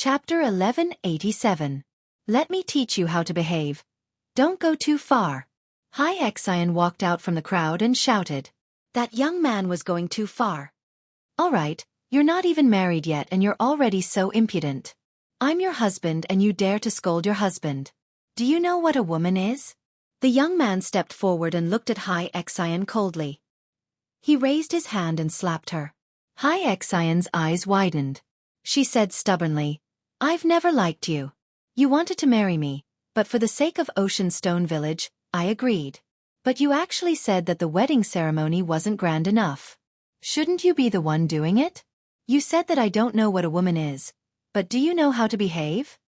Chapter 1187. Let me teach you how to behave. Don't go too far. Xianxia walked out from the crowd and shouted. That young man was going too far. All right, you're not even married yet and you're already so impudent. I'm your husband and you dare to scold your husband. Do you know what a woman is? The young man stepped forward and looked at Xianxia coldly. He raised his hand and slapped her. Xianxia's eyes widened. She said stubbornly, I've never liked you. You wanted to marry me, but for the sake of Ocean Stone Village, I agreed. But you actually said that the wedding ceremony wasn't grand enough. Shouldn't you be the one doing it? You said that I don't know what a woman is, but do you know how to behave?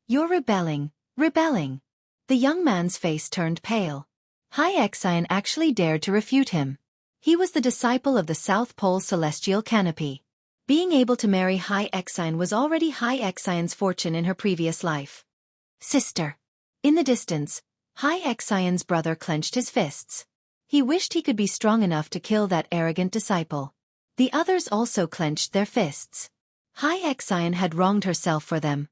You're rebelling. The young man's face turned pale. Xianxia actually dared to refute him. He was the disciple of the South Pole Celestial Canopy. Being able to marry Xianxia was already Xianxia's fortune in her previous life. Sister. In the distance, Xianxia's brother clenched his fists. He wished he could be strong enough to kill that arrogant disciple. The others also clenched their fists. Xianxia had wronged herself for them.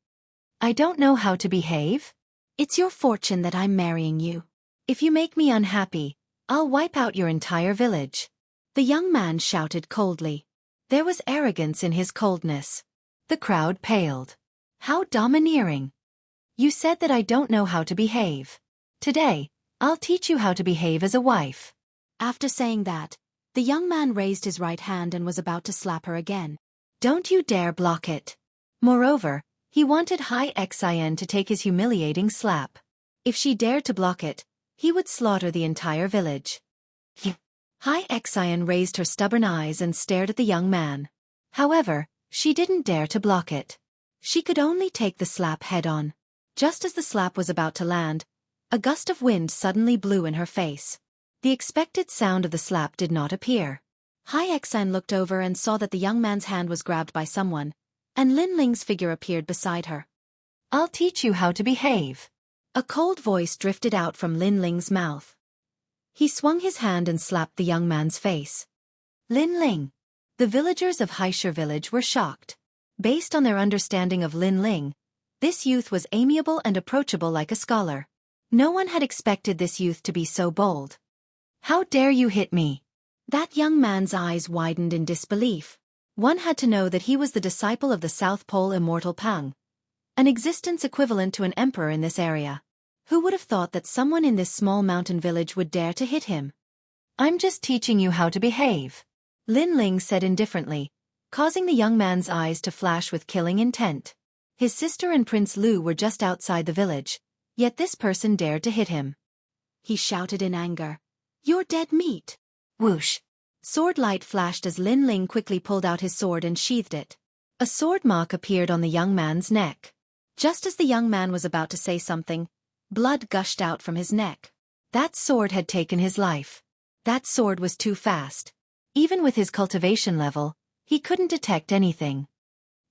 I don't know how to behave? It's your fortune that I'm marrying you. If you make me unhappy, I'll wipe out your entire village. The young man shouted coldly. There was arrogance in his coldness. The crowd paled. How domineering. You said that I don't know how to behave. Today, I'll teach you how to behave as a wife. After saying that, the young man raised his right hand and was about to slap her again. Don't you dare block it. Moreover, he wanted Xianxia to take his humiliating slap. If she dared to block it, he would slaughter the entire village. Xianxia raised her stubborn eyes and stared at the young man. However, she didn't dare to block it. She could only take the slap head-on. Just as the slap was about to land, a gust of wind suddenly blew in her face. The expected sound of the slap did not appear. Xianxia looked over and saw that the young man's hand was grabbed by someone, and Lin Ling's figure appeared beside her. I'll teach you how to behave. A cold voice drifted out from Lin Ling's mouth. He swung his hand and slapped the young man's face. Lin Ling. The villagers of Xianxia village were shocked. Based on their understanding of Lin Ling, this youth was amiable and approachable like a scholar. No one had expected this youth to be so bold. How dare you hit me? That young man's eyes widened in disbelief. One had to know that he was the disciple of the South Pole Immortal Pang, an existence equivalent to an emperor in this area. Who would have thought that someone in this small mountain village would dare to hit him? I'm just teaching you how to behave, Lin Ling said indifferently, causing the young man's eyes to flash with killing intent. His sister and Prince Lu were just outside the village, yet this person dared to hit him. He shouted in anger. You're dead meat. Whoosh. Sword light flashed as Lin Ling quickly pulled out his sword and sheathed it. A sword mark appeared on the young man's neck. Just as the young man was about to say something, blood gushed out from his neck. That sword had taken his life. That sword was too fast. Even with his cultivation level, he couldn't detect anything.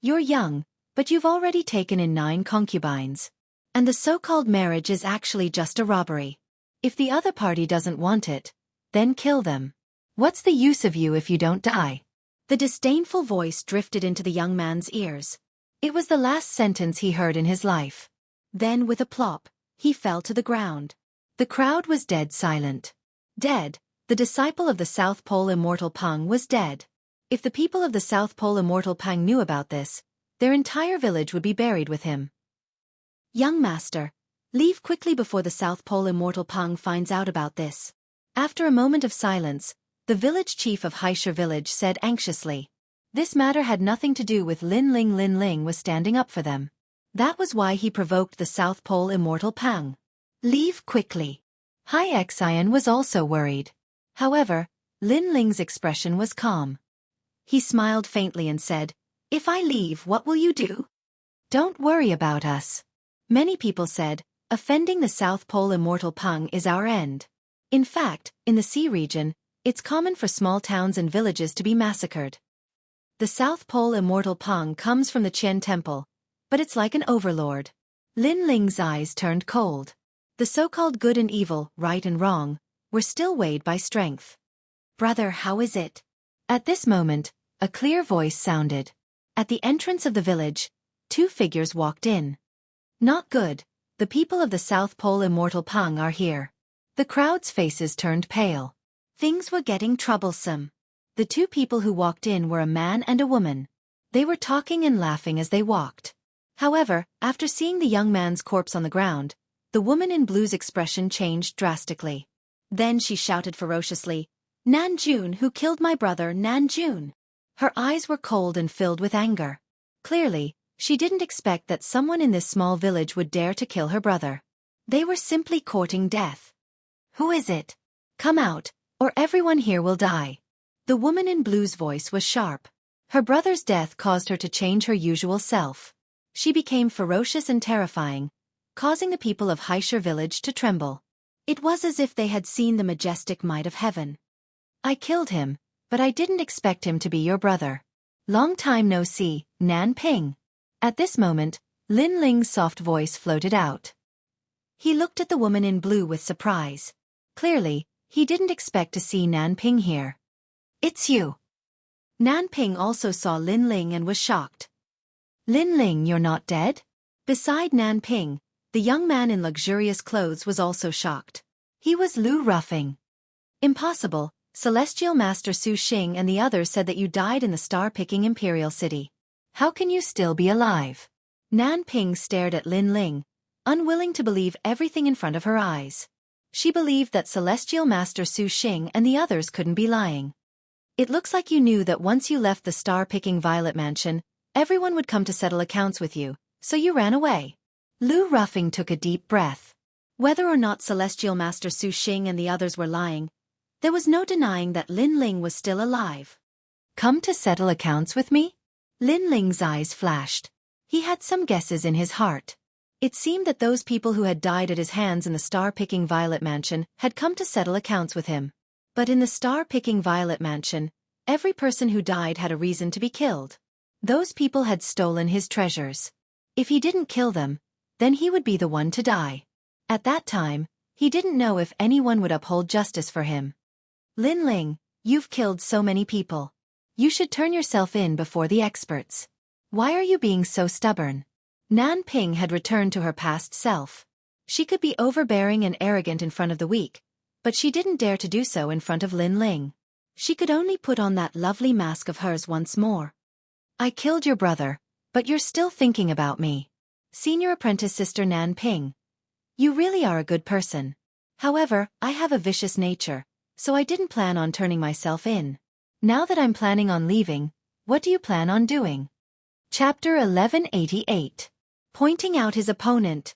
You're young, but you've already taken in 9 concubines. And the so-called marriage is actually just a robbery. If the other party doesn't want it, then kill them. What's the use of you if you don't die? The disdainful voice drifted into the young man's ears. It was the last sentence he heard in his life. Then with a plop, he fell to the ground. The crowd was dead silent. Dead, the disciple of the South Pole Immortal Pang was dead. If the people of the South Pole Immortal Pang knew about this, their entire village would be buried with him. Young master, leave quickly before the South Pole Immortal Pang finds out about this. After a moment of silence, the village chief of Xianxia village said anxiously. This matter had nothing to do with Lin Ling. Lin Ling was standing up for them. That was why he provoked the South Pole Immortal Pang. Leave quickly. Xianxia was also worried. However, Lin Ling's expression was calm. He smiled faintly and said, If I leave, what will you do? Don't worry about us. Many people said, offending the South Pole Immortal Pang is our end. In fact, in the sea region, it's common for small towns and villages to be massacred. The South Pole Immortal Pang comes from the Qian Temple, but it's like an overlord. Lin Ling's eyes turned cold. The so-called good and evil, right and wrong, were still weighed by strength. Brother, how is it? At this moment, a clear voice sounded. At the entrance of the village, Two figures walked in. Not good, the people of the South Pole Immortal Pang are here. The crowd's faces turned pale. Things were getting troublesome. The two people who walked in were a man and a woman. They were talking and laughing as they walked. However, after seeing the young man's corpse on the ground, the woman in blue's expression changed drastically. Then she shouted ferociously, "Nanjun, who killed my brother, Nanjun?" Her eyes were cold and filled with anger. Clearly, she didn't expect that someone in this small village would dare to kill her brother. They were simply courting death. "Who is it? Come out, or everyone here will die." The woman in blue's voice was sharp. Her brother's death caused her to change her usual self. She became ferocious and terrifying, causing the people of Haishur village to tremble. It was as if they had seen the majestic might of heaven. "I killed him, but I didn't expect him to be your brother. Long time no see, Nan Ping." At this moment, Lin Ling's soft voice floated out. He looked at the woman in blue with surprise. Clearly, he didn't expect to see Nan Ping here. "It's you." Nan Ping also saw Lin Ling and was shocked. "Lin Ling, you're not dead?" Beside Nan Ping, the young man in luxurious clothes was also shocked. He was Lu Ruffing. "Impossible, Celestial Master Su Xing and the others said that you died in the star-picking Imperial City. How can you still be alive?" Nan Ping stared at Lin Ling, unwilling to believe everything in front of her eyes. She believed that Celestial Master Su Xing and the others couldn't be lying. "It looks like you knew that once you left the star-picking Violet Mansion, everyone would come to settle accounts with you, so you ran away." Lu Ruffing took a deep breath. Whether or not Celestial Master Su Xing and the others were lying, there was no denying that Lin Ling was still alive. "Come to settle accounts with me?" Lin Ling's eyes flashed. He had some guesses in his heart. It seemed that those people who had died at his hands in the star-picking Violet Mansion had come to settle accounts with him. But in the star-picking Violet Mansion, every person who died had a reason to be killed. Those people had stolen his treasures. If he didn't kill them, then he would be the one to die. At that time, he didn't know if anyone would uphold justice for him. "Lin Ling, you've killed so many people. You should turn yourself in before the experts. Why are you being so stubborn?" Nan Ping had returned to her past self. She could be overbearing and arrogant in front of the weak, but she didn't dare to do so in front of Lin Ling. She could only put on that lovely mask of hers once more. "I killed your brother, but you're still thinking about me. Senior apprentice sister Nan Ping. You really are a good person. However, I have a vicious nature, so I didn't plan on turning myself in. Now that I'm planning on leaving, what do you plan on doing?" Chapter 1188. Pointing out his opponent.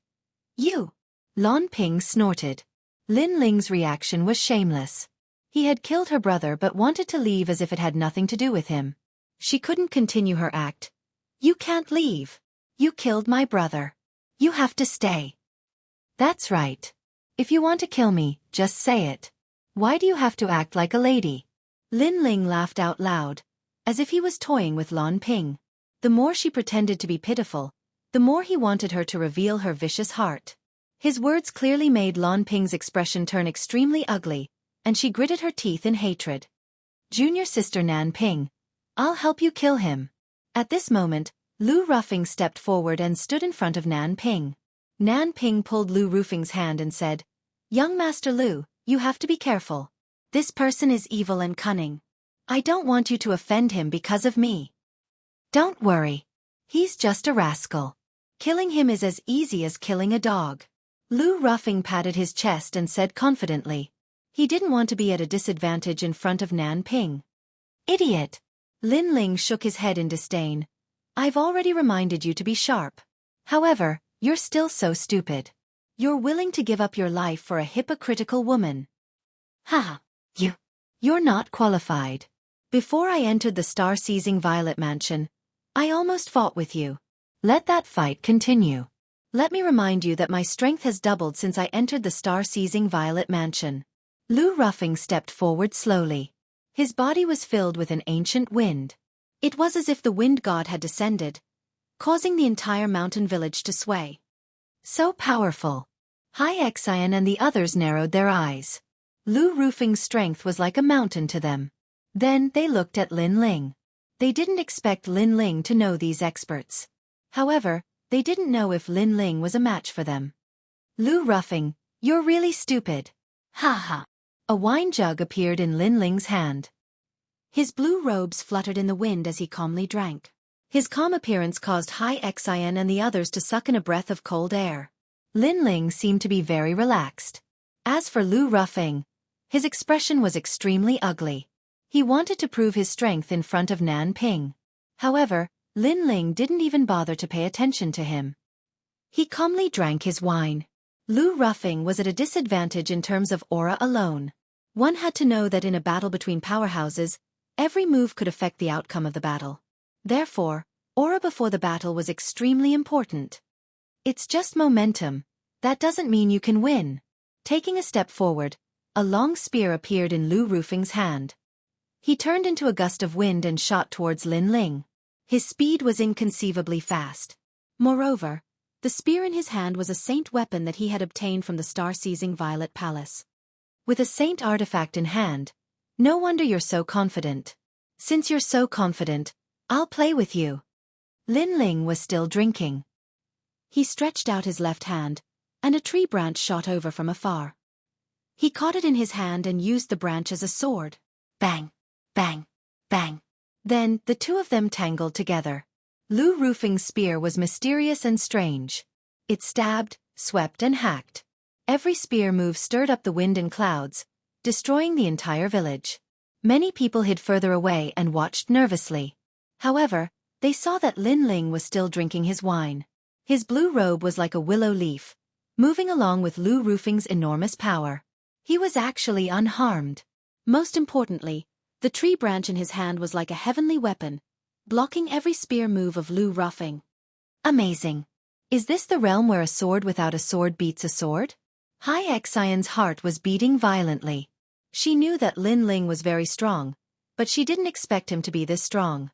"You!" Lon Ping snorted. Lin Ling's reaction was shameless. He had killed her brother but wanted to leave as if it had nothing to do with him. She couldn't continue her act. "You can't leave. You killed my brother. You have to stay." "That's right. If you want to kill me, just say it. Why do you have to act like a lady?" Lin Ling laughed out loud, as if he was toying with Lon Ping. The more she pretended to be pitiful, the more he wanted her to reveal her vicious heart. His words clearly made Lon Ping's expression turn extremely ugly, and she gritted her teeth in hatred. "Junior sister Nan Ping, I'll help you kill him." At this moment, Lu Ruffing stepped forward and stood in front of Nan Ping. Nan Ping pulled Lu Ruffing's hand and said, "Young Master Lu, you have to be careful. This person is evil and cunning. I don't want you to offend him because of me." "Don't worry. He's just a rascal. Killing him is as easy as killing a dog." Lu Ruffing patted his chest and said confidently. He didn't want to be at a disadvantage in front of Nan Ping. "Idiot!" Lin Ling shook his head in disdain. "I've already reminded you to be sharp. However, you're still so stupid. You're willing to give up your life for a hypocritical woman. Ha! You're not qualified. Before I entered the star-seizing Violet Mansion, I almost fought with you. Let that fight continue. Let me remind you that my strength has doubled since I entered the star-seizing Violet Mansion." Lu Ruffing stepped forward slowly. His body was filled with an ancient wind. It was as if the wind god had descended, causing the entire mountain village to sway. So powerful. Xianxia and the others narrowed their eyes. Lu Ruffing's strength was like a mountain to them. Then they looked at Lin Ling. They didn't expect Lin Ling to know these experts. However, they didn't know if Lin Ling was a match for them. Lu Ruffing, you're really stupid. Ha ha. A wine jug appeared in Lin Ling's hand. His blue robes fluttered in the wind as he calmly drank. His calm appearance caused Xianxia and the others to suck in a breath of cold air. Lin Ling seemed to be very relaxed. As for Lu Ruffing, his expression was extremely ugly. He wanted to prove his strength in front of Nan Ping. However, Lin Ling didn't even bother to pay attention to him. He calmly drank his wine. Lu Ruffing was at a disadvantage in terms of aura alone. One had to know that in a battle between powerhouses, every move could affect the outcome of the battle. Therefore, aura before the battle was extremely important. It's just momentum. That doesn't mean you can win. Taking a step forward, a long spear appeared in Lu Ruffing's hand. He turned into a gust of wind and shot towards Lin Ling. His speed was inconceivably fast. Moreover, the spear in his hand was a saint weapon that he had obtained from the star-seizing Violet Palace. With a saint artifact in hand, no wonder you're so confident. Since you're so confident, I'll play with you. Lin Ling was still drinking. He stretched out his left hand, and a tree branch shot over from afar. He caught it in his hand and used the branch as a sword. Bang, bang, bang. Then, the two of them tangled together. Lu Ruffing's spear was mysterious and strange. It stabbed, swept and hacked. Every spear move stirred up the wind and clouds, destroying the entire village. Many people hid further away and watched nervously. However, they saw that Lin Ling was still drinking his wine. His blue robe was like a willow leaf, moving along with Lu Ruffing's enormous power. He was actually unharmed. Most importantly, the tree branch in his hand was like a heavenly weapon, blocking every spear move of Lu Ruffing. Amazing. Is this the realm where a sword without a sword beats a sword? Xianxia's heart was beating violently. She knew that Lin Ling was very strong, but she didn't expect him to be this strong.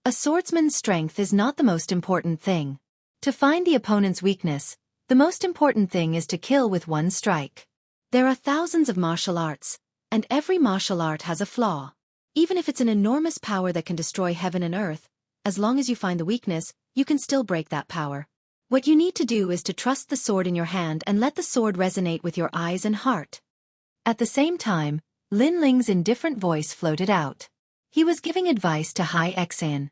A swordsman's strength is not the most important thing. To find the opponent's weakness, the most important thing is to kill with one strike. There are thousands of martial arts, and every martial art has a flaw. Even if it's an enormous power that can destroy heaven and earth, as long as you find the weakness, you can still break that power. What you need to do is to trust the sword in your hand and let the sword resonate with your eyes and heart. At the same time, Lin Ling's indifferent voice floated out. He was giving advice to Xianxia.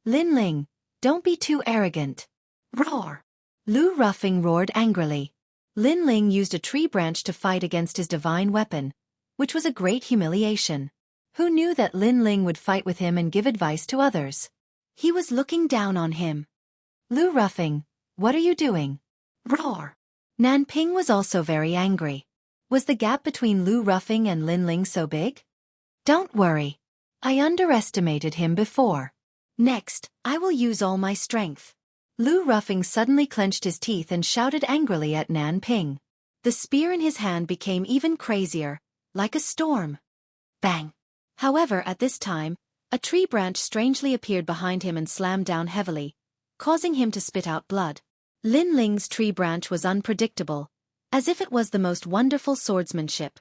Lin Ling, don't be too arrogant. Roar! Lu Ruffing roared angrily. Lin Ling used a tree branch to fight against his divine weapon, which was a great humiliation. Who knew that Lin Ling would fight with him and give advice to others? He was looking down on him. Lu Ruffing, what are you doing? Roar! Nan Ping was also very angry. Was the gap between Lu Ruffing and Lin Ling so big? Don't worry. I underestimated him before. Next, I will use all my strength. Lu Ruffing suddenly clenched his teeth and shouted angrily at Nan Ping. The spear in his hand became even crazier, like a storm. Bang! However, at this time, a tree branch strangely appeared behind him and slammed down heavily, causing him to spit out blood. Lin Ling's tree branch was unpredictable, as if it was the most wonderful swordsmanship.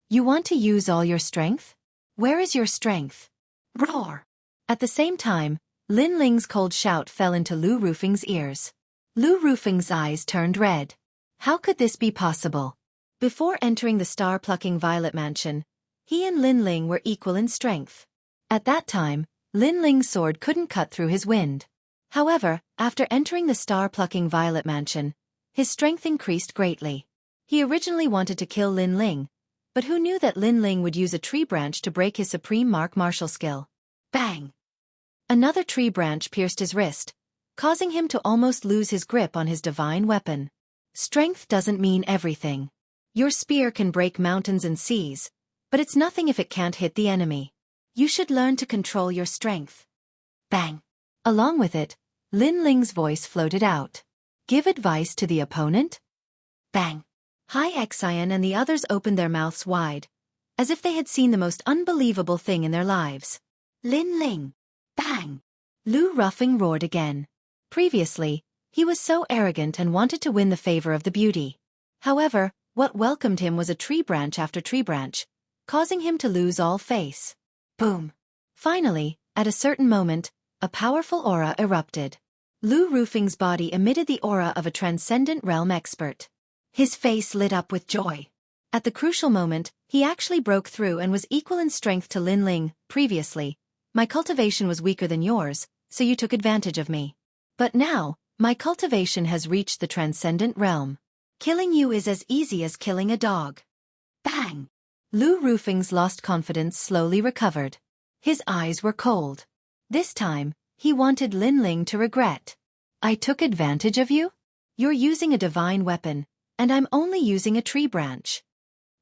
You want to use all your strength? Where is your strength? Roar! At the same time, Lin Ling's cold shout fell into Lu Ruffing's ears. Lu Ruffing's eyes turned red. How could this be possible? Before entering the star-plucking Violet Mansion, he and Lin Ling were equal in strength. At that time, Lin Ling's sword couldn't cut through his wind. However, after entering the star-plucking Violet Mansion, his strength increased greatly. He originally wanted to kill Lin Ling, but who knew that Lin Ling would use a tree branch to break his supreme martial skill? Bang! Another tree branch pierced his wrist, causing him to almost lose his grip on his divine weapon. Strength doesn't mean everything. Your spear can break mountains and seas, but it's nothing if it can't hit the enemy. You should learn to control your strength. Bang! Along with it, Lin Ling's voice floated out. Give advice to the opponent? Bang! Xianxia and the others opened their mouths wide, as if they had seen the most unbelievable thing in their lives. Lin Ling! Bang! Lu Ruffing roared again. Previously, he was so arrogant and wanted to win the favor of the beauty. However, what welcomed him was a tree branch after tree branch, causing him to lose all face. Boom! Finally, at a certain moment, a powerful aura erupted. Lu Rufeng's body emitted the aura of a transcendent realm expert. His face lit up with joy. At the crucial moment, he actually broke through and was equal in strength to Lin Ling. Previously, my cultivation was weaker than yours, so you took advantage of me. But now, my cultivation has reached the transcendent realm. Killing you is as easy as killing a dog. Bang! Lu Rufeng's lost confidence slowly recovered. His eyes were cold. This time, he wanted Lin Ling to regret. I took advantage of you? You're using a divine weapon, and I'm only using a tree branch.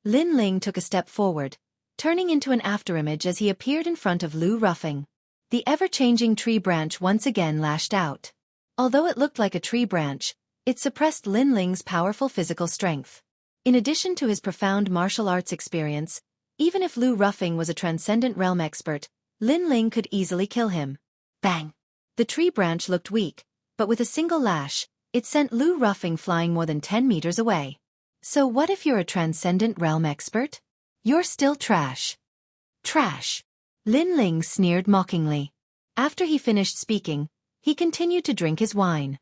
Lin Ling took a step forward, turning into an afterimage as he appeared in front of Lu Rufeng. The ever-changing tree branch once again lashed out. Although it looked like a tree branch, it suppressed Lin Ling's powerful physical strength. In addition to his profound martial arts experience, even if Lu Rufeng was a transcendent realm expert, Lin Ling could easily kill him. Bang! The tree branch looked weak, but with a single lash, it sent Lu Rufeng flying more than 10 meters away. So what if you're a transcendent realm expert? You're still trash. Trash. Lin Ling sneered mockingly. After he finished speaking, he continued to drink his wine.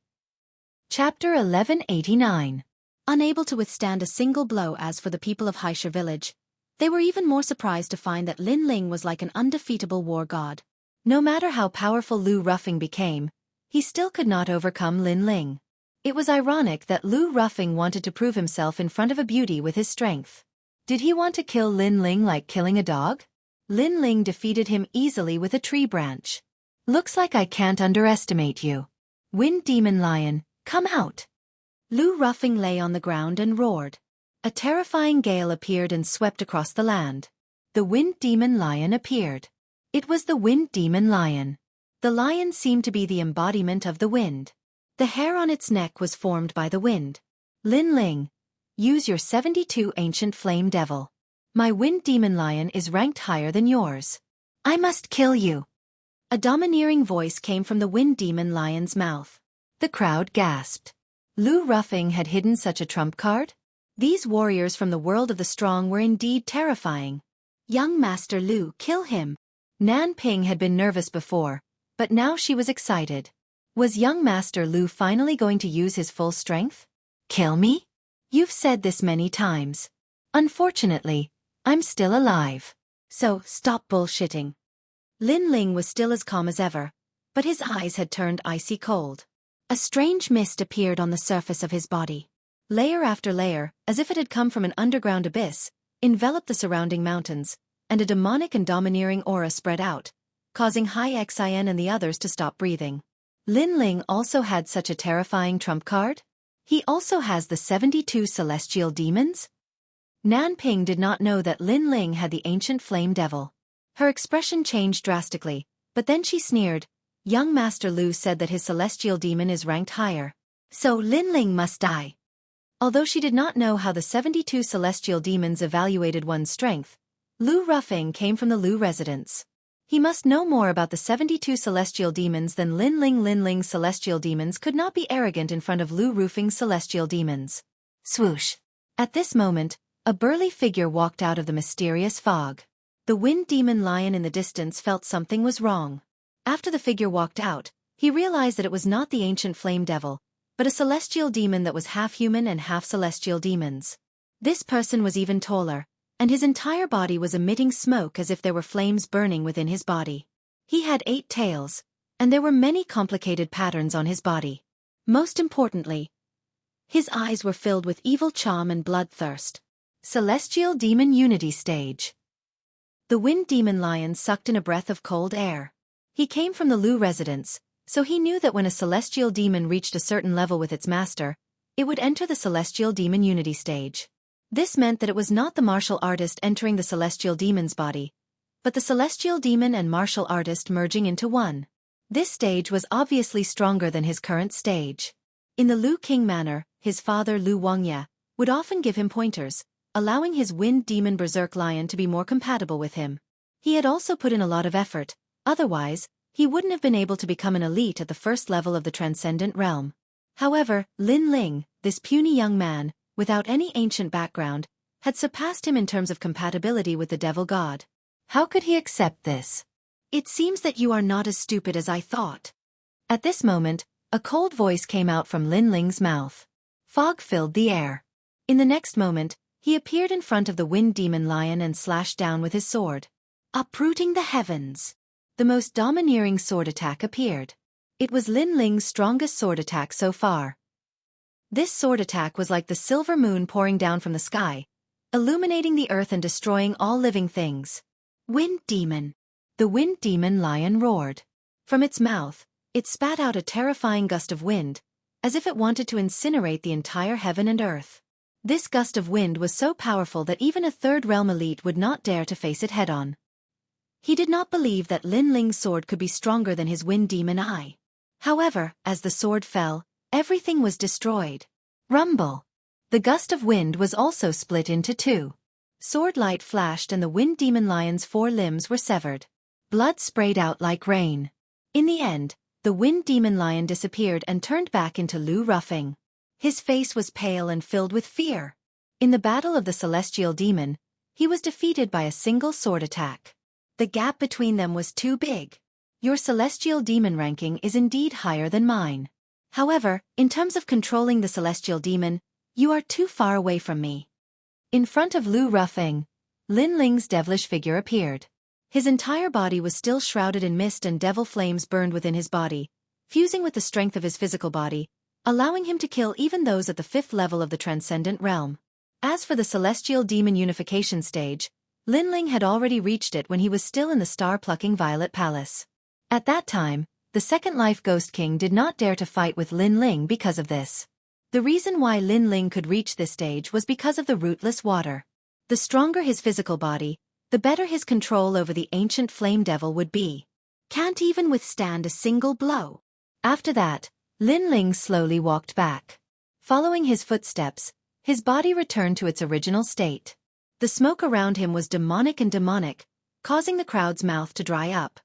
Chapter 1189. Unable to withstand a single blow. As for the people of Haisha village, they were even more surprised to find that Lin Ling was like an undefeatable war god. No matter how powerful Lu Rufeng became, he still could not overcome Lin Ling. It was ironic that Lu Rufeng wanted to prove himself in front of a beauty with his strength. Did he want to kill Lin Ling like killing a dog? Lin Ling defeated him easily with a tree branch. Looks like I can't underestimate you. Wind Demon Lion, come out! Lu Rufeng lay on the ground and roared. A terrifying gale appeared and swept across the land. The Wind Demon Lion appeared. It was the Wind Demon Lion. The lion seemed to be the embodiment of the wind. The hair on its neck was formed by the wind. Lin Ling, use your 72 ancient flame devil. My Wind Demon Lion is ranked higher than yours. I must kill you. A domineering voice came from the Wind Demon Lion's mouth. The crowd gasped. Lu Rufeng had hidden such a trump card? These warriors from the world of the strong were indeed terrifying. Young Master Lu, kill him. Nan Ping had been nervous before, but now she was excited. Was young Master Lu finally going to use his full strength? Kill me? You've said this many times. Unfortunately, I'm still alive. So, stop bullshitting. Lin Ling was still as calm as ever, but his eyes had turned icy cold. A strange mist appeared on the surface of his body. Layer after layer, as if it had come from an underground abyss, enveloped the surrounding mountains, and a demonic and domineering aura spread out, causing Hai Xian and the others to stop breathing. Lin Ling also had such a terrifying trump card? He also has the 72 celestial demons? Nan Ping did not know that Lin Ling had the ancient flame devil. Her expression changed drastically, but then she sneered. Young Master Lu said that his celestial demon is ranked higher. So Lin Ling must die. Although she did not know how the 72 celestial demons evaluated one's strength, Lu Rufeng came from the Lu residence. He must know more about the 72 celestial demons than Lin Ling. Lin Ling's celestial demons could not be arrogant in front of Lu Rufeng's celestial demons. Swoosh! At this moment, a burly figure walked out of the mysterious fog. The Wind Demon Lion in the distance felt something was wrong. After the figure walked out, he realized that it was not the ancient flame devil, but a celestial demon that was half human and half celestial demons. This person was even taller, and his entire body was emitting smoke as if there were flames burning within his body. He had 8 tails, and there were many complicated patterns on his body. Most importantly, his eyes were filled with evil charm and bloodthirst. Celestial Demon Unity Stage. The Wind Demon Lion sucked in a breath of cold air. He came from the Lu residence, so he knew that when a celestial demon reached a certain level with its master, it would enter the Celestial Demon Unity Stage. This meant that it was not the martial artist entering the celestial demon's body, but the celestial demon and martial artist merging into one. This stage was obviously stronger than his current stage. In the Lu King manner, his father Lu Wuxia would often give him pointers, allowing his Wind Demon Berserk Lion to be more compatible with him. He had also put in a lot of effort, otherwise, he wouldn't have been able to become an elite at the first level of the Transcendent Realm. However, Lin Ling, this puny young man, without any ancient background, had surpassed him in terms of compatibility with the Devil God. How could he accept this? It seems that you are not as stupid as I thought. At this moment, A cold voice came out from Lin Ling's mouth. Fog filled the air. In the next moment, he appeared in front of the wind demon lion and slashed down with his sword. Uprooting the heavens. The most domineering sword attack appeared. It was Lin Ling's strongest sword attack so far. This sword attack was like the silver moon pouring down from the sky, illuminating the earth and destroying all living things. Wind demon. The wind demon lion roared. From its mouth, it spat out a terrifying gust of wind, as if it wanted to incinerate the entire heaven and earth. This gust of wind was so powerful that even a third realm elite would not dare to face it head-on. He did not believe that Lin Ling's sword could be stronger than his wind demon eye. However, as the sword fell, everything was destroyed. Rumble. The gust of wind was also split into two. Sword light flashed and the wind demon lion's 4 limbs were severed. Blood sprayed out like rain. In the end, the wind demon lion disappeared and turned back into Lu Ruffing. His face was pale and filled with fear. In the battle of the celestial demon, he was defeated by a single sword attack. The gap between them was too big. Your celestial demon ranking is indeed higher than mine. However, in terms of controlling the celestial demon, you are too far away from me. In front of Lu Ruffing, Lin Ling's devilish figure appeared. His entire body was still shrouded in mist and devil flames burned within his body, fusing with the strength of his physical body, allowing him to kill even those at the 5th level of the transcendent realm. As for the celestial demon unification stage, Lin Ling had already reached it when he was still in the star-plucking Violet Palace. At that time, the Second Life Ghost King did not dare to fight with Lin Ling because of this. The reason why Lin Ling could reach this stage was because of the rootless water. The stronger his physical body, the better his control over the ancient flame devil would be. Can't even withstand a single blow. After that, Lin Ling slowly walked back. Following his footsteps, his body returned to its original state. The smoke around him was demonic, causing the crowd's mouth to dry up.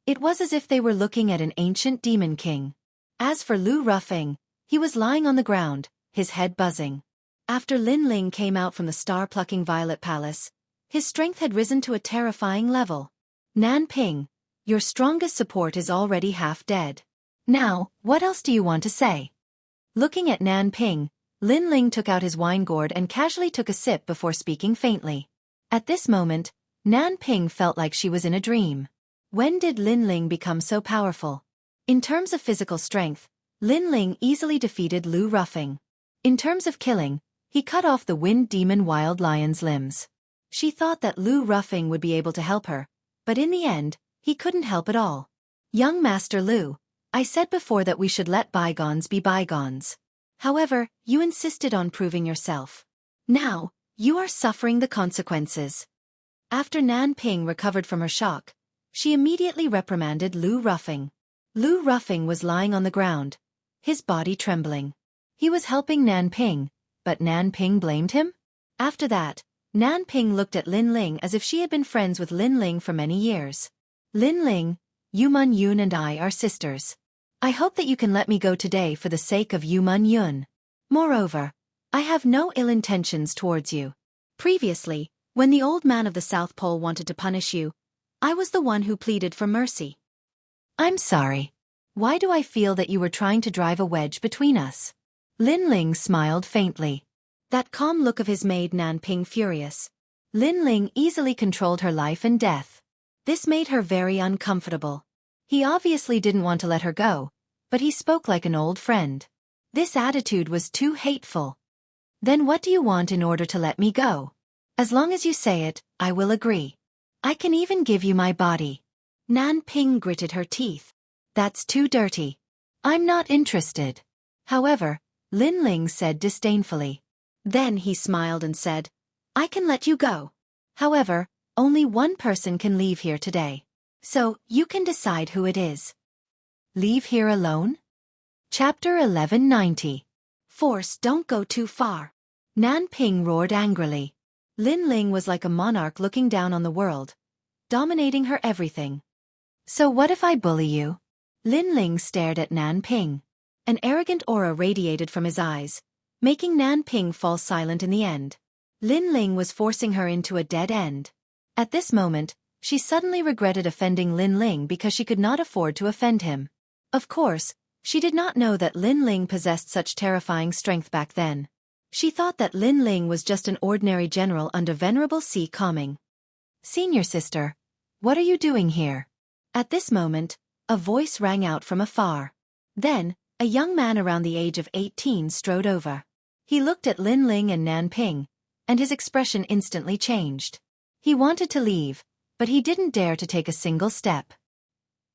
It was as if they were looking at an ancient demon king. As for Lu Ruffing, he was lying on the ground, his head buzzing. After Lin Ling came out from the star-plucking Violet Palace, his strength had risen to a terrifying level. Nan Ping, your strongest support is already half dead. Now, what else do you want to say? Looking at Nan Ping, Lin Ling took out his wine gourd and casually took a sip before speaking faintly. At this moment, Nan Ping felt like she was in a dream. When did Lin Ling become so powerful? In terms of physical strength, Lin Ling easily defeated Lu Ruffing. In terms of killing, he cut off the wind demon wild lion's limbs. She thought that Lu Ruffing would be able to help her, but in the end, he couldn't help at all. Young Master Lu, I said before that we should let bygones be bygones. However, you insisted on proving yourself. Now, you are suffering the consequences. After Nan Ping recovered from her shock, she immediately reprimanded Lu Ruffing. Lu Ruffing was lying on the ground, his body trembling. He was helping Nan Ping, but Nan Ping blamed him? After that, Nan Ping looked at Lin Ling as if she had been friends with Lin Ling for many years. Lin Ling, Yuman Yun and I are sisters. I hope that you can let me go today for the sake of Yuman Yun. Moreover, I have no ill intentions towards you. Previously, when the old man of the South Pole wanted to punish you, I was the one who pleaded for mercy. I'm sorry. Why do I feel that you were trying to drive a wedge between us? Lin Ling smiled faintly. That calm look of his made Nan Ping furious. Lin Ling easily controlled her life and death. This made her very uncomfortable. He obviously didn't want to let her go, but he spoke like an old friend. This attitude was too hateful. Then what do you want in order to let me go? As long as you say it, I will agree. I can even give you my body. Nan Ping gritted her teeth. That's too dirty. I'm not interested. However, Lin Ling said disdainfully. Then he smiled and said, I can let you go. However, only one person can leave here today. So, you can decide who it is. Leave here alone? Chapter 1190. Force, don't go too far. Nan Ping roared angrily. Lin Ling was like a monarch looking down on the world, dominating her everything. So what if I bully you? Lin Ling stared at Nan Ping. An arrogant aura radiated from his eyes, making Nan Ping fall silent in the end. Lin Ling was forcing her into a dead end. At this moment, she suddenly regretted offending Lin Ling because she could not afford to offend him. Of course, She did not know that Lin Ling possessed such terrifying strength back then. She thought that Lin Ling was just an ordinary general under Venerable Si Coming. "Senior sister, what are you doing here?" At this moment, a voice rang out from afar. Then, a young man around the age of 18 strode over. He looked at Lin Ling and Nan Ping, and his expression instantly changed. He wanted to leave, but he didn't dare to take a single step.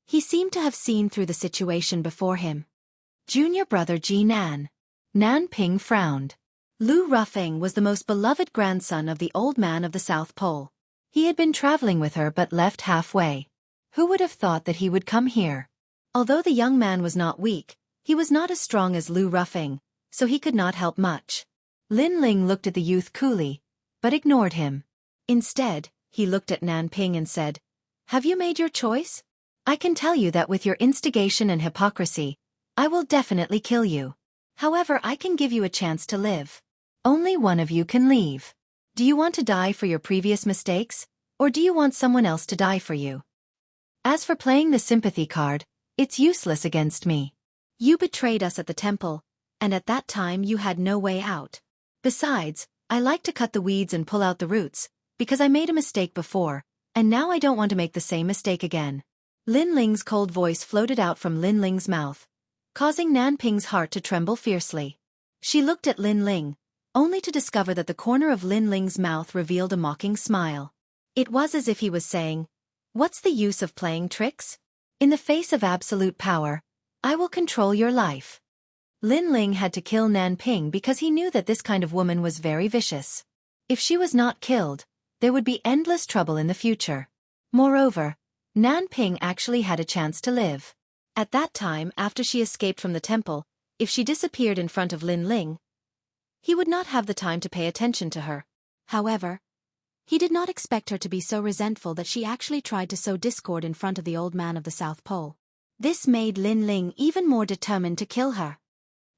He seemed to have seen through the situation before him. Junior brother Ji Nan. Nan Ping frowned. Lu Rufeng was the most beloved grandson of the old man of the South Pole. He had been traveling with her but left halfway. Who would have thought that he would come here? Although the young man was not weak, he was not as strong as Lu Rufeng, so he could not help much. Lin Ling looked at the youth coolly, but ignored him. Instead, he looked at Nan Ping and said, "Have you made your choice? I can tell you that with your instigation and hypocrisy, I will definitely kill you. However, I can give you a chance to live. Only one of you can leave. Do you want to die for your previous mistakes, or do you want someone else to die for you? As for playing the sympathy card, it's useless against me. You betrayed us at the temple, and at that time you had no way out. Besides, I like to cut the weeds and pull out the roots, because I made a mistake before, and now I don't want to make the same mistake again." Lin Ling's cold voice floated out from Lin Ling's mouth, causing Nan Ping's heart to tremble fiercely. She looked at Lin Ling, only to discover that the corner of Lin Ling's mouth revealed a mocking smile. It was as if he was saying, "What's the use of playing tricks? In the face of absolute power, I will control your life." Lin Ling had to kill Nan Ping because he knew that this kind of woman was very vicious. If she was not killed, there would be endless trouble in the future. Moreover, Nan Ping actually had a chance to live. At that time, after she escaped from the temple, if she disappeared in front of Lin Ling, he would not have the time to pay attention to her. However, he did not expect her to be so resentful that she actually tried to sow discord in front of the old man of the South Pole. This made Lin Ling even more determined to kill her.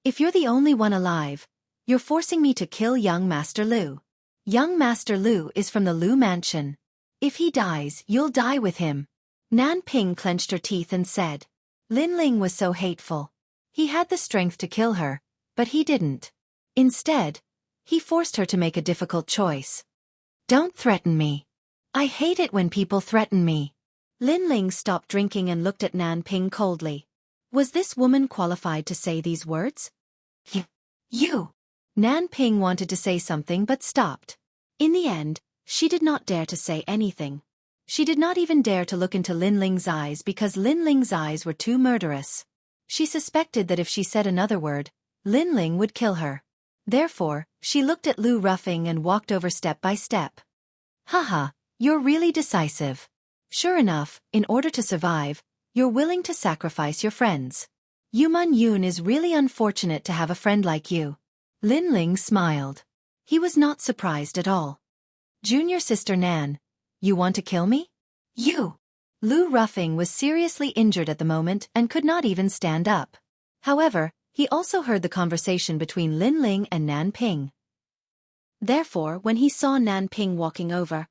"If you're the only one alive, you're forcing me to kill young Master Lu. Young Master Lu is from the Lu Mansion. If he dies, you'll die with him." Nan Ping clenched her teeth and said. Lin Ling was so hateful. He had the strength to kill her, but he didn't. Instead, he forced her to make a difficult choice. "Don't threaten me. I hate it when people threaten me." Lin Ling stopped drinking and looked at Nan Ping coldly. Was this woman qualified to say these words? You. Nan Ping wanted to say something but stopped. In the end, she did not dare to say anything. She did not even dare to look into Lin Ling's eyes because Lin Ling's eyes were too murderous. She suspected that if she said another word, Lin Ling would kill her. Therefore, she looked at Lu Rufeng and walked over step by step. "Haha, you're really decisive. Sure enough, in order to survive, you're willing to sacrifice your friends. Yuman Yun is really unfortunate to have a friend like you." Lin Ling smiled. He was not surprised at all. "Junior sister Nan, you want to kill me?" "You." Lu Rufeng was seriously injured at the moment and could not even stand up. However, he also heard the conversation between Lin Ling and Nan Ping. Therefore, when he saw Nan Ping walking over,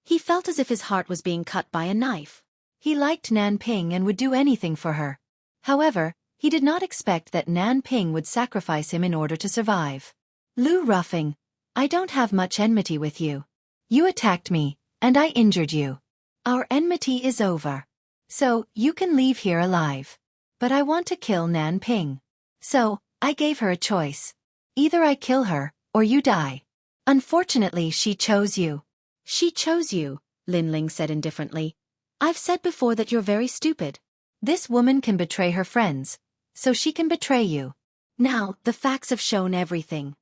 he felt as if his heart was being cut by a knife. He liked Nan Ping and would do anything for her. However, he did not expect that Nan Ping would sacrifice him in order to survive. "Lu Rufeng, I don't have much enmity with you. You attacked me, and I injured you. Our enmity is over. So, you can leave here alive. But I want to kill Nan Ping. So, I gave her a choice. Either I kill her, or you die. Unfortunately, she chose you." "She chose you," Lin Ling said indifferently. "I've said before that you're very stupid. This woman can betray her friends, so she can betray you. Now, the facts have shown everything."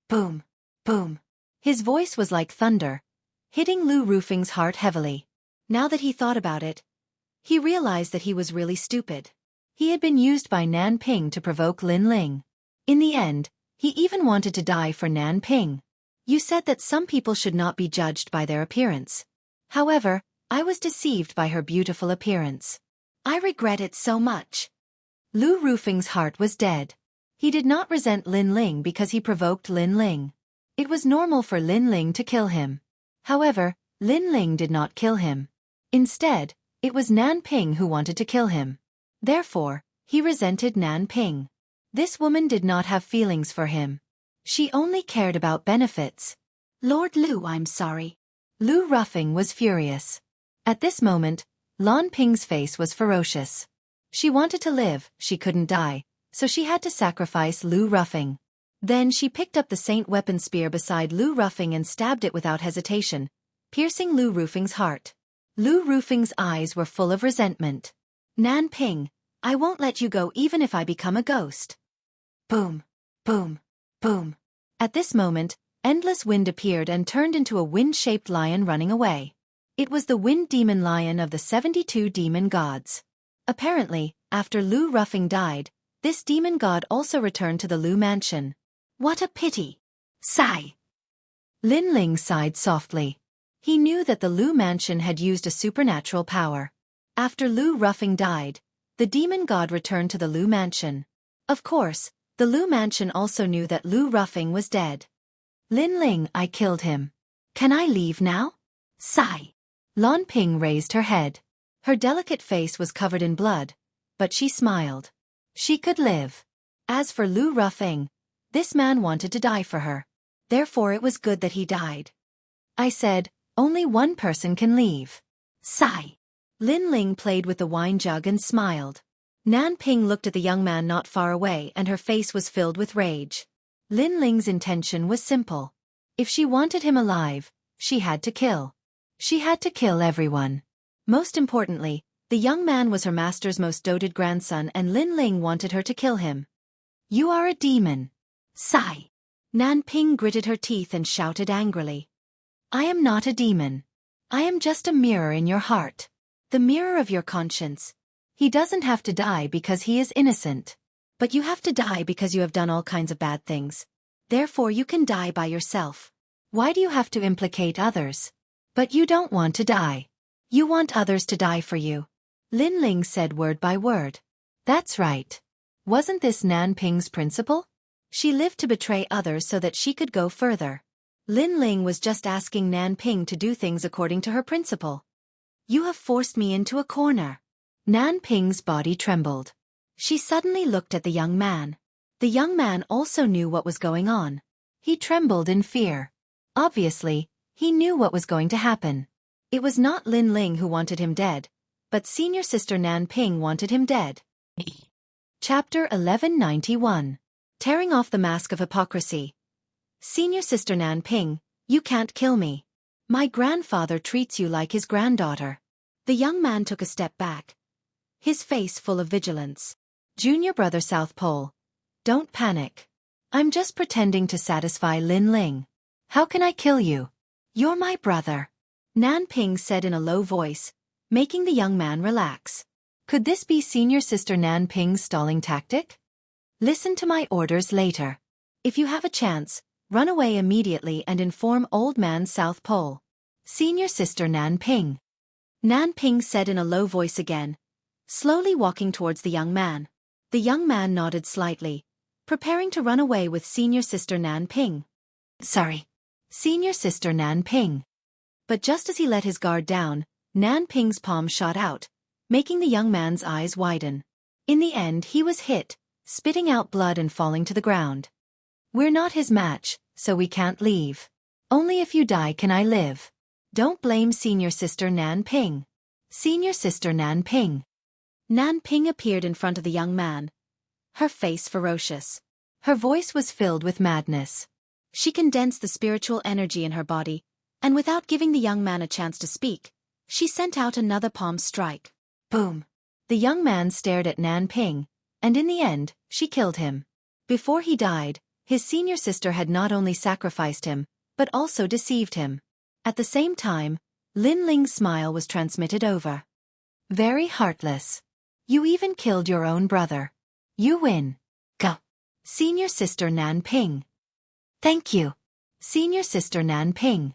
Boom, boom. His voice was like thunder, hitting Lu Rufeng's heart heavily. Now that he thought about it, he realized that he was really stupid. He had been used by Nan Ping to provoke Lin Ling. In the end, he even wanted to die for Nan Ping. "You said that some people should not be judged by their appearance. However, I was deceived by her beautiful appearance. I regret it so much." Lu Rufeng's heart was dead. He did not resent Lin Ling because he provoked Lin Ling. It was normal for Lin Ling to kill him. However, Lin Ling did not kill him. Instead, it was Nan Ping who wanted to kill him. Therefore, He resented Nan Ping. This woman did not have feelings for him. She only cared about benefits. Lord Lu, I'm sorry. Lu Ruffing was furious. At this moment, Lan Ping's face was ferocious. She wanted to live, she couldn't die, so she had to sacrifice Lu Ruffing. Then she picked up the Saint weapon spear beside Lu Ruffing and stabbed it without hesitation, piercing Lu Ruffing's heart. Lu Ruffing's eyes were full of resentment. Nan Ping, I won't let you go even if I become a ghost. Boom, boom, boom. At this moment, endless wind appeared and turned into a wind-shaped lion running away. It was the wind demon lion of the 72 demon gods. Apparently, after Lu Ruffing died, this demon god also returned to the Lu mansion. What a pity. Sigh. Lin Ling sighed softly. He knew that the Lu mansion had used a supernatural power. After Lu Ruffing died, the demon god returned to the Lu mansion. Of course, the Lu mansion also knew that Lu Ruffing was dead. Lin Ling, I killed him. Can I leave now? Sigh. Lan Ping raised her head. Her delicate face was covered in blood, but she smiled. She could live. As for Lu Ruffing, this man wanted to die for her. Therefore it was good that he died. I said, only one person can leave. Sigh. Lin Ling played with the wine jug and smiled. Nan Ping looked at the young man not far away and her face was filled with rage. Lin Ling's intention was simple. If she wanted him alive, she had to kill. She had to kill everyone. Most importantly, the young man was her master's most doted grandson and Lin Ling wanted her to kill him. You are a demon. Sigh. Nan Ping gritted her teeth and shouted angrily. I am not a demon. I am just a mirror in your heart. The mirror of your conscience. He doesn't have to die because he is innocent. But you have to die because you have done all kinds of bad things. Therefore you can die by yourself. Why do you have to implicate others? But you don't want to die. You want others to die for you. Lin Ling said word by word. That's right. Wasn't this Nan Ping's principle? She lived to betray others so that she could go further. Lin Ling was just asking Nan Ping to do things according to her principle. You have forced me into a corner. Nan Ping's body trembled. She suddenly looked at the young man. The young man also knew what was going on. He trembled in fear. Obviously, he knew what was going to happen. It was not Lin Ling who wanted him dead, but senior sister Nan Ping wanted him dead. Chapter 1191. Tearing off the mask of hypocrisy. Senior sister Nan Ping, you can't kill me. My grandfather treats you like his granddaughter. The young man took a step back, his face full of vigilance. Junior brother South Pole. Don't panic. I'm just pretending to satisfy Lin Ling. How can I kill you? You're my brother. Nan Ping said in a low voice, making the young man relax. Could this be senior sister Nan Ping's stalling tactic? Listen to my orders later. If you have a chance, run away immediately and inform old man South Pole. Senior sister Nan Ping. Nan Ping said in a low voice again, slowly walking towards the young man. The young man nodded slightly, preparing to run away with senior sister Nan Ping. Sorry. Senior sister Nan Ping. But just as he let his guard down, Nan Ping's palm shot out, making the young man's eyes widen. In the end he was hit, spitting out blood and falling to the ground. We're not his match, so we can't leave. Only if you die can I live. Don't blame senior sister Nan Ping. Senior sister Nan Ping. Nan Ping appeared in front of the young man, her face ferocious. Her voice was filled with madness. She condensed the spiritual energy in her body, and without giving the young man a chance to speak, she sent out another palm strike. Boom! The young man stared at Nan Ping, and in the end, she killed him. Before he died, his senior sister had not only sacrificed him, but also deceived him. At the same time, Lin Ling's smile was transmitted over. Very heartless. You even killed your own brother. You win. Go. Senior sister Nan Ping. Thank you. Senior sister Nan Ping.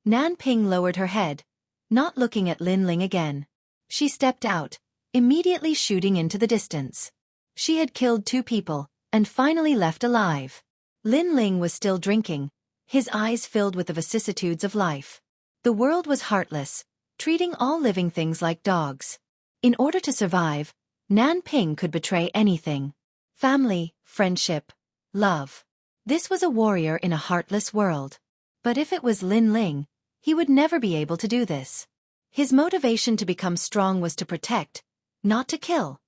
Nan Ping lowered her head, not looking at Lin Ling again. She stepped out, immediately shooting into the distance. She had killed 2 people, and finally left alive. Lin Ling was still drinking, his eyes filled with the vicissitudes of life. The world was heartless, treating all living things like dogs. In order to survive, Nan Ping could betray anything. Family, friendship, love. This was a warrior in a heartless world. But if it was Lin Ling, he would never be able to do this. His motivation to become strong was to protect, not to kill.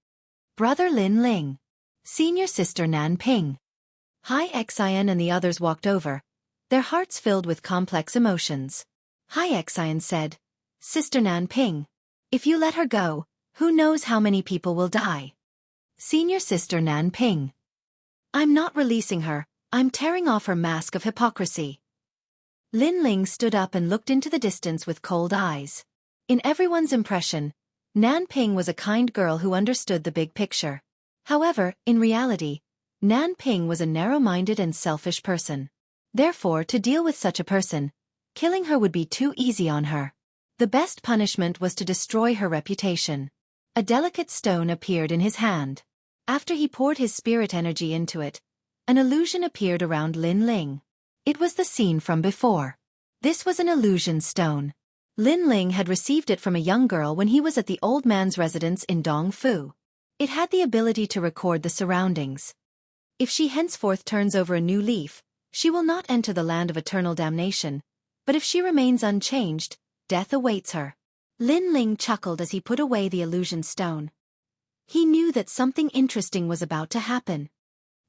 Brother Lin Ling. Senior sister Nan Ping. Xian and the others walked over, their hearts filled with complex emotions. Xian said, Sister Nan Ping, if you let her go, who knows how many people will die? Senior sister Nan Ping. I'm not releasing her, I'm tearing off her mask of hypocrisy. Lin Ling stood up and looked into the distance with cold eyes. In everyone's impression, Nan Ping was a kind girl who understood the big picture. However, in reality, Nan Ping was a narrow-minded and selfish person. Therefore, to deal with such a person, killing her would be too easy on her. The best punishment was to destroy her reputation. A delicate stone appeared in his hand. After he poured his spirit energy into it, an illusion appeared around Lin Ling. It was the scene from before. This was an illusion stone. Lin Ling had received it from a young girl when he was at the old man's residence in Dongfu. It had the ability to record the surroundings. If she henceforth turns over a new leaf, she will not enter the land of eternal damnation, but if she remains unchanged, death awaits her. Lin Ling chuckled as he put away the illusion stone. He knew that something interesting was about to happen.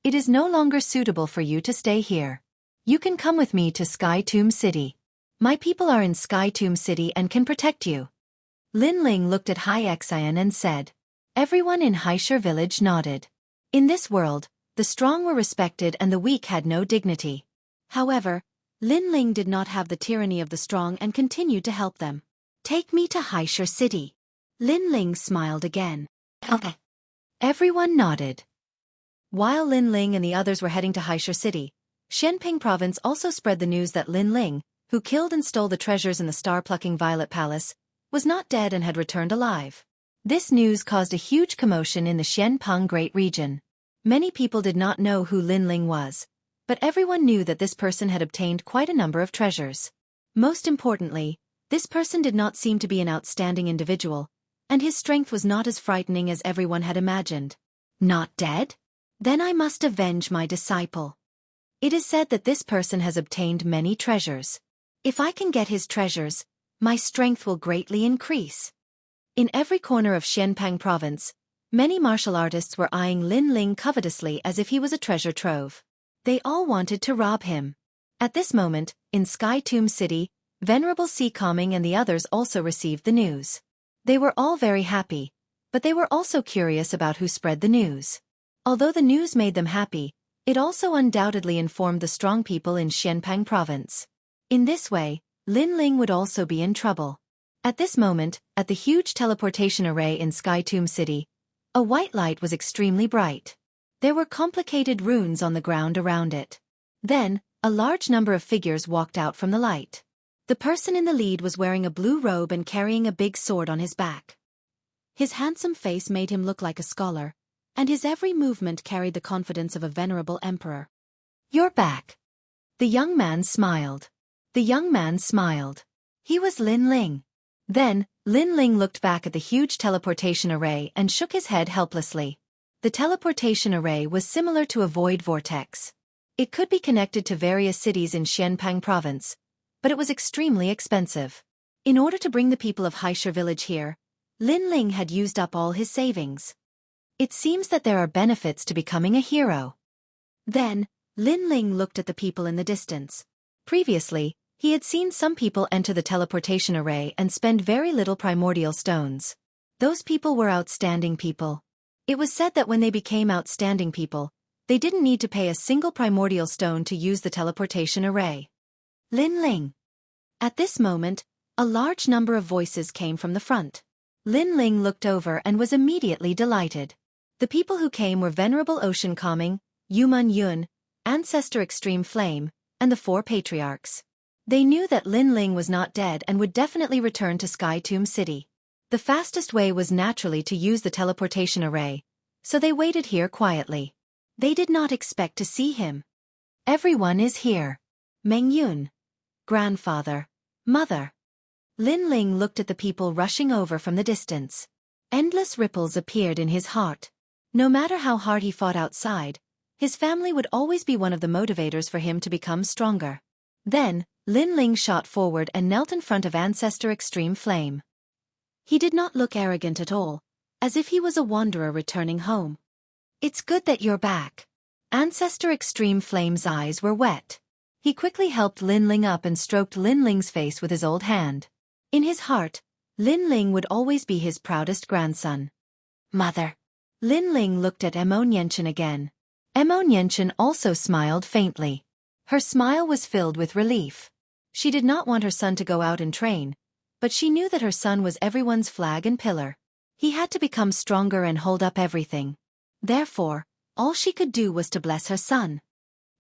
It is no longer suitable for you to stay here. You can come with me to Sky Tomb City. My people are in Sky Tomb City and can protect you. Lin Ling looked at Xian and said. Everyone in Haishir village nodded. In this world, the strong were respected and the weak had no dignity. However, Lin Ling did not have the tyranny of the strong and continued to help them. Take me to Haishir City. Lin Ling smiled again. Okay. Everyone nodded. While Lin Ling and the others were heading to Haishir City, Xianping Province also spread the news that Lin Ling, who killed and stole the treasures in the star-plucking Violet Palace, was not dead and had returned alive. This news caused a huge commotion in the Xianpeng Great Region. Many people did not know who Lin Ling was, but everyone knew that this person had obtained quite a number of treasures. Most importantly, this person did not seem to be an outstanding individual, and his strength was not as frightening as everyone had imagined. Not dead? Then I must avenge my disciple. It is said that this person has obtained many treasures. If I can get his treasures, my strength will greatly increase. In every corner of Xianpeng Province, many martial artists were eyeing Lin Ling covetously as if he was a treasure trove. They all wanted to rob him. At this moment, in Sky Tomb City, Venerable Sea Calming and the others also received the news. They were all very happy, but they were also curious about who spread the news. Although the news made them happy, it also undoubtedly informed the strong people in Xianpeng Province. In this way, Lin Ling would also be in trouble. At this moment, at the huge teleportation array in Sky Tomb City, a white light was extremely bright. There were complicated runes on the ground around it. Then, a large number of figures walked out from the light. The person in the lead was wearing a blue robe and carrying a big sword on his back. His handsome face made him look like a scholar, and his every movement carried the confidence of a venerable emperor. You're back. The young man smiled. The young man smiled. He was Lin Ling. Then, Lin Ling looked back at the huge teleportation array and shook his head helplessly. The teleportation array was similar to a void vortex. It could be connected to various cities in Xianpeng Province, but it was extremely expensive. In order to bring the people of Haishir village here, Lin Ling had used up all his savings. It seems that there are benefits to becoming a hero. Then, Lin Ling looked at the people in the distance. Previously, he had seen some people enter the teleportation array and spend very little primordial stones. Those people were outstanding people. It was said that when they became outstanding people, they didn't need to pay a single primordial stone to use the teleportation array. Lin Ling. At this moment, a large number of voices came from the front. Lin Ling looked over and was immediately delighted. The people who came were Venerable Ocean Calming, Yuman Yun, Ancestor Extreme Flame, and the 4 patriarchs. They knew that Lin Ling was not dead and would definitely return to Sky Tomb City. The fastest way was naturally to use the teleportation array, so they waited here quietly. They did not expect to see him. Everyone is here. Meng Yun. Grandfather. Mother. Lin Ling looked at the people rushing over from the distance. Endless ripples appeared in his heart. No matter how hard he fought outside, his family would always be one of the motivators for him to become stronger. Then, Lin Ling shot forward and knelt in front of Ancestor Extreme Flame. He did not look arrogant at all, as if he was a wanderer returning home. "It's good that you're back." Ancestor Extreme Flame's eyes were wet. He quickly helped Lin Ling up and stroked Lin Ling's face with his old hand. In his heart, Lin Ling would always be his proudest grandson. "Mother." Lin Ling looked at Emo Nianchen again. Emo Nianchen also smiled faintly. Her smile was filled with relief. She did not want her son to go out and train, but she knew that her son was everyone's flag and pillar. He had to become stronger and hold up everything. Therefore, all she could do was to bless her son.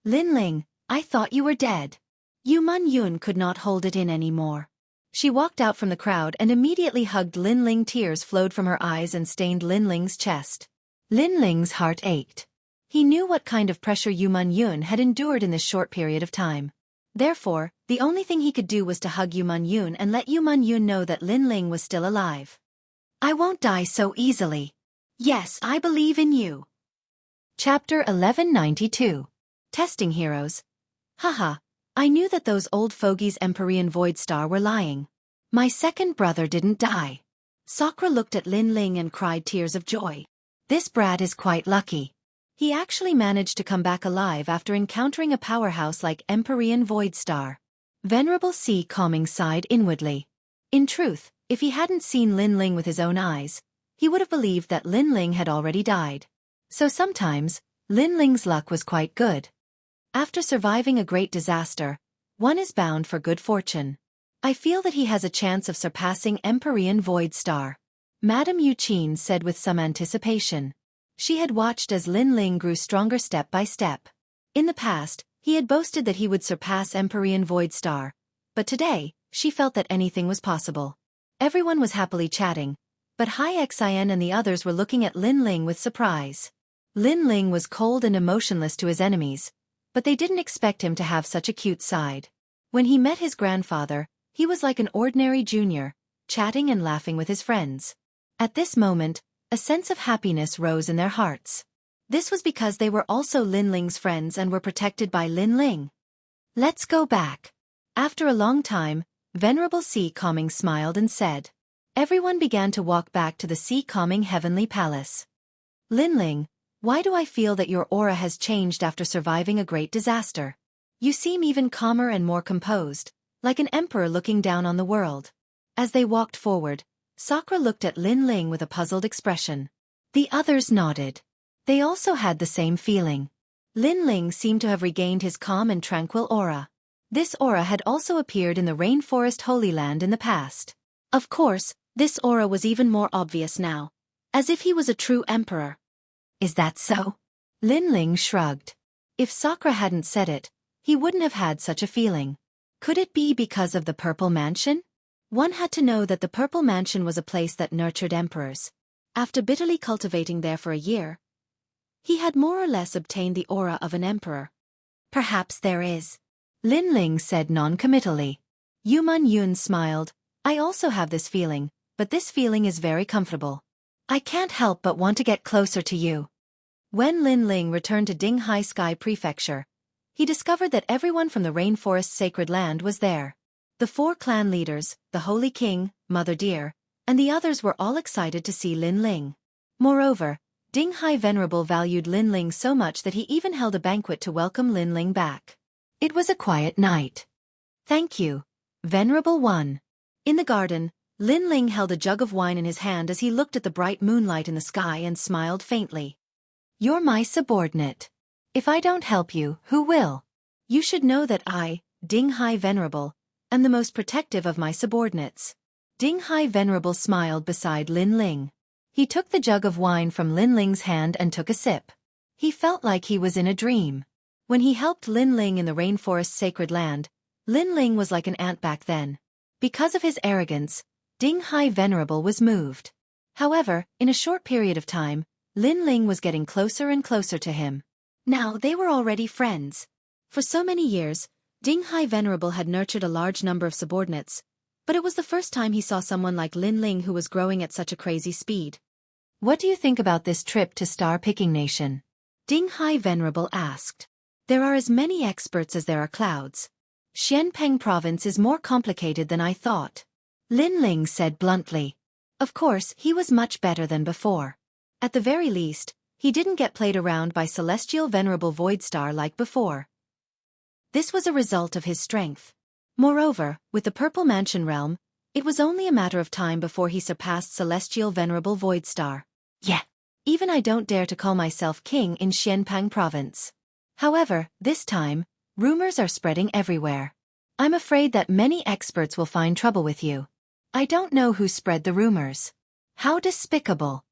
"Lin Ling, I thought you were dead." Yu Man Yun could not hold it in anymore. She walked out from the crowd and immediately hugged Lin Ling. Tears flowed from her eyes and stained Lin Ling's chest. Lin Ling's heart ached. He knew what kind of pressure Yu Man Yun had endured in this short period of time. Therefore, the only thing he could do was to hug Yu Man Yun and let Yu Man Yun know that Lin Ling was still alive. "I won't die so easily. Yes, I believe in you." Chapter 1192. Testing Heroes. Haha, I knew that those old fogies Empyrean Void Star were lying. My second brother didn't die. Sakura looked at Lin Ling and cried tears of joy. This brat is quite lucky. He actually managed to come back alive after encountering a powerhouse like Empyrean Void Star. Venerable Sea Calming sighed inwardly. In truth, if he hadn't seen Lin Ling with his own eyes, he would have believed that Lin Ling had already died. So sometimes, Lin Ling's luck was quite good. After surviving a great disaster, one is bound for good fortune. I feel that he has a chance of surpassing Empyrean Void Star. Madame Yu Qin said with some anticipation. She had watched as Lin Ling grew stronger step by step. In the past, he had boasted that he would surpass Empyrean Void Star, but today, she felt that anything was possible. Everyone was happily chatting, but Hai Xin and the others were looking at Lin Ling with surprise. Lin Ling was cold and emotionless to his enemies, but they didn't expect him to have such a cute side. When he met his grandfather, he was like an ordinary junior, chatting and laughing with his friends. At this moment, a sense of happiness rose in their hearts. This was because they were also Lin Ling's friends and were protected by Lin Ling. "Let's go back." After a long time, Venerable Sea Calming smiled and said. Everyone began to walk back to the Sea Calming Heavenly Palace. "Lin Ling, why do I feel that your aura has changed after surviving a great disaster? You seem even calmer and more composed, like an emperor looking down on the world." As they walked forward, Sakura looked at Lin Ling with a puzzled expression. The others nodded. They also had the same feeling. Lin Ling seemed to have regained his calm and tranquil aura. This aura had also appeared in the Rainforest Holy Land in the past. Of course, this aura was even more obvious now, as if he was a true emperor. "Is that so?" Lin Ling shrugged. If Sakura hadn't said it, he wouldn't have had such a feeling. Could it be because of the Purple Mansion? One had to know that the Purple Mansion was a place that nurtured emperors. After bitterly cultivating there for a year, he had more or less obtained the aura of an emperor. "Perhaps there is," Lin Ling said non-committally. Yu Man Yun smiled. "I also have this feeling, but this feeling is very comfortable. I can't help but want to get closer to you." When Lin Ling returned to Dinghai Sky Prefecture, he discovered that everyone from the Rainforest Sacred Land was there. The 4 clan leaders, the Holy King, Mother Deer, and the others were all excited to see Lin Ling. Moreover, Dinghai Venerable valued Lin Ling so much that he even held a banquet to welcome Lin Ling back. It was a quiet night. "Thank you, Venerable One." In the garden, Lin Ling held a jug of wine in his hand as he looked at the bright moonlight in the sky and smiled faintly. "You're my subordinate. If I don't help you, who will? You should know that I, Dinghai Venerable, am the most protective of my subordinates." Dinghai Venerable smiled beside Lin Ling. He took the jug of wine from Lin Ling's hand and took a sip. He felt like he was in a dream. When he helped Lin Ling in the Rainforest Sacred Land, Lin Ling was like an ant back then. Because of his arrogance, Dinghai Venerable was moved. However, in a short period of time, Lin Ling was getting closer and closer to him. Now they were already friends. For so many years, Dinghai Venerable had nurtured a large number of subordinates, But it was the first time he saw someone like Lin Ling who was growing at such a crazy speed. What do you think about this trip to Star-Picking Nation? Ding Hai Venerable asked. There are as many experts as there are clouds. Xianpeng province is more complicated than I thought. Lin Ling said bluntly. Of course, he was much better than before. At the very least, he didn't get played around by Celestial Venerable Void Star like before. This was a result of his strength. Moreover, with the Purple Mansion realm, it was only a matter of time before he surpassed Celestial Venerable Void Star. Yeah. Even I don't dare to call myself king in Xianpeng province. However, this time, rumors are spreading everywhere. I'm afraid that many experts will find trouble with you. I don't know who spread the rumors. How despicable.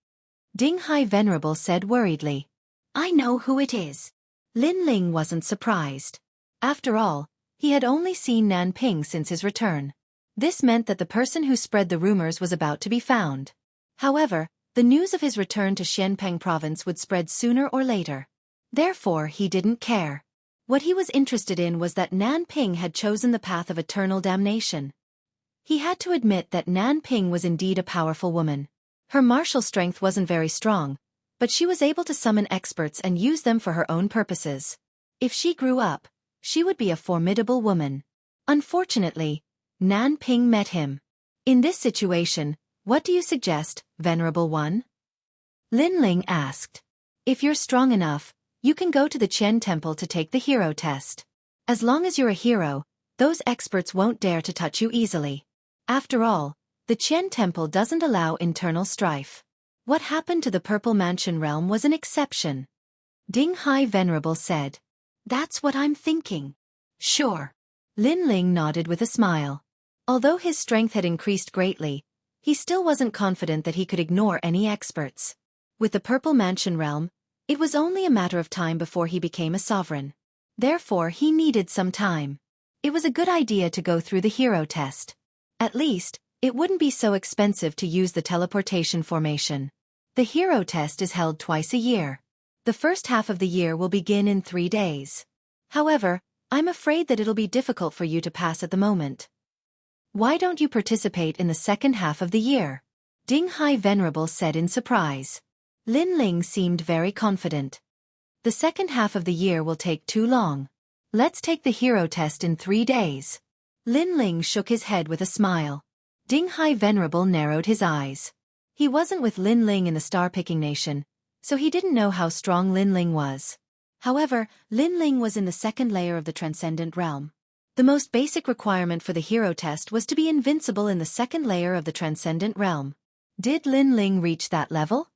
Ding Hai Venerable said worriedly. I know who it is. Lin Ling wasn't surprised. After all, he had only seen Nanping since his return. This meant that the person who spread the rumors was about to be found. However, the news of his return to Xianpeng province would spread sooner or later. Therefore, he didn't care. What he was interested in was that Nanping had chosen the path of eternal damnation. He had to admit that Nanping was indeed a powerful woman. Her martial strength wasn't very strong, but she was able to summon experts and use them for her own purposes. If she grew up, she would be a formidable woman. Unfortunately, Nanping met him. In this situation, what do you suggest, Venerable One? Lin Ling asked. If you're strong enough, you can go to the Qian Temple to take the hero test. As long as you're a hero, those experts won't dare to touch you easily. After all, the Qian Temple doesn't allow internal strife. What happened to the Purple Mansion realm was an exception. Ding Hai Venerable said. That's what I'm thinking. Sure. Lin Ling nodded with a smile. Although his strength had increased greatly, he still wasn't confident that he could ignore any experts. With the Purple Mansion realm, it was only a matter of time before he became a sovereign. Therefore, he needed some time. It was a good idea to go through the hero test. At least, it wouldn't be so expensive to use the teleportation formation. The hero test is held twice a year. The first half of the year will begin in 3 days. However, I'm afraid that it'll be difficult for you to pass at the moment. Why don't you participate in the second half of the year? Ding Hai Venerable said in surprise. Lin Ling seemed very confident. The second half of the year will take too long. Let's take the hero test in 3 days. Lin Ling shook his head with a smile. Ding Hai Venerable narrowed his eyes. He wasn't with Lin Ling in the Star-Picking Nation, so he didn't know how strong Lin Ling was. However, Lin Ling was in the second layer of the Transcendent Realm. The most basic requirement for the hero test was to be invincible in the second layer of the Transcendent Realm. Did Lin Ling reach that level?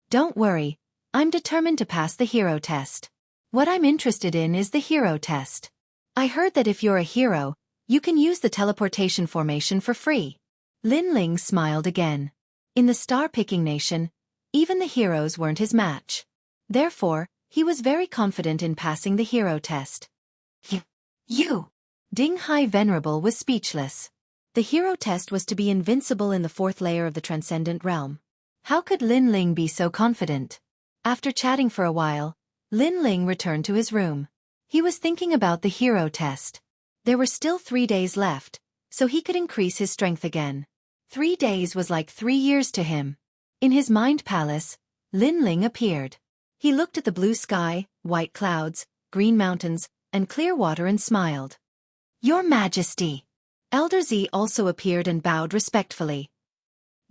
Don't worry, I'm determined to pass the hero test. What I'm interested in is the hero test. I heard that if you're a hero, you can use the teleportation formation for free. Lin Ling smiled again. In the Star-Picking Nation, even the heroes weren't his match. Therefore, he was very confident in passing the hero test. You! Ding Hai Venerable was speechless. The hero test was to be invincible in the fourth layer of the Transcendent Realm. How could Lin Ling be so confident? After chatting for a while, Lin Ling returned to his room. He was thinking about the hero test. There were still 3 days left, so he could increase his strength again. 3 days was like 3 years to him. In his mind palace, Lin Ling appeared. He looked at the blue sky, white clouds, green mountains, and clear water and smiled. Your Majesty! Elder Z also appeared and bowed respectfully.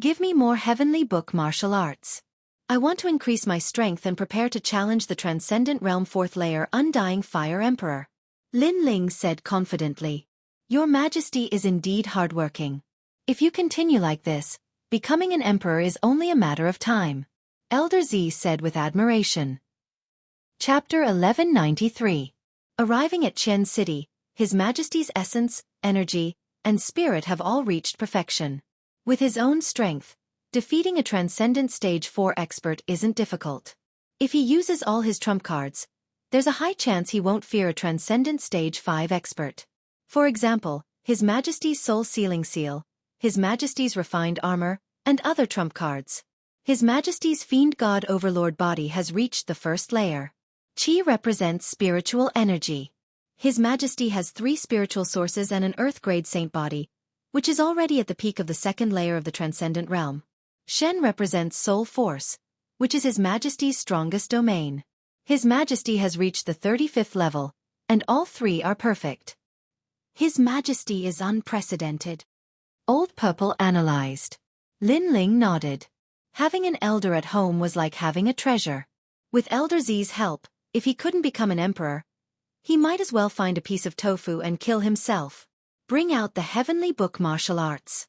Give me more heavenly book martial arts. I want to increase my strength and prepare to challenge the Transcendent Realm 4th Layer Undying Fire Emperor. Lin Ling said confidently. Your Majesty is indeed hardworking. If you continue like this, becoming an emperor is only a matter of time. Elder Z said with admiration. Chapter 1193. Arriving at Qian City, His Majesty's essence, energy, and spirit have all reached perfection. With his own strength, defeating a Transcendent Stage 4 expert isn't difficult. If he uses all his trump cards, there's a high chance he won't fear a Transcendent Stage 5 expert. For example, His Majesty's Soul Sealing Seal, His Majesty's Refined Armor, and other trump cards. His Majesty's Fiend God Overlord body has reached the first layer. Qi represents spiritual energy. His Majesty has 3 spiritual sources and an Earth-grade saint body, which is already at the peak of the second layer of the transcendent realm. Shen represents soul force, which is His Majesty's strongest domain. His Majesty has reached the 35th level, and all three are perfect. His Majesty is unprecedented. Old Purple analyzed. Lin Ling nodded. Having an elder at home was like having a treasure. With Elder Z's help, if he couldn't become an emperor, he might as well find a piece of tofu and kill himself. Bring out the heavenly book martial arts.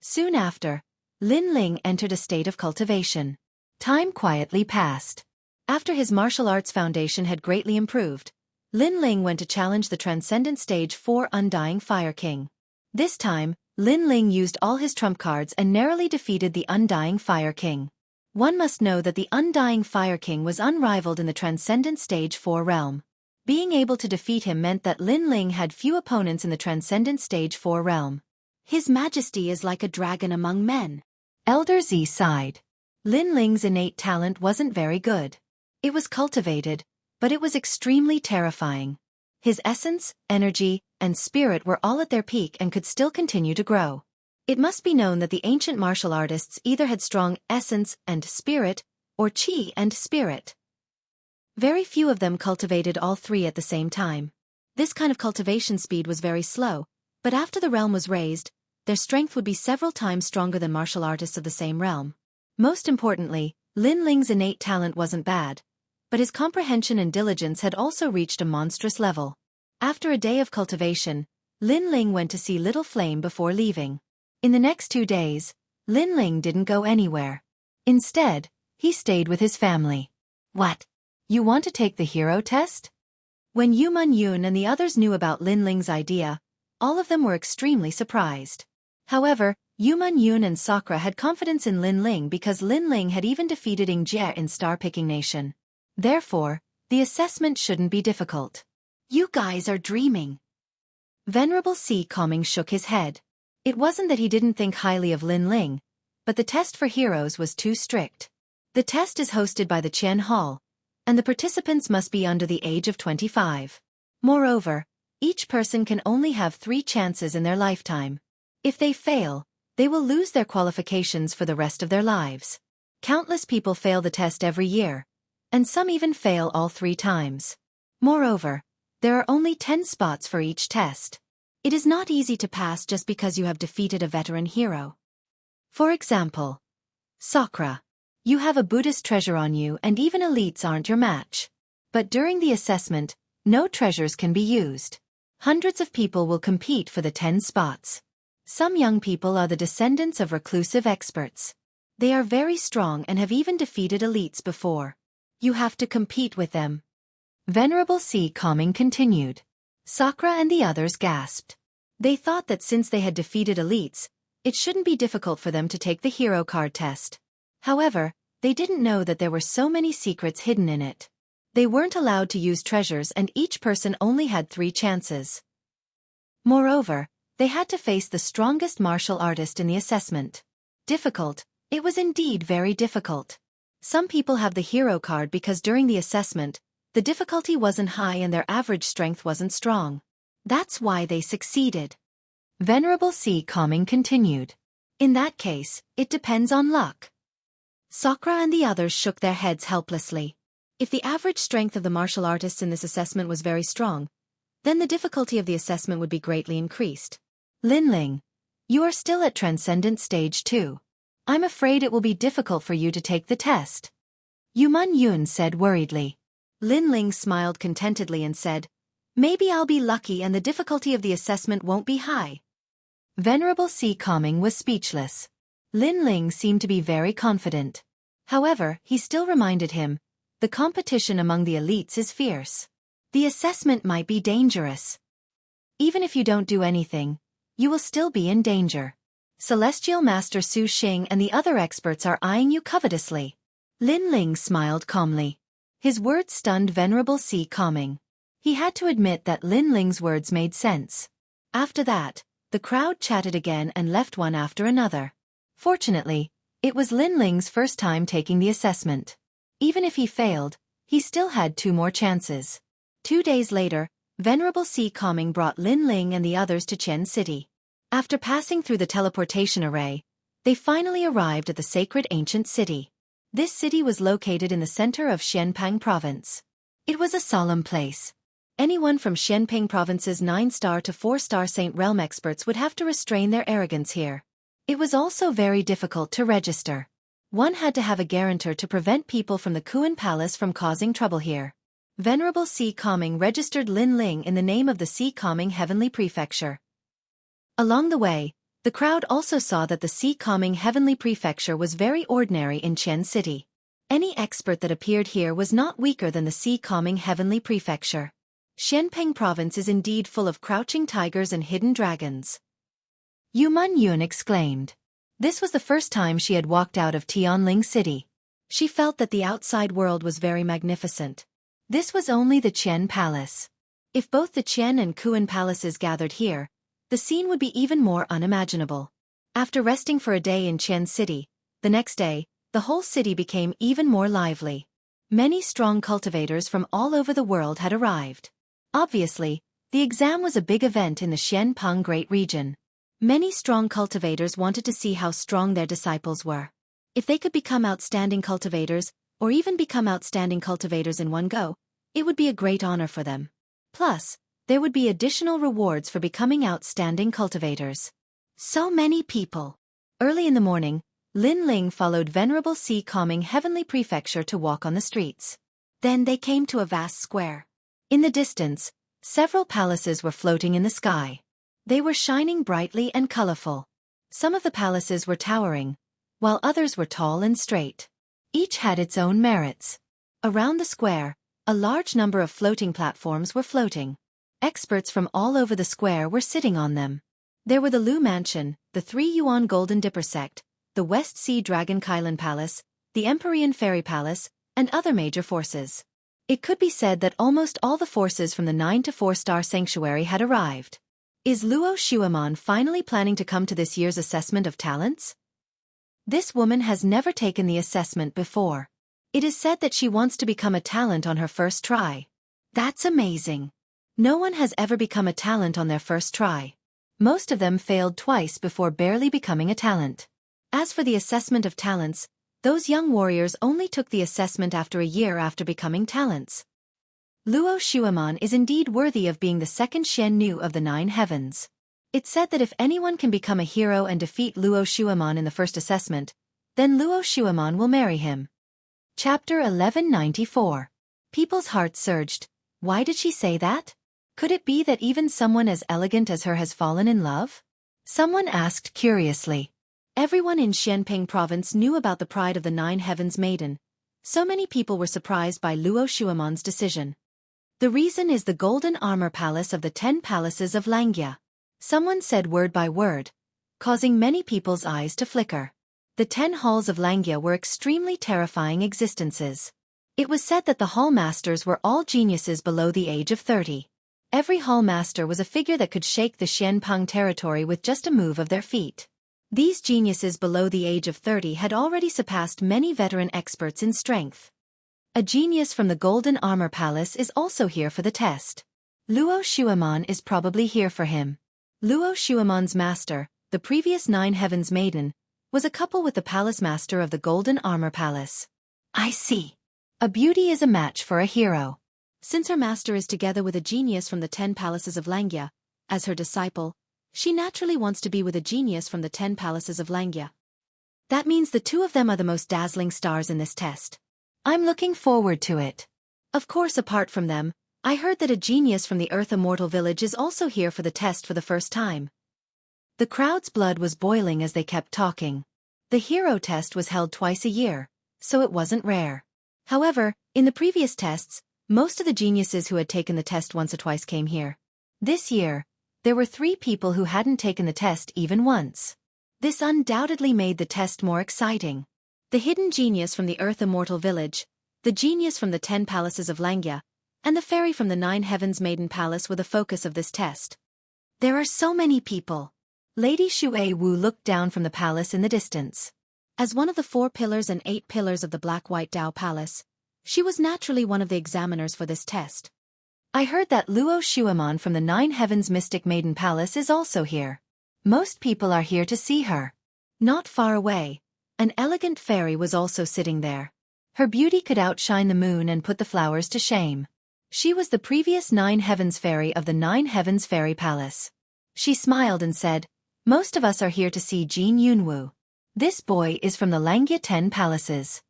Soon after, Lin Ling entered a state of cultivation. Time quietly passed. After his martial arts foundation had greatly improved, Lin Ling went to challenge the Transcendent Stage 4 Undying Fire King. This time, Lin Ling used all his trump cards and narrowly defeated the Undying Fire King. One must know that the Undying Fire King was unrivaled in the Transcendent Stage 4 realm. Being able to defeat him meant that Lin Ling had few opponents in the Transcendent Stage 4 realm. His Majesty is like a dragon among men. Elder Z sighed. Lin Ling's innate talent wasn't very good. It was cultivated, but it was extremely terrifying. His essence, energy, and spirit were all at their peak and could still continue to grow. It must be known that the ancient martial artists either had strong essence and spirit, or chi and spirit. Very few of them cultivated all three at the same time. This kind of cultivation speed was very slow, but after the realm was raised, their strength would be several times stronger than martial artists of the same realm. Most importantly, Lin Ling's innate talent wasn't bad, but his comprehension and diligence had also reached a monstrous level. After a day of cultivation, Lin Ling went to see Little Flame before leaving. In the next 2 days, Lin Ling didn't go anywhere. Instead, he stayed with his family. What? You want to take the hero test? When Yu Man Yun and the others knew about Lin Ling's idea, all of them were extremely surprised. However, Yu Man Yun and Sakura had confidence in Lin Ling because Lin Ling had even defeated Xianxia in Star Picking Nation. Therefore, the assessment shouldn't be difficult. You guys are dreaming. Venerable C. Calming shook his head. It wasn't that he didn't think highly of Lin Ling, but the test for heroes was too strict. The test is hosted by the Qian Hall, and the participants must be under the age of 25. Moreover, each person can only have 3 chances in their lifetime. If they fail, they will lose their qualifications for the rest of their lives. Countless people fail the test every year, and some even fail all 3 times. Moreover, there are only 10 spots for each test. It is not easy to pass just because you have defeated a veteran hero. For example, Sakura. You have a Buddhist treasure on you and even elites aren't your match. But during the assessment, no treasures can be used. Hundreds of people will compete for the 10 spots. Some young people are the descendants of reclusive experts. They are very strong and have even defeated elites before. You have to compete with them. Venerable C. Calming continued. Sakura and the others gasped. They thought that since they had defeated elites, it shouldn't be difficult for them to take the hero card test. However, they didn't know that there were so many secrets hidden in it. They weren't allowed to use treasures and each person only had 3 chances. Moreover, they had to face the strongest martial artist in the assessment. Difficult, it was indeed very difficult. Some people have the hero card because during the assessment, the difficulty wasn't high and their average strength wasn't strong. That's why they succeeded. Venerable C. Calming continued. In that case, it depends on luck. Sakura and the others shook their heads helplessly. If the average strength of the martial artists in this assessment was very strong, then the difficulty of the assessment would be greatly increased. Lin Ling, you are still at Transcendent Stage 2. I'm afraid it will be difficult for you to take the test. Yu Man Yun said worriedly. Lin Ling smiled contentedly and said, maybe I'll be lucky and the difficulty of the assessment won't be high. Venerable C. Calming was speechless. Lin Ling seemed to be very confident. However, he still reminded him, the competition among the elites is fierce. The assessment might be dangerous. Even if you don't do anything, you will still be in danger. Celestial Master Su Xing and the other experts are eyeing you covetously. Lin Ling smiled calmly. His words stunned Venerable C. Calming. He had to admit that Lin Ling's words made sense. After that, the crowd chatted again and left one after another. Fortunately, it was Lin Ling's first time taking the assessment. Even if he failed, he still had 2 more chances. 2 days later, Venerable C. Calming brought Lin Ling and the others to Chen City. After passing through the teleportation array, they finally arrived at the sacred ancient city. This city was located in the center of Xianping province. It was a solemn place. Anyone from Xianping province's 9-star to 4-star Saint Realm experts would have to restrain their arrogance here. It was also very difficult to register. One had to have a guarantor to prevent people from the Kuan Palace from causing trouble here. Venerable Sea Calming registered Lin Ling in the name of the Sea Calming Heavenly Prefecture. Along the way, the crowd also saw that the Sea Calming Heavenly Prefecture was very ordinary in Qian City. Any expert that appeared here was not weaker than the Sea Calming Heavenly Prefecture. Xianping province is indeed full of crouching tigers and hidden dragons. Yu Yun exclaimed. This was the first time she had walked out of Tianling City. She felt that the outside world was very magnificent. This was only the Qian Palace. If both the Qian and Kuan palaces gathered here, the scene would be even more unimaginable. After resting for a day in Qian City, the next day, the whole city became even more lively. Many strong cultivators from all over the world had arrived. Obviously, the exam was a big event in the Xianpeng Great Region. Many strong cultivators wanted to see how strong their disciples were. If they could become outstanding cultivators, or even become outstanding cultivators in one go, it would be a great honor for them. Plus, there would be additional rewards for becoming outstanding cultivators. So many people. Early in the morning, Lin Ling followed Venerable Sea Calming Heavenly Prefecture to walk on the streets. Then they came to a vast square. In the distance, several palaces were floating in the sky. They were shining brightly and colorful. Some of the palaces were towering, while others were tall and straight. Each had its own merits. Around the square, a large number of floating platforms were floating. Experts from all over the square were sitting on them. There were the Lu Mansion, the 3 Yuan Golden Dipper Sect, the West Sea Dragon Kylan Palace, the Empyrean Fairy Palace, and other major forces. It could be said that almost all the forces from the 9 to 4-star sanctuary had arrived. Is Luo Shuaman finally planning to come to this year's assessment of talents? This woman has never taken the assessment before. It is said that she wants to become a talent on her first try. That's amazing. No one has ever become a talent on their first try. Most of them failed twice before barely becoming a talent. As for the assessment of talents, those young warriors only took the assessment after a year after becoming talents. Luo Shuaman is indeed worthy of being the second Xian Nu of the 9 heavens. It's said that if anyone can become a hero and defeat Luo Shuaman in the first assessment, then Luo Shuaman will marry him. Chapter 1194. People's hearts surged. Why did she say that? Could it be that even someone as elegant as her has fallen in love? Someone asked curiously. Everyone in Xianping province knew about the pride of the 9 heavens maiden. So many people were surprised by Luo Shuaman's decision. The reason is the golden armor palace of the 10 palaces of Xianxia. Someone said word by word, causing many people's eyes to flicker. The 10 halls of Xianxia were extremely terrifying existences. It was said that the hall masters were all geniuses below the age of 30. Every hall master was a figure that could shake the Xianpeng territory with just a move of their feet. These geniuses below the age of 30 had already surpassed many veteran experts in strength. A genius from the Golden Armor Palace is also here for the test. Luo Shuaman is probably here for him. Luo Shuaman's master, the previous 9 heavens maiden, was a couple with the palace master of the Golden Armor Palace. I see. A beauty is a match for a hero. Since her master is together with a genius from the 10 palaces of Xianxia, as her disciple, she naturally wants to be with a genius from the 10 palaces of Xianxia. That means the two of them are the most dazzling stars in this test. I'm looking forward to it. Of course, apart from them, I heard that a genius from the Earth Immortal Village is also here for the test for the first time. The crowd's blood was boiling as they kept talking. The hero test was held twice a year, so it wasn't rare. However, in the previous tests, most of the geniuses who had taken the test once or twice came here. This year, there were 3 people who hadn't taken the test even once. This undoubtedly made the test more exciting. The hidden genius from the Earth Immortal Village, the genius from the 10 palaces of Xianxia, and the fairy from the 9 heavens maiden palace were the focus of this test. There are so many people. Lady Shui Wu looked down from the palace in the distance. As one of the 4 pillars and 8 pillars of the Black-White Dao Palace, she was naturally one of the examiners for this test. I heard that Luo Shuaman from the 9 heavens Mystic Maiden Palace is also here. Most people are here to see her. Not far away, an elegant fairy was also sitting there. Her beauty could outshine the moon and put the flowers to shame. She was the previous 9 Heavens fairy of the 9 Heavens Fairy Palace. She smiled and said, "Most of us are here to see Jianghu. This boy is from the Langya 10 palaces.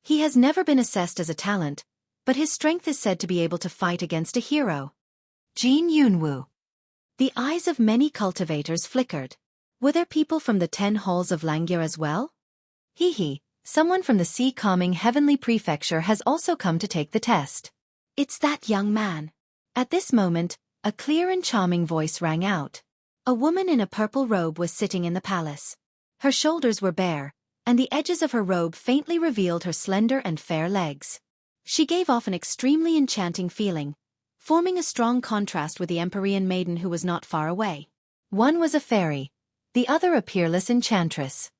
He has never been assessed as a talent, but his strength is said to be able to fight against a hero." Jianghu. The eyes of many cultivators flickered. Were there people from the 10 halls of Langya as well? Hee, someone from the sea calming heavenly prefecture has also come to take the test. It's that young man. At this moment, a clear and charming voice rang out. A woman in a purple robe was sitting in the palace. Her shoulders were bare, and the edges of her robe faintly revealed her slender and fair legs. She gave off an extremely enchanting feeling, forming a strong contrast with the Empyrean maiden who was not far away. One was a fairy, the other a peerless enchantress.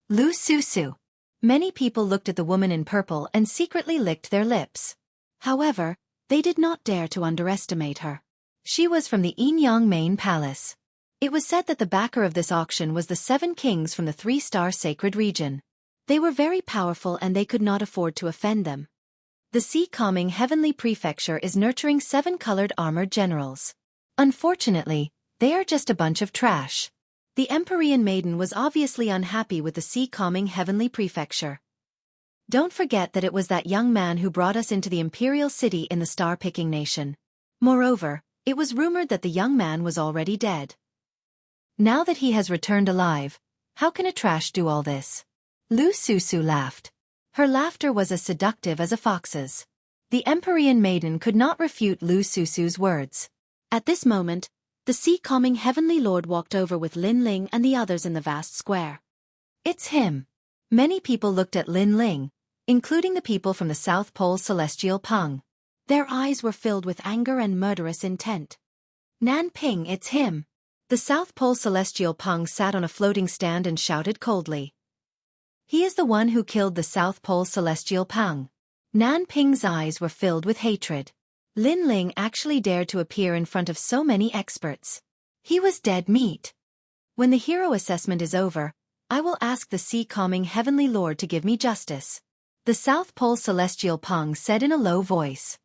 Lu Susu. Many people looked at the woman in purple and secretly licked their lips. However, they did not dare to underestimate her. She was from the Enyang main palace. It was said that the backer of this auction was the 7 kings from the 3-star sacred region. They were very powerful and they could not afford to offend them. The sea-calming heavenly prefecture is nurturing 7 colored armored generals. Unfortunately, they are just a bunch of trash. The Empyrean maiden was obviously unhappy with the sea-calming heavenly prefecture. Don't forget that it was that young man who brought us into the imperial city in the star-picking nation. Moreover, it was rumored that the young man was already dead. Now that he has returned alive, how can a trash do all this? Lu Susu laughed. Her laughter was as seductive as a fox's. The Empyrean maiden could not refute Lu Susu's words. At this moment, the sea-calming heavenly lord walked over with Lin Ling and the others in the vast square. It's him. Many people looked at Lin Ling, including the people from the South Pole Celestial Peng. Their eyes were filled with anger and murderous intent. Nan Ping, it's him. The South Pole Celestial Peng sat on a floating stand and shouted coldly. He is the one who killed the South Pole Celestial Peng. Nan Ping's eyes were filled with hatred. Lin Ling actually dared to appear in front of so many experts. He was dead meat. When the hero assessment is over, I will ask the sea-calming heavenly lord to give me justice. The South Pole Celestial Peng said in a low voice.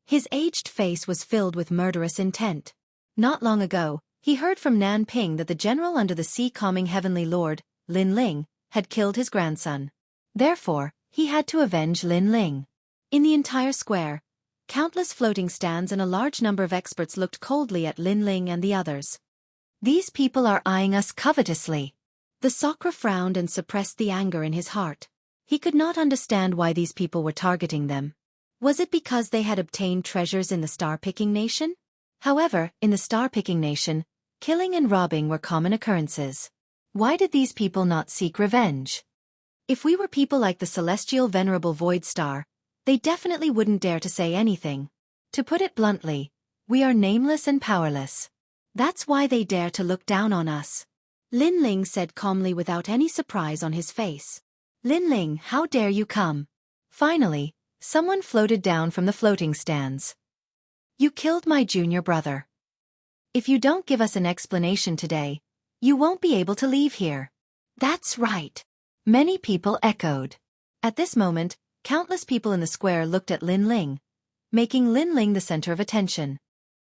His aged face was filled with murderous intent. Not long ago, he heard from Nan Ping that the general under the sea-calming heavenly lord, Lin Ling, had killed his grandson. Therefore, he had to avenge Lin Ling. In the entire square, countless floating stands and a large number of experts looked coldly at Lin Ling and the others. These people are eyeing us covetously. The Sakra frowned and suppressed the anger in his heart. He could not understand why these people were targeting them. Was it because they had obtained treasures in the star-picking nation? However, in the star-picking nation, killing and robbing were common occurrences. Why did these people not seek revenge? If we were people like the celestial venerable Void Star, they definitely wouldn't dare to say anything. To put it bluntly, we are nameless and powerless. That's why they dare to look down on us. Lin Ling said calmly without any surprise on his face. Lin Ling, how dare you come? Finally, someone floated down from the floating stands. You killed my junior brother. If you don't give us an explanation today, you won't be able to leave here. That's right. Many people echoed. At this moment, countless people in the square looked at Lin Ling, making Lin Ling the center of attention.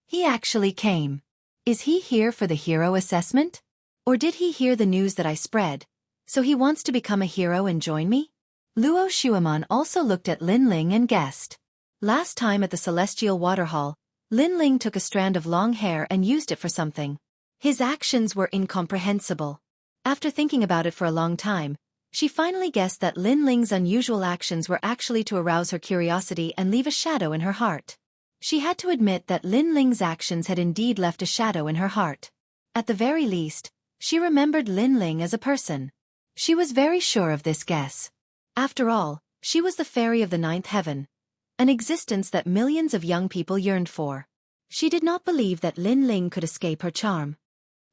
He actually came. Is he here for the hero assessment? Or did he hear the news that I spread, so he wants to become a hero and join me? Luo Shuaman also looked at Lin Ling and guessed. Last time at the Celestial Waterhall, Lin Ling took a strand of long hair and used it for something. His actions were incomprehensible. After thinking about it for a long time, she finally guessed that Lin Ling's unusual actions were actually to arouse her curiosity and leave a shadow in her heart. She had to admit that Lin Ling's actions had indeed left a shadow in her heart. At the very least, she remembered Lin Ling as a person. She was very sure of this guess. After all, she was the fairy of the 9th heaven, an existence that millions of young people yearned for. She did not believe that Lin Ling could escape her charm.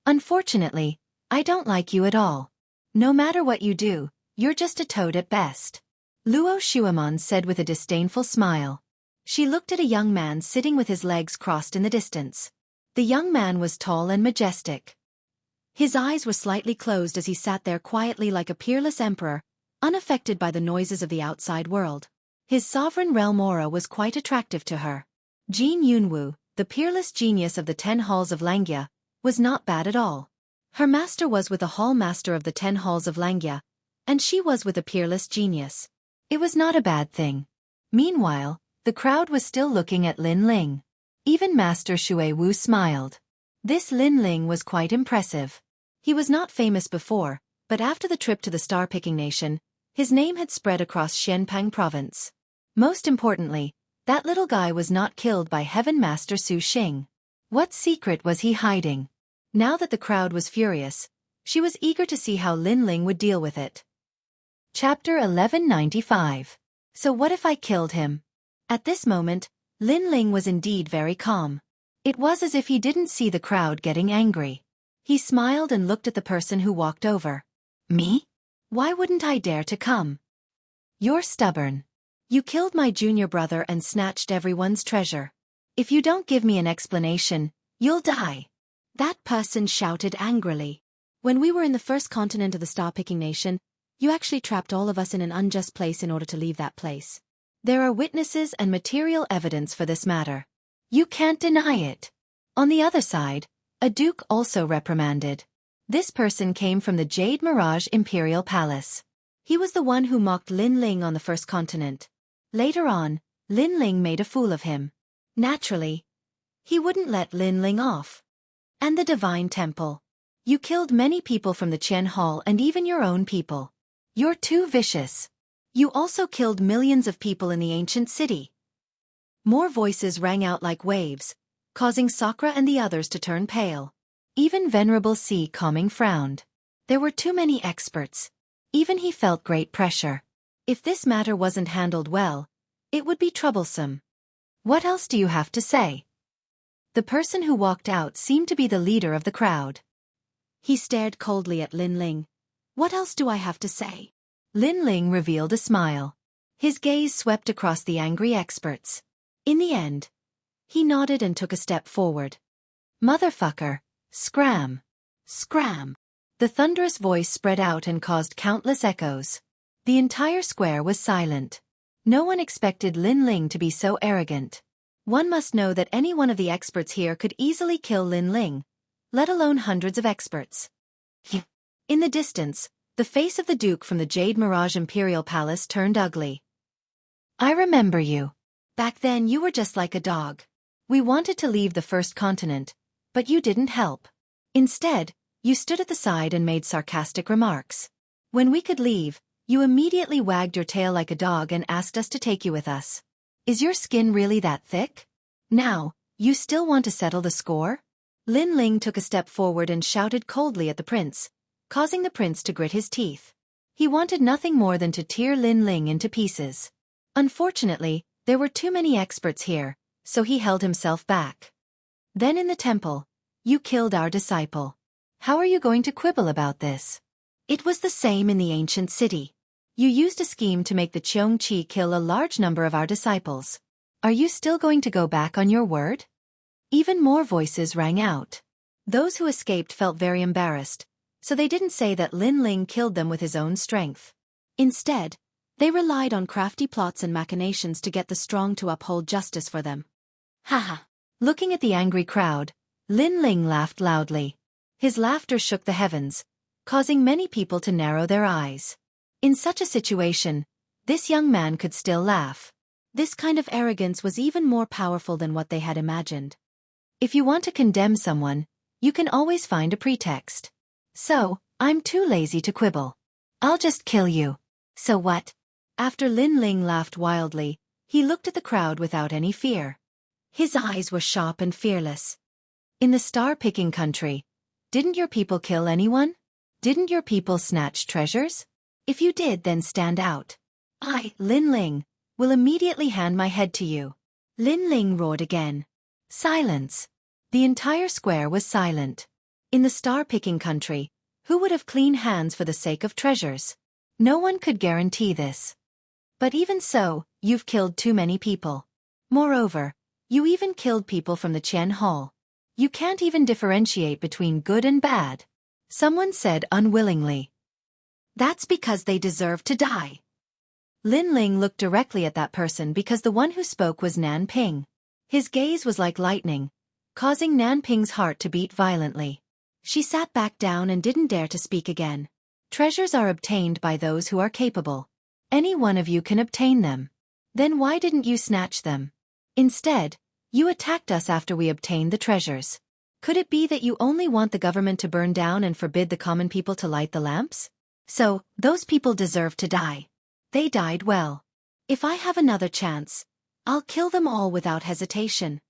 Unfortunately, I don't like you at all. No matter what you do, you're just a toad at best. Luo Shuaman said with a disdainful smile. She looked at a young man sitting with his legs crossed in the distance. The young man was tall and majestic. His eyes were slightly closed as he sat there quietly like a peerless emperor, unaffected by the noises of the outside world. His sovereign realm aura was quite attractive to her. Jianghu, the peerless genius of the 10 halls of Xianxia, was not bad at all. Her master was with a hall master of the 10 halls of Xianxia, and she was with a peerless genius. It was not a bad thing. Meanwhile, the crowd was still looking at Lin Ling. Even Master Shui Wu smiled. This Lin Ling was quite impressive. He was not famous before, but after the trip to the star-picking nation, his name had spread across Xianpang province. Most importantly, that little guy was not killed by Heaven Master Su Xing. What secret was he hiding? Now that the crowd was furious, she was eager to see how Lin Ling would deal with it. Chapter 1195. So what if I killed him? At this moment, Lin Ling was indeed very calm. It was as if he didn't see the crowd getting angry. He smiled and looked at the person who walked over. Me? Why wouldn't I dare to come? You're stubborn. You killed my junior brother and snatched everyone's treasure. If you don't give me an explanation, you'll die. That person shouted angrily. When we were in the first continent of the star-picking nation, you actually trapped all of us in an unjust place in order to leave that place. There are witnesses and material evidence for this matter. You can't deny it. On the other side, a duke also reprimanded. This person came from the Jade Mirage Imperial Palace. He was the one who mocked Lin Ling on the first continent. Later on, Lin Ling made a fool of him. Naturally, he wouldn't let Lin Ling off. And the Divine Temple. You killed many people from the Qian Hall and even your own people. You're too vicious. You also killed millions of people in the ancient city. More voices rang out like waves, causing Sakura and the others to turn pale. Even Venerable C. Calming frowned. There were too many experts. Even he felt great pressure. If this matter wasn't handled well, it would be troublesome. What else do you have to say? The person who walked out seemed to be the leader of the crowd. He stared coldly at Lin Ling. What else do I have to say? Lin Ling revealed a smile. His gaze swept across the angry experts. In the end, he nodded and took a step forward. Motherfucker! Scram! Scram! The thunderous voice spread out and caused countless echoes. The entire square was silent. No one expected Lin Ling to be so arrogant. One must know that any one of the experts here could easily kill Lin Ling, let alone hundreds of experts. In the distance, the face of the Duke from the Jade Mirage Imperial Palace turned ugly. I remember you. Back then you were just like a dog. We wanted to leave the first continent, but you didn't help. Instead, you stood at the side and made sarcastic remarks. When we could leave, you immediately wagged your tail like a dog and asked us to take you with us. Is your skin really that thick? Now, you still want to settle the score? Lin Ling took a step forward and shouted coldly at the prince, causing the prince to grit his teeth. He wanted nothing more than to tear Lin Ling into pieces. Unfortunately, there were too many experts here, so he held himself back. Then in the temple, you killed our disciple. How are you going to quibble about this? It was the same in the ancient city. You used a scheme to make the Xianxia kill a large number of our disciples. Are you still going to go back on your word? Even more voices rang out. Those who escaped felt very embarrassed, so they didn't say that Lin Ling killed them with his own strength. Instead, they relied on crafty plots and machinations to get the strong to uphold justice for them. Haha. Looking at the angry crowd, Lin Ling laughed loudly. His laughter shook the heavens, causing many people to narrow their eyes. In such a situation, this young man could still laugh. This kind of arrogance was even more powerful than what they had imagined. If you want to condemn someone, you can always find a pretext. So, I'm too lazy to quibble. I'll just kill you. So what? After Lin Ling laughed wildly, he looked at the crowd without any fear. His eyes were sharp and fearless. In the star-picking country, didn't your people kill anyone? Didn't your people snatch treasures? If you did, then stand out. I, Lin Ling, will immediately hand my head to you. Lin Ling roared again. Silence. The entire square was silent. In the star-picking country, who would have clean hands for the sake of treasures? No one could guarantee this. But even so, you've killed too many people. Moreover, you even killed people from the Qian Hall. You can't even differentiate between good and bad. Someone said unwillingly. That's because they deserve to die. Lin Ling looked directly at that person because the one who spoke was Nan Ping. His gaze was like lightning, causing Nan Ping's heart to beat violently. She sat back down and didn't dare to speak again. Treasures are obtained by those who are capable. Any one of you can obtain them. Then why didn't you snatch them? Instead, you attacked us after we obtained the treasures. Could it be that you only want the government to burn down and forbid the common people to light the lamps? So, those people deserve to die. They died well. If I have another chance, I'll kill them all without hesitation.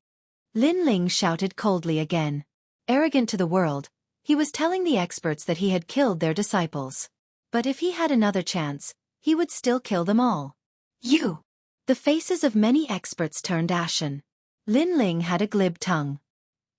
Lin Ling shouted coldly again. Arrogant to the world, he was telling the experts that he had killed their disciples. But if he had another chance, he would still kill them all. You! The faces of many experts turned ashen. Lin Ling had a glib tongue.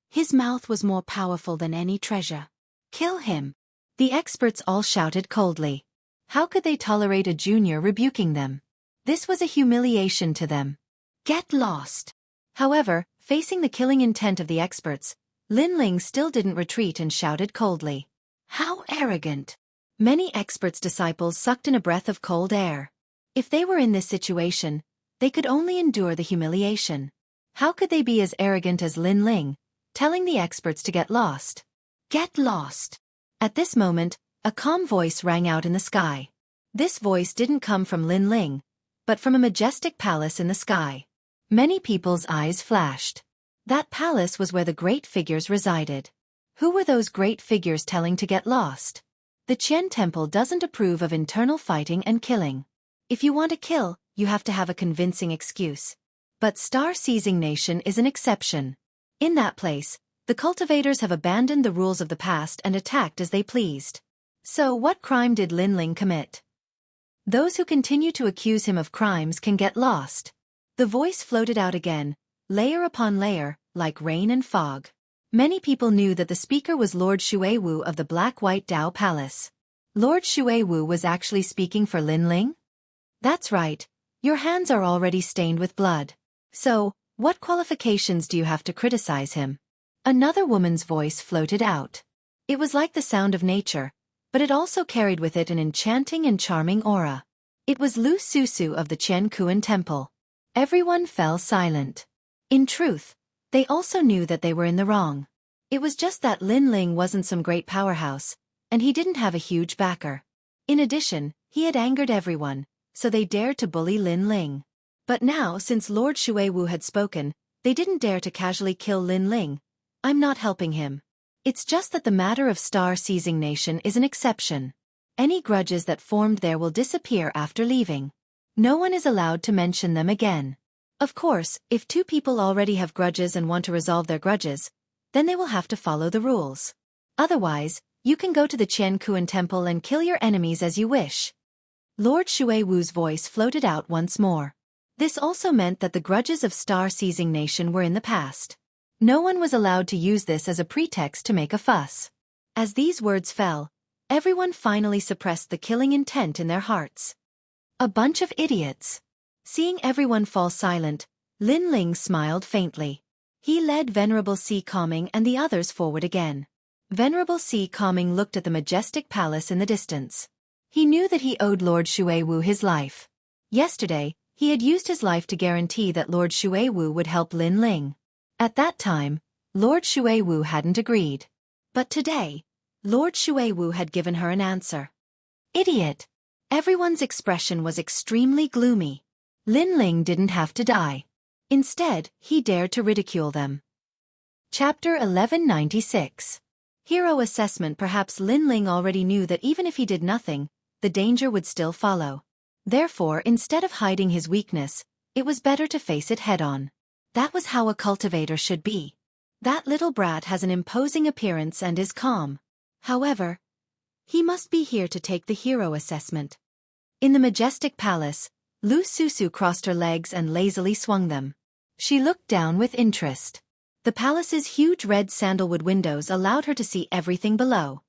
His mouth was more powerful than any treasure. Kill him! The experts all shouted coldly. How could they tolerate a junior rebuking them? This was a humiliation to them. Get lost! However, facing the killing intent of the experts, Lin Ling still didn't retreat and shouted coldly. How arrogant! Many experts' disciples sucked in a breath of cold air. If they were in this situation, they could only endure the humiliation. How could they be as arrogant as Lin Ling, telling the experts to get lost? Get lost! At this moment, a calm voice rang out in the sky. This voice didn't come from Lin Ling, but from a majestic palace in the sky. Many people's eyes flashed. That palace was where the great figures resided. Who were those great figures telling to get lost? The Qian Temple doesn't approve of internal fighting and killing. If you want to kill, you have to have a convincing excuse. But Star-Seizing Nation is an exception. In that place, the cultivators have abandoned the rules of the past and attacked as they pleased. So what crime did Lin Ling commit? Those who continue to accuse him of crimes can get lost. The voice floated out again, layer upon layer, like rain and fog. Many people knew that the speaker was Lord Xuewu of the Black-White Dao Palace. Lord Xuewu was actually speaking for Lin Ling? That's right, your hands are already stained with blood. So, what qualifications do you have to criticize him? Another woman's voice floated out. It was like the sound of nature, but it also carried with it an enchanting and charming aura. It was Lu Susu of the Qiankuan Temple. Everyone fell silent. In truth, they also knew that they were in the wrong. It was just that Lin Ling wasn't some great powerhouse, and he didn't have a huge backer. In addition, he had angered everyone, so they dared to bully Lin Ling. But now, since Lord Xuewu had spoken, they didn't dare to casually kill Lin Ling. I'm not helping him. It's just that the matter of Star-Seizing Nation is an exception. Any grudges that formed there will disappear after leaving. No one is allowed to mention them again. Of course, if two people already have grudges and want to resolve their grudges, then they will have to follow the rules. Otherwise, you can go to the Qiankuan Temple and kill your enemies as you wish. Lord Xuewu's voice floated out once more. This also meant that the grudges of Star-Seizing Nation were in the past. No one was allowed to use this as a pretext to make a fuss. As these words fell, everyone finally suppressed the killing intent in their hearts. A bunch of idiots. Seeing everyone fall silent, Lin Ling smiled faintly. He led Venerable Si Calming and the others forward again. Venerable Si Calming looked at the majestic palace in the distance. He knew that he owed Lord Xuewu his life. Yesterday, he had used his life to guarantee that Lord Xuewu would help Lin Ling. At that time, Lord Xuewu hadn't agreed. But today, Lord Xuewu had given her an answer. Idiot! Everyone's expression was extremely gloomy. Lin Ling didn't have to die. Instead, he dared to ridicule them. Chapter 1196. Hero Assessment. Perhaps Lin Ling already knew that even if he did nothing, the danger would still follow. Therefore, instead of hiding his weakness, it was better to face it head-on. That was how a cultivator should be. That little brat has an imposing appearance and is calm. However, he must be here to take the hero assessment. In the majestic palace, Lu Susu crossed her legs and lazily swung them. She looked down with interest. The palace's huge red sandalwood windows allowed her to see everything below.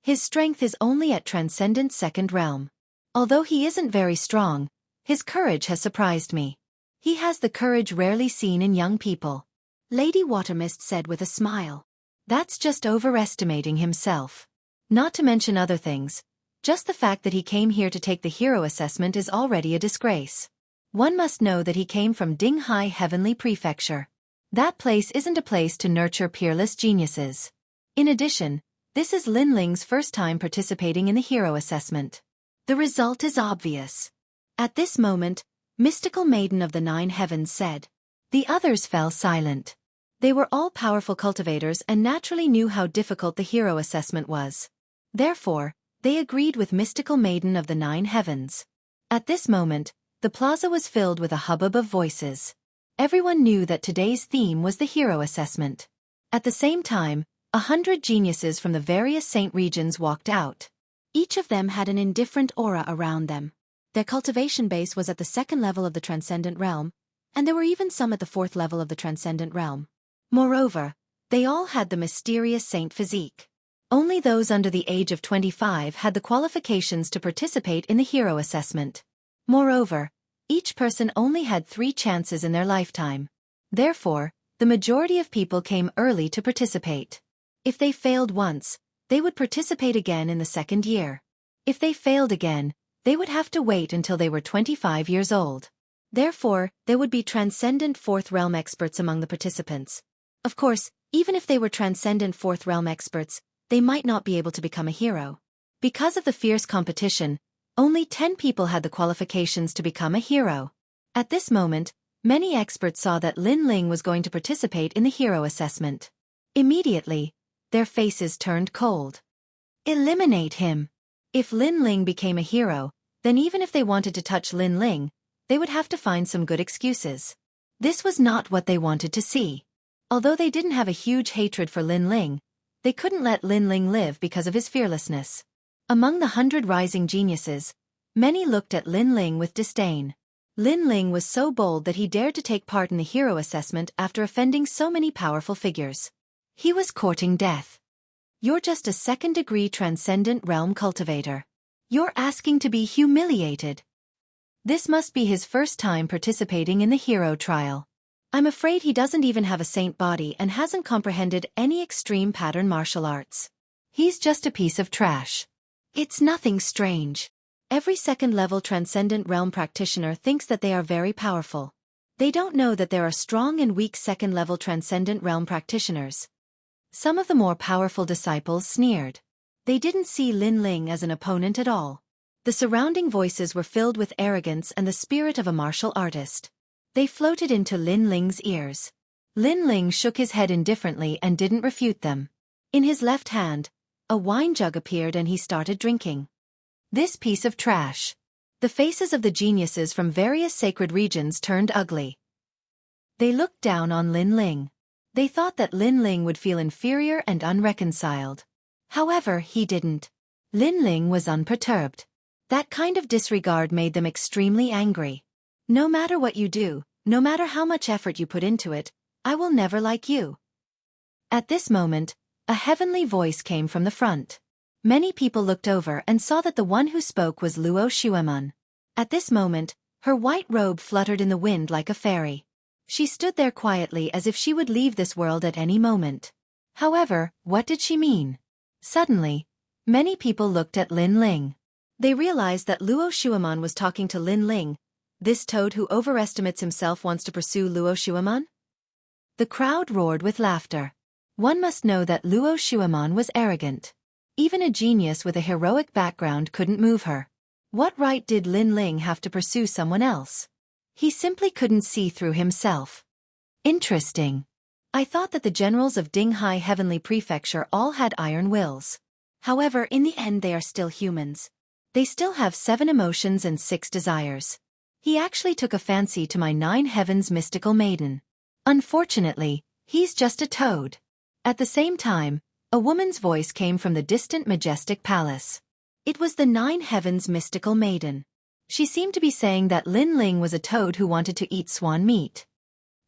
His strength is only at Transcendent Second Realm. Although he isn't very strong, his courage has surprised me. He has the courage rarely seen in young people. Lady Watermist said with a smile. That's just overestimating himself. Not to mention other things. Just the fact that he came here to take the hero assessment is already a disgrace. One must know that he came from Dinghai Heavenly Prefecture. That place isn't a place to nurture peerless geniuses. In addition, this is Lin Ling's first time participating in the hero assessment. The result is obvious. At this moment, Mystical Maiden of the Nine Heavens said. The others fell silent. They were all powerful cultivators and naturally knew how difficult the hero assessment was. Therefore, they agreed with Mystical Maiden of the Nine Heavens. At this moment, the plaza was filled with a hubbub of voices. Everyone knew that today's theme was the hero assessment. At the same time, 100 geniuses from the various saint regions walked out. Each of them had an indifferent aura around them. Their cultivation base was at the 2nd level of the transcendent realm, and there were even some at the 4th level of the transcendent realm. Moreover, they all had the mysterious saint physique. Only those under the age of 25 had the qualifications to participate in the hero assessment. Moreover, each person only had 3 chances in their lifetime. Therefore, the majority of people came early to participate. If they failed once, they would participate again in the 2nd year. If they failed again, they would have to wait until they were 25 years old. Therefore, there would be transcendent 4th realm experts among the participants. Of course, even if they were transcendent 4th realm experts, they might not be able to become a hero. Because of the fierce competition, only 10 people had the qualifications to become a hero. At this moment, many experts saw that Lin Ling was going to participate in the hero assessment. Immediately, their faces turned cold. Eliminate him! If Lin Ling became a hero, then even if they wanted to touch Lin Ling, they would have to find some good excuses. This was not what they wanted to see. Although they didn't have a huge hatred for Lin Ling, they couldn't let Lin Ling live because of his fearlessness. Among the 100 rising geniuses, many looked at Lin Ling with disdain. Lin Ling was so bold that he dared to take part in the hero assessment after offending so many powerful figures. He was courting death. You're just a 2nd-degree transcendent realm cultivator. You're asking to be humiliated. This must be his first time participating in the hero trial. I'm afraid he doesn't even have a saint body and hasn't comprehended any extreme pattern martial arts. He's just a piece of trash. It's nothing strange. Every 2nd-level transcendent realm practitioner thinks that they are very powerful. They don't know that there are strong and weak 2nd-level transcendent realm practitioners. Some of the more powerful disciples sneered. They didn't see Lin Ling as an opponent at all. The surrounding voices were filled with arrogance and the spirit of a martial artist. They floated into Lin Ling's ears. Lin Ling shook his head indifferently and didn't refute them. In his left hand, a wine jug appeared and he started drinking. This piece of trash. The faces of the geniuses from various sacred regions turned ugly. They looked down on Lin Ling. They thought that Lin Ling would feel inferior and unreconciled. However, he didn't. Lin Ling was unperturbed. That kind of disregard made them extremely angry. No matter what you do, no matter how much effort you put into it, I will never like you. At this moment, a heavenly voice came from the front. Many people looked over and saw that the one who spoke was Luo Xueman. At this moment, her white robe fluttered in the wind like a fairy. She stood there quietly as if she would leave this world at any moment. However, what did she mean? Suddenly, many people looked at Lin Ling. They realized that Luo Xueman was talking to Lin Ling. This toad who overestimates himself wants to pursue Luo Xueman? The crowd roared with laughter. One must know that Luo Xueman was arrogant. Even a genius with a heroic background couldn't move her. What right did Lin Ling have to pursue someone else? He simply couldn't see through himself. Interesting. I thought that the generals of Dinghai Heavenly Prefecture all had iron wills. However, in the end they are still humans. They still have 7 emotions and 6 desires. He actually took a fancy to my 9 Heavens mystical maiden. Unfortunately, he's just a toad. At the same time, a woman's voice came from the distant majestic palace. It was the 9 Heavens mystical maiden. She seemed to be saying that Lin Ling was a toad who wanted to eat swan meat.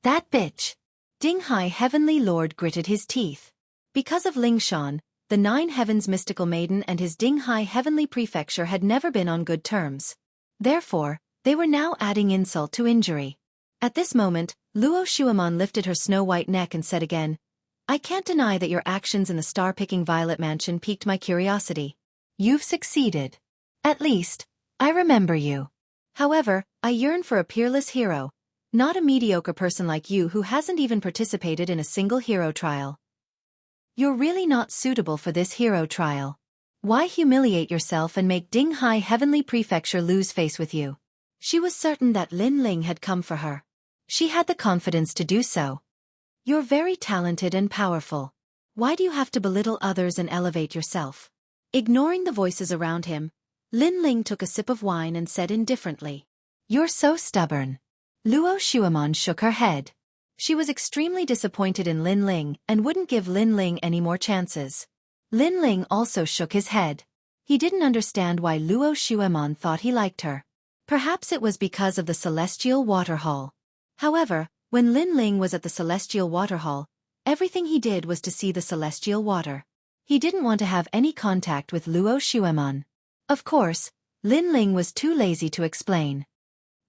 That bitch! Dinghai Heavenly Lord gritted his teeth. Because of Ling Shan, the 9 Heavens mystical maiden and his Dinghai Heavenly Prefecture had never been on good terms. Therefore, they were now adding insult to injury. At this moment, Luo Xueman lifted her snow-white neck and said again, I can't deny that your actions in the star-picking Violet Mansion piqued my curiosity. You've succeeded. At least, I remember you. However, I yearn for a peerless hero, not a mediocre person like you who hasn't even participated in a single hero trial. You're really not suitable for this hero trial. Why humiliate yourself and make Dinghai Heavenly Prefecture lose face with you? She was certain that Lin Ling had come for her. She had the confidence to do so. You're very talented and powerful. Why do you have to belittle others and elevate yourself? Ignoring the voices around him, Lin Ling took a sip of wine and said indifferently, "You're so stubborn." Luo Xuemon shook her head. She was extremely disappointed in Lin Ling and wouldn't give Lin Ling any more chances. Lin Ling also shook his head. He didn't understand why Luo Xuemon thought he liked her. Perhaps it was because of the Celestial Water Hall. However, when Lin Ling was at the Celestial Water Hall, everything he did was to see the celestial water. He didn't want to have any contact with Luo Xuemon. Of course, Lin Ling was too lazy to explain.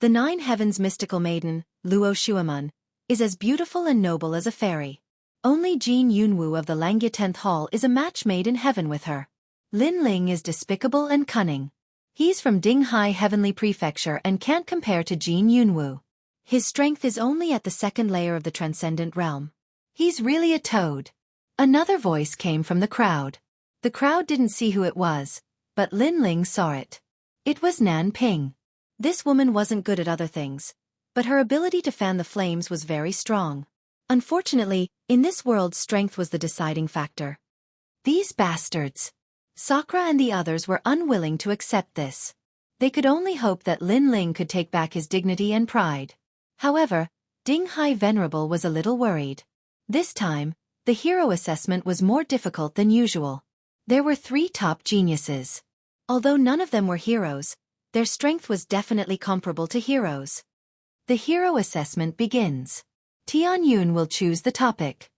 The Nine Heavens mystical maiden, Luo Xuemon, is as beautiful and noble as a fairy. Only Jin Yunwu of the Langya 10th Hall is a match made in heaven with her. Lin Ling is despicable and cunning. He's from Dinghai Heavenly Prefecture and can't compare to Jin Yunwu. His strength is only at the second layer of the transcendent realm. He's really a toad. Another voice came from the crowd. The crowd didn't see who it was, but Lin Ling saw it. It was Nan Ping. This woman wasn't good at other things, but her ability to fan the flames was very strong. Unfortunately, in this world strength was the deciding factor. These bastards. Sakura and the others were unwilling to accept this. They could only hope that Lin Ling could take back his dignity and pride. However, Dinghai Venerable was a little worried. This time, the hero assessment was more difficult than usual. There were 3 top geniuses. Although none of them were heroes, their strength was definitely comparable to heroes. The hero assessment begins. Tianyun will choose the topic.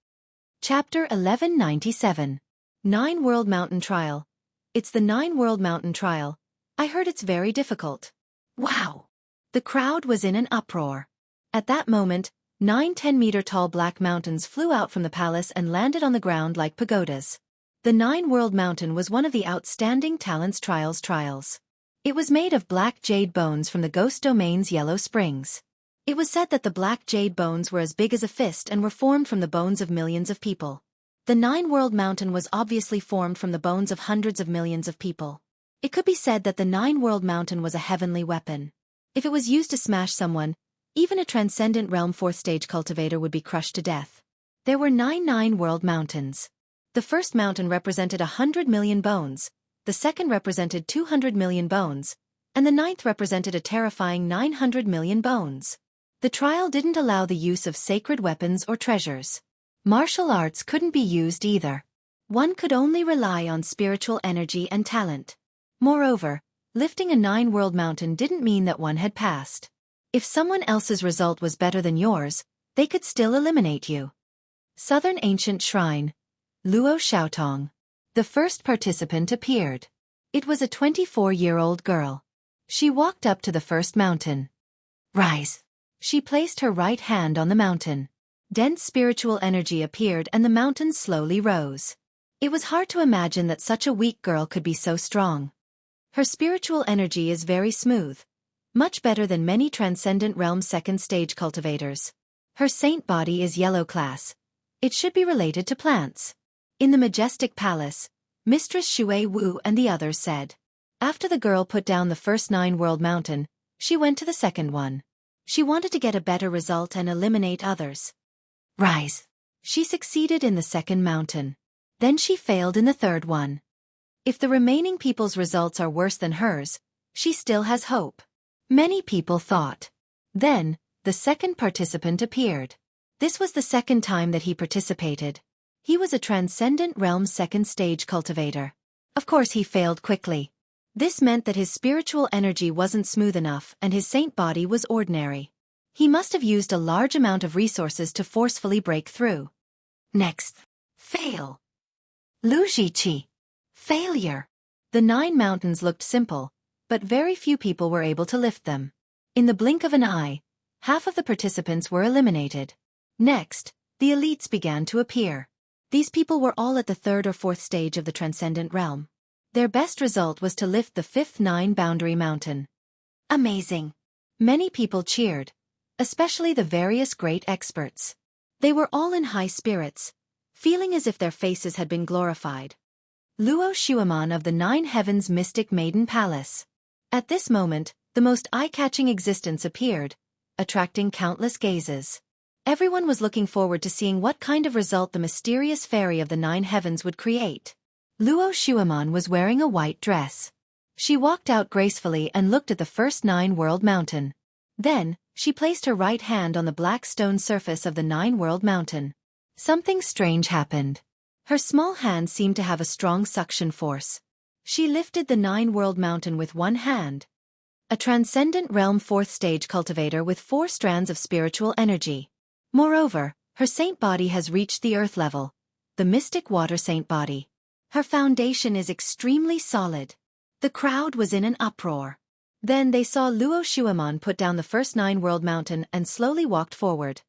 Chapter 1197. 9 World Mountain Trial. It's the 9 World Mountain Trial. I heard it's very difficult. Wow! The crowd was in an uproar. At that moment, 9 10-meter-tall black mountains flew out from the palace and landed on the ground like pagodas. The 9 World Mountain was one of the outstanding talents trials. It was made of black jade bones from the Ghost Domain's Yellow Springs. It was said that the black jade bones were as big as a fist and were formed from the bones of millions of people. The 9 World Mountain was obviously formed from the bones of hundreds of millions of people. It could be said that the 9 World Mountain was a heavenly weapon. If it was used to smash someone, even a transcendent realm 4th stage cultivator would be crushed to death. There were 9 World Mountains. The first mountain represented 100 million bones, the second represented 200 million bones, and the 9th represented a terrifying 900 million bones. The trial didn't allow the use of sacred weapons or treasures. Martial arts couldn't be used either. One could only rely on spiritual energy and talent. Moreover, lifting a 9 World Mountain didn't mean that one had passed. If someone else's result was better than yours, they could still eliminate you. Southern Ancient Shrine. Luo Xiaotong. The first participant appeared. It was a 24-year-old girl. She walked up to the first mountain. Rise. She placed her right hand on the mountain. Dense spiritual energy appeared and the mountain slowly rose. It was hard to imagine that such a weak girl could be so strong. Her spiritual energy is very smooth. Much better than many Transcendent Realm 2nd stage cultivators. Her saint body is yellow class. It should be related to plants. In the majestic palace, Mistress Shui Wu and the others said. After the girl put down the first 9 World Mountain, she went to the second one. She wanted to get a better result and eliminate others. Rise. She succeeded in the second mountain. Then she failed in the third one. If the remaining people's results are worse than hers, she still has hope. Many people thought. Then, the second participant appeared. This was the second time that he participated. He was a Transcendent Realm 2nd stage cultivator. Of course he failed quickly. This meant that his spiritual energy wasn't smooth enough and his saint body was ordinary. He must have used a large amount of resources to forcefully break through. Next. Fail. Lu Zhiqi. Failure. The 9 mountains looked simple, but very few people were able to lift them. In the blink of an eye, half of the participants were eliminated. Next, the elites began to appear. These people were all at the third or fourth stage of the transcendent realm. Their best result was to lift the fifth 9-boundary mountain. Amazing! Many people cheered, especially the various great experts. They were all in high spirits, feeling as if their faces had been glorified. Luo Xueman of the 9 Heavens Mystic Maiden Palace. At this moment, the most eye-catching existence appeared, attracting countless gazes. Everyone was looking forward to seeing what kind of result the mysterious fairy of the 9 heavens would create. Luo Xueman was wearing a white dress. She walked out gracefully and looked at the first 9-world mountain. Then, she placed her right hand on the black stone surface of the 9-world mountain. Something strange happened. Her small hand seemed to have a strong suction force. She lifted the 9-world mountain with one hand. A transcendent realm 4th stage cultivator with 4 strands of spiritual energy. Moreover, her saint body has reached the earth level, the mystic water saint body. Her foundation is extremely solid. The crowd was in an uproar. Then they saw Luo Xueman put down the first 9-world mountain and slowly walked forward.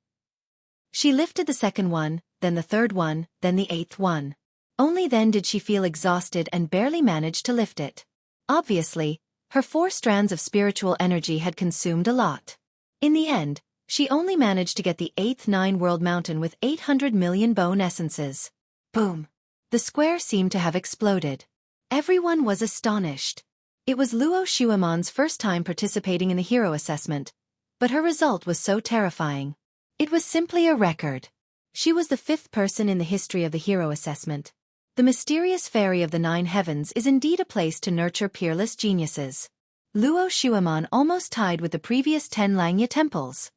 She lifted the second one, then the third one, then the 8th one. Only then did she feel exhausted and barely managed to lift it. Obviously, her 4 strands of spiritual energy had consumed a lot. In the end, she only managed to get the 8th 9-world mountain with 800 million bone essences. Boom! The square seemed to have exploded. Everyone was astonished. It was Luo Xueman's first time participating in the hero assessment, but her result was so terrifying. It was simply a record. She was the 5th person in the history of the hero assessment. The mysterious fairy of the 9 heavens is indeed a place to nurture peerless geniuses. Luo Xueman almost tied with the previous 10 Langya temples.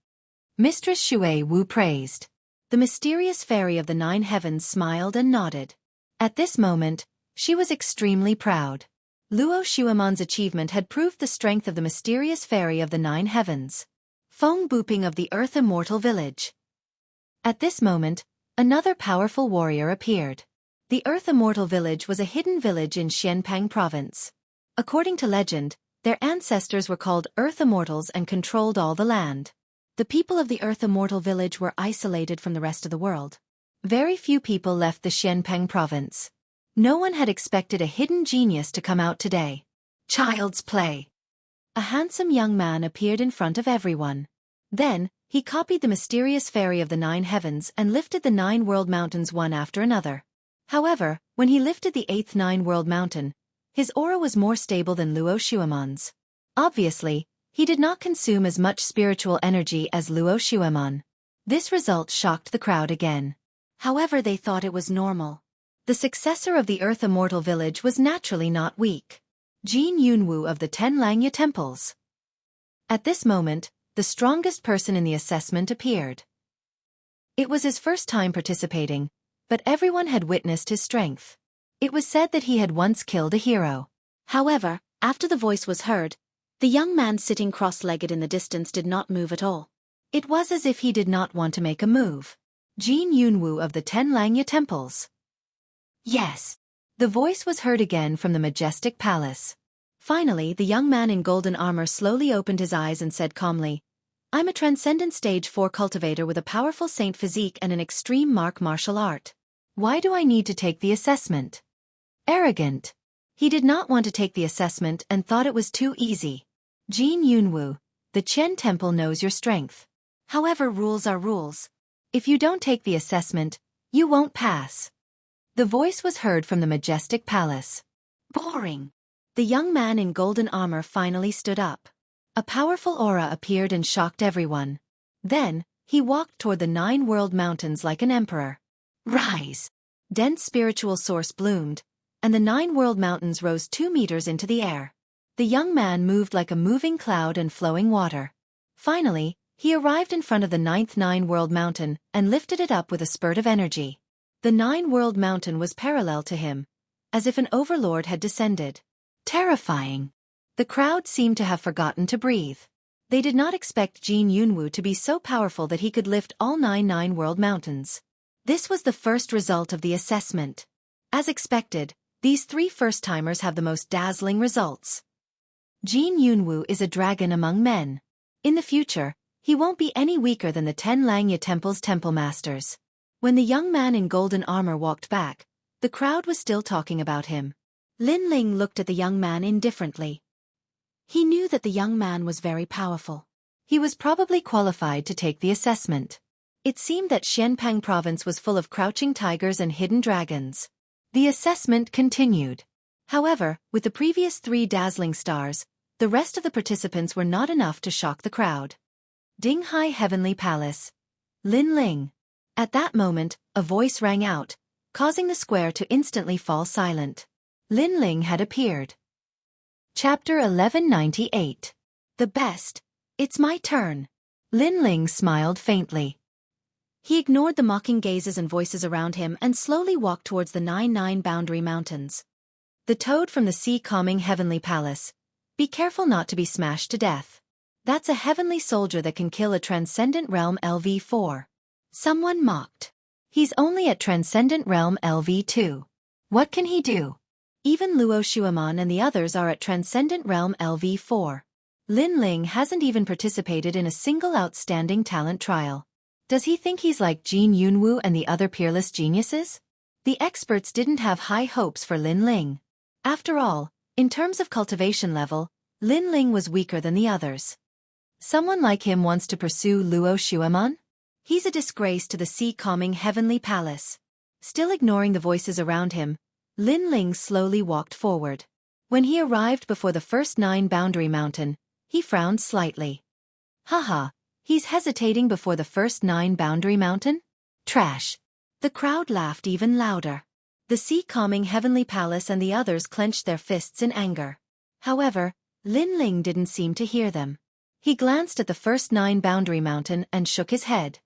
Mistress Xue Wu praised. The mysterious fairy of the 9 heavens smiled and nodded. At this moment, she was extremely proud. Luo Xueman's achievement had proved the strength of the mysterious fairy of the 9 heavens. Feng Buping of the Earth Immortal Village. At this moment, another powerful warrior appeared. The Earth Immortal Village was a hidden village in Xianpang province. According to legend, their ancestors were called Earth Immortals and controlled all the land. The people of the Earth Immortal Village were isolated from the rest of the world. Very few people left the Xianpeng province. No one had expected a hidden genius to come out today. Child's play. A handsome young man appeared in front of everyone. Then, he copied the mysterious fairy of the 9 heavens and lifted the 9-world mountains one after another. However, when he lifted the 8th 9-world mountain, his aura was more stable than Luo Xueman's. Obviously, he did not consume as much spiritual energy as Luo Xueman. This result shocked the crowd again. However, they thought it was normal. The successor of the Earth Immortal Village was naturally not weak. Jianghu of the 10 Langya temples. At this moment, the strongest person in the assessment appeared. It was his first time participating, but everyone had witnessed his strength. It was said that he had once killed a hero. However, after the voice was heard, the young man sitting cross-legged in the distance did not move at all. It was as if he did not want to make a move. Jianghu of the 10 Langya temples. Yes. The voice was heard again from the majestic palace. Finally, the young man in golden armor slowly opened his eyes and said calmly, "I'm a transcendent stage 4 cultivator with a powerful saint physique and an extreme martial art. Why do I need to take the assessment?" Arrogant. He did not want to take the assessment and thought it was too easy. Jianghu, the Qian temple knows your strength. However, rules are rules. If you don't take the assessment, you won't pass. The voice was heard from the majestic palace. Boring. The young man in golden armor finally stood up. A powerful aura appeared and shocked everyone. Then, he walked toward the 9-world mountains like an emperor. Rise! Dense spiritual source bloomed, and the 9-world mountains rose 2 meters into the air. The young man moved like a moving cloud and flowing water. Finally, he arrived in front of the 9th 9-world mountain and lifted it up with a spurt of energy. The 9-world mountain was parallel to him, as if an overlord had descended. Terrifying. The crowd seemed to have forgotten to breathe. They did not expect Jianghu to be so powerful that he could lift all 9 9-world mountains. This was the first result of the assessment. As expected, these 3 first-timers have the most dazzling results. Jianghu is a dragon among men. In the future, he won't be any weaker than the 10 Langya temple's temple masters. When the young man in golden armor walked back, the crowd was still talking about him. Lin Ling looked at the young man indifferently. He knew that the young man was very powerful. He was probably qualified to take the assessment. It seemed that Xianpang province was full of crouching tigers and hidden dragons. The assessment continued. However, with the previous 3 dazzling stars, the rest of the participants were not enough to shock the crowd. Dinghai Heavenly Palace. Lin Ling. At that moment, a voice rang out, causing the square to instantly fall silent. Lin Ling had appeared. Chapter 1198. The best. It's my turn. Lin Ling smiled faintly. He ignored the mocking gazes and voices around him and slowly walked towards the 99 Boundary Mountains. The toad from the sea calming Heavenly Palace. Be careful not to be smashed to death. That's a heavenly soldier that can kill a Transcendent Realm LV4. Someone mocked. He's only at Transcendent Realm LV2. What can he do? Even Luo Shuaman and the others are at Transcendent Realm LV4. Lin Ling hasn't even participated in a single outstanding talent trial. Does he think he's like Jianghu and the other peerless geniuses? The experts didn't have high hopes for Lin Ling. After all, in terms of cultivation level, Lin Ling was weaker than the others. Someone like him wants to pursue Luo Shuaman? He's a disgrace to the sea-calming Heavenly Palace. Still ignoring the voices around him, Lin Ling slowly walked forward. When he arrived before the first 9 Boundary Mountain, he frowned slightly. Haha, he's hesitating before the first 9 Boundary Mountain? Trash. The crowd laughed even louder. The sea-calming Heavenly Palace and the others clenched their fists in anger. However, Lin Ling didn't seem to hear them. He glanced at the first 9 Boundary Mountain and shook his head.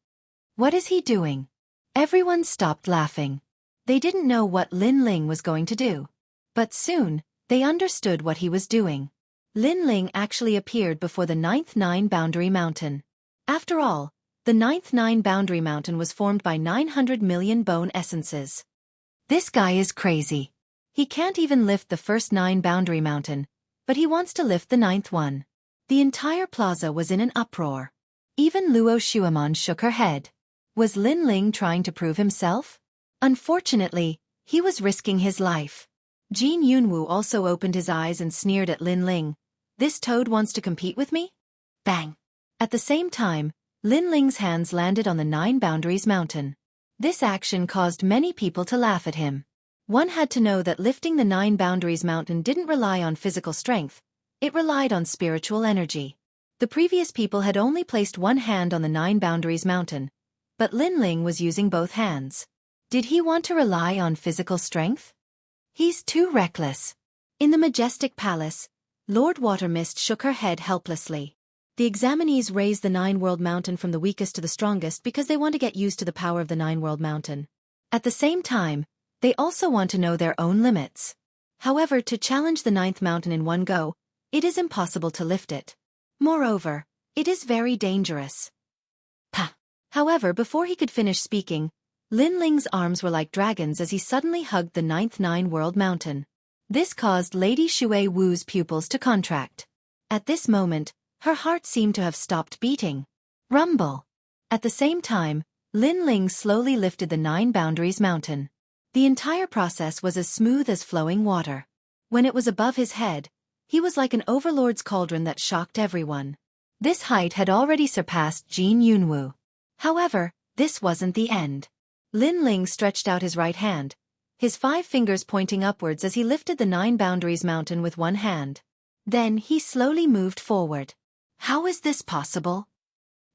What is he doing? Everyone stopped laughing. They didn't know what Lin Ling was going to do. But soon, they understood what he was doing. Lin Ling actually appeared before the 9th 9 Boundary Mountain. After all, the 9th 9 Boundary Mountain was formed by 900 million bone essences. This guy is crazy. He can't even lift the first 9 Boundary Mountain, but he wants to lift the 9th one. The entire plaza was in an uproar. Even Luo Shuaman shook her head. Was Lin Ling trying to prove himself? Unfortunately, he was risking his life. Jianghu also opened his eyes and sneered at Lin Ling. This toad wants to compete with me? Bang! At the same time, Lin Ling's hands landed on the 9 Boundaries Mountain. This action caused many people to laugh at him. One had to know that lifting the 9 Boundaries Mountain didn't rely on physical strength, it relied on spiritual energy. The previous people had only placed one hand on the 9 Boundaries Mountain, but Lin Ling was using both hands. Did he want to rely on physical strength? He's too reckless. In the majestic palace, Lord Watermist shook her head helplessly. The examinees raised the 9 World Mountain from the weakest to the strongest because they want to get used to the power of the 9 World Mountain. At the same time, they also want to know their own limits. However, to challenge the 9th mountain in one go, it is impossible to lift it. Moreover, it is very dangerous. Pah! However, before he could finish speaking, Lin Ling's arms were like dragons as he suddenly hugged the 9th 9 World Mountain. This caused Lady Shui Wu's pupils to contract. At this moment, her heart seemed to have stopped beating. Rumble! At the same time, Lin Ling slowly lifted the 9 Boundaries Mountain. The entire process was as smooth as flowing water. When it was above his head, he was like an overlord's cauldron that shocked everyone. This height had already surpassed Jianghu. However, this wasn't the end. Lin Ling stretched out his right hand, his 5 fingers pointing upwards as he lifted the 9 Boundaries Mountain with one hand. Then he slowly moved forward. How is this possible?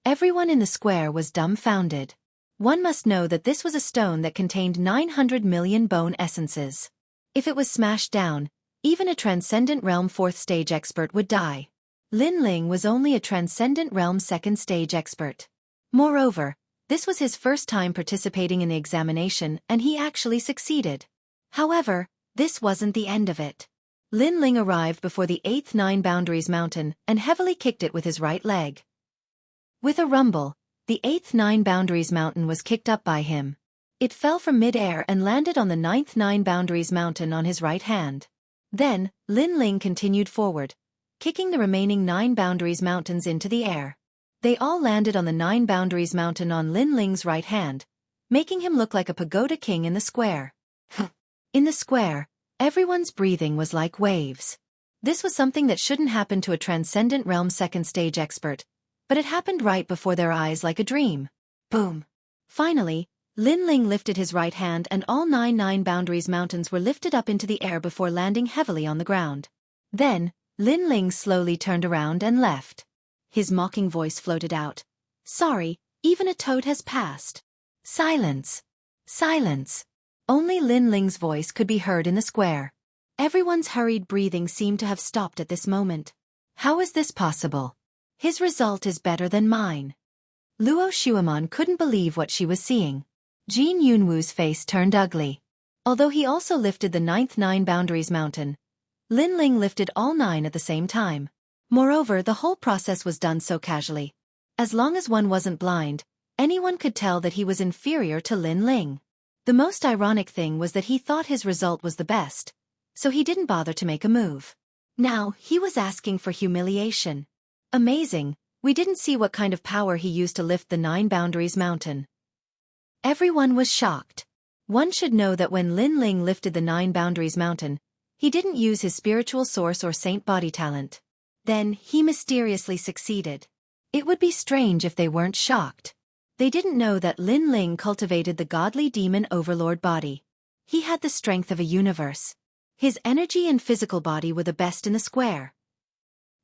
Everyone in the square was dumbfounded. One must know that this was a stone that contained 900 million bone essences. If it was smashed down, even a Transcendent Realm 4th stage expert would die. Lin Ling was only a Transcendent Realm 2nd stage expert. Moreover, this was his first time participating in the examination and he actually succeeded. However, this wasn't the end of it. Lin Ling arrived before the 8th 9 Boundaries Mountain and heavily kicked it with his right leg. With a rumble, the 8th 9 Boundaries Mountain was kicked up by him. It fell from mid-air and landed on the 9th 9 Boundaries Mountain on his right hand. Then, Lin Ling continued forward, kicking the remaining 9 Boundaries Mountains into the air. They all landed on the 9 Boundaries Mountain on Lin Ling's right hand, making him look like a pagoda king in the square. In the square, everyone's breathing was like waves. This was something that shouldn't happen to a transcendent realm second stage expert, but it happened right before their eyes like a dream. Boom! Finally, Lin Ling lifted his right hand and all 9 boundaries mountains were lifted up into the air before landing heavily on the ground. Then, Lin Ling slowly turned around and left. His mocking voice floated out. Sorry, even a toad has passed. Silence! Silence! Only Lin Ling's voice could be heard in the square. Everyone's hurried breathing seemed to have stopped at this moment. How is this possible? His result is better than mine. Luo Xuemon couldn't believe what she was seeing. Jin Yunwu's face turned ugly. Although he also lifted the 9 boundaries mountain, Lin Ling lifted all 9 at the same time. Moreover, the whole process was done so casually. As long as one wasn't blind, anyone could tell that he was inferior to Lin Ling. The most ironic thing was that he thought his result was the best, so he didn't bother to make a move. Now, he was asking for humiliation. Amazing, we didn't see what kind of power he used to lift the 9 boundaries mountain. Everyone was shocked. One should know that when Lin Ling lifted the 9 boundaries mountain, he didn't use his spiritual source or saint body talent. Then, he mysteriously succeeded. It would be strange if they weren't shocked. They didn't know that Lin Ling cultivated the godly demon overlord body. He had the strength of a universe. His energy and physical body were the best in the square.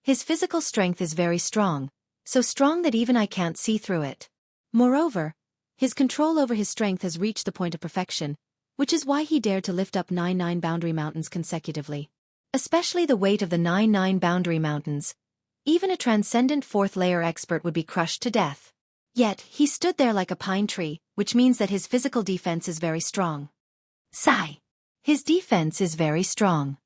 His physical strength is very strong, so strong that even I can't see through it. Moreover, his control over his strength has reached the point of perfection, which is why he dared to lift up 9 boundary mountains consecutively. Especially the weight of the 9 boundary mountains. Even a transcendent 4th layer expert would be crushed to death. Yet, he stood there like a pine tree, which means that his physical defense is very strong. Sigh. His defense is very strong.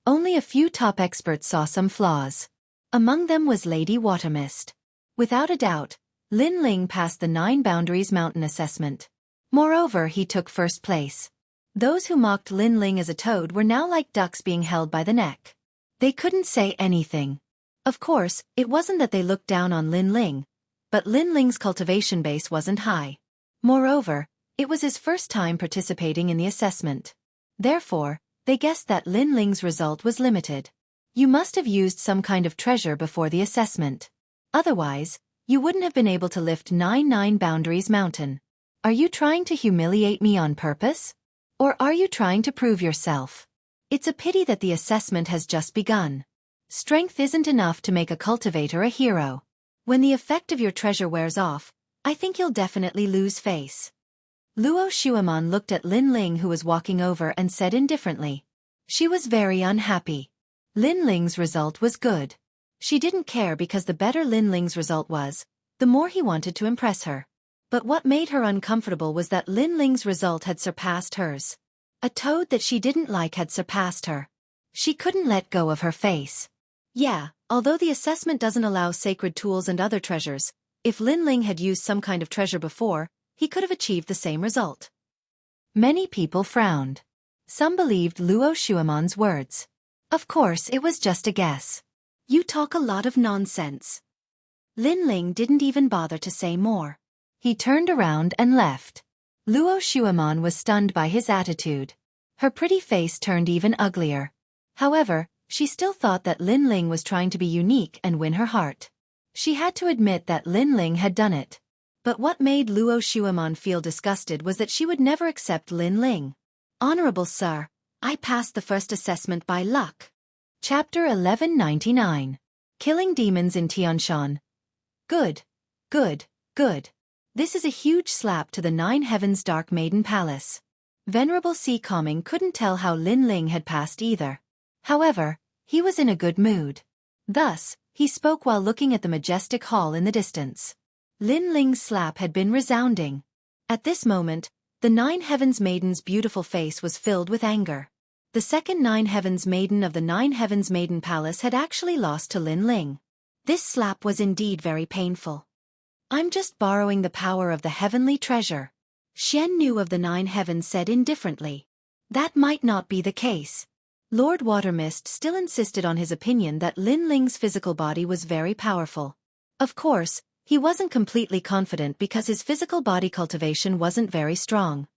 Only a few top experts saw some flaws. Among them was Lady Watermist. Without a doubt, Lin Ling passed the 9 boundaries mountain assessment. Moreover, he took first place. Those who mocked Lin Ling as a toad were now like ducks being held by the neck. They couldn't say anything. Of course, it wasn't that they looked down on Lin Ling, but Lin Ling's cultivation base wasn't high. Moreover, it was his first time participating in the assessment. Therefore, they guessed that Lin Ling's result was limited. You must have used some kind of treasure before the assessment. Otherwise, you wouldn't have been able to lift 9 boundaries mountain. Are you trying to humiliate me on purpose? Or are you trying to prove yourself? It's a pity that the assessment has just begun. Strength isn't enough to make a cultivator a hero. When the effect of your treasure wears off, I think you'll definitely lose face. Luo Xuemon looked at Lin Ling who was walking over and said indifferently. She was very unhappy. Lin Ling's result was good. She didn't care because the better Lin Ling's result was, the more he wanted to impress her. But what made her uncomfortable was that Lin Ling's result had surpassed hers. A toad that she didn't like had surpassed her. She couldn't let go of her face. Yeah, although the assessment doesn't allow sacred tools and other treasures, if Lin Ling had used some kind of treasure before, he could have achieved the same result. Many people frowned. Some believed Luo Xuemon's words. Of course, it was just a guess. You talk a lot of nonsense. Lin Ling didn't even bother to say more. He turned around and left. Luo Xuemon was stunned by his attitude. Her pretty face turned even uglier. However, she still thought that Lin Ling was trying to be unique and win her heart. She had to admit that Lin Ling had done it. But what made Luo Xuemon feel disgusted was that she would never accept Lin Ling. Honorable Sir, I passed the first assessment by luck. Chapter 1199. Killing Demons in Tianshan. Good. Good. Good. This is a huge slap to the 9 Heavens Dark Maiden Palace. Venerable Si Coming couldn't tell how Lin Ling had passed either. However, he was in a good mood. Thus, he spoke while looking at the majestic hall in the distance. Lin Ling's slap had been resounding. At this moment, the 9 Heavens Maiden's beautiful face was filled with anger. The second 9 Heavens Maiden of the 9 Heavens Maiden Palace had actually lost to Lin Ling. This slap was indeed very painful. I'm just borrowing the power of the heavenly treasure. Xianxia of the 9 Heavens said indifferently. That might not be the case. Lord Watermist still insisted on his opinion that Lin Ling's physical body was very powerful. Of course, He wasn't completely confident because his physical body cultivation wasn't very strong.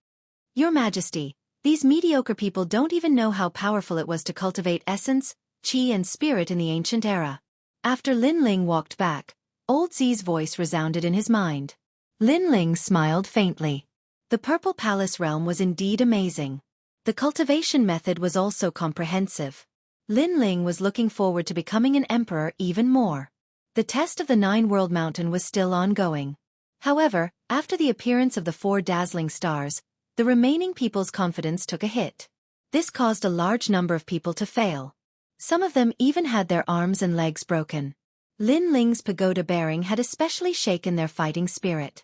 Your Majesty, these mediocre people don't even know how powerful it was to cultivate essence, qi and spirit in the ancient era. After Lin Ling walked back, Old Zi's voice resounded in his mind. Lin Ling smiled faintly. The Purple Palace realm was indeed amazing. The cultivation method was also comprehensive. Lin Ling was looking forward to becoming an emperor even more. The test of the Nine-World Mountain was still ongoing. However, after the appearance of the 4 dazzling stars, the remaining people's confidence took a hit. This caused a large number of people to fail. Some of them even had their arms and legs broken. Lin Ling's pagoda bearing had especially shaken their fighting spirit.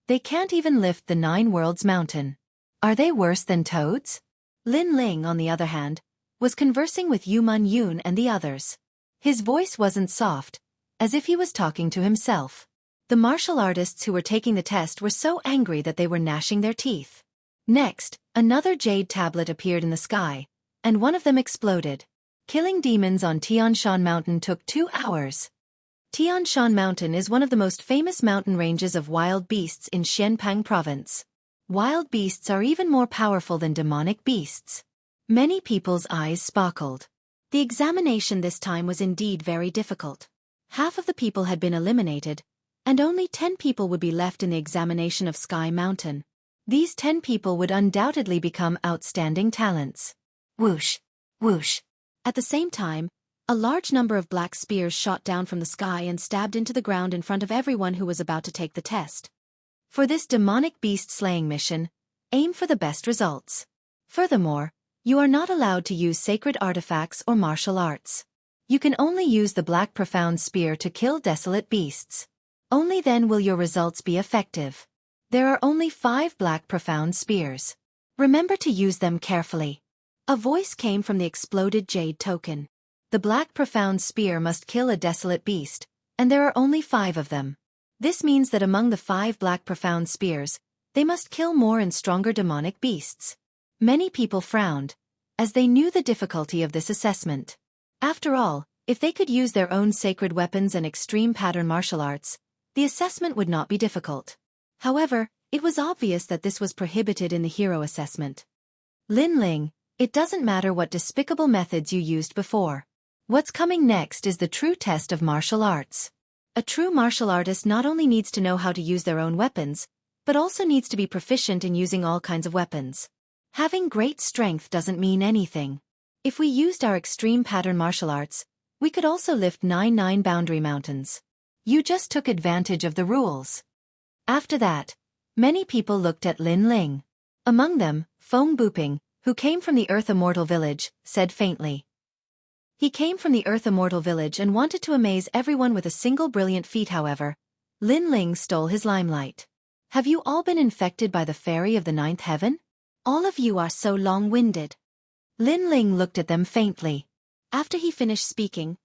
They can't even lift the 9 Worlds Mountain. Are they worse than toads? Lin Ling, on the other hand, was conversing with Yuman Yun and the others. His voice wasn't soft, as if he was talking to himself. The martial artists who were taking the test were so angry that they were gnashing their teeth. Next, another jade tablet appeared in the sky, and one of them exploded. Killing demons on Tianshan Mountain took 2 hours. Tianshan Mountain is one of the most famous mountain ranges of wild beasts in Xianpang Province. Wild beasts are even more powerful than demonic beasts. Many people's eyes sparkled. The examination this time was indeed very difficult. Half of the people had been eliminated, and only 10 people would be left in the examination of Sky Mountain. These 10 people would undoubtedly become outstanding talents. Whoosh! Whoosh! At the same time, a large number of black spears shot down from the sky and stabbed into the ground in front of everyone who was about to take the test. For this demonic beast-slaying mission, aim for the best results. Furthermore, you are not allowed to use sacred artifacts or martial arts. You can only use the black profound spear to kill desolate beasts. Only then will your results be effective. There are only 5 black profound spears. Remember to use them carefully. A voice came from the exploded jade token. The black profound spear must kill a desolate beast, and there are only 5 of them. This means that among the 5 black profound spears, they must kill more and stronger demonic beasts. Many people frowned, as they knew the difficulty of this assessment. After all, if they could use their own sacred weapons and extreme pattern martial arts, the assessment would not be difficult. However, it was obvious that this was prohibited in the hero assessment. Lin Ling, it doesn't matter what despicable methods you used before. What's coming next is the true test of martial arts. A true martial artist not only needs to know how to use their own weapons, but also needs to be proficient in using all kinds of weapons. Having great strength doesn't mean anything. If we used our extreme pattern martial arts, we could also lift 9 boundary mountains. You just took advantage of the rules. After that, many people looked at Lin Ling. Among them, Feng Buping, who came from the Earth Immortal Village, said faintly. He came from the Earth Immortal Village and wanted to amaze everyone with a single brilliant feat. However, Lin Ling stole his limelight. Have you all been infected by the fairy of the 9th heaven? All of you are so long-winded. Lin Ling looked at them faintly. After he finished speaking,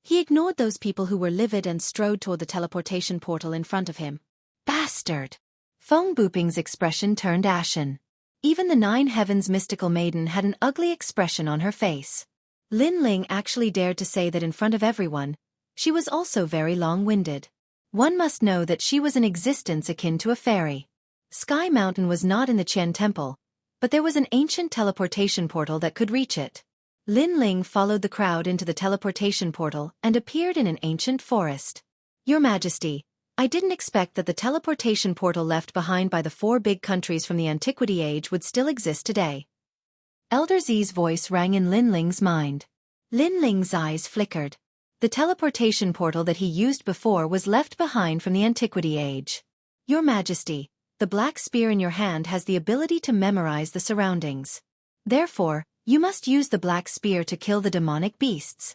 he ignored those people who were livid and strode toward the teleportation portal in front of him. Bastard! Feng Buping's expression turned ashen. Even the 9 Heavens mystical maiden had an ugly expression on her face. Lin Ling actually dared to say that in front of everyone, she was also very long-winded. One must know that she was in existence akin to a fairy. Sky Mountain was not in the Qian Temple, but there was an ancient teleportation portal that could reach it. Lin Ling followed the crowd into the teleportation portal and appeared in an ancient forest. Your Majesty, I didn't expect that the teleportation portal left behind by the 4 big countries from the Antiquity Age would still exist today. Elder Zi's voice rang in Lin Ling's mind. Lin Ling's eyes flickered. The teleportation portal that he used before was left behind from the Antiquity Age. Your Majesty, the black spear in your hand has the ability to memorize the surroundings. Therefore, you must use the black spear to kill the demonic beasts.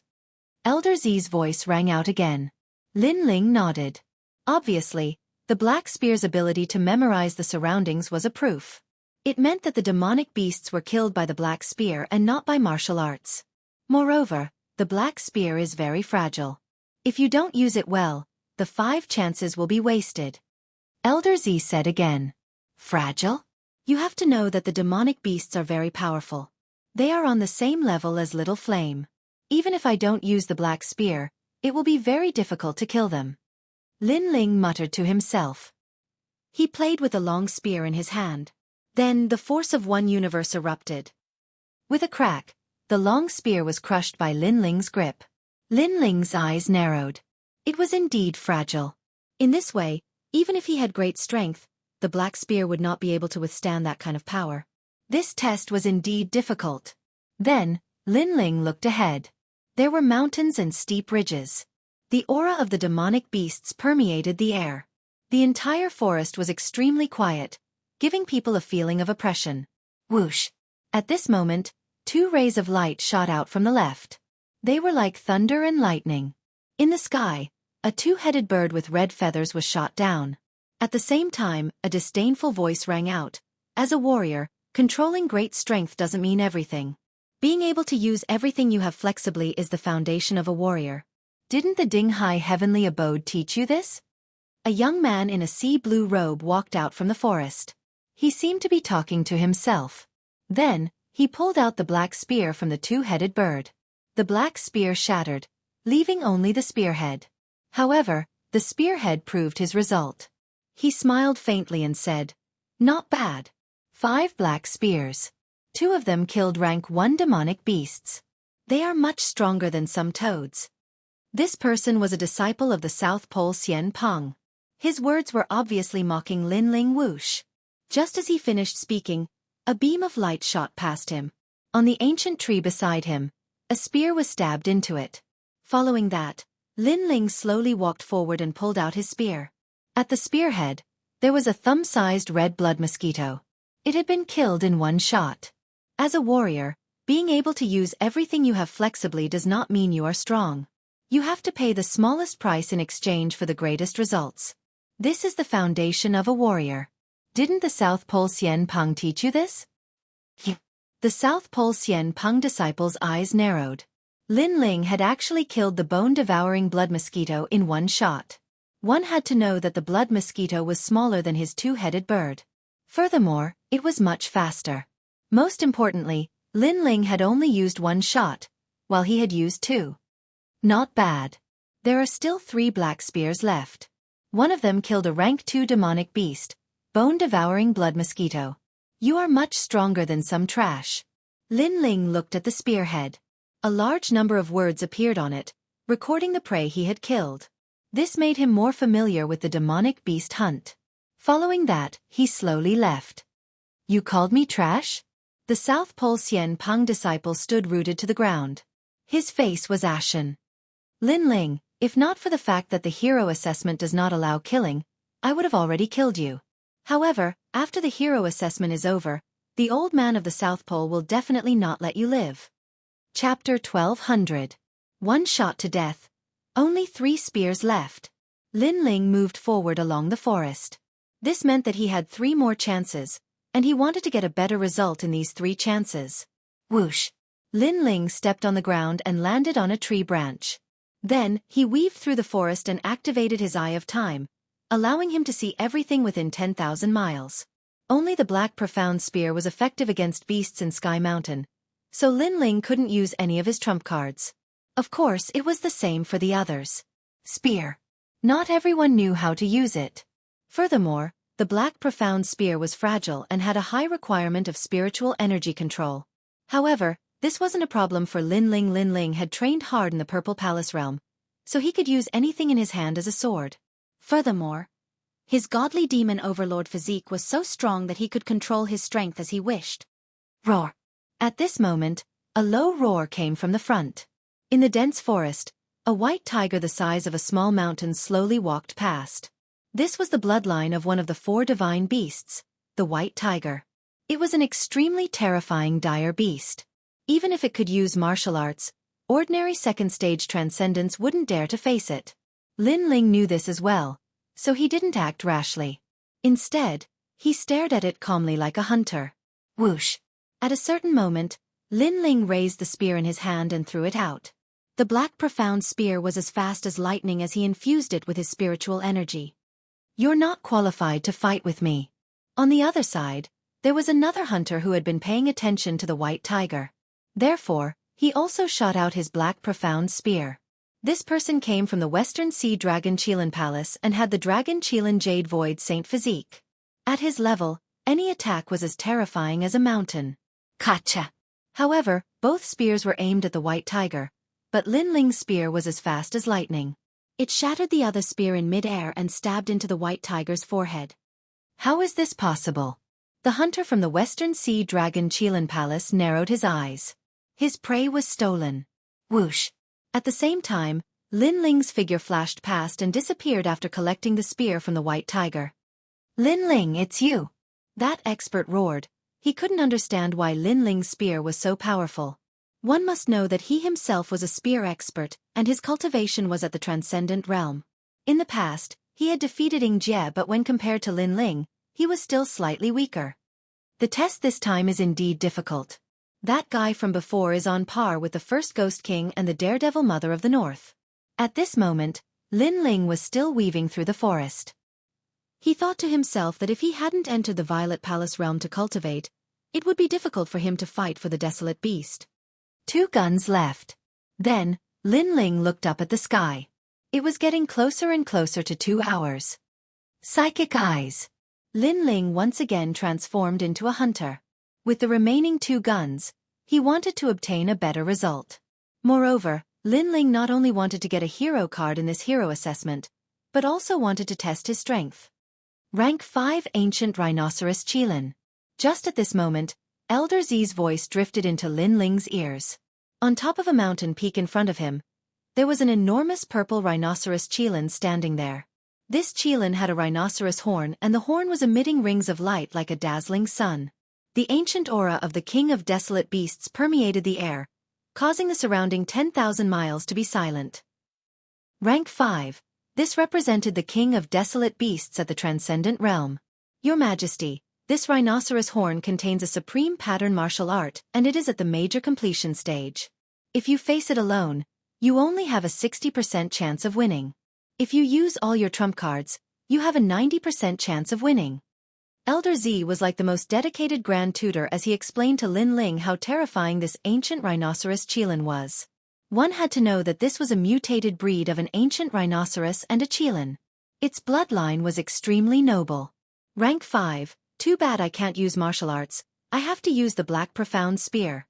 Elder Zi's voice rang out again. Lin Ling nodded. Obviously, the black spear's ability to memorize the surroundings was a proof. It meant that the demonic beasts were killed by the black spear and not by martial arts. Moreover, the black spear is very fragile. If you don't use it well, the 5 chances will be wasted. Elder Z said again. Fragile? You have to know that the demonic beasts are very powerful. They are on the same level as Little Flame. Even if I don't use the black spear, it will be very difficult to kill them. Lin Ling muttered to himself. He played with a long spear in his hand. Then the force of one universe erupted. With a crack, the long spear was crushed by Lin Ling's grip. Lin Ling's eyes narrowed. It was indeed fragile. In this way, even if he had great strength, the black spear would not be able to withstand that kind of power. This test was indeed difficult. Then, Lin Ling looked ahead. There were mountains and steep ridges. The aura of the demonic beasts permeated the air. The entire forest was extremely quiet, giving people a feeling of oppression. Whoosh! At this moment, two rays of light shot out from the left. They were like thunder and lightning. In the sky, a two-headed bird with red feathers was shot down. At the same time, a disdainful voice rang out. As a warrior, controlling great strength doesn't mean everything. Being able to use everything you have flexibly is the foundation of a warrior. Didn't the Dinghai heavenly abode teach you this? A young man in a sea blue robe walked out from the forest. He seemed to be talking to himself. Then, he pulled out the black spear from the two-headed bird. The black spear shattered, leaving only the spearhead. However, the spearhead proved his result. He smiled faintly and said, "Not bad. 5 black spears. 2 of them killed rank 1 demonic beasts. They are much stronger than some toads." This person was a disciple of the South Pole Xian Peng. His words were obviously mocking Lin Ling whoosh. Just as he finished speaking, a beam of light shot past him. On the ancient tree beside him, a spear was stabbed into it. Following that, Lin Ling slowly walked forward and pulled out his spear. At the spearhead, there was a thumb-sized red blood mosquito. It had been killed in one shot. As a warrior, being able to use everything you have flexibly does not mean you are strong. You have to pay the smallest price in exchange for the greatest results. This is the foundation of a warrior. Didn't the South Pole Xian Peng teach you this? The South Pole Xian Peng disciple's eyes narrowed. Lin Ling had actually killed the bone-devouring blood mosquito in one shot. One had to know that the blood mosquito was smaller than his two-headed bird. Furthermore, it was much faster. Most importantly, Lin Ling had only used one shot, while he had used 2. Not bad. There are still 3 black spears left. One of them killed a rank 2 demonic beast, bone-devouring blood mosquito. You are much stronger than some trash. Lin Ling looked at the spearhead. A large number of words appeared on it, recording the prey he had killed. This made him more familiar with the demonic beast hunt. Following that, he slowly left. You called me trash? The South Pole Xian Peng disciple stood rooted to the ground. His face was ashen. Lin Ling, if not for the fact that the hero assessment does not allow killing, I would have already killed you. However, after the hero assessment is over, the old man of the South Pole will definitely not let you live. Chapter 1200. One shot to death. Only 3 spears left. Lin Ling moved forward along the forest. This meant that he had 3 more chances, and he wanted to get a better result in these 3 chances. Whoosh! Lin Ling stepped on the ground and landed on a tree branch. Then, he weaved through the forest and activated his Eye of Time, allowing him to see everything within 10,000 miles. Only the black profound spear was effective against beasts in Sky Mountain, so Lin Ling couldn't use any of his trump cards. Of course, it was the same for the others. Spear. Not everyone knew how to use it. Furthermore, the black profound spear was fragile and had a high requirement of spiritual energy control. However, this wasn't a problem for Lin Ling. Lin Ling had trained hard in the Purple Palace realm, so he could use anything in his hand as a sword. Furthermore, his godly demon overlord physique was so strong that he could control his strength as he wished. Roar! At this moment, a low roar came from the front. In the dense forest, a white tiger the size of a small mountain slowly walked past. This was the bloodline of one of the 4 divine beasts, the white tiger. It was an extremely terrifying dire beast. Even if it could use martial arts, ordinary second-stage transcendence wouldn't dare to face it. Lin Ling knew this as well, so he didn't act rashly. Instead, he stared at it calmly like a hunter. Whoosh! At a certain moment, Lin Ling raised the spear in his hand and threw it out. The black profound spear was as fast as lightning as he infused it with his spiritual energy. You're not qualified to fight with me. On the other side, there was another hunter who had been paying attention to the white tiger. Therefore, he also shot out his black profound spear. This person came from the Western Sea Dragon Qilin Palace and had the Dragon Qilin Jade Void Saint physique. At his level, any attack was as terrifying as a mountain. Gotcha! However, both spears were aimed at the white tiger, but Lin Ling's spear was as fast as lightning. It shattered the other spear in mid-air and stabbed into the white tiger's forehead. How is this possible? The hunter from the Western Sea Dragon Qilin Palace narrowed his eyes. His prey was stolen. Whoosh! At the same time, Lin Ling's figure flashed past and disappeared after collecting the spear from the white tiger. Lin Ling, it's you! That expert roared. He couldn't understand why Lin Ling's spear was so powerful. One must know that he himself was a spear expert, and his cultivation was at the transcendent realm. In the past, he had defeated Ying Jie, but when compared to Lin Ling, he was still slightly weaker. The test this time is indeed difficult. That guy from before is on par with the first Ghost King and the Daredevil Mother of the North. At this moment, Lin Ling was still weaving through the forest. He thought to himself that if he hadn't entered the Violet Palace realm to cultivate, it would be difficult for him to fight for the desolate beast. 2 guns left. Then, Lin Ling looked up at the sky. It was getting closer and closer to 2 hours. Psychic eyes. Lin Ling once again transformed into a hunter. With the remaining 2 guns, he wanted to obtain a better result. Moreover, Lin Ling not only wanted to get a hero card in this hero assessment, but also wanted to test his strength. Rank 5 Ancient Rhinoceros Qilin. Just at this moment, Elder Z's voice drifted into Lin Ling's ears. On top of a mountain peak in front of him, there was an enormous purple rhinoceros Qilin standing there. This Qilin had a rhinoceros horn, and the horn was emitting rings of light like a dazzling sun. The ancient aura of the King of Desolate Beasts permeated the air, causing the surrounding 10,000 miles to be silent. Rank 5. This represented the King of Desolate Beasts at the Transcendent Realm. Your Majesty, this rhinoceros horn contains a supreme pattern martial art, and it is at the major completion stage. If you face it alone, you only have a 60% chance of winning. If you use all your trump cards, you have a 90% chance of winning. Elder Z was like the most dedicated Grand Tutor as he explained to Lin Ling how terrifying this ancient rhinoceros Qilin was. One had to know that this was a mutated breed of an ancient rhinoceros and a Qilin. Its bloodline was extremely noble. Rank 5, too bad I can't use martial arts, I have to use the Black Profound Spear.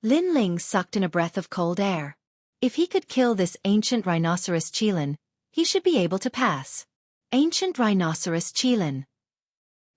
Lin Ling sucked in a breath of cold air. If he could kill this ancient rhinoceros Qilin, he should be able to pass. Ancient rhinoceros Qilin.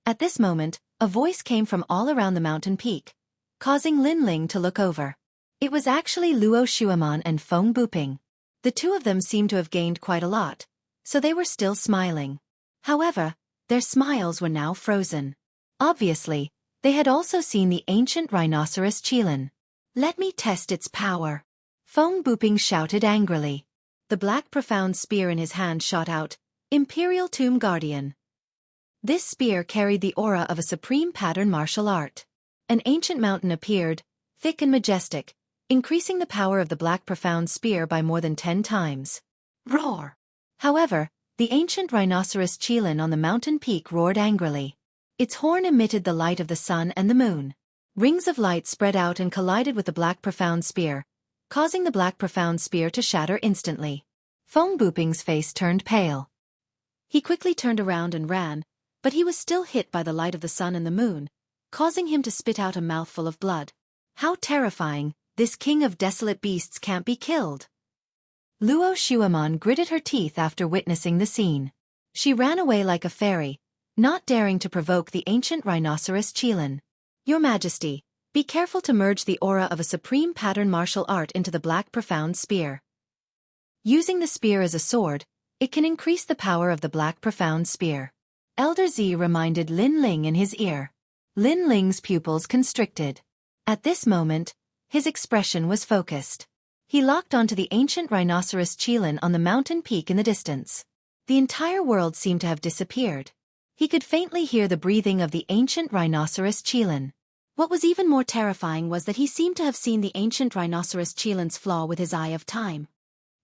At this moment, a voice came from all around the mountain peak, causing Lin Ling to look over. It was actually Luo Shuaman and Feng Buping. The 2 of them seemed to have gained quite a lot, so they were still smiling. However, their smiles were now frozen. Obviously, they had also seen the ancient rhinoceros Qilin. Let me test its power. Feng Buping shouted angrily. The Black Profound Spear in his hand shot out, Imperial Tomb Guardian. This spear carried the aura of a supreme pattern martial art. An ancient mountain appeared, thick and majestic, increasing the power of the Black Profound Spear by more than 10 times. Roar! However, the ancient rhinoceros Qilin on the mountain peak roared angrily. Its horn emitted the light of the sun and the moon. Rings of light spread out and collided with the Black Profound Spear, causing the Black Profound Spear to shatter instantly. Feng Buping's face turned pale. He quickly turned around and ran, but he was still hit by the light of the sun and the moon, causing him to spit out a mouthful of blood. How terrifying, this King of Desolate Beasts can't be killed. Luo Shuaman gritted her teeth after witnessing the scene. She ran away like a fairy, not daring to provoke the ancient rhinoceros Qilin. Your Majesty, be careful to merge the aura of a supreme pattern martial art into the Black Profound Spear. Using the spear as a sword, it can increase the power of the Black Profound Spear. Elder Z reminded Lin Ling in his ear. Lin Ling's pupils constricted. At this moment, his expression was focused. He locked onto the ancient rhinoceros Qilin on the mountain peak in the distance. The entire world seemed to have disappeared. He could faintly hear the breathing of the ancient rhinoceros Qilin. What was even more terrifying was that he seemed to have seen the ancient rhinoceros Qilin's flaw with his eye of time.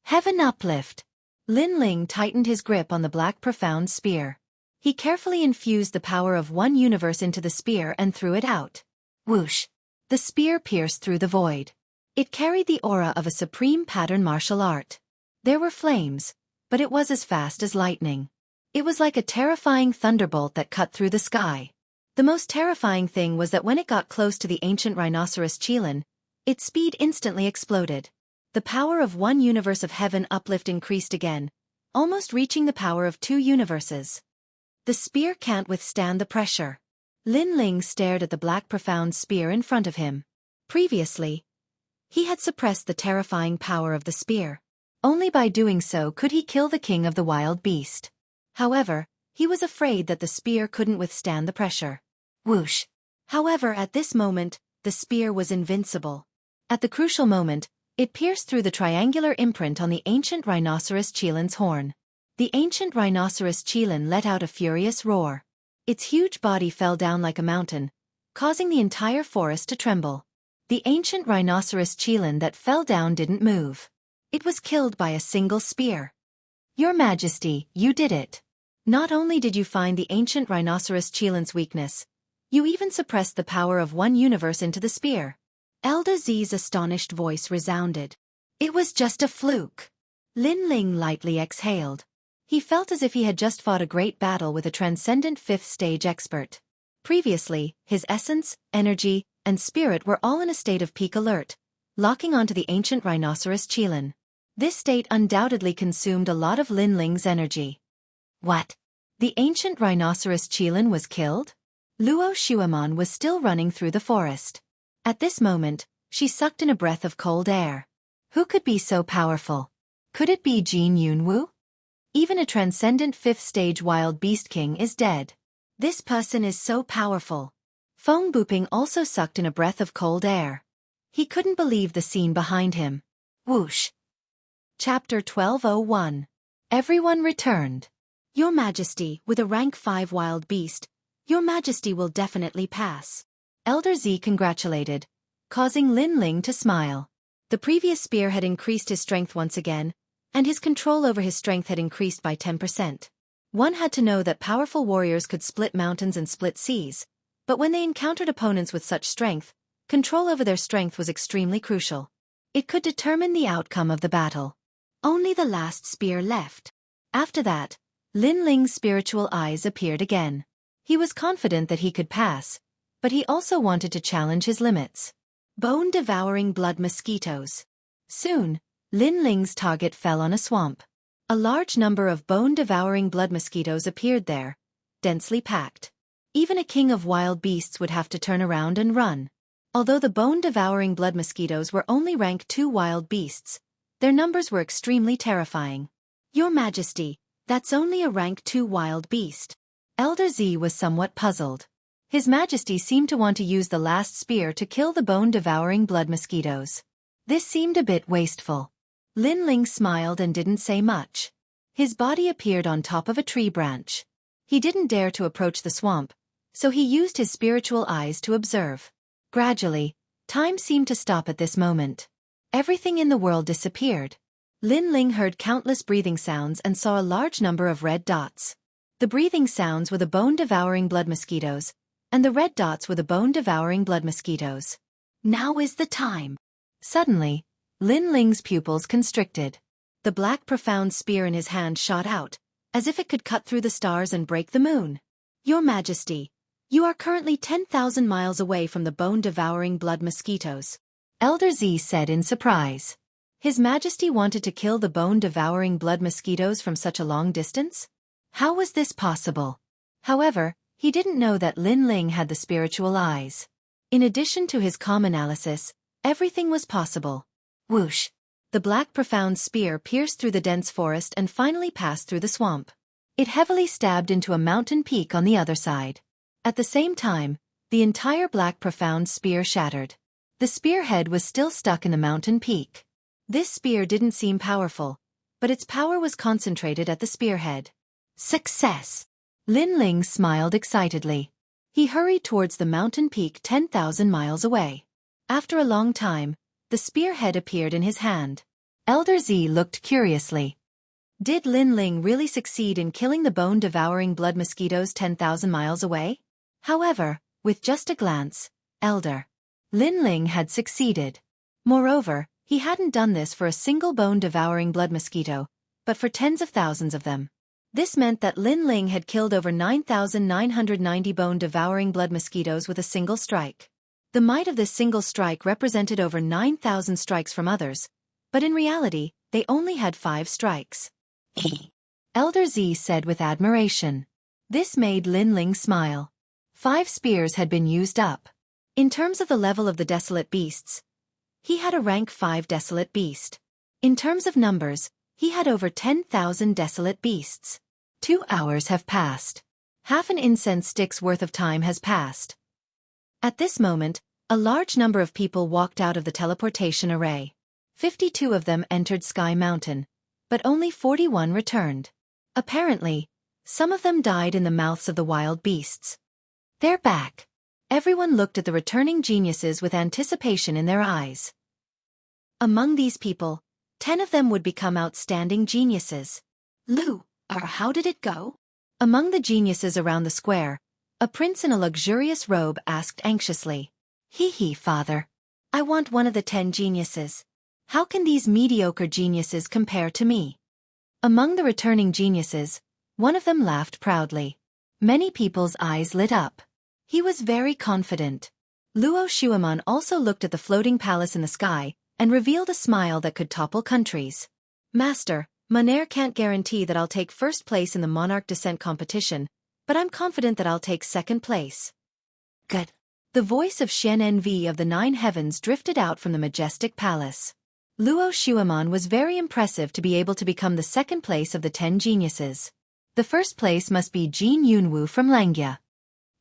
Heaven uplift! Lin Ling tightened his grip on the Black Profound Spear. He carefully infused the power of one universe into the spear and threw it out. Whoosh! The spear pierced through the void. It carried the aura of a supreme pattern martial art. There were flames, but it was as fast as lightning. It was like a terrifying thunderbolt that cut through the sky. The most terrifying thing was that when it got close to the ancient rhinoceros Qilin, its speed instantly exploded. The power of one universe of heaven uplift increased again, almost reaching the power of 2 universes. The spear can't withstand the pressure. Lin Ling stared at the black profound spear in front of him. Previously, he had suppressed the terrifying power of the spear. Only by doing so could he kill the king of the wild beast. However, he was afraid that the spear couldn't withstand the pressure. Whoosh! However, at this moment, the spear was invincible. At the crucial moment, it pierced through the triangular imprint on the ancient rhinoceros Qilin's horn. The ancient rhinoceros Qilin let out a furious roar. Its huge body fell down like a mountain, causing the entire forest to tremble. The ancient rhinoceros Qilin that fell down didn't move. It was killed by a single spear. Your Majesty, you did it. Not only did you find the ancient rhinoceros Qilin's weakness, you even suppressed the power of one universe into the spear. Elder Z's astonished voice resounded. It was just a fluke. Lin Ling lightly exhaled. He felt as if he had just fought a great battle with a transcendent 5th stage expert. Previously, his essence, energy, and spirit were all in a state of peak alert, locking onto the ancient rhinoceros Qilin. This state undoubtedly consumed a lot of Lin Ling's energy. What? The ancient rhinoceros Qilin was killed? Luo Shuiman was still running through the forest. At this moment, she sucked in a breath of cold air. Who could be so powerful? Could it be Jin Yunwu? Even a transcendent 5th stage wild beast king is dead. This person is so powerful. Feng Buping also sucked in a breath of cold air. He couldn't believe the scene behind him. Whoosh! Chapter 1201. Everyone returned. Your Majesty, with a rank 5 wild beast, Your Majesty will definitely pass. Elder Z congratulated, causing Lin Ling to smile. The previous spear had increased his strength once again, and his control over his strength had increased by 10%. One had to know that powerful warriors could split mountains and split seas, but when they encountered opponents with such strength, control over their strength was extremely crucial. It could determine the outcome of the battle. Only the last spear left. After that, Lin Ling's spiritual eyes appeared again. He was confident that he could pass, but he also wanted to challenge his limits. Bone-devouring blood mosquitoes. Soon, Lin Ling's target fell on a swamp. A large number of bone-devouring blood mosquitoes appeared there, densely packed. Even a king of wild beasts would have to turn around and run. Although the bone-devouring blood mosquitoes were only rank 2 wild beasts, their numbers were extremely terrifying. Your Majesty, that's only a rank 2 wild beast. Elder Z was somewhat puzzled. His Majesty seemed to want to use the last spear to kill the bone-devouring blood mosquitoes. This seemed a bit wasteful. Lin Ling smiled and didn't say much. His body appeared on top of a tree branch. He didn't dare to approach the swamp, so he used his spiritual eyes to observe. Gradually, time seemed to stop at this moment. Everything in the world disappeared. Lin Ling heard countless breathing sounds and saw a large number of red dots. The breathing sounds were the bone-devouring blood mosquitoes, and the red dots were the bone-devouring blood mosquitoes. Now is the time. Suddenly, Lin Ling's pupils constricted. The black profound spear in his hand shot out, as if it could cut through the stars and break the moon. Your Majesty, you are currently 10,000 miles away from the bone-devouring blood mosquitoes. Elder Z said in surprise. His Majesty wanted to kill the bone-devouring blood mosquitoes from such a long distance? How was this possible? However, he didn't know that Lin Ling had the spiritual eyes. In addition to his calm analysis, everything was possible. Whoosh! The black profound spear pierced through the dense forest and finally passed through the swamp. It heavily stabbed into a mountain peak on the other side. At the same time, the entire black profound spear shattered. The spearhead was still stuck in the mountain peak. This spear didn't seem powerful, but its power was concentrated at the spearhead. Success! Lin Ling smiled excitedly. He hurried towards the mountain peak 10,000 miles away. After a long time, the spearhead appeared in his hand. Elder Z looked curiously. Did Lin Ling really succeed in killing the bone-devouring blood mosquitoes 10,000 miles away? However, with just a glance, Elder Lin Ling had succeeded. Moreover, He hadn't done this for a single bone-devouring blood mosquito, but for tens of thousands of them. This meant that Lin Ling had killed over 9,990 bone-devouring blood mosquitoes with a single strike. The might of this single strike represented over 9,000 strikes from others, but in reality, they only had 5 strikes. Elder Z said with admiration. This made Lin Ling smile. 5 spears had been used up. In terms of the level of the desolate beasts, he had a rank 5 desolate beast. In terms of numbers, he had over 10,000 desolate beasts. 2 hours have passed. Half an incense stick's worth of time has passed. At this moment, a large number of people walked out of the teleportation array. 52 of them entered Sky Mountain, but only 41 returned. Apparently, some of them died in the mouths of the wild beasts. They're back. Everyone looked at the returning geniuses with anticipation in their eyes. Among these people, 10 of them would become outstanding geniuses. How did it go? Among the geniuses around the square, a prince in a luxurious robe asked anxiously. Father. I want one of the 10 geniuses. How can these mediocre geniuses compare to me? Among the returning geniuses, one of them laughed proudly. Many people's eyes lit up. He was very confident. Luo Shuaman also looked at the floating palace in the sky and revealed a smile that could topple countries. Master, Monair can't guarantee that I'll take first place in the monarch descent competition, but I'm confident that I'll take second place. Good. The voice of Shen Envy of the 9 heavens drifted out from the majestic palace. Luo Shuaman was very impressive to be able to become the second place of the 10 geniuses. The first place must be Jin Yunwu from Langya.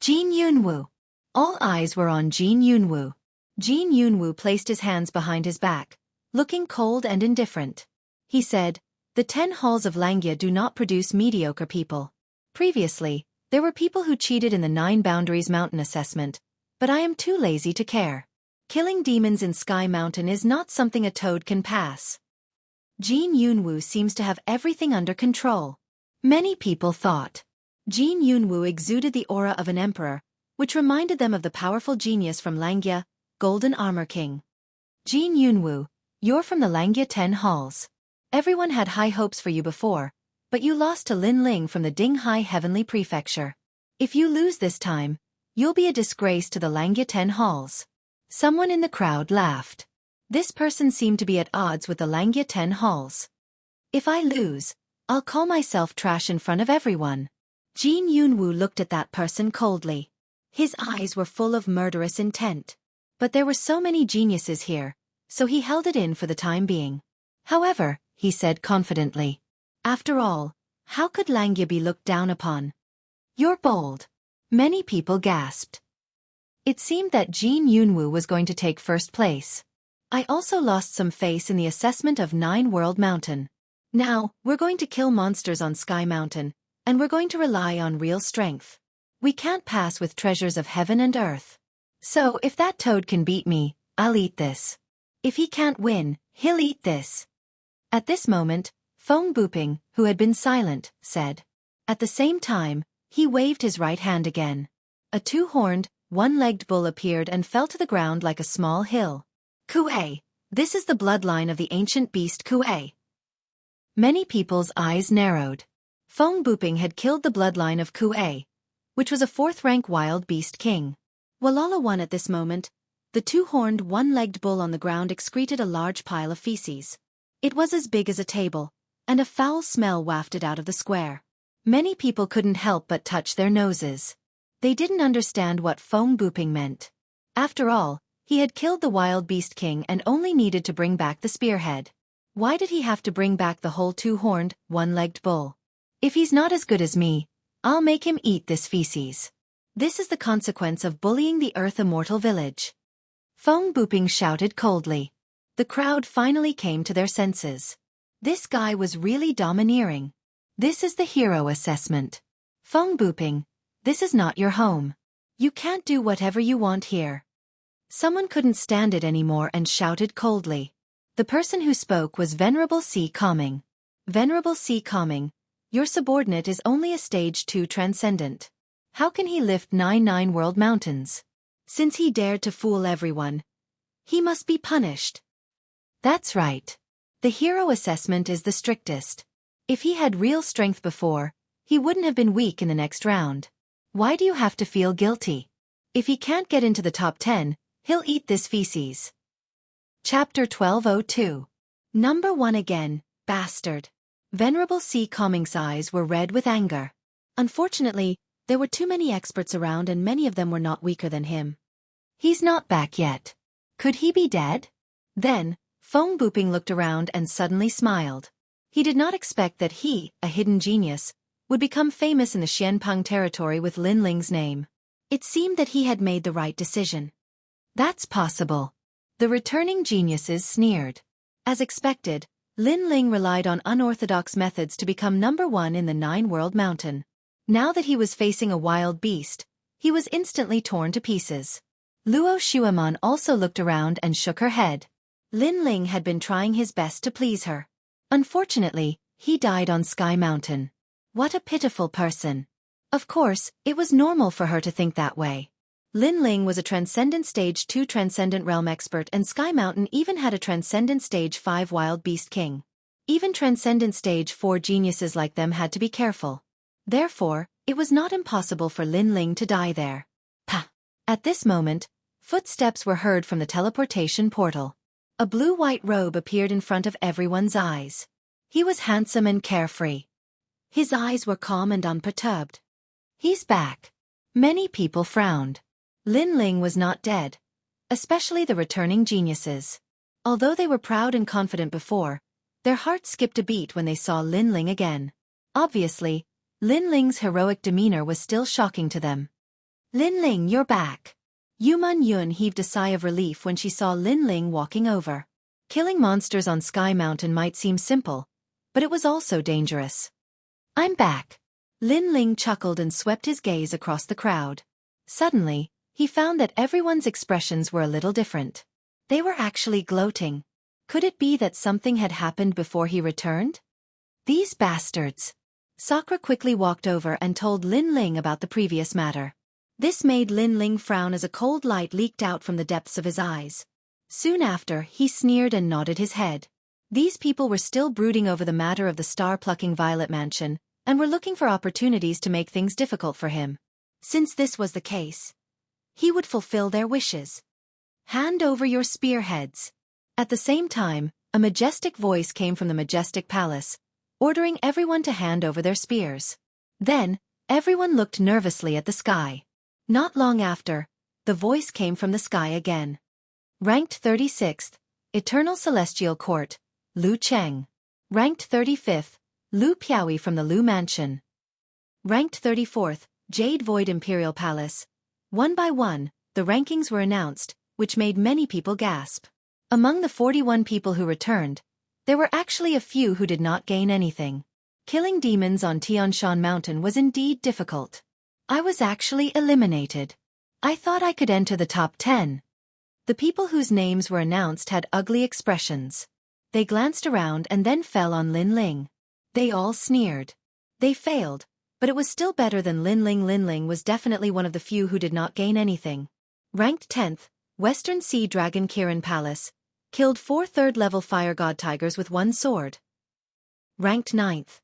Jin Yunwu. All eyes were on Jin Yunwu. Jin Yunwu placed his hands behind his back, looking cold and indifferent. He said, "The 10 halls of Langya do not produce mediocre people. Previously, there were people who cheated in the 9 Boundaries Mountain assessment, but I am too lazy to care. Killing demons in Sky Mountain is not something a toad can pass." Jin Yunwu seems to have everything under control. Many people thought. Jin Yunwu exuded the aura of an emperor, which reminded them of the powerful genius from Langya, Golden Armor King. Jin Yunwu, you're from the Langya 10 halls. Everyone had high hopes for you before, but you lost to Lin Ling from the Dinghai Heavenly Prefecture. If you lose this time, you'll be a disgrace to the Langya 10 halls. Someone in the crowd laughed. This person seemed to be at odds with the Langya 10 halls. If I lose, I'll call myself trash in front of everyone. Jin Yunwu looked at that person coldly. His eyes were full of murderous intent. But there were so many geniuses here, so he held it in for the time being. However, he said confidently, after all, how could Langya be looked down upon? You're bold. Many people gasped. It seemed that Jin Yunwu was going to take first place. I also lost some faith in the assessment of 9 World Mountain. Now, we're going to kill monsters on Sky Mountain, and we're going to rely on real strength. We can't pass with treasures of heaven and earth. So if that toad can beat me, I'll eat this. If he can't win, he'll eat this. At this moment, Feng Buping, who had been silent, said. At the same time, he waved his right hand again. A 2-horned, 1-legged bull appeared and fell to the ground like a small hill. Kuei, this is the bloodline of the ancient beast Kuei. Many people's eyes narrowed. Feng Buping had killed the bloodline of Kuei, which was a 4th-rank wild beast king. Walala won at this moment. The 2-horned, 1-legged bull on the ground excreted a large pile of feces. It was as big as a table, and a foul smell wafted out of the square. Many people couldn't help but touch their noses. They didn't understand what Feng Buping meant. After all, he had killed the wild beast king and only needed to bring back the spearhead. Why did he have to bring back the whole 2-horned, 1-legged bull? If he's not as good as me, I'll make him eat this feces. This is the consequence of bullying the Earth Immortal Village. Feng Buping shouted coldly. The crowd finally came to their senses. This guy was really domineering. This is the hero assessment. Feng Buping, this is not your home. You can't do whatever you want here. Someone couldn't stand it anymore and shouted coldly. The person who spoke was Venerable C. Calming. Venerable C. Calming, your subordinate is only a stage 2 transcendent. How can he lift 9 world mountains? Since he dared to fool everyone, he must be punished. That's right. The hero assessment is the strictest. If he had real strength before, he wouldn't have been weak in the next round. Why do you have to feel guilty? If he can't get into the top 10, he'll eat this feces. Chapter 1202. Number 1 again, bastard. Venerable C. Coming's eyes were red with anger. Unfortunately, there were too many experts around and many of them were not weaker than him. He's not back yet. Could he be dead? Then, Feng Buping looked around and suddenly smiled. He did not expect that he, a hidden genius, would become famous in the Xianpeng territory with Lin Ling's name. It seemed that he had made the right decision. That's possible. The returning geniuses sneered. As expected, Lin Ling relied on unorthodox methods to become number 1 in the Nine-World Mountain. Now that he was facing a wild beast, he was instantly torn to pieces. Luo Shuaman also looked around and shook her head. Lin Ling had been trying his best to please her. Unfortunately, he died on Sky Mountain. What a pitiful person. Of course, it was normal for her to think that way. Lin Ling was a Transcendent Stage 2 Transcendent Realm expert and Sky Mountain even had a Transcendent Stage 5 Wild Beast King. Even Transcendent Stage 4 geniuses like them had to be careful. Therefore, it was not impossible for Lin Ling to die there. Pah! At this moment, footsteps were heard from the teleportation portal. A blue-white robe appeared in front of everyone's eyes. He was handsome and carefree. His eyes were calm and unperturbed. He's back. Many people frowned. Lin Ling was not dead, especially the returning geniuses. Although they were proud and confident before, their hearts skipped a beat when they saw Lin Ling again. Obviously, Lin Ling's heroic demeanor was still shocking to them. Lin Ling, you're back. Yuman Yun heaved a sigh of relief when she saw Lin Ling walking over. Killing monsters on Sky Mountain might seem simple, but it was also dangerous. I'm back. Lin Ling chuckled and swept his gaze across the crowd. Suddenly, he found that everyone's expressions were a little different. They were actually gloating. Could it be that something had happened before he returned? These bastards. Sakura quickly walked over and told Lin Ling about the previous matter. This made Lin Ling frown as a cold light leaked out from the depths of his eyes. Soon after, he sneered and nodded his head. These people were still brooding over the matter of the star-plucking Violet Mansion, and were looking for opportunities to make things difficult for him. Since this was the case, he would fulfill their wishes. Hand over your spearheads. At the same time, a majestic voice came from the majestic palace, ordering everyone to hand over their spears. Then, everyone looked nervously at the sky. Not long after, the voice came from the sky again. Ranked 36th, Eternal Celestial Court, Lu Cheng. Ranked 35th, Lu Piaoi from the Lu Mansion. Ranked 34th, Jade Void Imperial Palace. One by one, the rankings were announced, which made many people gasp. Among the 41 people who returned, there were actually a few who did not gain anything. Killing demons on Tianshan Mountain was indeed difficult. I was actually eliminated. I thought I could enter the top 10. The people whose names were announced had ugly expressions. They glanced around and then fell on Lin Ling. They all sneered. They failed, but it was still better than Lin Ling. Lin Ling was definitely one of the few who did not gain anything. Ranked 10th, Western Sea Dragon Kirin Palace. Killed 4 third-level fire god tigers with 1 sword. Ranked 9th.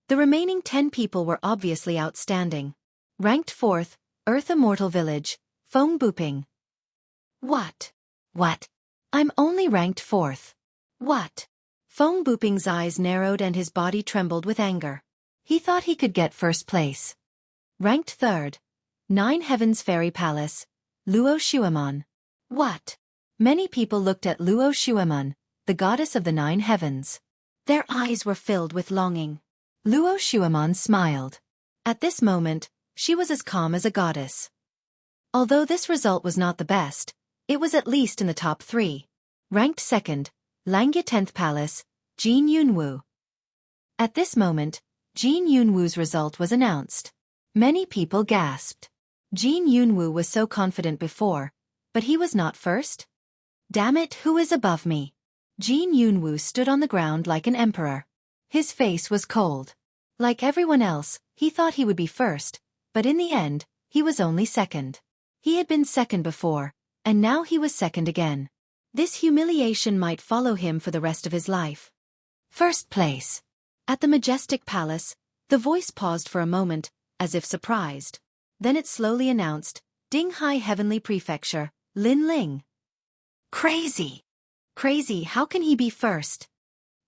The remaining 10 people were obviously outstanding. Ranked 4th, Earth Immortal Village, Feng Buping. What? I'm only ranked 4th. What? Feng Buping's eyes narrowed and his body trembled with anger. He thought he could get first place. Ranked 3rd, Nine Heavens Fairy Palace, Luo Shuaman. What? Many people looked at Luo Shuaman, the goddess of the 9 heavens. Their eyes were filled with longing. Luo Shuaman smiled. At this moment, she was as calm as a goddess. Although this result was not the best, it was at least in the top 3. Ranked 2nd, Langya 10th Palace, Jin Yunwu. At this moment, Jin Yunwu's result was announced. Many people gasped. Jin Yunwu was so confident before, but he was not first? Damn it, who is above me? Jin Yunwu stood on the ground like an emperor. His face was cold. Like everyone else, he thought he would be first, but in the end, he was only second. He had been second before, and now he was second again. This humiliation might follow him for the rest of his life. First place. At the majestic palace, the voice paused for a moment, as if surprised. Then it slowly announced, Dinghai Heavenly Prefecture, Lin Ling. Crazy! Crazy, how can he be first?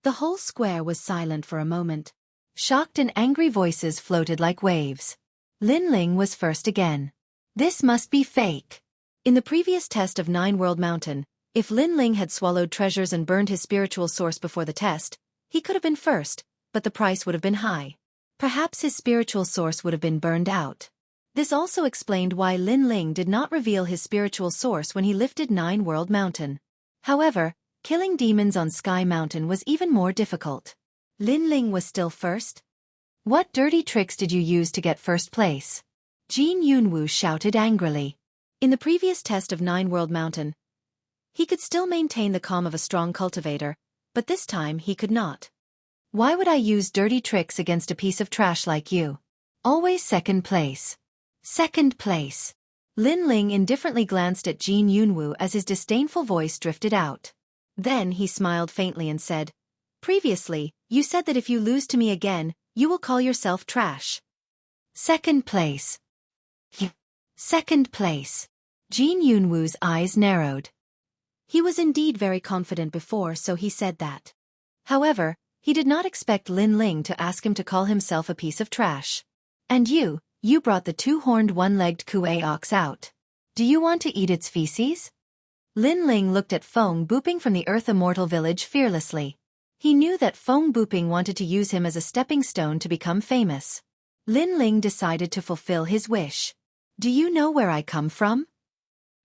The whole square was silent for a moment. Shocked and angry voices floated like waves. Lin Ling was first again. This must be fake. In the previous test of 9 World Mountain, if Lin Ling had swallowed treasures and burned his spiritual source before the test, he could have been first, but the price would have been high. Perhaps his spiritual source would have been burned out. This also explained why Lin Ling did not reveal his spiritual source when he lifted 9 World Mountain. However, killing demons on Sky Mountain was even more difficult. Lin Ling was still first? What dirty tricks did you use to get first place? Jianghu shouted angrily. In the previous test of 9 World Mountain, he could still maintain the calm of a strong cultivator, but this time he could not. Why would I use dirty tricks against a piece of trash like you? Always second place. Second place. Lin Ling indifferently glanced at Jianghu as his disdainful voice drifted out. Then he smiled faintly and said, Previously, you said that if you lose to me again, you will call yourself trash. Second place. Second place. Jianghu's eyes narrowed. He was indeed very confident before, so he said that. However, he did not expect Lin Ling to ask him to call himself a piece of trash. And you brought the 2-horned one-legged Kuei ox out. Do you want to eat its feces? Lin Ling looked at Feng Buping from the Earth Immortal Village fearlessly. He knew that Feng Buping wanted to use him as a stepping stone to become famous. Lin Ling decided to fulfill his wish. Do you know where I come from?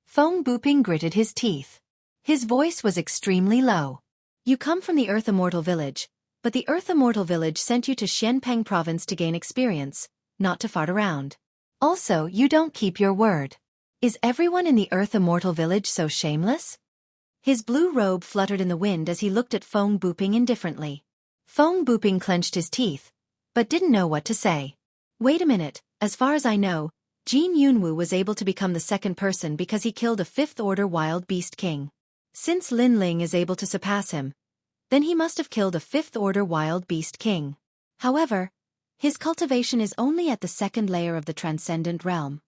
Feng Buping gritted his teeth. His voice was extremely low. You come from the Earth Immortal Village, but the Earth Immortal Village sent you to Xianpeng Province to gain experience, not to fart around. Also, you don't keep your word. Is everyone in the Earth Immortal Village so shameless? His blue robe fluttered in the wind as he looked at Feng Buping indifferently. Feng Buping clenched his teeth, but didn't know what to say. Wait a minute, as far as I know, Jianghu was able to become the second person because he killed a 5th-order wild beast king. Since Lin Ling is able to surpass him, then he must have killed a 5th-order wild beast king. However, his cultivation is only at the 2nd layer of the transcendent realm.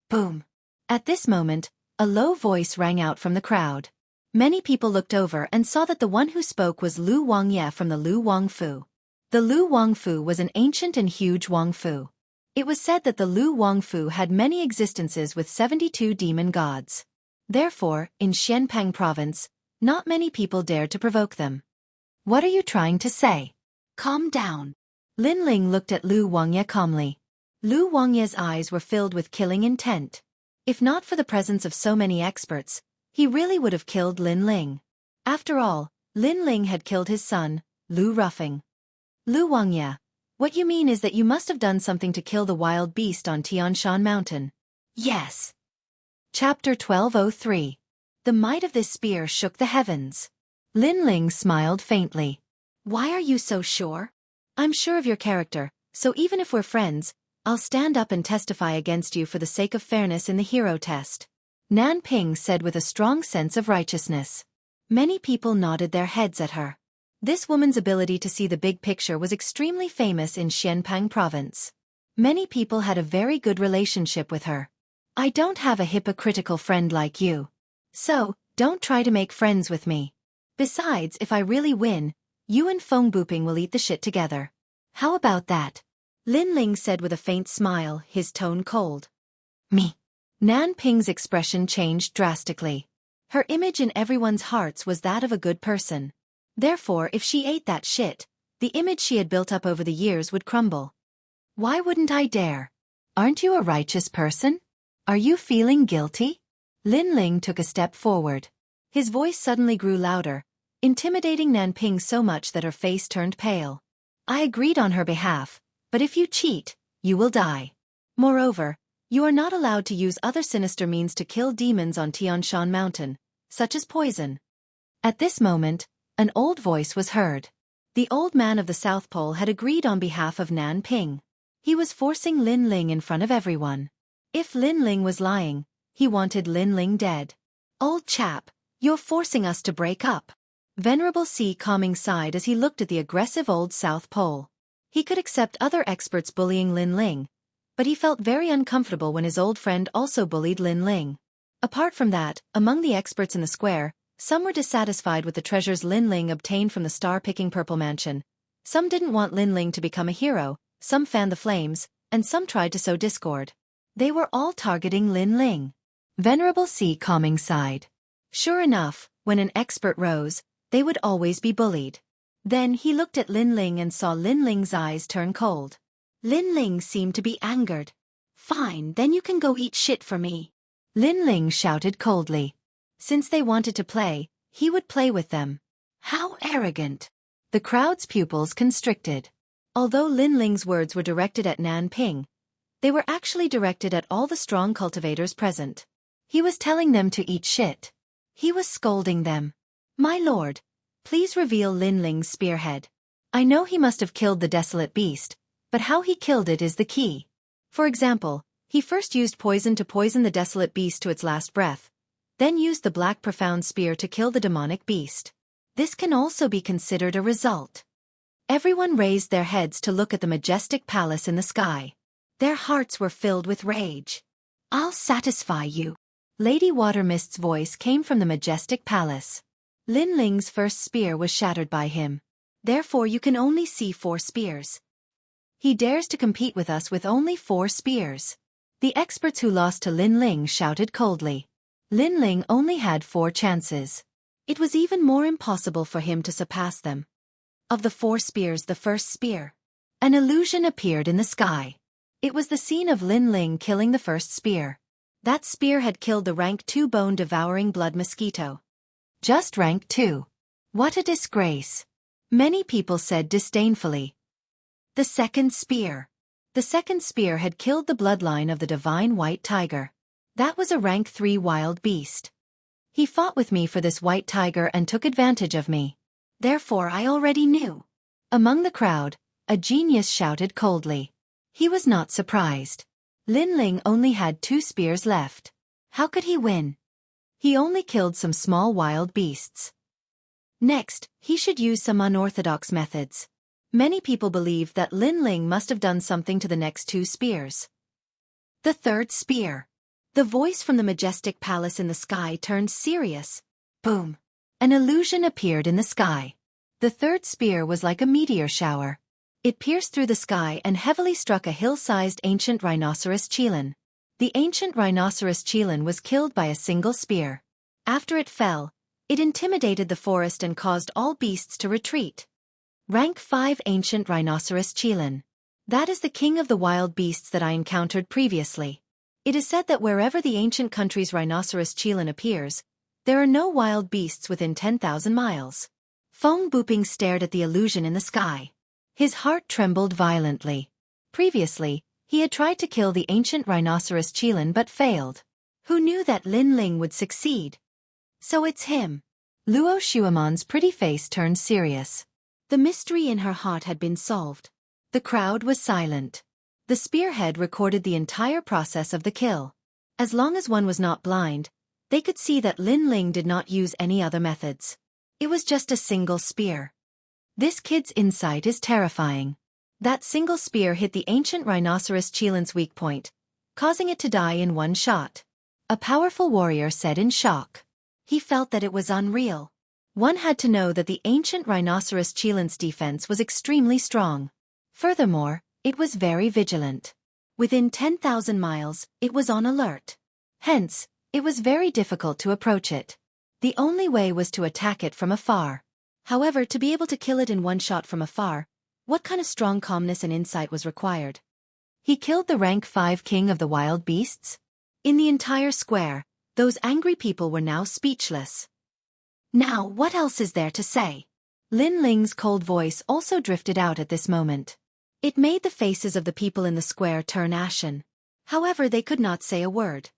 Boom! At this moment, a low voice rang out from the crowd. Many people looked over and saw that the one who spoke was Lu Wangye from the Lu Wangfu. The Lu Wangfu was an ancient and huge Wangfu. It was said that the Lu Wangfu had many existences with 72 demon gods. Therefore, in Xianpeng Province, not many people dared to provoke them. What are you trying to say? Calm down. Lin Ling looked at Lu Wangye calmly. Lu Wangye's eyes were filled with killing intent. If not for the presence of so many experts, he really would have killed Lin Ling. After all, Lin Ling had killed his son, Lu Ruffing. Lu Wangye, what you mean is that you must have done something to kill the wild beast on Tianshan Mountain. Yes. Chapter 1203. The might of this spear shook the heavens. Lin Ling smiled faintly. Why are you so sure? I'm sure of your character, so even if we're friends, I'll stand up and testify against you for the sake of fairness in the hero test. Nan Ping said with a strong sense of righteousness. Many people nodded their heads at her. This woman's ability to see the big picture was extremely famous in Xianpeng Province. Many people had a very good relationship with her. I don't have a hypocritical friend like you. So, don't try to make friends with me. Besides, if I really win, you and Feng Buping will eat the shit together. How about that? Lin Ling said with a faint smile, his tone cold. Me. Nan Ping's expression changed drastically. Her image in everyone's hearts was that of a good person. Therefore, if she ate that shit, the image she had built up over the years would crumble. Why wouldn't I dare? Aren't you a righteous person? Are you feeling guilty? Lin Ling took a step forward. His voice suddenly grew louder, intimidating Nan Ping so much that her face turned pale. I agreed on her behalf, but if you cheat, you will die. Moreover, you are not allowed to use other sinister means to kill demons on Tianshan Mountain, such as poison. At this moment, an old voice was heard. The old man of the South Pole had agreed on behalf of Nan Ping. He was forcing Lin Ling in front of everyone. If Lin Ling was lying, he wanted Lin Ling dead. Old chap, You're forcing us to break up. Venerable Sea Calming sighed as he looked at the aggressive old South Pole. He could accept other experts bullying Lin Ling, but he felt very uncomfortable when his old friend also bullied Lin Ling. Apart from that, among the experts in the square, some were dissatisfied with the treasures Lin Ling obtained from the star-picking Purple Mansion. Some didn't want Lin Ling to become a hero, some fanned the flames, and some tried to sow discord. They were all targeting Lin Ling. Venerable Sea Calming sighed. Sure enough, when an expert rose, they would always be bullied. Then he looked at Lin Ling and saw Lin Ling's eyes turn cold. Lin Ling seemed to be angered. Fine, then you can go eat shit for me. Lin Ling shouted coldly. Since they wanted to play, he would play with them. How arrogant! The crowd's pupils constricted. Although Lin Ling's words were directed at Nan Ping, they were actually directed at all the strong cultivators present. He was telling them to eat shit. He was scolding them. My lord, please reveal Lin Ling's spearhead. I know he must have killed the desolate beast, but how he killed it is the key. For example, he first used poison to poison the desolate beast to its last breath, then used the black profound spear to kill the demonic beast. This can also be considered a result. Everyone raised their heads to look at the majestic palace in the sky. Their hearts were filled with rage. I'll satisfy you. Lady Watermist's voice came from the majestic palace. Lin Ling's first spear was shattered by him. Therefore you can only see 4 spears. He dares to compete with us with only 4 spears. The experts who lost to Lin Ling shouted coldly. Lin Ling only had 4 chances. It was even more impossible for him to surpass them. Of the 4 spears, the first spear. An illusion appeared in the sky. It was the scene of Lin Ling killing the first spear. That spear had killed the rank 2 bone-devouring blood mosquito. Just rank 2. What a disgrace. Many people said disdainfully. The second spear. The second spear had killed the bloodline of the divine white tiger. That was a rank 3 wild beast. He fought with me for this white tiger and took advantage of me. Therefore I already knew. Among the crowd, a genius shouted coldly. He was not surprised. Lin Ling only had 2 spears left. How could he win? He only killed some small wild beasts. Next, he should use some unorthodox methods. Many people believe that Lin Ling must have done something to the next 2 spears. The third spear. The voice from the majestic palace in the sky turned serious. Boom. An illusion appeared in the sky. The third spear was like a meteor shower. It pierced through the sky and heavily struck a hill-sized ancient rhinoceros qilin. The ancient rhinoceros qilin was killed by a single spear. After it fell, it intimidated the forest and caused all beasts to retreat. Rank 5 Ancient Rhinoceros qilin. That is the king of the wild beasts that I encountered previously. It is said that wherever the ancient country's rhinoceros qilin appears, there are no wild beasts within 10,000 miles. Feng Buping stared at the illusion in the sky. His heart trembled violently. Previously, he had tried to kill the ancient rhinoceros qilin but failed. Who knew that Lin Ling would succeed? So it's him. Luo Xuemon's pretty face turned serious. The mystery in her heart had been solved. The crowd was silent. The spearhead recorded the entire process of the kill. As long as one was not blind, they could see that Lin Ling did not use any other methods. It was just a single spear. This kid's insight is terrifying. That single spear hit the ancient rhinoceros qilin's weak point, causing it to die in one shot. A powerful warrior said in shock. He felt that it was unreal. One had to know that the ancient rhinoceros qilin's defense was extremely strong. Furthermore, it was very vigilant. Within 10,000 miles, it was on alert. Hence, it was very difficult to approach it. The only way was to attack it from afar. However, to be able to kill it in one shot from afar, what kind of strong calmness and insight was required? He killed the rank 5 king of the wild beasts? In the entire square, those angry people were now speechless. Now, what else is there to say? Lin Ling's cold voice also drifted out at this moment. It made the faces of the people in the square turn ashen. However, they could not say a word.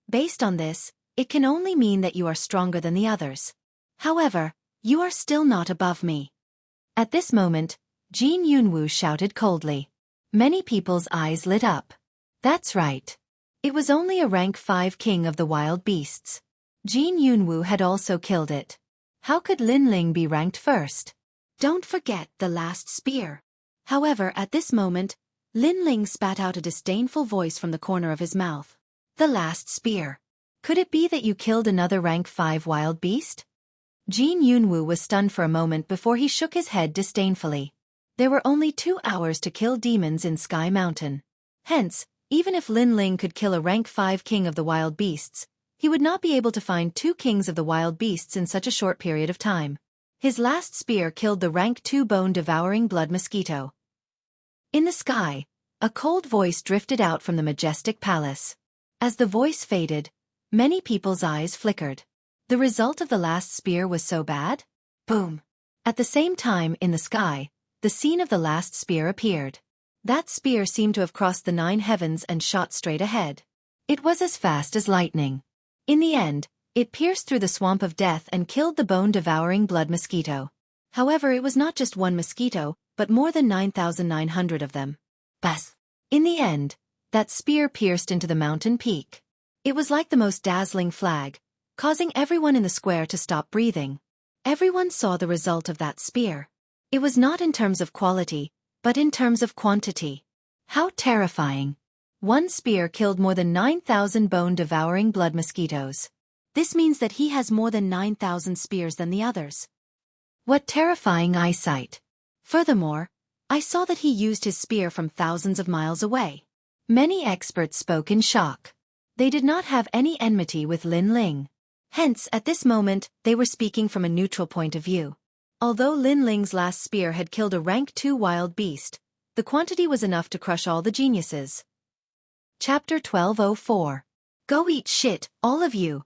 Based on this, it can only mean that you are stronger than the others. However, you are still not above me. At this moment, Jin Yunwu shouted coldly. Many people's eyes lit up. That's right. It was only a rank 5 king of the wild beasts. Jin Yunwu had also killed it. How could Lin Ling be ranked first? Don't forget the last spear. However, at this moment, Lin Ling spat out a disdainful voice from the corner of his mouth. The last spear. Could it be that you killed another rank 5 wild beast? Jin Yunwu was stunned for a moment before he shook his head disdainfully. There were only 2 hours to kill demons in Sky Mountain. Hence, even if Lin Ling could kill a rank 5 king of the wild beasts, he would not be able to find 2 kings of the wild beasts in such a short period of time. His last spear killed the rank 2 bone-devouring blood mosquito. In the sky, a cold voice drifted out from the majestic palace. As the voice faded, many people's eyes flickered. The result of the last spear was so bad? Boom! At the same time in the sky, the scene of the last spear appeared. That spear seemed to have crossed the 9 heavens and shot straight ahead. It was as fast as lightning. In the end, it pierced through the swamp of death and killed the bone-devouring blood mosquito. However, it was not just one mosquito, but more than 9,900 of them. Bas! In the end, that spear pierced into the mountain peak. It was like the most dazzling flag, causing everyone in the square to stop breathing. Everyone saw the result of that spear. It was not in terms of quality, but in terms of quantity. How terrifying! One spear killed more than 9,000 bone-devouring blood mosquitoes. This means that he has more than 9,000 spears than the others. What terrifying eyesight! Furthermore, I saw that he used his spear from thousands of miles away. Many experts spoke in shock. They did not have any enmity with Lin Ling. Hence, at this moment, they were speaking from a neutral point of view. Although Lin Ling's last spear had killed a rank 2 wild beast, the quantity was enough to crush all the geniuses. Chapter 1204. Go eat shit, all of you.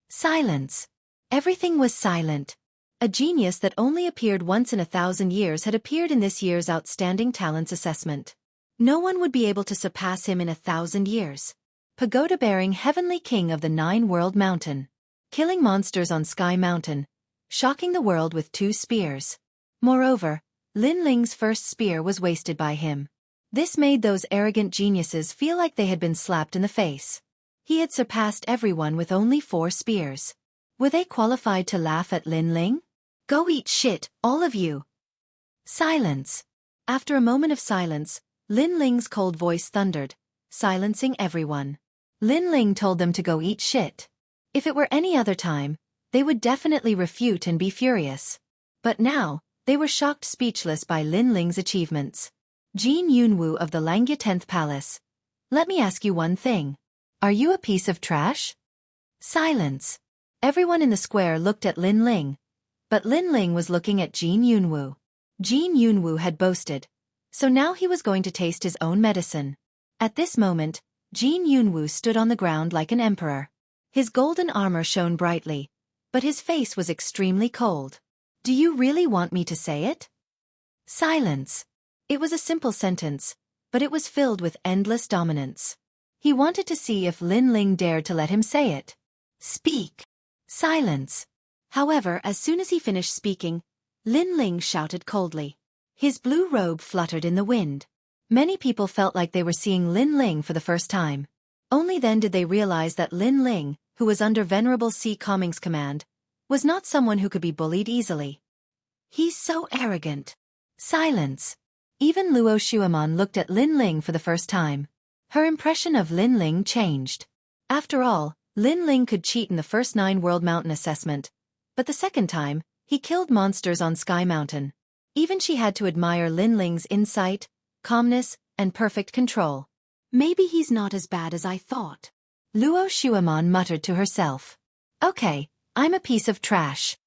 Silence. Everything was silent. A genius that only appeared once in 1,000 years had appeared in this year's Outstanding Talents Assessment. No one would be able to surpass him in 1,000 years. Pagoda-bearing Heavenly King of the 9-World Mountain. Killing monsters on Sky Mountain. Shocking the world with 2 spears. Moreover, Lin Ling's first spear was wasted by him. This made those arrogant geniuses feel like they had been slapped in the face. He had surpassed everyone with only 4 spears. Were they qualified to laugh at Lin Ling? Go eat shit, all of you. Silence. After a moment of silence, Lin Ling's cold voice thundered, silencing everyone. Lin Ling told them to go eat shit. If it were any other time, they would definitely refute and be furious. But now, they were shocked speechless by Lin Ling's achievements. Jin Yunwu of the Langya 10th Palace. Let me ask you one thing. Are you a piece of trash? Silence. Everyone in the square looked at Lin Ling. But Lin Ling was looking at Jin Yunwu. Jin Yunwu had boasted. So now he was going to taste his own medicine. At this moment, Jin Yunwu stood on the ground like an emperor. His golden armor shone brightly, but his face was extremely cold. Do you really want me to say it? Silence. It was a simple sentence, but it was filled with endless dominance. He wanted to see if Lin Ling dared to let him say it. Speak. Silence. However, as soon as he finished speaking, Lin Ling shouted coldly. His blue robe fluttered in the wind. Many people felt like they were seeing Lin Ling for the first time. Only then did they realize that Lin Ling, who was under Venerable C. Kongming's command, was not someone who could be bullied easily. He's so arrogant. Silence. Even Luo Shuaman looked at Lin Ling for the first time. Her impression of Lin Ling changed. After all, Lin Ling could cheat in the first 9 World Mountain assessment, but the second time, he killed monsters on Sky Mountain. Even she had to admire Lin Ling's insight, calmness, and perfect control. Maybe he's not as bad as I thought. Luo Shuaman muttered to herself. Okay, I'm a piece of trash.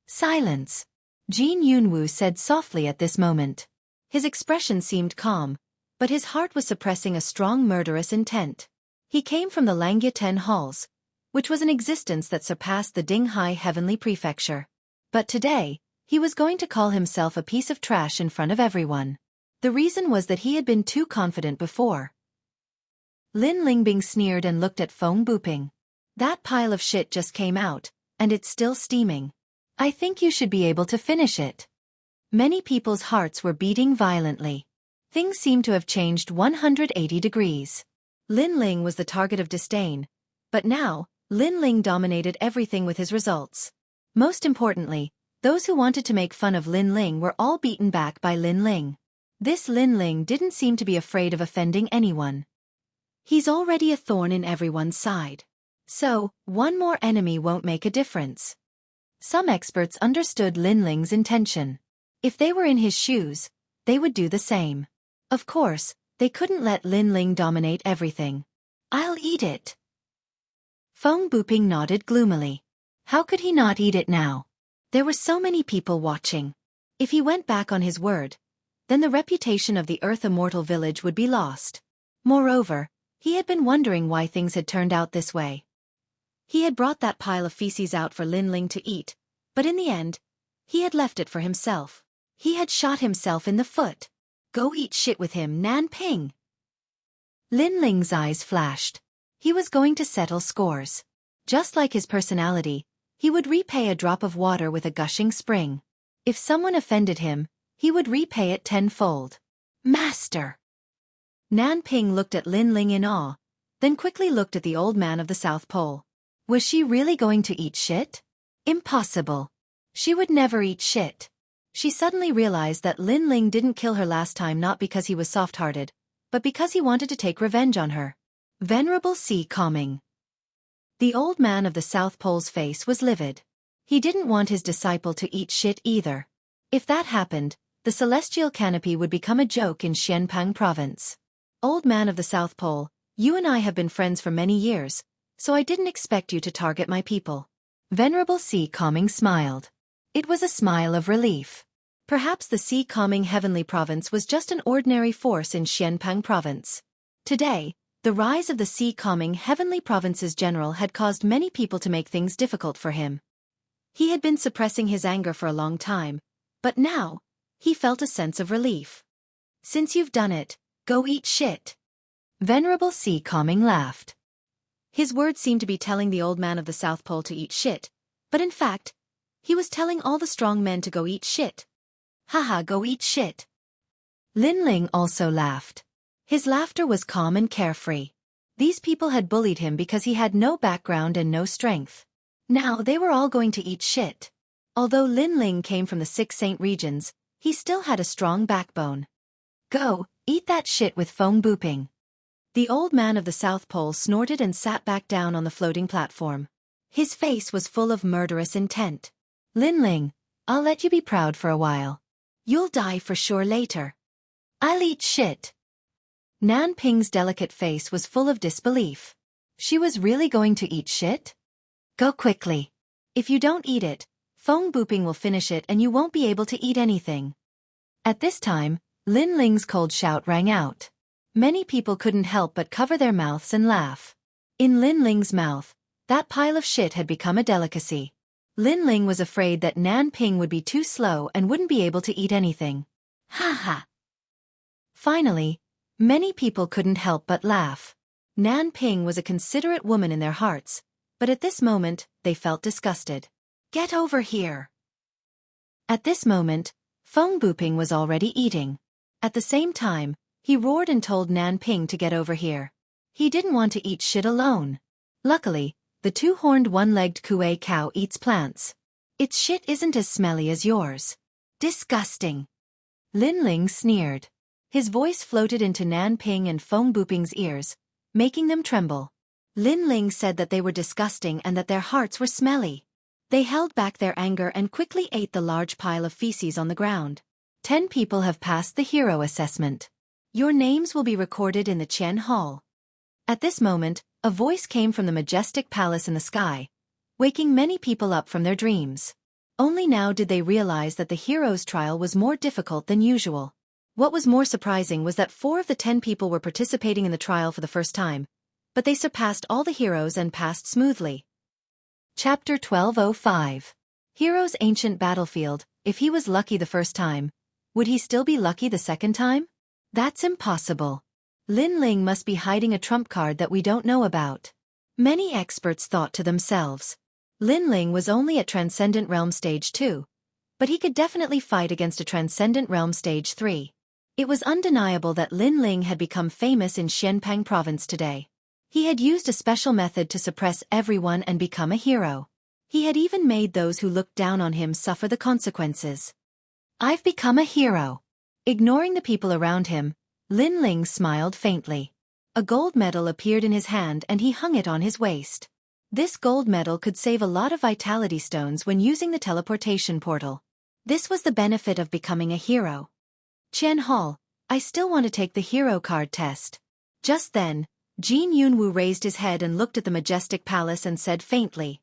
Silence. Jin Yunwu said softly at this moment. His expression seemed calm, but his heart was suppressing a strong murderous intent. He came from the Langya 10 halls, which was an existence that surpassed the Dinghai Heavenly Prefecture. But today, he was going to call himself a piece of trash in front of everyone. The reason was that he had been too confident before. Lin Lingbing sneered and looked at Feng Buping. That pile of shit just came out, and it's still steaming. I think you should be able to finish it. Many people's hearts were beating violently. Things seemed to have changed 180 degrees. Lin Ling was the target of disdain, but now, Lin Ling dominated everything with his results. Most importantly, those who wanted to make fun of Lin Ling were all beaten back by Lin Ling. This Lin Ling didn't seem to be afraid of offending anyone. He's already a thorn in everyone's side. So, one more enemy won't make a difference. Some experts understood Lin Ling's intention. If they were in his shoes, they would do the same. Of course, they couldn't let Lin Ling dominate everything. I'll eat it. Feng Buping nodded gloomily. How could he not eat it now? There were so many people watching. If he went back on his word, then the reputation of the Earth Immortal Village would be lost. Moreover, he had been wondering why things had turned out this way. He had brought that pile of feces out for Lin Ling to eat, but in the end, he had left it for himself. He had shot himself in the foot. Go eat shit with him, Nan Ping. Lin Ling's eyes flashed. He was going to settle scores. Just like his personality, he would repay a drop of water with a gushing spring. If someone offended him, he would repay it tenfold. Master! Nan Ping looked at Lin Ling in awe, then quickly looked at the old man of the South Pole. Was she really going to eat shit? Impossible. She would never eat shit. She suddenly realized that Lin Ling didn't kill her last time not because he was soft-hearted, but because he wanted to take revenge on her. Venerable Sea Calming. The old man of the South Pole's face was livid. He didn't want his disciple to eat shit either. If that happened, the celestial canopy would become a joke in Xianpang province. Old man of the South Pole, you and I have been friends for many years, so I didn't expect you to target my people. Venerable Sea Calming smiled. It was a smile of relief. Perhaps the Sea Calming Heavenly Province was just an ordinary force in Xianpang province. Today, the rise of the Sea Calming Heavenly Province's general had caused many people to make things difficult for him. He had been suppressing his anger for a long time, but now, he felt a sense of relief. Since you've done it, go eat shit. Venerable Sea Calming laughed. His words seemed to be telling the old man of the South Pole to eat shit, but in fact, he was telling all the strong men to go eat shit. Haha, go eat shit. Lin Ling also laughed. His laughter was calm and carefree. These people had bullied him because he had no background and no strength. Now they were all going to eat shit. Although Lin Ling came from the Six Saint regions, he still had a strong backbone. Go, eat that shit with Feng Buping. The old man of the South Pole snorted and sat back down on the floating platform. His face was full of murderous intent. Lin Ling, I'll let you be proud for a while. You'll die for sure later. I'll eat shit. Nan Ping's delicate face was full of disbelief. She was really going to eat shit? Go quickly. If you don't eat it, Feng Buping will finish it and you won't be able to eat anything. At this time, Lin Ling's cold shout rang out. Many people couldn't help but cover their mouths and laugh. In Lin Ling's mouth, that pile of shit had become a delicacy. Lin Ling was afraid that Nan Ping would be too slow and wouldn't be able to eat anything. Ha ha! Finally, many people couldn't help but laugh. Nan Ping was a considerate woman in their hearts, but at this moment, they felt disgusted. Get over here! At this moment, Feng Buping was already eating. At the same time, he roared and told Nan Ping to get over here. He didn't want to eat shit alone. Luckily, the two-horned one-legged Kuei cow eats plants. Its shit isn't as smelly as yours. Disgusting! Lin Ling sneered. His voice floated into Nan Ping and Feng Buping's ears, making them tremble. Lin Ling said that they were disgusting and that their hearts were smelly. They held back their anger and quickly ate the large pile of feces on the ground. 10 people have passed the hero assessment. Your names will be recorded in the Qian Hall. At this moment, a voice came from the majestic palace in the sky, waking many people up from their dreams. Only now did they realize that the hero's trial was more difficult than usual. What was more surprising was that 4 of the 10 people were participating in the trial for the first time, but they surpassed all the heroes and passed smoothly. Chapter 1205. Hero's Ancient Battlefield. If he was lucky the first time, would he still be lucky the second time? That's impossible. Lin Ling must be hiding a trump card that we don't know about. Many experts thought to themselves. Lin Ling was only at Transcendent Realm Stage 2, but he could definitely fight against a Transcendent Realm Stage 3. It was undeniable that Lin Ling had become famous in Xianpang province today. He had used a special method to suppress everyone and become a hero. He had even made those who looked down on him suffer the consequences. I've become a hero. Ignoring the people around him, Lin Ling smiled faintly. A gold medal appeared in his hand and he hung it on his waist. This gold medal could save a lot of vitality stones when using the teleportation portal. This was the benefit of becoming a hero. Qian Hall, I still want to take the hero card test. Just then, Jianghu raised his head and looked at the majestic palace and said faintly.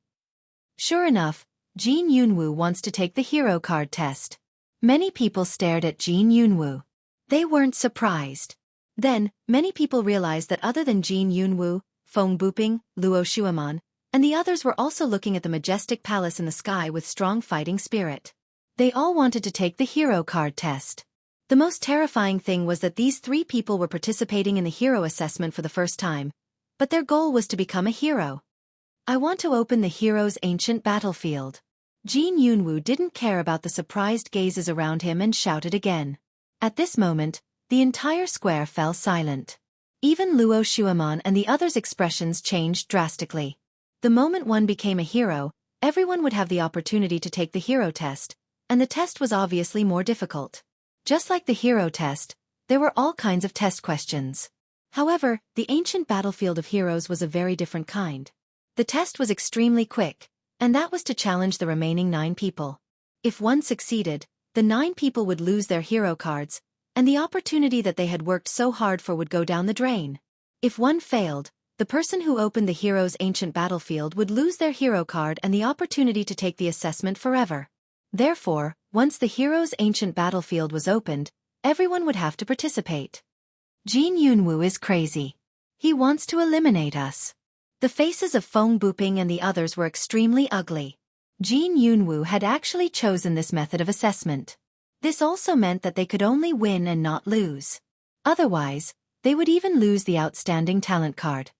Sure enough, Jianghu wants to take the hero card test. Many people stared at Jianghu. They weren't surprised. Then, many people realized that other than Jianghu, Feng Buping, Luo Shuaman, and the others were also looking at the majestic palace in the sky with strong fighting spirit. They all wanted to take the hero card test. The most terrifying thing was that these 3 people were participating in the hero assessment for the first time, but their goal was to become a hero. I want to open the hero's ancient battlefield. Jianghu didn't care about the surprised gazes around him and shouted again. At this moment, the entire square fell silent. Even Luo Shuaman and the others' expressions changed drastically. The moment one became a hero, everyone would have the opportunity to take the hero test, and the test was obviously more difficult. Just like the hero test, there were all kinds of test questions. However, the ancient battlefield of heroes was a very different kind. The test was extremely quick, and that was to challenge the remaining 9 people. If one succeeded, the 9 people would lose their hero cards, and the opportunity that they had worked so hard for would go down the drain. If one failed, the person who opened the hero's ancient battlefield would lose their hero card and the opportunity to take the assessment forever. Therefore, once the hero's ancient battlefield was opened, everyone would have to participate. Jianghu is crazy. He wants to eliminate us. The faces of Feng Buping and the others were extremely ugly. Jianghu had actually chosen this method of assessment. This also meant that they could only win and not lose. Otherwise, they would even lose the outstanding talent card.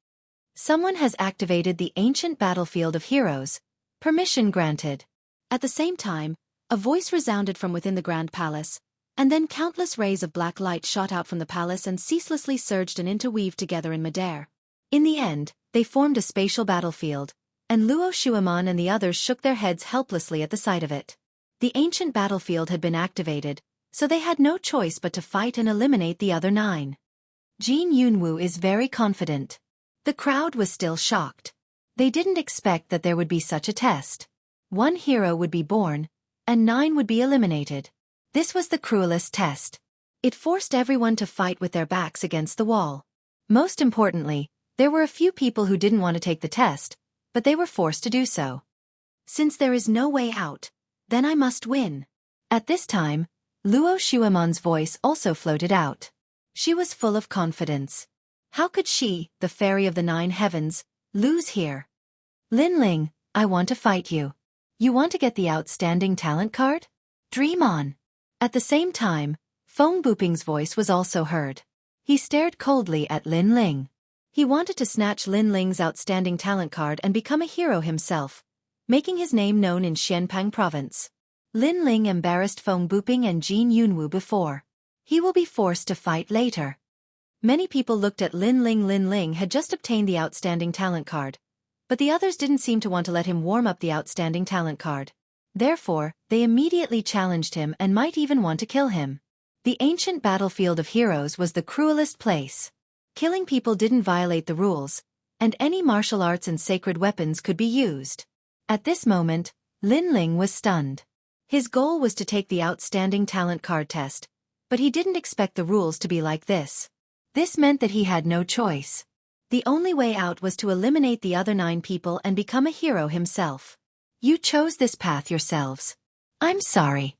Someone has activated the ancient battlefield of heroes. Permission granted. At the same time, a voice resounded from within the Grand Palace, and then countless rays of black light shot out from the palace and ceaselessly surged and interweaved together in midair. In the end, they formed a spatial battlefield, and Luo Shuaman and the others shook their heads helplessly at the sight of it. The ancient battlefield had been activated, so they had no choice but to fight and eliminate the other 9. Jianghu is very confident. The crowd was still shocked. They didn't expect that there would be such a test. 1 hero would be born, and 9 would be eliminated. This was the cruelest test. It forced everyone to fight with their backs against the wall. Most importantly, there were a few people who didn't want to take the test, but they were forced to do so. Since there is no way out, then I must win. At this time, Luo Shuaman's voice also floated out. She was full of confidence. How could she, the fairy of the 9 heavens, lose here? Lin Ling, I want to fight you. You want to get the outstanding talent card? Dream on. At the same time, Feng Buping's voice was also heard. He stared coldly at Lin Ling. He wanted to snatch Lin Ling's outstanding talent card and become a hero himself, making his name known in Xianpang province. Lin Ling embarrassed Feng Buping and Jianghu before. He will be forced to fight later. Many people looked at Lin Ling. Lin Ling had just obtained the outstanding talent card, but the others didn't seem to want to let him warm up the outstanding talent card. Therefore, they immediately challenged him and might even want to kill him. The ancient battlefield of heroes was the cruelest place. Killing people didn't violate the rules, and any martial arts and sacred weapons could be used. At this moment, Lin Ling was stunned. His goal was to take the outstanding talent card test, but he didn't expect the rules to be like this. This meant that he had no choice. The only way out was to eliminate the other 9 people and become a hero himself. You chose this path yourselves. I'm sorry.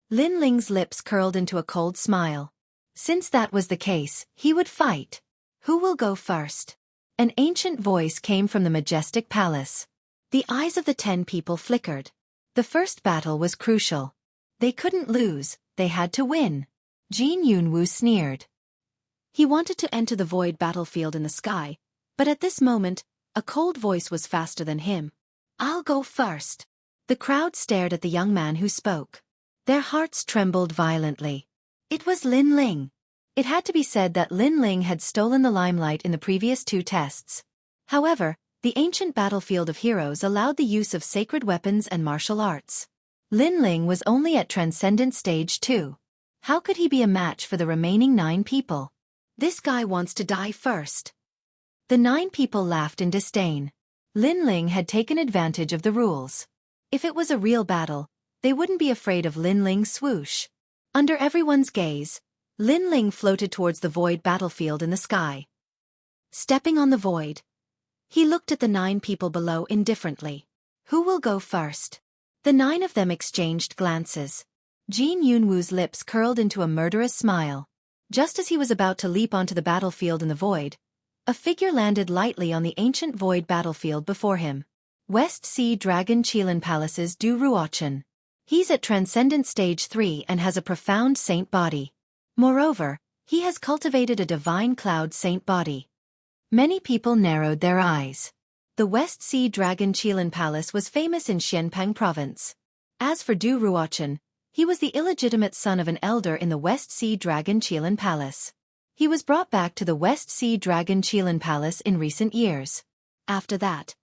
Lin Ling's lips curled into a cold smile. Since that was the case, he would fight. Who will go first? An ancient voice came from the majestic palace. The eyes of the 10 people flickered. The first battle was crucial. They couldn't lose, they had to win. Jianghu sneered. He wanted to enter the void battlefield in the sky, but at this moment, a cold voice was faster than him. I'll go first. The crowd stared at the young man who spoke. Their hearts trembled violently. It was Lin Ling. It had to be said that Lin Ling had stolen the limelight in the previous 2 tests. However, the ancient battlefield of heroes allowed the use of sacred weapons and martial arts. Lin Ling was only at Transcendent Stage 2. How could he be a match for the remaining 9 people? This guy wants to die first. The 9 people laughed in disdain. Lin Ling had taken advantage of the rules. If it was a real battle, they wouldn't be afraid of Lin Ling's swoosh. Under everyone's gaze, Lin Ling floated towards the void battlefield in the sky. Stepping on the void, he looked at the 9 people below indifferently. Who will go first? The 9 of them exchanged glances. Jin Yunwu's lips curled into a murderous smile. Just as he was about to leap onto the battlefield in the void, a figure landed lightly on the ancient void battlefield before him. West Sea Dragon Qilin Palace's Du Ruochen. He's at Transcendent Stage 3 and has a profound saint body. Moreover, he has cultivated a divine cloud saint body. Many people narrowed their eyes. The West Sea Dragon Qilin Palace was famous in Xianpeng province. As for Du Ruochen, he was the illegitimate son of an elder in the West Sea Dragon Qilin Palace. He was brought back to the West Sea Dragon Qilin Palace in recent years. After that,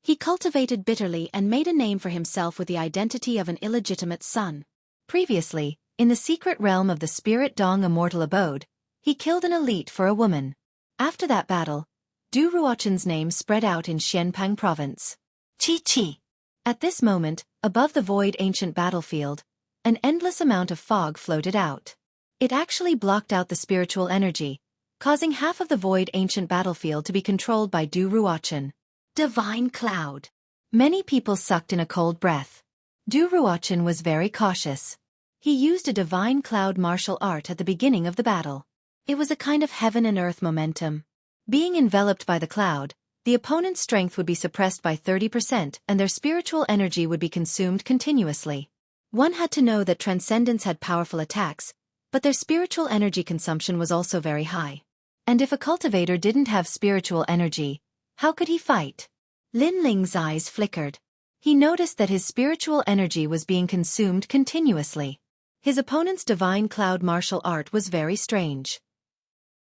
he cultivated bitterly and made a name for himself with the identity of an illegitimate son. Previously, in the secret realm of the Spirit Dong Immortal Abode, he killed an elite for a woman. After that battle, Du Ruochen's name spread out in Xianpeng province. Chi. At this moment, above the void ancient battlefield, an endless amount of fog floated out. It actually blocked out the spiritual energy, causing half of the void ancient battlefield to be controlled by Du Ruochen. Divine cloud. Many people sucked in a cold breath. Du Ruochen was very cautious. He used a divine cloud martial art at the beginning of the battle. It was a kind of heaven and earth momentum. Being enveloped by the cloud, the opponent's strength would be suppressed by 30% and their spiritual energy would be consumed continuously. One had to know that Transcendence had powerful attacks, but their spiritual energy consumption was also very high. And if a cultivator didn't have spiritual energy, how could he fight? Lin Ling's eyes flickered. He noticed that his spiritual energy was being consumed continuously. His opponent's divine cloud martial art was very strange.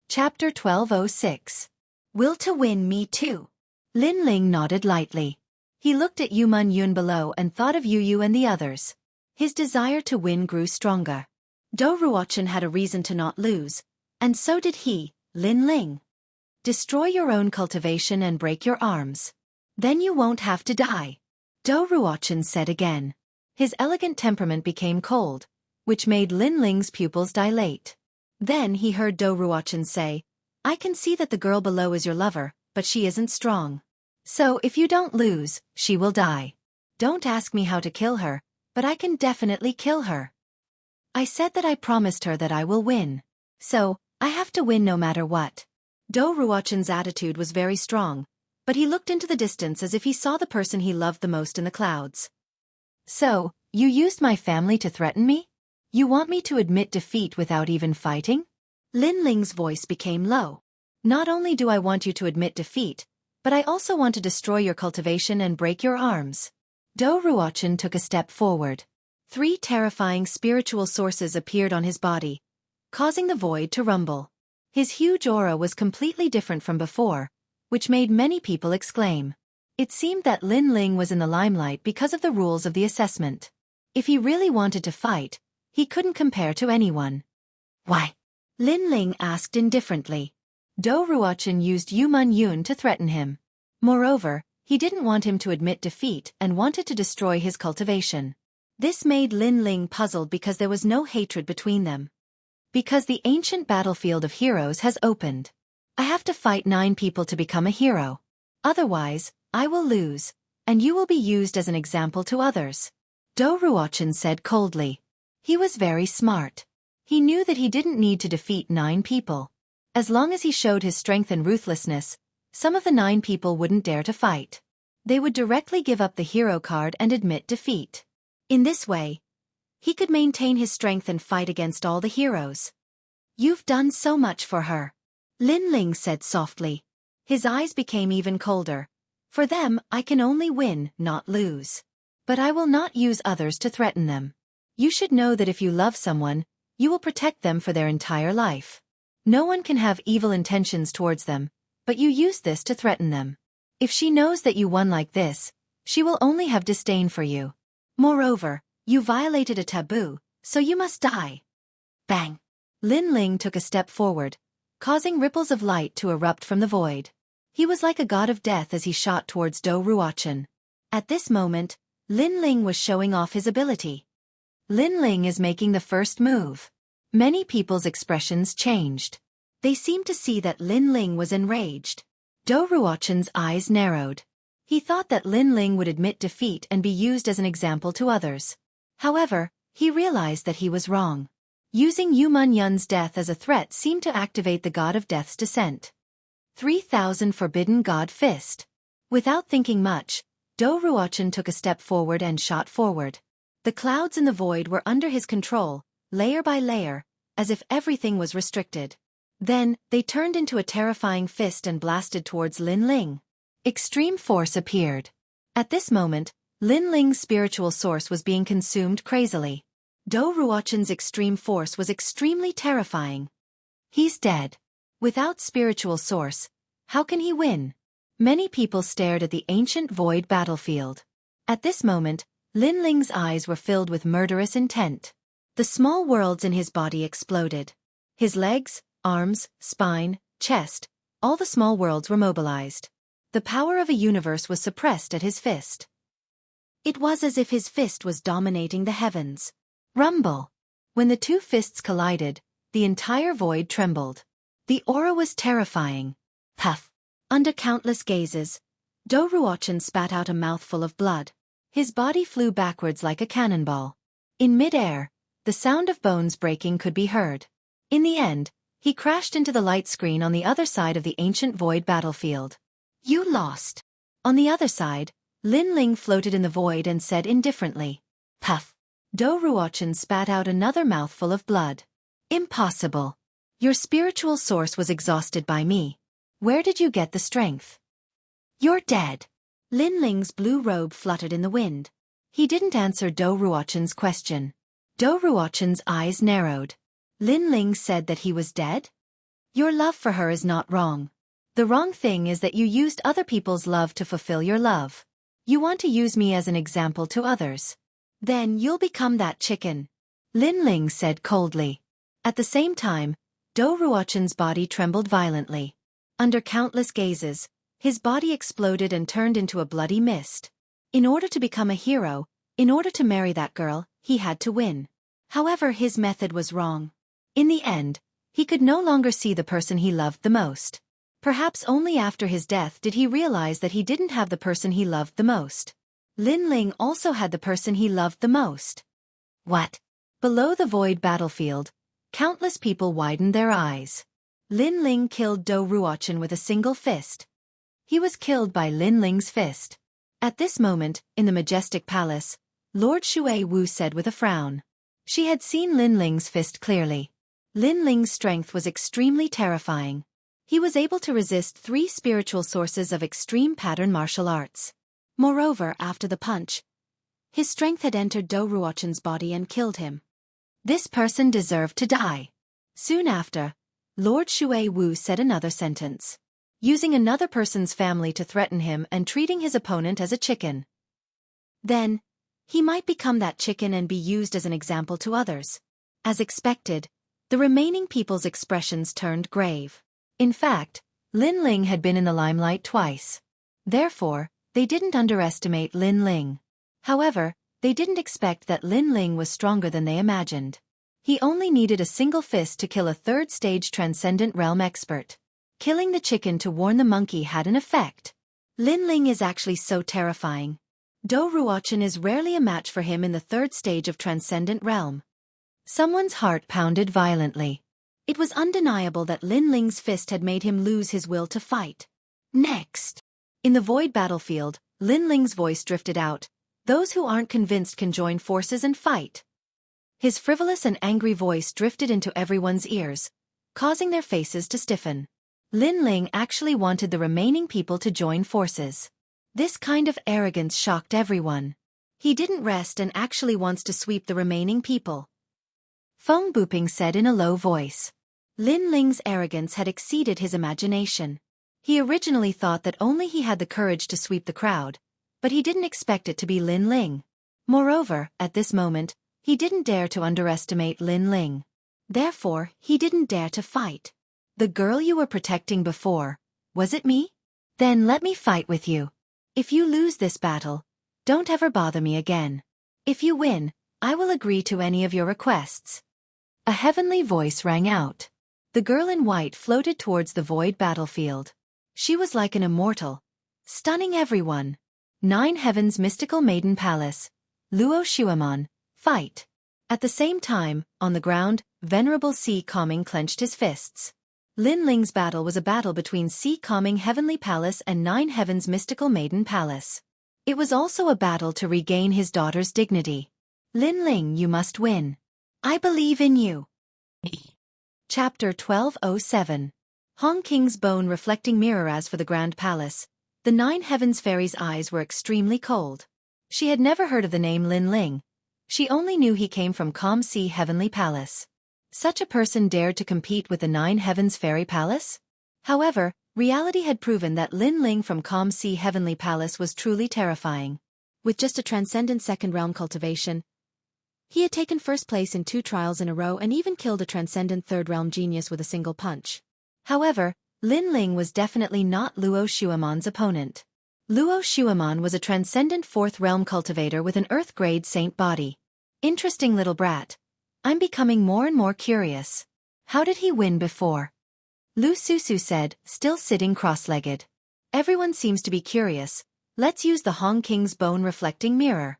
Chapter 1206. Will to win me too. Lin Ling nodded lightly. He looked at Yuman Yun below and thought of Yu Yu and the others. His desire to win grew stronger. Du Ruochen had a reason to not lose, and so did he, Lin Ling. Destroy your own cultivation and break your arms. Then you won't have to die. Du Ruochen said again. His elegant temperament became cold, which made Lin Ling's pupils dilate. Then he heard Du Ruochen say, I can see that the girl below is your lover, but she isn't strong. So if you don't lose, she will die. Don't ask me how to kill her, but I can definitely kill her. I said that I promised her that I will win. So, I have to win no matter what. Du Ruochen's attitude was very strong, but he looked into the distance as if he saw the person he loved the most in the clouds. So, you used my family to threaten me? You want me to admit defeat without even fighting? Lin Ling's voice became low. Not only do I want you to admit defeat, but I also want to destroy your cultivation and break your arms. Du Ruochen took a step forward. 3 terrifying spiritual sources appeared on his body, causing the void to rumble. His huge aura was completely different from before, which made many people exclaim. It seemed that Lin Ling was in the limelight because of the rules of the assessment. If he really wanted to fight, he couldn't compare to anyone. Why? Lin Ling asked indifferently. Du Ruochen used Yuman Yun to threaten him. Moreover, he didn't want him to admit defeat and wanted to destroy his cultivation. This made Lin Ling puzzled because there was no hatred between them. Because the ancient battlefield of heroes has opened. I have to fight 9 people to become a hero. Otherwise, I will lose, and you will be used as an example to others. Du Ruochen said coldly. He was very smart. He knew that he didn't need to defeat 9 people. As long as he showed his strength and ruthlessness, some of the 9 people wouldn't dare to fight. They would directly give up the hero card and admit defeat. In this way, he could maintain his strength and fight against all the heroes. You've done so much for her. Lin Ling said softly. His eyes became even colder. For them, I can only win, not lose. But I will not use others to threaten them. You should know that if you love someone, you will protect them for their entire life. No one can have evil intentions towards them, but you use this to threaten them. If she knows that you won like this, she will only have disdain for you. Moreover, you violated a taboo, so you must die. Bang! Lin Ling took a step forward, causing ripples of light to erupt from the void. He was like a god of death as he shot towards Dou Ruochen. At this moment, Lin Ling was showing off his ability. Lin Ling is making the first move. Many people's expressions changed. They seemed to see that Lin Ling was enraged. Dou Ruochen's eyes narrowed. He thought that Lin Ling would admit defeat and be used as an example to others. However, he realized that he was wrong. Using Yu Yun's death as a threat seemed to activate the god of death's descent. 3,000 Forbidden God Fist. Without thinking much, Dou Ruochen took a step forward and shot forward. The clouds in the void were under his control, layer by layer, as if everything was restricted. Then, they turned into a terrifying fist and blasted towards Lin Ling. Extreme force appeared. At this moment, Lin Ling's spiritual source was being consumed crazily. Dou Ruochen's extreme force was extremely terrifying. He's dead. Without spiritual source, how can he win? Many people stared at the ancient void battlefield. At this moment, Lin Ling's eyes were filled with murderous intent. The small worlds in his body exploded. His legs, arms, spine, chest, all the small worlds were mobilized. The power of a universe was suppressed at his fist. It was as if his fist was dominating the heavens. Rumble! When the two fists collided, the entire void trembled. The aura was terrifying. Puff! Under countless gazes, Dou Ruochen spat out a mouthful of blood. His body flew backwards like a cannonball. In mid-air, the sound of bones breaking could be heard. In the end, he crashed into the light screen on the other side of the ancient void battlefield. You lost. On the other side, Lin Ling floated in the void and said indifferently. Puff! Dou Ruochen spat out another mouthful of blood. Impossible. Your spiritual source was exhausted by me. Where did you get the strength? You're dead. Lin Ling's blue robe fluttered in the wind. He didn't answer Dou Ruochen's question. Dou Ruochen's eyes narrowed. Lin Ling said that he was dead? Your love for her is not wrong. The wrong thing is that you used other people's love to fulfill your love. You want to use me as an example to others. Then you'll become that chicken. Lin Ling said coldly. At the same time, Dou Ruochen's body trembled violently. Under countless gazes, his body exploded and turned into a bloody mist. In order to become a hero, in order to marry that girl, he had to win. However, his method was wrong. In the end, he could no longer see the person he loved the most. Perhaps only after his death did he realize that he didn't have the person he loved the most. Lin Ling also had the person he loved the most. What? Below the void battlefield, countless people widened their eyes. Lin Ling killed Dou Ruochen with a single fist. He was killed by Lin Ling's fist. At this moment, in the majestic palace, Lord Shui Wu said with a frown. She had seen Lin Ling's fist clearly. Lin Ling's strength was extremely terrifying. He was able to resist 3 spiritual sources of extreme pattern martial arts. Moreover, after the punch, his strength had entered Dou Ruochen's body and killed him. This person deserved to die. Soon after, Lord Shui Wu said another sentence. Using another person's family to threaten him and treating his opponent as a chicken. Then, he might become that chicken and be used as an example to others. As expected, the remaining people's expressions turned grave. In fact, Lin Ling had been in the limelight twice. Therefore, they didn't underestimate Lin Ling. However, they didn't expect that Lin Ling was stronger than they imagined. He only needed a single fist to kill a third-stage transcendent realm expert. Killing the chicken to warn the monkey had an effect. Lin Ling is actually so terrifying. Dou Ruochen is rarely a match for him in the 3rd stage of transcendent realm. Someone's heart pounded violently. It was undeniable that Lin Ling's fist had made him lose his will to fight. Next! In the void battlefield, Lin Ling's voice drifted out. Those who aren't convinced can join forces and fight. His frivolous and angry voice drifted into everyone's ears, causing their faces to stiffen. Lin Ling actually wanted the remaining people to join forces. This kind of arrogance shocked everyone. He didn't rest and actually wants to sweep the remaining people. Feng Buping said in a low voice. Lin Ling's arrogance had exceeded his imagination. He originally thought that only he had the courage to sweep the crowd, but he didn't expect it to be Lin Ling. Moreover, at this moment, he didn't dare to underestimate Lin Ling. Therefore, he didn't dare to fight. The girl you were protecting before, was it me? Then let me fight with you. If you lose this battle, don't ever bother me again. If you win, I will agree to any of your requests. A heavenly voice rang out. The girl in white floated towards the void battlefield. She was like an immortal, stunning everyone. 9 Heavens Mystical Maiden Palace. Luo Shuaman, fight. At the same time, on the ground, Venerable Si Calming clenched his fists. Lin Ling's battle was a battle between Si Calming Heavenly Palace and 9 Heavens Mystical Maiden Palace. It was also a battle to regain his daughter's dignity. Lin Ling, you must win. I believe in you. Chapter 1207. Hong King's bone reflecting mirror. As for the Grand Palace, the 9 Heavens Fairy's eyes were extremely cold. She had never heard of the name Lin Ling. She only knew he came from Calm Sea Heavenly Palace. Such a person dared to compete with the 9 Heavens Fairy Palace? However, reality had proven that Lin Ling from Calm Sea Heavenly Palace was truly terrifying. With just a transcendent second realm cultivation, he had taken first place in 2 trials in a row and even killed a transcendent third realm genius with a single punch. However, Lin Ling was definitely not Luo Shuaman's opponent. Luo Shuaman was a transcendent 4th realm cultivator with an earth-grade saint body. Interesting little brat. I'm becoming more and more curious. How did he win before? Lu Susu said, still sitting cross-legged. Everyone seems to be curious. Let's use the Hong King's bone reflecting mirror.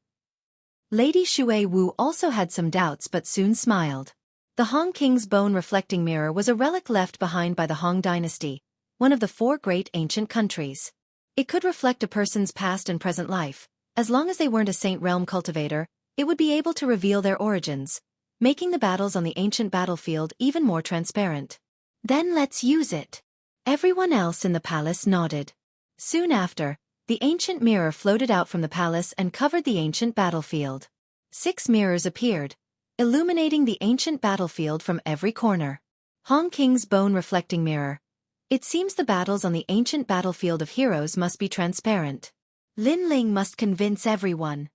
Lady Shui Wu also had some doubts but soon smiled. The Hong King's bone reflecting mirror was a relic left behind by the Hong dynasty, one of the 4 great ancient countries. It could reflect a person's past and present life. As long as they weren't a saint realm cultivator, it would be able to reveal their origins, making the battles on the ancient battlefield even more transparent. Then let's use it. Everyone else in the palace nodded. Soon after, the ancient mirror floated out from the palace and covered the ancient battlefield. 6 mirrors appeared, illuminating the ancient battlefield from every corner. Hong King's bone reflecting mirror. It seems the battles on the ancient battlefield of heroes must be transparent. Lin Ling must convince everyone.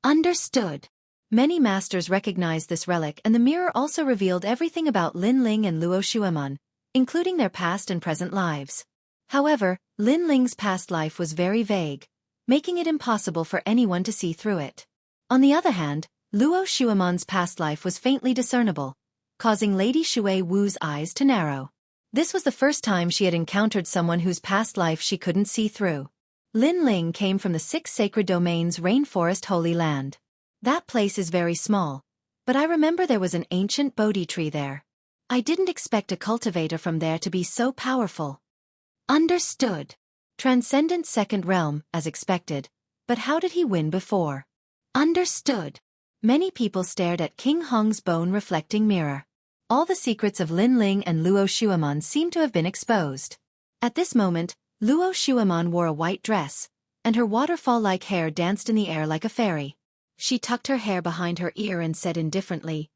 Understood. Many masters recognized this relic, and the mirror also revealed everything about Lin Ling and Luo Shuaman, including their past and present lives. However, Lin Ling's past life was very vague, making it impossible for anyone to see through it. On the other hand, Luo Shuaman's past life was faintly discernible, causing Lady Shui Wu's eyes to narrow. This was the first time she had encountered someone whose past life she couldn't see through. Lin Ling came from the 6 Sacred Domains Rainforest Holy Land. That place is very small, but I remember there was an ancient Bodhi tree there. I didn't expect a cultivator from there to be so powerful. Understood. Transcendent 2nd realm, as expected, but how did he win before? Understood. Many people stared at King Hong's bone reflecting mirror. All the secrets of Lin Ling and Luo Shuaman seemed to have been exposed. At this moment, Luo Shuaman wore a white dress, and her waterfall-like hair danced in the air like a fairy. She tucked her hair behind her ear and said indifferently,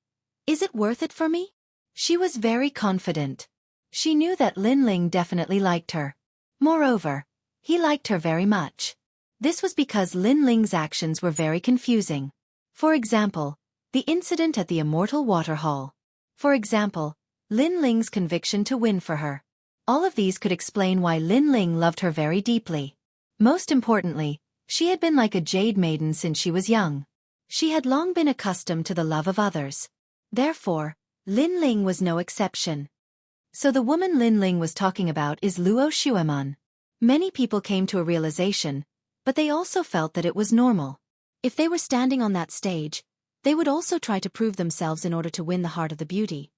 "Is it worth it for me?" She was very confident. She knew that Lin Ling definitely liked her. Moreover, he liked her very much. This was because Lin Ling's actions were very confusing. For example, the incident at the Immortal Water Hall. For example, Lin Ling's conviction to win for her. All of these could explain why Lin Ling loved her very deeply. Most importantly, she had been like a jade maiden since she was young. She had long been accustomed to the love of others. Therefore, Lin Ling was no exception. So the woman Lin Ling was talking about is Luo Shuaman. Many people came to a realization, but they also felt that it was normal. If they were standing on that stage, they would also try to prove themselves in order to win the heart of the beauty.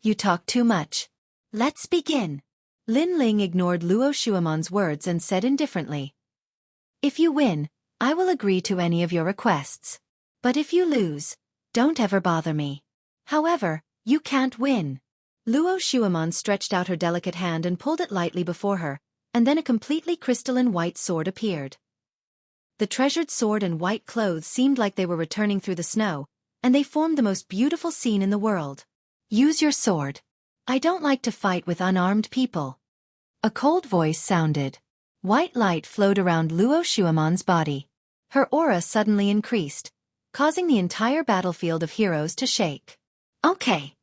You talk too much. Let's begin. Lin Ling ignored Luo Shuaman's words and said indifferently, "If you win, I will agree to any of your requests. But if you lose, don't ever bother me. However, you can't win." Luo Shuaman stretched out her delicate hand and pulled it lightly before her, and then a completely crystalline white sword appeared. The treasured sword and white clothes seemed like they were returning through the snow, and they formed the most beautiful scene in the world. Use your sword. I don't like to fight with unarmed people. A cold voice sounded. White light flowed around Luo Shuamon's body. Her aura suddenly increased, causing the entire battlefield of heroes to shake. Okay.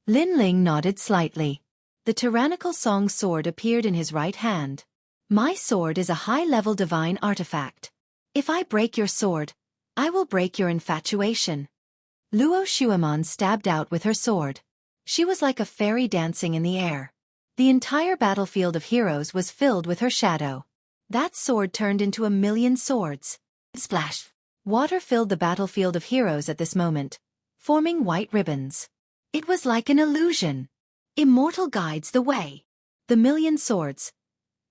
Lin Ling nodded slightly. The tyrannical Song sword appeared in his right hand. My sword is a high-level divine artifact. If I break your sword, I will break your infatuation. Luo Shuamon stabbed out with her sword. She was like a fairy dancing in the air. The entire battlefield of heroes was filled with her shadow. That sword turned into 1,000,000 swords. Splash! Water filled the battlefield of heroes at this moment, forming white ribbons. It was like an illusion. Immortal guides the way. The 1,000,000 swords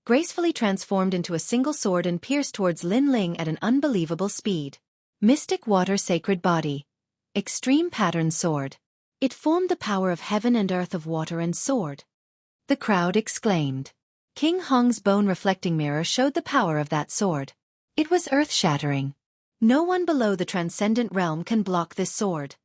gracefully transformed into a single sword and pierced towards Lin Ling at an unbelievable speed. Mystic water sacred body. Extreme pattern sword. It formed the power of heaven and earth of water and sword. The crowd exclaimed. King Hong's bone reflecting mirror showed the power of that sword. It was earth-shattering. No one below the transcendent realm can block this sword.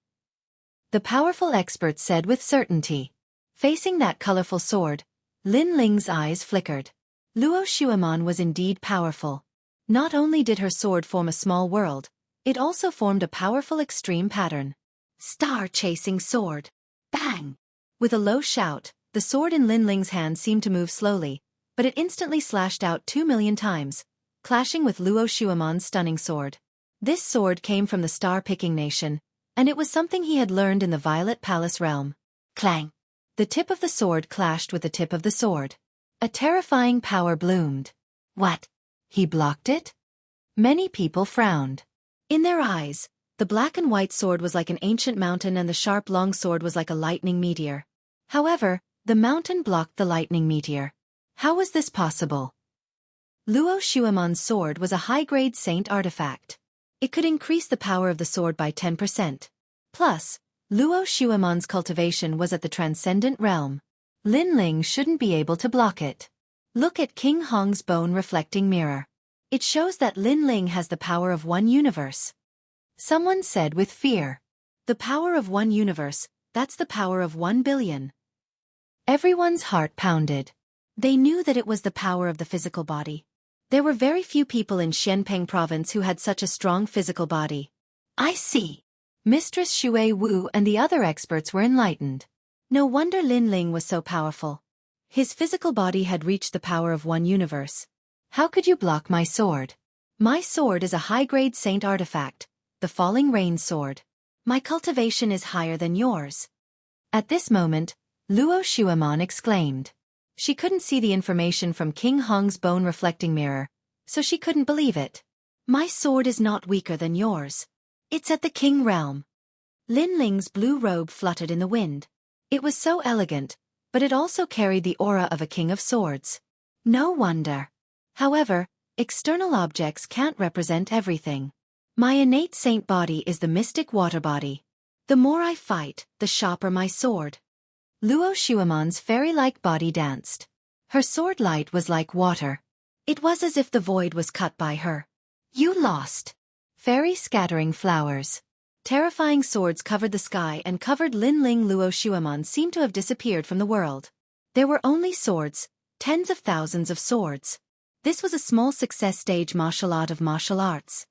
The powerful expert said with certainty. Facing that colorful sword, Lin Ling's eyes flickered. Luo Shuamon was indeed powerful. Not only did her sword form a small world, it also formed a powerful extreme pattern. Star-chasing sword. Bang! With a low shout, the sword in Lin Ling's hand seemed to move slowly, but it instantly slashed out 2,000,000 times, clashing with Luo Shuamon's stunning sword. This sword came from the Star-Picking Nation, and it was something he had learned in the Violet Palace realm. Clang! The tip of the sword clashed with the tip of the sword. A terrifying power bloomed. What? He blocked it? Many people frowned. In their eyes, the black and white sword was like an ancient mountain and the sharp long sword was like a lightning meteor. However, the mountain blocked the lightning meteor. How was this possible? Luo Shuamon's sword was a high-grade saint artifact. It could increase the power of the sword by 10%. Plus, Luo Shuamon's cultivation was at the transcendent realm. Lin Ling shouldn't be able to block it. Look at King Hong's bone reflecting mirror. It shows that Lin Ling has the power of one universe. Someone said with fear. The power of one universe, that's the power of 1,000,000,000. Everyone's heart pounded. They knew that it was the power of the physical body. There were very few people in Xianpeng province who had such a strong physical body. I see. Mistress Xue Wu and the other experts were enlightened. No wonder Lin Ling was so powerful. His physical body had reached the power of one universe. How could you block my sword? My sword is a high-grade saint artifact, the Falling Rain sword. My cultivation is higher than yours. At this moment, Luo Shuamon exclaimed. She couldn't see the information from King Hong's bone reflecting mirror, so she couldn't believe it. My sword is not weaker than yours. It's at the king realm. Lin Ling's blue robe fluttered in the wind. It was so elegant, but it also carried the aura of a king of swords. No wonder. However, external objects can't represent everything. My innate saint body is the mystic water body. The more I fight, the sharper my sword. Luo Shuamon's fairy-like body danced. Her sword light was like water. It was as if the void was cut by her. You lost. Fairy scattering flowers. Terrifying swords covered the sky and covered Lin Ling. Luo Shuamon seemed to have disappeared from the world. There were only swords, tens of thousands of swords. This was a small success stage martial art of martial arts.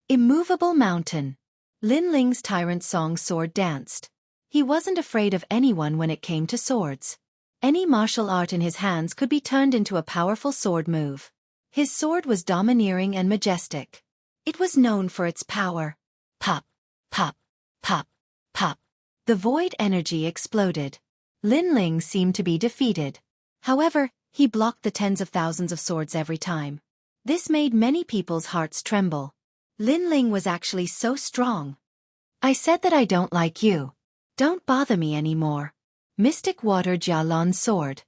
Immovable mountain. Lin Ling's tyrant song sword danced. He wasn't afraid of anyone when it came to swords. Any martial art in his hands could be turned into a powerful sword move. His sword was domineering and majestic. It was known for its power. Pop, pop, pop, pop. The void energy exploded. Lin Ling seemed to be defeated. However, he blocked the tens of thousands of swords every time. This made many people's hearts tremble. Lin Ling was actually so strong. I said that I don't like you. Don't bother me anymore. Mystic Water Jialon Sword.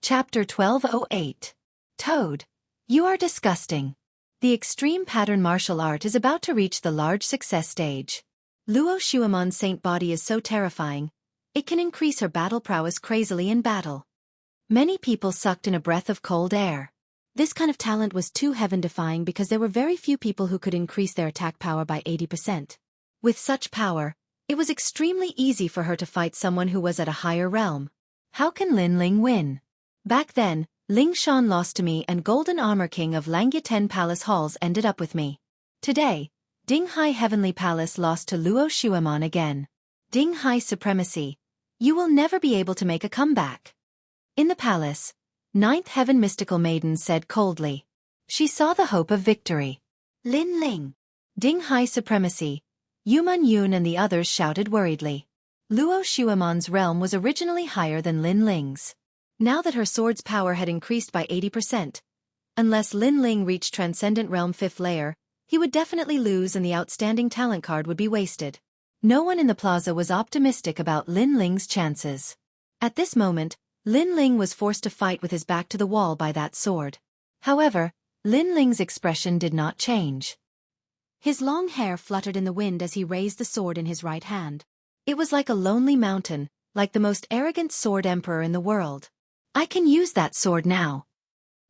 Chapter 1208. Toad. You are disgusting. The extreme pattern martial art is about to reach the large success stage. Luo Shuamon's saint body is so terrifying. It can increase her battle prowess crazily in battle. Many people sucked in a breath of cold air. This kind of talent was too heaven-defying because there were very few people who could increase their attack power by 80%. With such power, it was extremely easy for her to fight someone who was at a higher realm. How can Lin Ling win? Back then, Ling Shan lost to me and Golden Armor King of Langya 10 Palace Halls ended up with me. Today, Ding Hai Heavenly Palace lost to Luo Shuaman again. Ding Hai Supremacy. You will never be able to make a comeback. In the palace, Ninth Heaven Mystical Maiden said coldly. She saw the hope of victory. Lin Ling. Ding Hai Supremacy. Yuman Yun and the others shouted worriedly. Luo Shuaman's realm was originally higher than Lin Ling's. Now that her sword's power had increased by 80%, unless Lin Ling reached Transcendent Realm 5th layer, he would definitely lose and the outstanding talent card would be wasted. No one in the plaza was optimistic about Lin Ling's chances. At this moment, Lin Ling was forced to fight with his back to the wall by that sword. However, Lin Ling's expression did not change. His long hair fluttered in the wind as he raised the sword in his right hand. It was like a lonely mountain, like the most arrogant sword emperor in the world. I can use that sword now.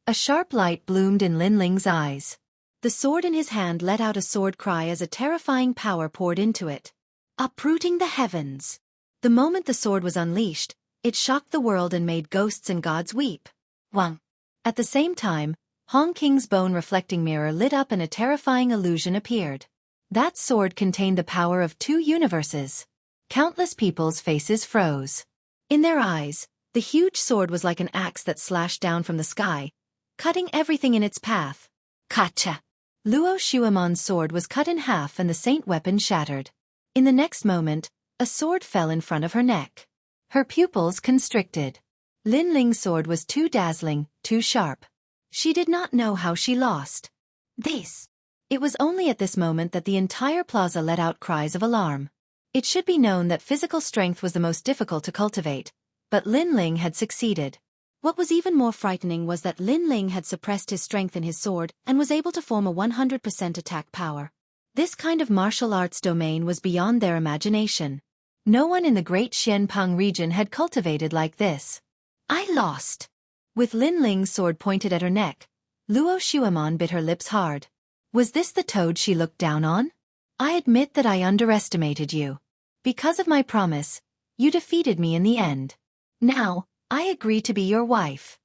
A sharp light bloomed in Lin Ling's eyes. The sword in his hand let out a sword cry as a terrifying power poured into it. Uprooting the heavens. The moment the sword was unleashed, it shocked the world and made ghosts and gods weep. Wang. At the same time, Hong King's bone-reflecting mirror lit up and a terrifying illusion appeared. That sword contained the power of 2 universes. Countless people's faces froze. In their eyes, the huge sword was like an axe that slashed down from the sky, cutting everything in its path. Kacha! Luo Shuaman's sword was cut in half and the saint weapon shattered. In the next moment, a sword fell in front of her neck. Her pupils constricted. Lin Ling's sword was too dazzling, too sharp. She did not know how she lost. This. It was only at this moment that the entire plaza let out cries of alarm. It should be known that physical strength was the most difficult to cultivate, but Lin Ling had succeeded. What was even more frightening was that Lin Ling had suppressed his strength in his sword and was able to form a 100% attack power. This kind of martial arts domain was beyond their imagination. No one in the great Xianpeng region had cultivated like this. I lost. With Lin Ling's sword pointed at her neck, Luo Shuaman bit her lips hard. Was this the toad she looked down on? I admit that I underestimated you. Because of my promise, you defeated me in the end. Now, I agree to be your wife.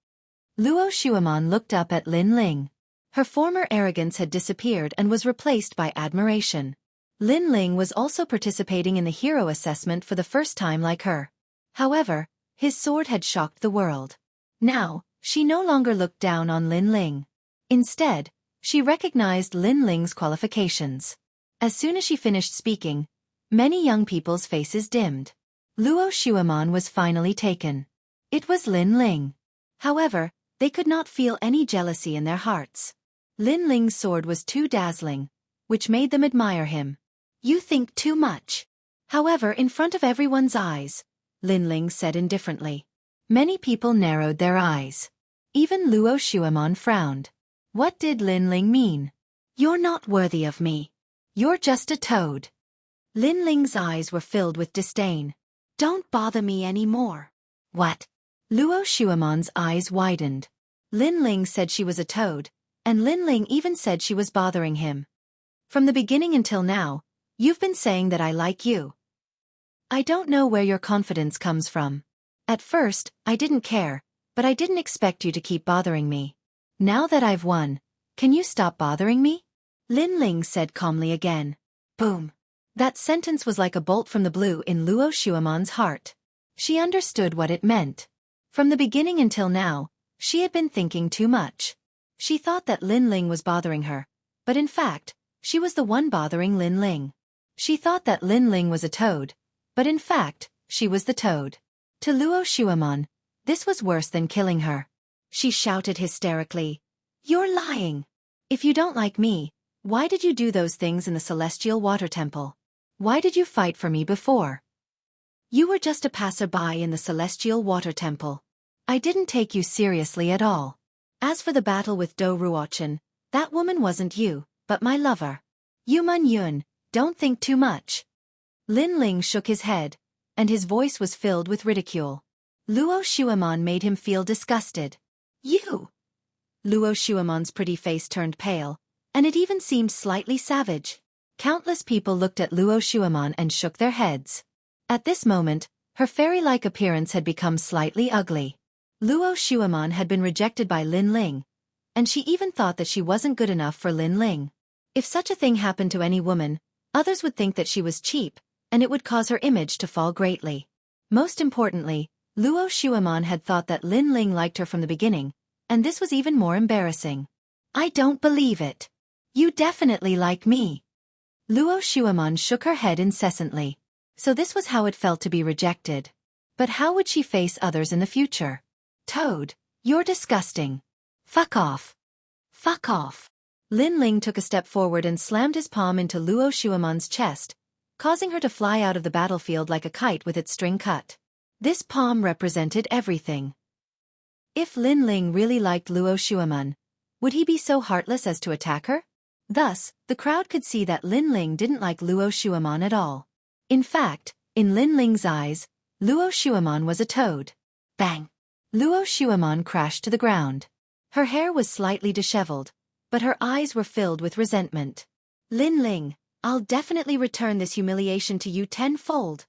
Luo Shuaman looked up at Lin Ling. Her former arrogance had disappeared and was replaced by admiration. Lin Ling was also participating in the hero assessment for the first time like her. However, his sword had shocked the world. Now, she no longer looked down on Lin Ling. Instead, she recognized Lin Ling's qualifications. As soon as she finished speaking, many young people's faces dimmed. Luo Shuaman was finally taken. It was Lin Ling. However, they could not feel any jealousy in their hearts. Lin Ling's sword was too dazzling, which made them admire him. You think too much. However, in front of everyone's eyes, Lin Ling said indifferently. Many people narrowed their eyes. Even Luo Shuaman frowned. What did Lin Ling mean? You're not worthy of me. You're just a toad. Lin Ling's eyes were filled with disdain. Don't bother me anymore. What? Luo Shuaman's eyes widened. Lin Ling said she was a toad, and Lin Ling even said she was bothering him. From the beginning until now, you've been saying that I like you. I don't know where your confidence comes from. At first, I didn't care, but I didn't expect you to keep bothering me. Now that I've won, can you stop bothering me? Lin Ling said calmly again. Boom. That sentence was like a bolt from the blue in Luo Shuaman's heart. She understood what it meant. From the beginning until now, she had been thinking too much. She thought that Lin Ling was bothering her, but in fact, she was the one bothering Lin Ling. She thought that Lin Ling was a toad, but in fact, she was the toad. To Luo Shuaman, this was worse than killing her. She shouted hysterically, "You're lying! If you don't like me, why did you do those things in the Celestial Water Temple? Why did you fight for me before? You were just a passerby in the Celestial Water Temple. I didn't take you seriously at all. As for the battle with Do Ruochen, that woman wasn't you, but my lover. Yuman Yun, don't think too much." Lin Ling shook his head, and his voice was filled with ridicule. Luo Shuaman made him feel disgusted. You! Luo Shuaman's pretty face turned pale, and it even seemed slightly savage. Countless people looked at Luo Shuaman and shook their heads. At this moment, her fairy-like appearance had become slightly ugly. Luo Shuaman had been rejected by Lin Ling, and she even thought that she wasn't good enough for Lin Ling. If such a thing happened to any woman, others would think that she was cheap, and it would cause her image to fall greatly. Most importantly, Luo Shuaman had thought that Lin Ling liked her from the beginning, and this was even more embarrassing. I don't believe it. You definitely like me. Luo Shuaman shook her head incessantly. So this was how it felt to be rejected. But how would she face others in the future? Toad, you're disgusting. Fuck off. Fuck off. Lin Ling took a step forward and slammed his palm into Luo Shuaman's chest, causing her to fly out of the battlefield like a kite with its string cut. This palm represented everything. If Lin Ling really liked Luo Shuaman, would he be so heartless as to attack her? Thus, the crowd could see that Lin Ling didn't like Luo Shuaman at all. In fact, in Lin Ling's eyes, Luo Shuaman was a toad. Bang! Luo Shuaman crashed to the ground. Her hair was slightly disheveled, but her eyes were filled with resentment. Lin Ling, I'll definitely return this humiliation to you tenfold.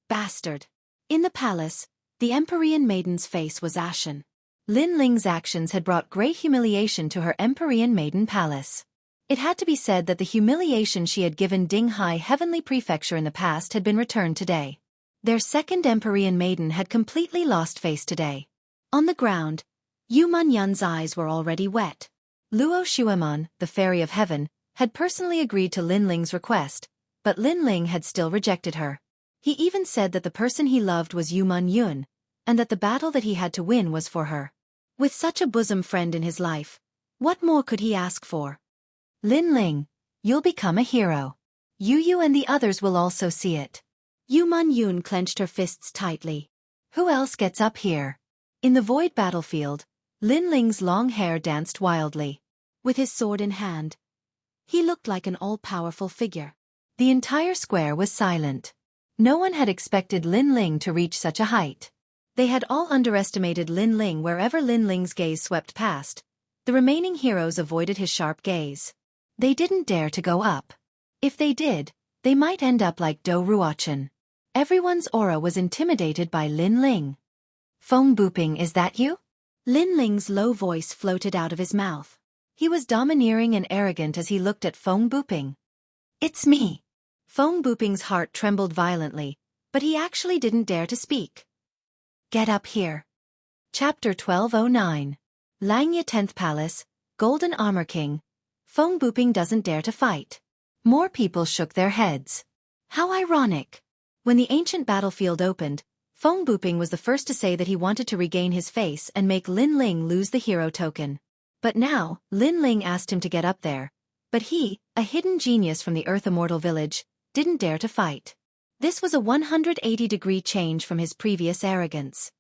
Bastard. In the palace, the Empyrean maiden's face was ashen. Lin Ling's actions had brought great humiliation to her Empyrean maiden palace. It had to be said that the humiliation she had given Dinghai Heavenly Prefecture in the past had been returned today. Their second Empyrean maiden had completely lost face today. On the ground, Yu Manyan's eyes were already wet. Luo Shuaman, the Fairy of Heaven, had personally agreed to Lin Ling's request, but Lin Ling had still rejected her. He even said that the person he loved was Yu Manyun, and that the battle that he had to win was for her. With such a bosom friend in his life, what more could he ask for? Lin Ling, you'll become a hero. Yu and the others will also see it. Yu Manyun clenched her fists tightly. Who else gets up here? In the void battlefield, Lin Ling's long hair danced wildly. With his sword in hand, he looked like an all-powerful figure. The entire square was silent. No one had expected Lin Ling to reach such a height. They had all underestimated Lin Ling wherever Lin Ling's gaze swept past. The remaining heroes avoided his sharp gaze. They didn't dare to go up. If they did, they might end up like Do Ruochen. Everyone's aura was intimidated by Lin Ling. Feng Buping, is that you? Lin Ling's low voice floated out of his mouth. He was domineering and arrogant as he looked at Feng Buping. It's me. Feng Buping's heart trembled violently, but he actually didn't dare to speak. Get up here. Chapter 1209. Xianxia 10th Palace, Golden Armor King. Feng Buping doesn't dare to fight. More people shook their heads. How ironic. When the ancient battlefield opened, Feng Buping was the first to say that he wanted to regain his face and make Lin Ling lose the hero token. But now, Lin Ling asked him to get up there. But he, a hidden genius from the Earth Immortal Village, didn't dare to fight. This was a 180-degree change from his previous arrogance.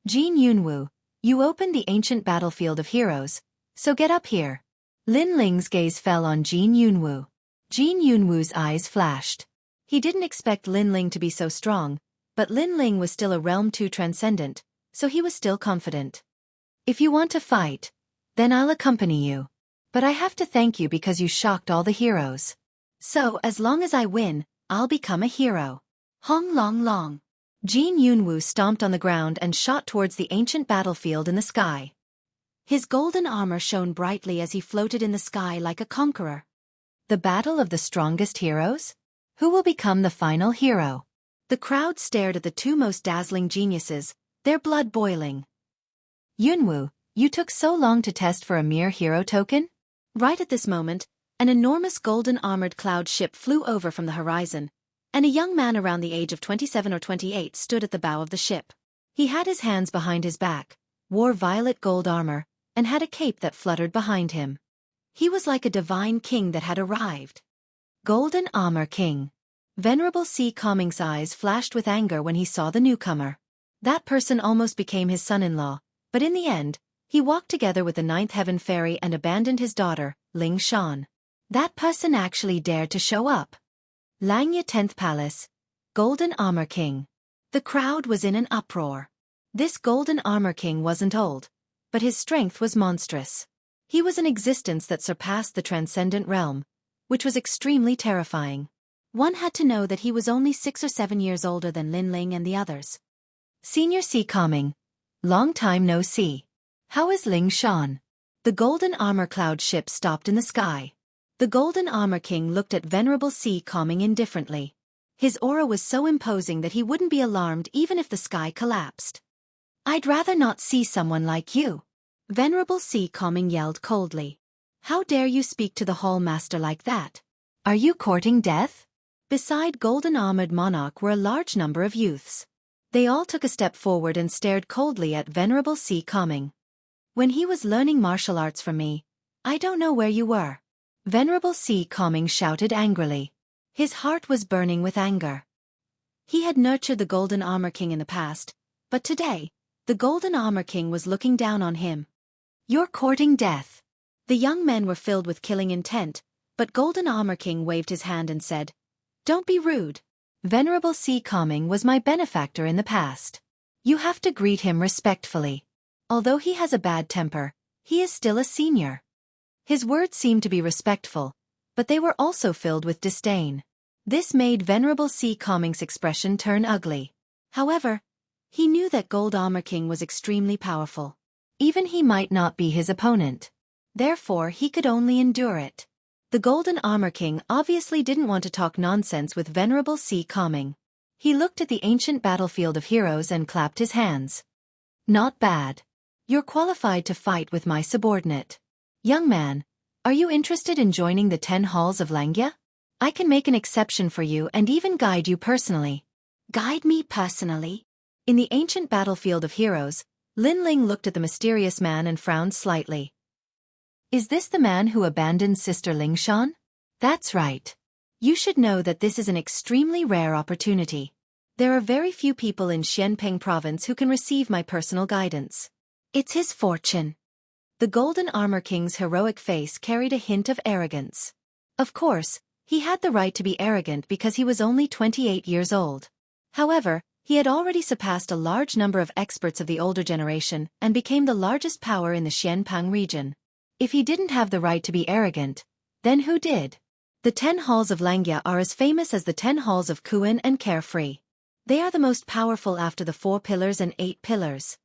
Jin Yunwu, you opened the ancient battlefield of heroes, so get up here. Lin Ling's gaze fell on Jin Yunwu. Jin Yunwu's eyes flashed. He didn't expect Lin Ling to be so strong, but Lin Ling was still a realm 2 transcendent, so he was still confident. If you want to fight, then I'll accompany you. But I have to thank you because you shocked all the heroes. So as long as I win, I'll become a hero. Hong Long Long. Jin Yunwu stomped on the ground and shot towards the ancient battlefield in the sky. His golden armor shone brightly as he floated in the sky like a conqueror. The battle of the strongest heroes? Who will become the final hero? The crowd stared at the two most dazzling geniuses, their blood boiling. Yunwu, you took so long to test for a mere hero token? Right at this moment, an enormous golden armored cloud ship flew over from the horizon, and a young man around the age of 27 or 28 stood at the bow of the ship. He had his hands behind his back, wore violet gold armor, and had a cape that fluttered behind him. He was like a divine king that had arrived. Golden Armor King. Venerable Si Kongming's eyes flashed with anger when he saw the newcomer. That person almost became his son-in-law, but in the end, he walked together with the Ninth Heaven Fairy and abandoned his daughter, Ling Shan. That person actually dared to show up. Xianxia 10th Palace, Golden Armor King. The crowd was in an uproar. This Golden Armor King wasn't old, but his strength was monstrous. He was an existence that surpassed the transcendent realm, which was extremely terrifying. One had to know that he was only 6 or 7 years older than Lin Ling and the others. Senior Si Kongming, Long time no see. How is Ling Shan? The golden armor cloud ship stopped in the sky. The golden armor king looked at Venerable Sea calming indifferently. His aura was so imposing that he wouldn't be alarmed even if the sky collapsed. I'd rather not see someone like you. Venerable Sea calming yelled coldly. How dare you speak to the hall master like that? Are you courting death? Beside golden armored monarch were a large number of youths. They all took a step forward and stared coldly at Venerable Sea calming. When he was learning martial arts from me, I don't know where you were. Venerable Sea calming shouted angrily. His heart was burning with anger. He had nurtured the Golden Armor King in the past, but today, the Golden Armor King was looking down on him. You're courting death. The young men were filled with killing intent, but Golden Armor King waved his hand and said, Don't be rude. Venerable Sea calming was my benefactor in the past. You have to greet him respectfully. Although he has a bad temper, he is still a senior. His words seemed to be respectful, but they were also filled with disdain. This made Venerable Sea calming's expression turn ugly. However, he knew that Gold Armor King was extremely powerful. Even he might not be his opponent. Therefore he could only endure it. The Golden Armor King obviously didn't want to talk nonsense with Venerable Sea calming. He looked at the ancient battlefield of heroes and clapped his hands. Not bad. You're qualified to fight with my subordinate. Young man, are you interested in joining the 10 halls of Xianxia? I can make an exception for you and even guide you personally. Guide me personally? In the ancient battlefield of heroes, Lin Ling looked at the mysterious man and frowned slightly. Is this the man who abandoned Sister Ling Shan? That's right. You should know that this is an extremely rare opportunity. There are very few people in Xianpeng province who can receive my personal guidance. It's his fortune. The Golden Armor King's heroic face carried a hint of arrogance. Of course, he had the right to be arrogant because he was only 28 years old. However, he had already surpassed a large number of experts of the older generation and became the largest power in the Xianpeng region. If he didn't have the right to be arrogant, then who did? The 10 halls of Xianxia are as famous as the 10 halls of Kuan and Carefree. They are the most powerful after the 4 pillars and 8 pillars.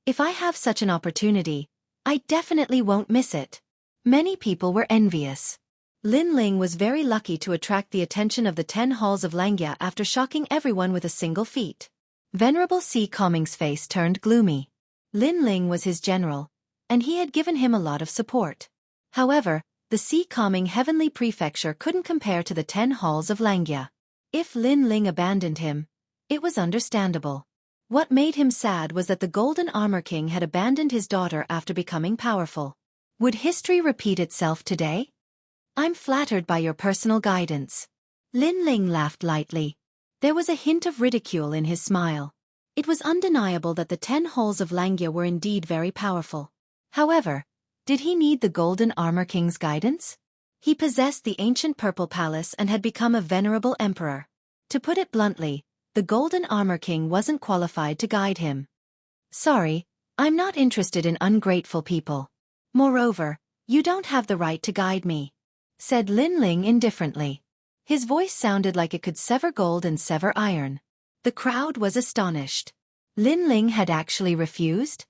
If I have such an opportunity, I definitely won't miss it. Many people were envious. Lin Ling was very lucky to attract the attention of the 10 halls of Xianxia after shocking everyone with a single feat. Venerable Sea calming's face turned gloomy. Lin Ling was his general, and he had given him a lot of support. However, the Sea calming heavenly prefecture couldn't compare to the 10 halls of Xianxia. If Lin Ling abandoned him, it was understandable. What made him sad was that the Golden Armor King had abandoned his daughter after becoming powerful. Would history repeat itself today? I'm flattered by your personal guidance. Lin Ling laughed lightly. There was a hint of ridicule in his smile. It was undeniable that the 10 halls of Xianxia were indeed very powerful. However, did he need the Golden Armor King's guidance? He possessed the ancient Purple Palace and had become a venerable emperor. To put it bluntly, the Golden Armor King wasn't qualified to guide him. Sorry, I'm not interested in ungrateful people. Moreover, you don't have the right to guide me, said Lin Ling indifferently. His voice sounded like it could sever gold and sever iron. The crowd was astonished. Lin Ling had actually refused?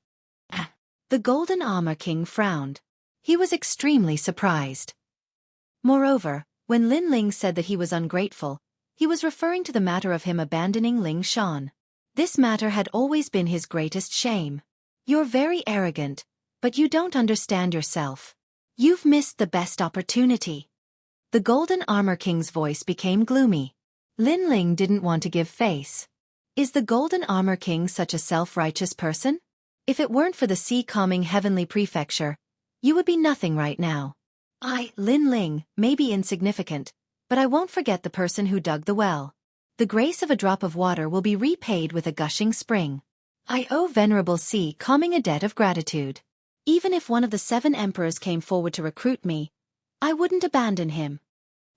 The Golden Armor King frowned. He was extremely surprised. Moreover, when Lin Ling said that he was ungrateful, he was referring to the matter of him abandoning Ling Shan. This matter had always been his greatest shame. You're very arrogant, but you don't understand yourself. You've missed the best opportunity. The Golden Armor King's voice became gloomy. Lin Ling didn't want to give face. Is the Golden Armor King such a self-righteous person? If it weren't for the Sea calming heavenly prefecture, you would be nothing right now. Lin Ling, may be insignificant, but I won't forget the person who dug the well. The grace of a drop of water will be repaid with a gushing spring. I owe Venerable Sea calming a debt of gratitude. Even if one of the 7 emperors came forward to recruit me, I wouldn't abandon him.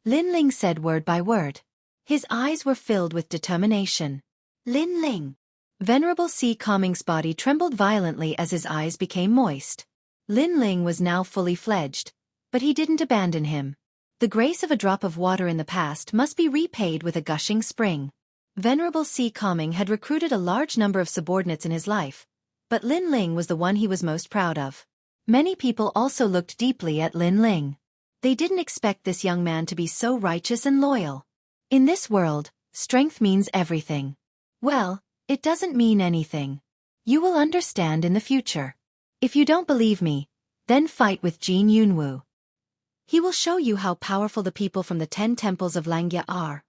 Lin Ling said word by word. His eyes were filled with determination. Lin Ling. Venerable Sea calming's body trembled violently as his eyes became moist. Lin Ling was now fully fledged, but he didn't abandon him. The grace of a drop of water in the past must be repaid with a gushing spring. Venerable Sea calming had recruited a large number of subordinates in his life, but Lin Ling was the one he was most proud of. Many people also looked deeply at Lin Ling. They didn't expect this young man to be so righteous and loyal. In this world, strength means everything. Well, it doesn't mean anything. You will understand in the future. If you don't believe me, then fight with Jianghu. He will show you how powerful the people from the 10 temples of Xianxia are.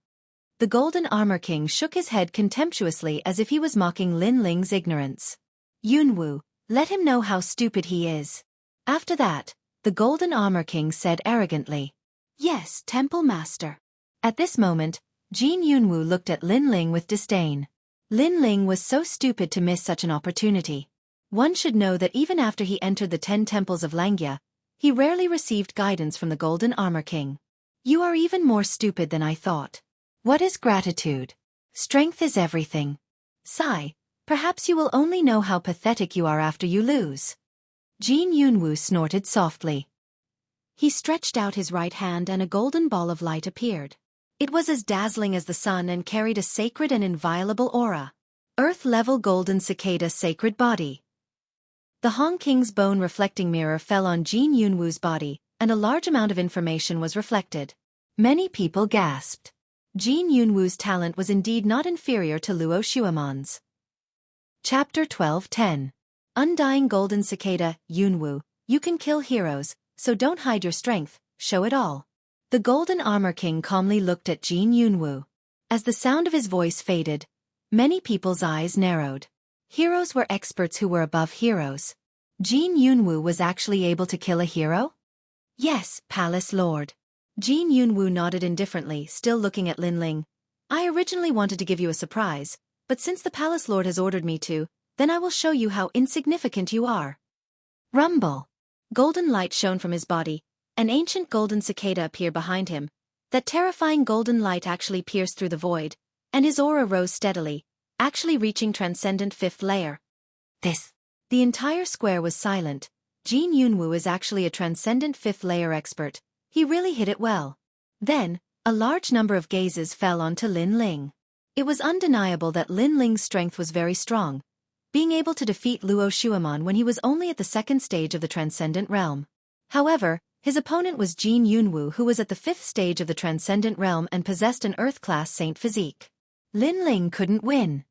The Golden Armor King shook his head contemptuously as if he was mocking Lin Ling's ignorance. Yunwu, let him know how stupid he is. After that, the Golden Armor King said arrogantly, "Yes, Temple Master." At this moment, Jin Yunwu looked at Lin Ling with disdain. Lin Ling was so stupid to miss such an opportunity. One should know that even after he entered the 10 temples of Xianxia, he rarely received guidance from the Golden Armor King. You are even more stupid than I thought. What is gratitude? Strength is everything. Sigh, perhaps you will only know how pathetic you are after you lose. Jin Yunwu snorted softly. He stretched out his right hand and a golden ball of light appeared. It was as dazzling as the sun and carried a sacred and inviolable aura. Earth-level golden cicada sacred body. The Hong King's bone-reflecting mirror fell on Jin Yunwu's body, and a large amount of information was reflected. Many people gasped. Jin Yunwu's talent was indeed not inferior to Luo Xueman's. Chapter 12:10. Undying Golden Cicada, Yunwu, you can kill heroes, so don't hide your strength, show it all. The Golden Armor King calmly looked at Jin Yunwu. As the sound of his voice faded, many people's eyes narrowed. Heroes were experts who were above heroes. Jin Yunwu was actually able to kill a hero? Yes, Palace Lord. Jin Yunwu nodded indifferently, still looking at Lin Ling. I originally wanted to give you a surprise, but since the Palace Lord has ordered me to, then I will show you how insignificant you are. Rumble. Golden light shone from his body. An ancient golden cicada appeared behind him. That terrifying golden light actually pierced through the void, and his aura rose steadily, actually reaching transcendent 5th layer. The entire square was silent. Jin Yunwu is actually a transcendent 5th layer expert. He really hit it well. Then, a large number of gazes fell onto Lin Ling. It was undeniable that Lin Ling's strength was very strong, being able to defeat Luo Xueman when he was only at the 2nd stage of the Transcendent Realm. However, his opponent was Jin Yunwu, who was at the 5th stage of the Transcendent Realm and possessed an Earth-class saint physique. Lin Ling couldn't win.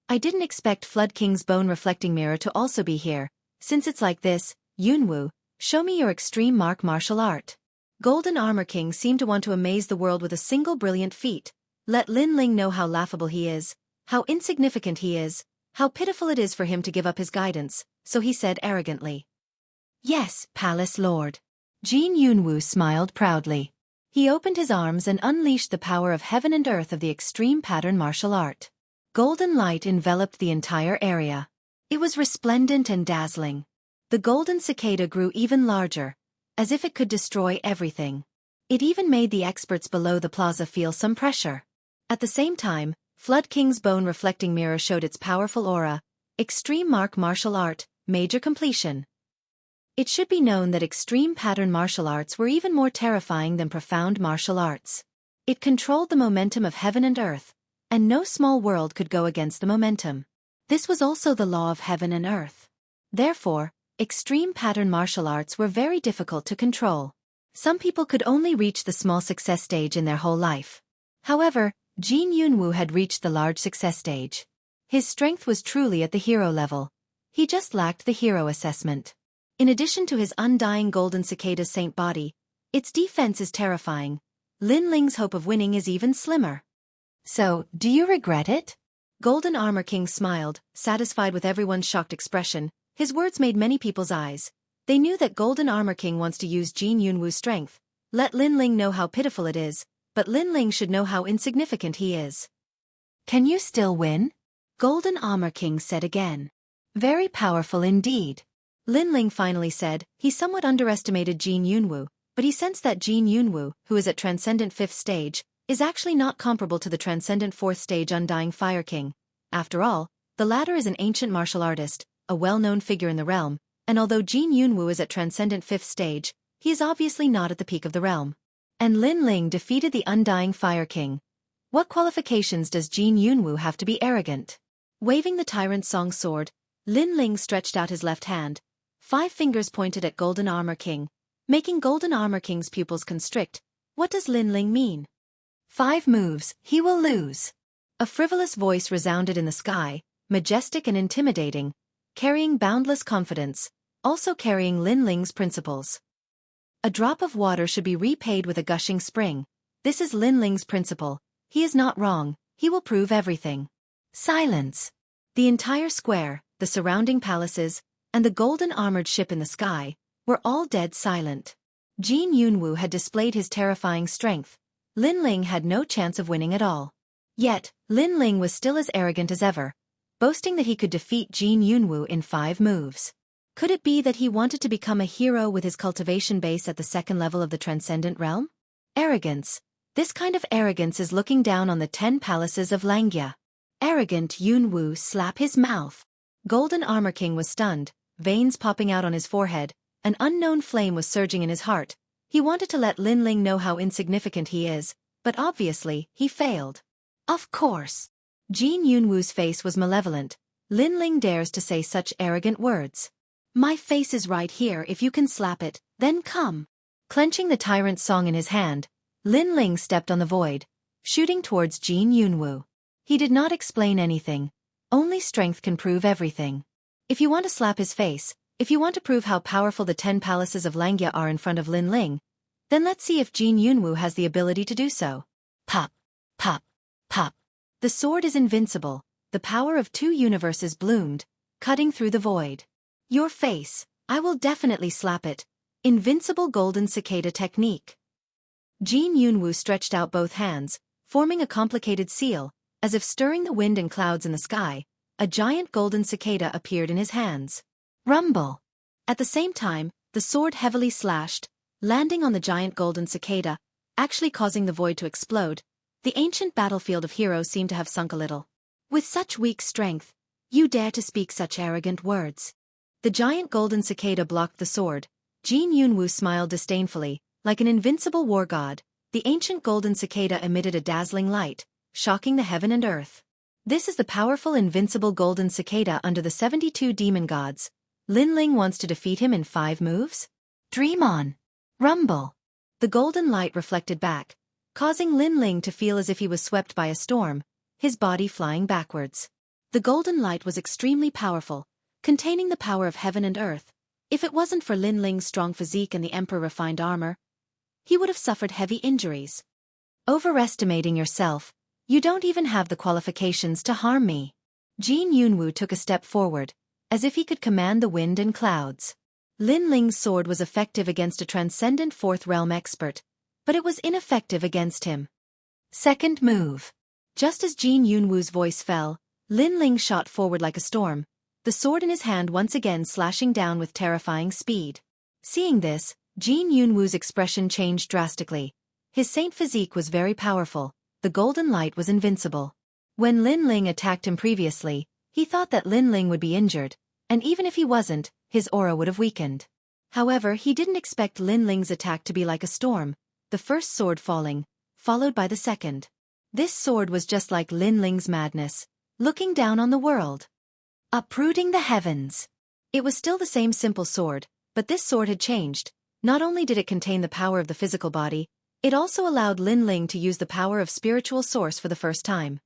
I didn't expect Flood King's bone-reflecting mirror to also be here. Since it's like this, Yunwu, show me your extreme martial art. Golden Armor King seemed to want to amaze the world with a single brilliant feat. Let Lin Ling know how laughable he is, how insignificant he is, how pitiful it is for him to give up his guidance, so he said arrogantly. Yes, Palace Lord. Jin Yunwu smiled proudly. He opened his arms and unleashed the power of heaven and earth of the extreme pattern martial art. Golden light enveloped the entire area. It was resplendent and dazzling. The golden cicada grew even larger, as if it could destroy everything. It even made the experts below the plaza feel some pressure. At the same time, Flood King's bone-reflecting mirror showed its powerful aura. Extreme martial art, major completion. It should be known that extreme pattern martial arts were even more terrifying than profound martial arts. It controlled the momentum of heaven and earth, and no small world could go against the momentum. This was also the law of heaven and earth. Therefore, extreme pattern martial arts were very difficult to control. Some people could only reach the small success stage in their whole life. However, Jin Yunwu had reached the large success stage. His strength was truly at the hero level. He just lacked the hero assessment. In addition to his undying golden cicada saint body, its defense is terrifying. Lin Ling's hope of winning is even slimmer. So, do you regret it? Golden Armor King smiled, satisfied with everyone's shocked expression. His words made many people's eyes. They knew that Golden Armor King wants to use Jin Yunwu's strength. Let Lin Ling know how pitiful it is, but Lin Ling should know how insignificant he is. Can you still win? Golden Armor King said again. Very powerful indeed. Lin Ling finally said. He somewhat underestimated Jin Yunwu, but he sensed that Jin Yunwu, who is at Transcendent 5th stage, is actually not comparable to the Transcendent 4th stage Undying Fire King. After all, the latter is an ancient martial artist, a well-known figure in the realm, and although Jin Yunwu is at Transcendent 5th stage, he is obviously not at the peak of the realm. And Lin Ling defeated the Undying Fire King. What qualifications does Jin Yunwu have to be arrogant? Waving the Tyrant Song sword, Lin Ling stretched out his left hand. 5 fingers pointed at Golden Armor King, making Golden Armor King's pupils constrict. What does Lin Ling mean? 5 moves, he will lose. A frivolous voice resounded in the sky, majestic and intimidating, carrying boundless confidence, also carrying Lin Ling's principles. A drop of water should be repaid with a gushing spring. This is Lin Ling's principle. He is not wrong, he will prove everything. Silence. The entire square, the surrounding palaces, and the golden armored ship in the sky, were all dead silent. Jianghu had displayed his terrifying strength. Lin Ling had no chance of winning at all. Yet, Lin Ling was still as arrogant as ever, boasting that he could defeat Jianghu in 5 moves. Could it be that he wanted to become a hero with his cultivation base at the 2nd level of the transcendent realm? Arrogance. This kind of arrogance is looking down on the 10 palaces of Xianxia. Arrogant Yunwu slap his mouth. Golden Armor King was stunned, veins popping out on his forehead, an unknown flame was surging in his heart. He wanted to let Lin Ling know how insignificant he is, but obviously, he failed. Of course. Yunwu's face was malevolent. Lin Ling dares to say such arrogant words. My face is right here, if you can slap it, then come. Clenching the tyrant's song in his hand, Lin Ling stepped on the void, shooting towards Yunwu. He did not explain anything. Only strength can prove everything. If you want to slap his face, if you want to prove how powerful the 10 palaces of Xianxia are in front of Lin Ling, then let's see if Yunwu has the ability to do so. Pop, pop, pop. The sword is invincible. The power of 2 universes bloomed, cutting through the void. Your face, I will definitely slap it. Invincible golden cicada technique. Yunwu stretched out both hands, forming a complicated seal, as if stirring the wind and clouds in the sky. A giant golden cicada appeared in his hands. Rumble. At the same time, the sword heavily slashed, landing on the giant golden cicada, actually causing the void to explode. The ancient battlefield of heroes seemed to have sunk a little. With such weak strength, you dare to speak such arrogant words. The giant golden cicada blocked the sword. Yunwu smiled disdainfully, like an invincible war god. The ancient golden cicada emitted a dazzling light, shocking the heaven and earth. This is the powerful invincible golden cicada under the 72 demon gods. Lin Ling wants to defeat him in 5 moves? Dream on. Rumble. The golden light reflected back, causing Lin Ling to feel as if he was swept by a storm, his body flying backwards. The golden light was extremely powerful, containing the power of heaven and earth. If it wasn't for Lin Ling's strong physique and the emperor-refined armor, he would have suffered heavy injuries. Overestimating yourself, you don't even have the qualifications to harm me. Yunwu took a step forward, as if he could command the wind and clouds. Lin Ling's sword was effective against a transcendent 4th realm expert, but it was ineffective against him. 2nd move. Just as Yunwu's voice fell, Lin Ling shot forward like a storm, the sword in his hand once again slashing down with terrifying speed. Seeing this, Yunwu's expression changed drastically. His saint physique was very powerful, the golden light was invincible. When Lin Ling attacked him previously, he thought that Lin Ling would be injured, and even if he wasn't, his aura would have weakened. However, he didn't expect Lin Ling's attack to be like a storm, the first sword falling, followed by the second. This sword was just like Lin Ling's madness, looking down on the world. Uprooting the heavens. It was still the same simple sword, but this sword had changed. Not only did it contain the power of the physical body, it also allowed Lin Ling to use the power of spiritual source for the first time.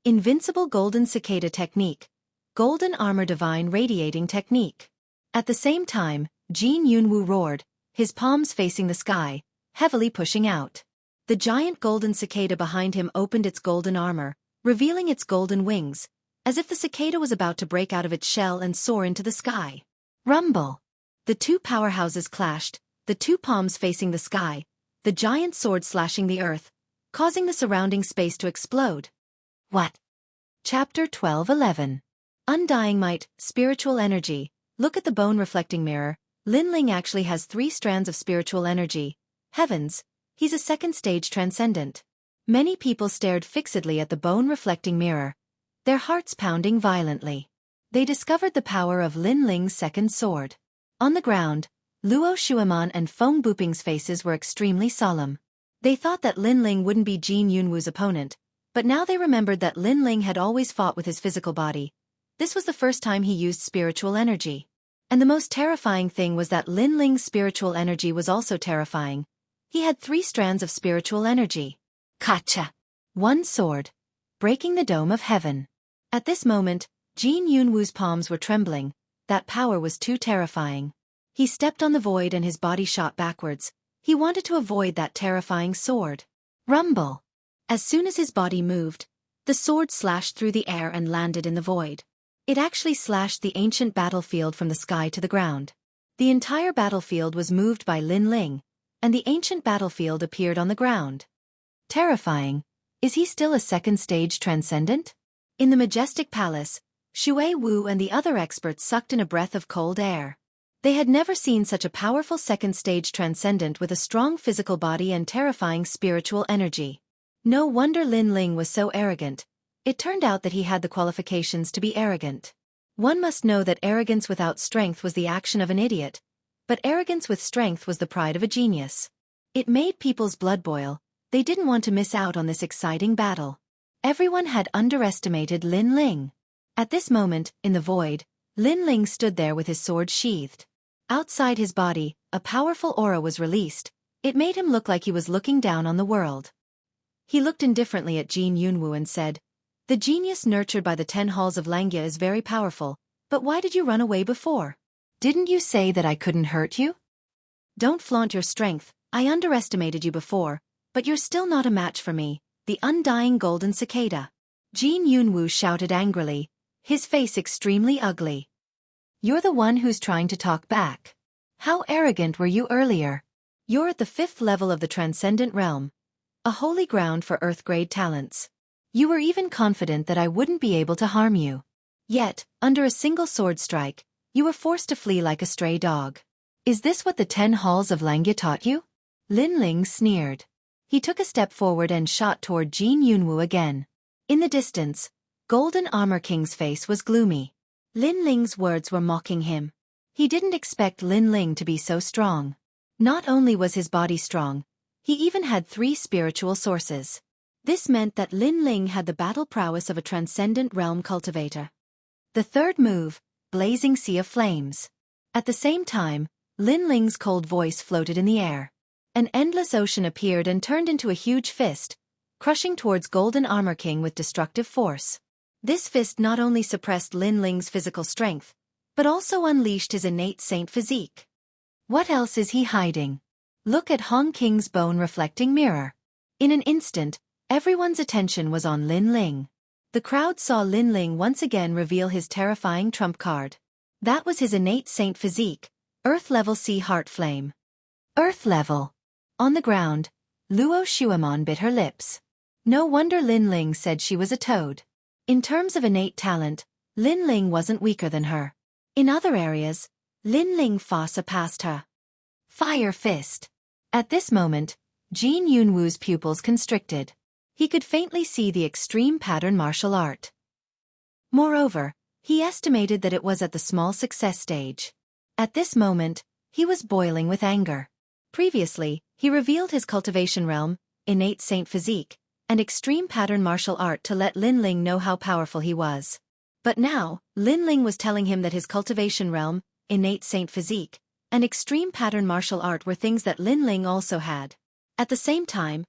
Invincible golden cicada technique. Golden armor divine radiating technique. At the same time, Yunwu roared, his palms facing the sky, heavily pushing out. The giant golden cicada behind him opened its golden armor, revealing its golden wings, as if the cicada was about to break out of its shell and soar into the sky. Rumble. The 2 powerhouses clashed, the 2 palms facing the sky, the giant sword slashing the earth, causing the surrounding space to explode. What? Chapter 12:11. Undying Might, Spiritual Energy. Look at the bone-reflecting mirror. Lin Ling actually has 3 strands of spiritual energy. Heavens, he's a 2nd stage transcendent. Many people stared fixedly at the bone-reflecting mirror, their hearts pounding violently. They discovered the power of Lin Ling's 2nd sword. On the ground, Luo Shuiman and Feng Buping's faces were extremely solemn. They thought that Lin Ling wouldn't be Yunwu's opponent, but now they remembered that Lin Ling had always fought with his physical body. This was the first time he used spiritual energy. And the most terrifying thing was that Lin Ling's spiritual energy was also terrifying. He had 3 strands of spiritual energy. Kacha! One sword. Breaking the dome of heaven. At this moment, Jin Yunwu's palms were trembling. That power was too terrifying. He stepped on the void and his body shot backwards. He wanted to avoid that terrifying sword. Rumble! As soon as his body moved, the sword slashed through the air and landed in the void. It actually slashed the ancient battlefield from the sky to the ground. The entire battlefield was moved by Lin Ling, and the ancient battlefield appeared on the ground. Terrifying. Is he still a second-stage transcendent? In the majestic palace, Shui Wu and the other experts sucked in a breath of cold air. They had never seen such a powerful second-stage transcendent with a strong physical body and terrifying spiritual energy. No wonder Lin Ling was so arrogant. It turned out that he had the qualifications to be arrogant. One must know that arrogance without strength was the action of an idiot, but arrogance with strength was the pride of a genius. It made people's blood boil. They didn't want to miss out on this exciting battle. Everyone had underestimated Lin Ling. At this moment, in the void, Lin Ling stood there with his sword sheathed. Outside his body, a powerful aura was released. It made him look like he was looking down on the world. He looked indifferently at Jin Yunwu and said, "The genius nurtured by the 10 halls of Xianxia is very powerful, but why did you run away before? Didn't you say that I couldn't hurt you? Don't flaunt your strength. I underestimated you before, but you're still not a match for me, the undying golden cicada." Jin Yunwu shouted angrily, his face extremely ugly. "You're the one who's trying to talk back. How arrogant were you earlier? You're at the 5th level of the Transcendent Realm, a holy ground for Earth-grade talents. You were even confident that I wouldn't be able to harm you. Yet, under a single sword strike, you were forced to flee like a stray dog. Is this what the 10 halls of Xianxia taught you?" Lin Ling sneered. He took a step forward and shot toward Jin Yunwu again. In the distance, Golden Armor King's face was gloomy. Lin Ling's words were mocking him. He didn't expect Lin Ling to be so strong. Not only was his body strong, he even had 3 spiritual sources. This meant that Lin Ling had the battle prowess of a transcendent realm cultivator. The third move, Blazing Sea of Flames. At the same time, Lin Ling's cold voice floated in the air. An endless ocean appeared and turned into a huge fist, crushing towards Golden Armor King with destructive force. This fist not only suppressed Lin Ling's physical strength, but also unleashed his innate saint physique. What else is he hiding? Look at Hong King's bone-reflecting mirror. In an instant, everyone's attention was on Lin Ling. The crowd saw Lin Ling once again reveal his terrifying trump card. That was his innate saint physique, Earth-level Sea Heart Flame. Earth-level. On the ground, Luo Shuamon bit her lips. No wonder Lin Ling said she was a toad. In terms of innate talent, Lin Ling wasn't weaker than her. In other areas, Lin Ling far surpassed her. Fire Fist. At this moment, Jin Yunwu's pupils constricted. He could faintly see the extreme pattern martial art. Moreover, he estimated that it was at the small success stage. At this moment, he was boiling with anger. Previously, he revealed his cultivation realm, innate saint physique, and extreme pattern martial art to let Lin Ling know how powerful he was. But now, Lin Ling was telling him that his cultivation realm, innate saint physique, and extreme pattern martial art were things that Lin Ling also had. At the same time,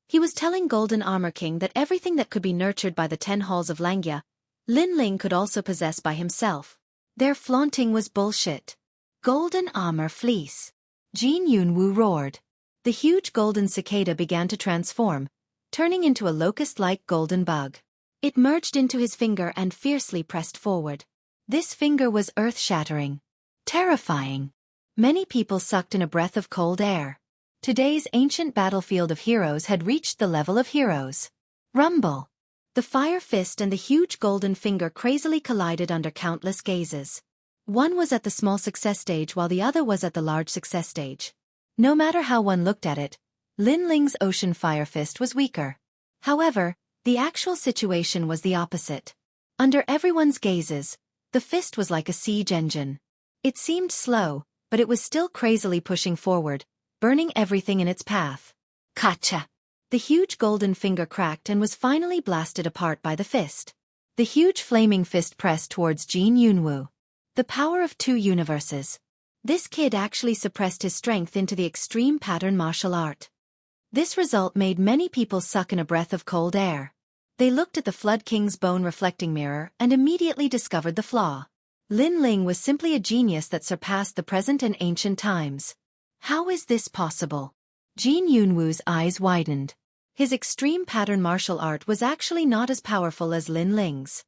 he was telling Golden Armor King that everything that could be nurtured by the 10 halls of Xianxia, Lin Ling could also possess by himself. Their flaunting was bullshit. Golden Armor Fleece. Jin Yunwu roared. The huge golden cicada began to transform, turning into a locust-like golden bug. It merged into his finger and fiercely pressed forward. This finger was earth-shattering. Terrifying. Many people sucked in a breath of cold air. Today's ancient battlefield of heroes had reached the level of heroes. Rumble. The fire fist and the huge golden finger crazily collided under countless gazes. One was at the small success stage while the other was at the large success stage. No matter how one looked at it, Lin Ling's ocean fire fist was weaker. However, the actual situation was the opposite. Under everyone's gazes, the fist was like a siege engine. It seemed slow, but it was still crazily pushing forward, burning everything in its path. Kacha! The huge golden finger cracked and was finally blasted apart by the fist. The huge flaming fist pressed towards Jianghu. The power of 2 universes. This kid actually suppressed his strength into the extreme pattern martial art. This result made many people suck in a breath of cold air. They looked at the Flood King's bone reflecting mirror and immediately discovered the flaw. Lin Ling was simply a genius that surpassed the present and ancient times. How is this possible? Jianghu's eyes widened. His extreme pattern martial art was actually not as powerful as Lin Ling's.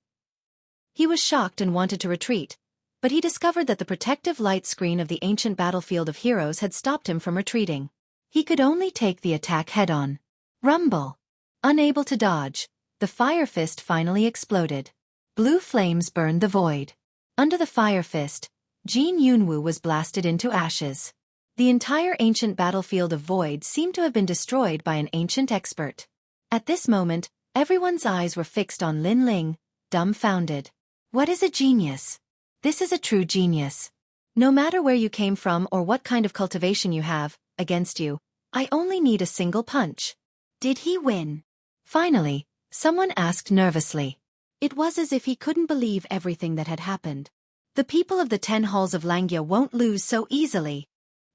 He was shocked and wanted to retreat, but he discovered that the protective light screen of the ancient battlefield of heroes had stopped him from retreating. He could only take the attack head-on. Rumble! Unable to dodge, the fire fist finally exploded. Blue flames burned the void. Under the fire fist, Jianghu was blasted into ashes. The entire ancient battlefield of void seemed to have been destroyed by an ancient expert. At this moment, everyone's eyes were fixed on Lin Ling, dumbfounded. What is a genius? This is a true genius. No matter where you came from or what kind of cultivation you have, against you, I only need a single punch. Did he win? Finally, someone asked nervously. It was as if he couldn't believe everything that had happened. The people of the 10 halls of Xianxia won't lose so easily.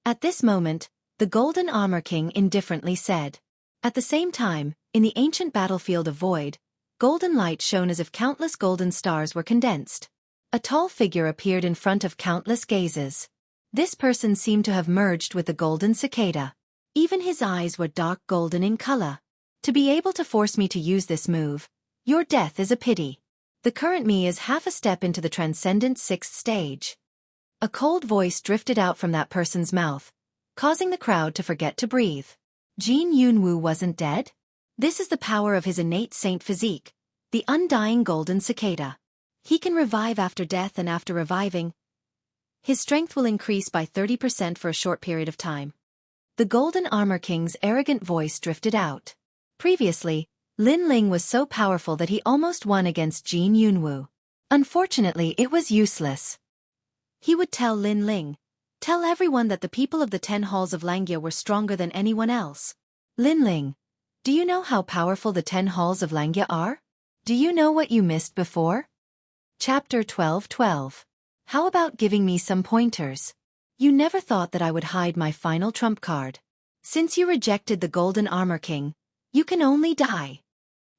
At this moment, the Golden Armor King indifferently said. At the same time, in the ancient battlefield of void, golden light shone as if countless golden stars were condensed. A tall figure appeared in front of countless gazes. This person seemed to have merged with the golden cicada. Even his eyes were dark golden in color. To be able to force me to use this move, your death is a pity. The current me is half a step into the transcendent 6th stage. A cold voice drifted out from that person's mouth, causing the crowd to forget to breathe. Jianghu wasn't dead? This is the power of his innate saint physique, the undying golden cicada. He can revive after death, and after reviving, his strength will increase by 30% for a short period of time. The Golden Armor King's arrogant voice drifted out. Previously, Lin Ling was so powerful that he almost won against Jianghu. Unfortunately, it was useless. He would tell Lin Ling, tell everyone that the people of the 10 halls of Xianxia were stronger than anyone else. Lin Ling, do you know how powerful the 10 halls of Xianxia are? Do you know what you missed before? Chapter 12:12. How about giving me some pointers? You never thought that I would hide my final trump card. Since you rejected the Golden Armor King, you can only die.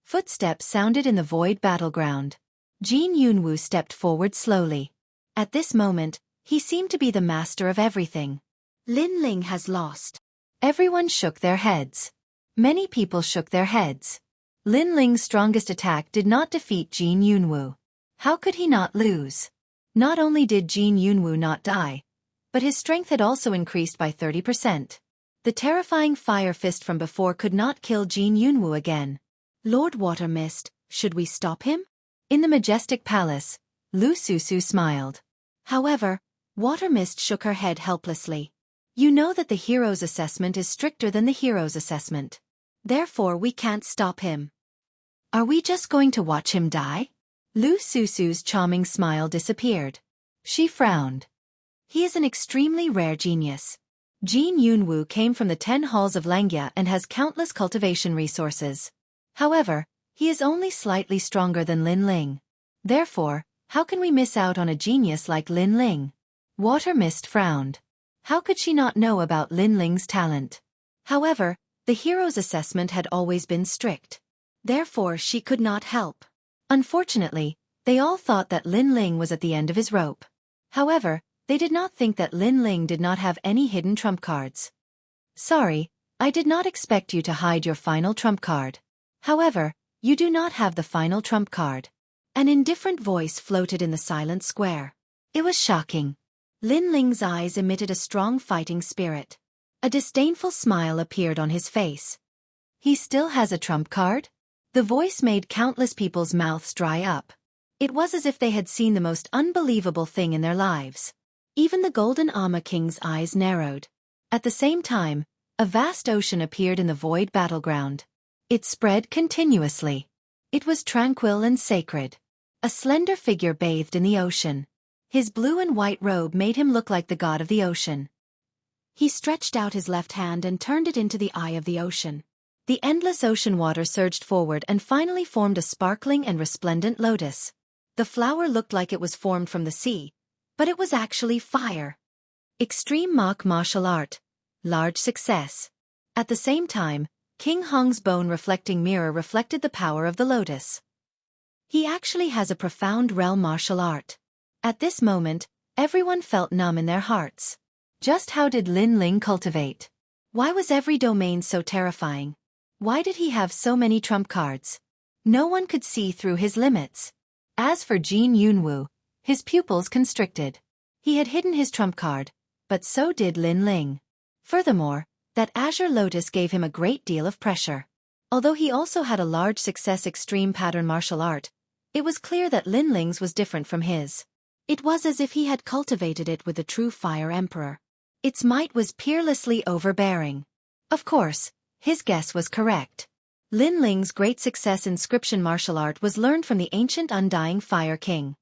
Footsteps sounded in the void battleground. Jianghu stepped forward slowly. At this moment, he seemed to be the master of everything. Lin Ling has lost. Everyone shook their heads. Many people shook their heads. Lin Ling's strongest attack did not defeat Jianghu. How could he not lose? Not only did Jianghu not die, but his strength had also increased by 30%. The terrifying fire fist from before could not kill Jianghu again. Lord Water Mist, should we stop him? In the majestic palace, Lu Susu smiled. However, Water Mist shook her head helplessly. You know that the hero's assessment is stricter than the hero's assessment. Therefore we can't stop him. Are we just going to watch him die? Lu Susu's charming smile disappeared. She frowned. He is an extremely rare genius. Jianghu came from the 10 halls of Xianxia and has countless cultivation resources. However, he is only slightly stronger than Lin Ling. Therefore, how can we miss out on a genius like Lin Ling? Water Mist frowned. How could she not know about Lin Ling's talent? However, the hero's assessment had always been strict. Therefore she could not help. Unfortunately, they all thought that Lin Ling was at the end of his rope. However, they did not think that Lin Ling did not have any hidden trump cards. Sorry, I did not expect you to hide your final trump card. However, you do not have the final trump card. An indifferent voice floated in the silent square. It was shocking. Lin Ling's eyes emitted a strong fighting spirit. A disdainful smile appeared on his face. He still has a trump card? The voice made countless people's mouths dry up. It was as if they had seen the most unbelievable thing in their lives. Even the Golden Armor King's eyes narrowed. At the same time, a vast ocean appeared in the void battleground. It spread continuously. It was tranquil and sacred. A slender figure bathed in the ocean. His blue and white robe made him look like the god of the ocean. He stretched out his left hand and turned it into the eye of the ocean. The endless ocean water surged forward and finally formed a sparkling and resplendent lotus. The flower looked like it was formed from the sea, but it was actually fire. Extreme mock martial art. Large success. At the same time, King Hong's bone-reflecting mirror reflected the power of the lotus. He actually has a profound realm martial art. At this moment, everyone felt numb in their hearts. Just how did Lin Ling cultivate? Why was every domain so terrifying? Why did he have so many trump cards? No one could see through his limits. As for Jianghu, his pupils constricted. He had hidden his trump card, but so did Lin Ling. Furthermore, that azure lotus gave him a great deal of pressure. Although he also had a large success extreme pattern martial art, it was clear that Lin Ling's was different from his. It was as if he had cultivated it with the true fire emperor. Its might was peerlessly overbearing. Of course, his guess was correct. Lin Ling's great success inscription martial art was learned from the ancient undying Fire King.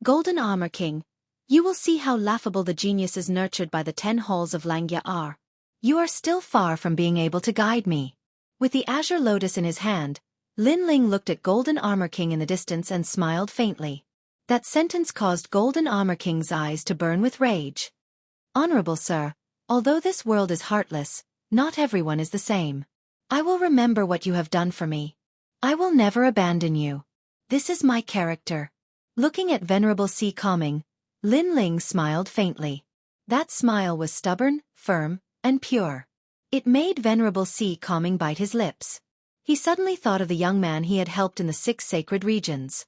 Golden Armor King, you will see how laughable the geniuses nurtured by the 10 halls of Xianxia are. You are still far from being able to guide me. With the azure lotus in his hand, Lin Ling looked at Golden Armor King in the distance and smiled faintly. That sentence caused Golden Armor King's eyes to burn with rage. Honorable sir, although this world is heartless, not everyone is the same. I will remember what you have done for me. I will never abandon you. This is my character. Looking at Venerable Si Calming, Lin Ling smiled faintly. That smile was stubborn, firm, and pure. It made Venerable Si Calming bite his lips. He suddenly thought of the young man he had helped in the 6 sacred regions.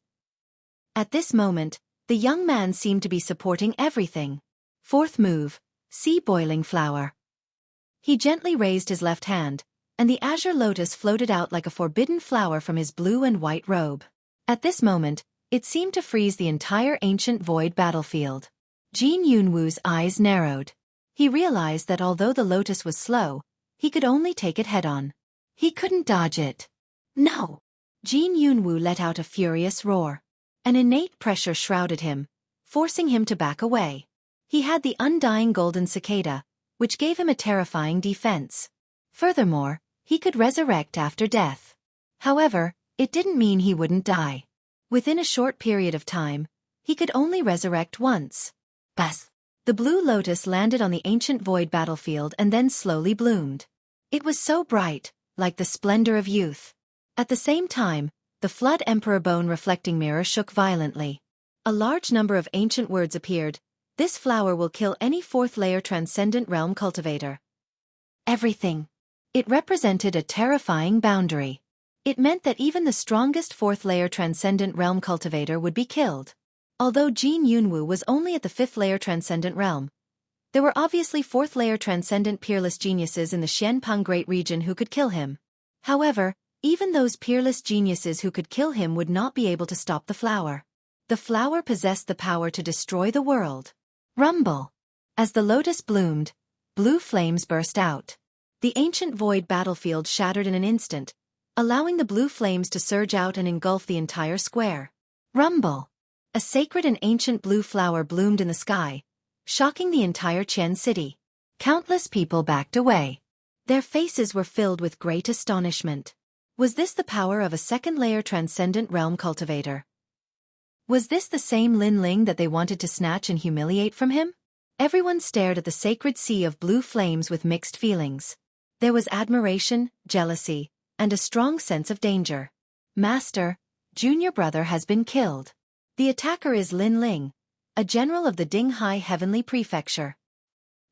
At this moment, the young man seemed to be supporting everything. Fourth move, sea boiling flower. He gently raised his left hand, and the azure lotus floated out like a forbidden flower from his blue and white robe. At this moment, it seemed to freeze the entire ancient void battlefield. Jin Yunwu's eyes narrowed. He realized that although the lotus was slow, he could only take it head-on. He couldn't dodge it. No! Jin Yunwu let out a furious roar. An innate pressure shrouded him, forcing him to back away. He had the undying golden cicada, which gave him a terrifying defense. Furthermore, he could resurrect after death. However, it didn't mean he wouldn't die. Within a short period of time, he could only resurrect once. Buzz! The blue lotus landed on the ancient void battlefield and then slowly bloomed. It was so bright, like the splendor of youth. At the same time, the Flood Emperor bone reflecting mirror shook violently. A large number of ancient words appeared. This flower will kill any 4th layer transcendent realm cultivator. Everything. It represented a terrifying boundary. It meant that even the strongest 4th layer transcendent realm cultivator would be killed. Although Jin Yunwu was only at the 5th layer transcendent realm, there were obviously 4th layer transcendent peerless geniuses in the Xianpeng Great Region who could kill him. However, even those peerless geniuses who could kill him would not be able to stop the flower. The flower possessed the power to destroy the world. Rumble! As the lotus bloomed, blue flames burst out. The ancient void battlefield shattered in an instant, allowing the blue flames to surge out and engulf the entire square. Rumble! A sacred and ancient blue flower bloomed in the sky, shocking the entire Qian city. Countless people backed away. Their faces were filled with great astonishment. Was this the power of a 2nd layer transcendent realm cultivator? Was this the same Lin Ling that they wanted to snatch and humiliate from him? Everyone stared at the sacred sea of blue flames with mixed feelings. There was admiration, jealousy, and a strong sense of danger. Master, junior brother has been killed. The attacker is Lin Ling, a general of the Dinghai Heavenly Prefecture.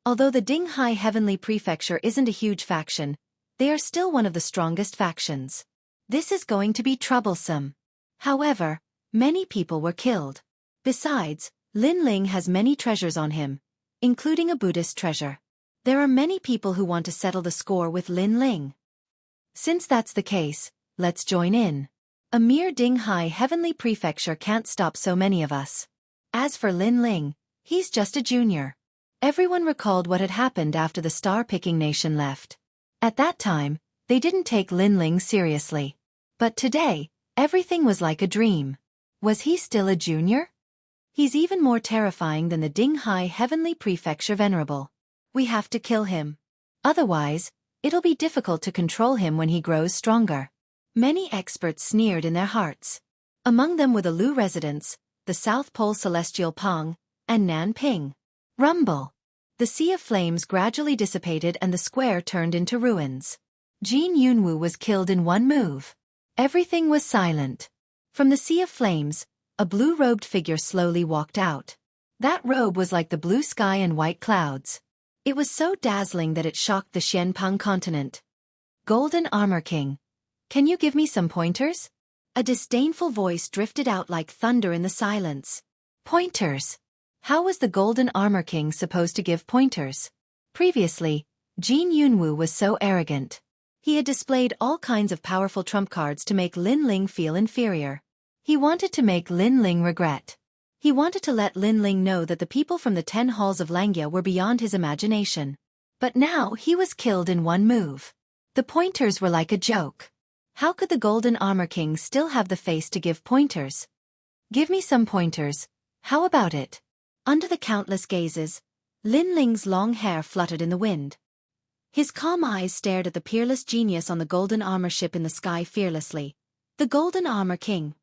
Although the Dinghai Heavenly Prefecture isn't a huge faction, they are still one of the strongest factions. This is going to be troublesome. However, many people were killed. Besides, Lin Ling has many treasures on him, including a Buddhist treasure. There are many people who want to settle the score with Lin Ling. Since that's the case, let's join in. A mere Dinghai Heavenly Prefecture can't stop so many of us. As for Lin Ling, he's just a junior. Everyone recalled what had happened after the star-picking nation left. At that time, they didn't take Lin Ling seriously. But today, everything was like a dream. Was he still a junior? He's even more terrifying than the Dinghai Heavenly Prefecture Venerable. We have to kill him. Otherwise, It'll be difficult to control him when he grows stronger. Many experts sneered in their hearts. Among them were the Lu residents, the South Pole Celestial Pong, and Nan Ping. Rumble. The sea of flames gradually dissipated and the square turned into ruins. Jin Yunwu was killed in one move. Everything was silent. From the sea of flames, a blue-robed figure slowly walked out. That robe was like the blue sky and white clouds. It was so dazzling that it shocked the Xianpeng continent. Golden Armor King. Can you give me some pointers? A disdainful voice drifted out like thunder in the silence. Pointers. How was the Golden Armor King supposed to give pointers? Previously, Jin Yunwu was so arrogant. He had displayed all kinds of powerful trump cards to make Lin Ling feel inferior. He wanted to make Lin Ling regret. He wanted to let Lin Ling know that the people from the 10 halls of Xianxia were beyond his imagination. But now he was killed in one move. The pointers were like a joke. How could the Golden Armor King still have the face to give pointers? Give me some pointers. How about it? Under the countless gazes, Lin Ling's long hair fluttered in the wind. His calm eyes stared at the peerless genius on the golden armor ship in the sky fearlessly. The Golden Armor King.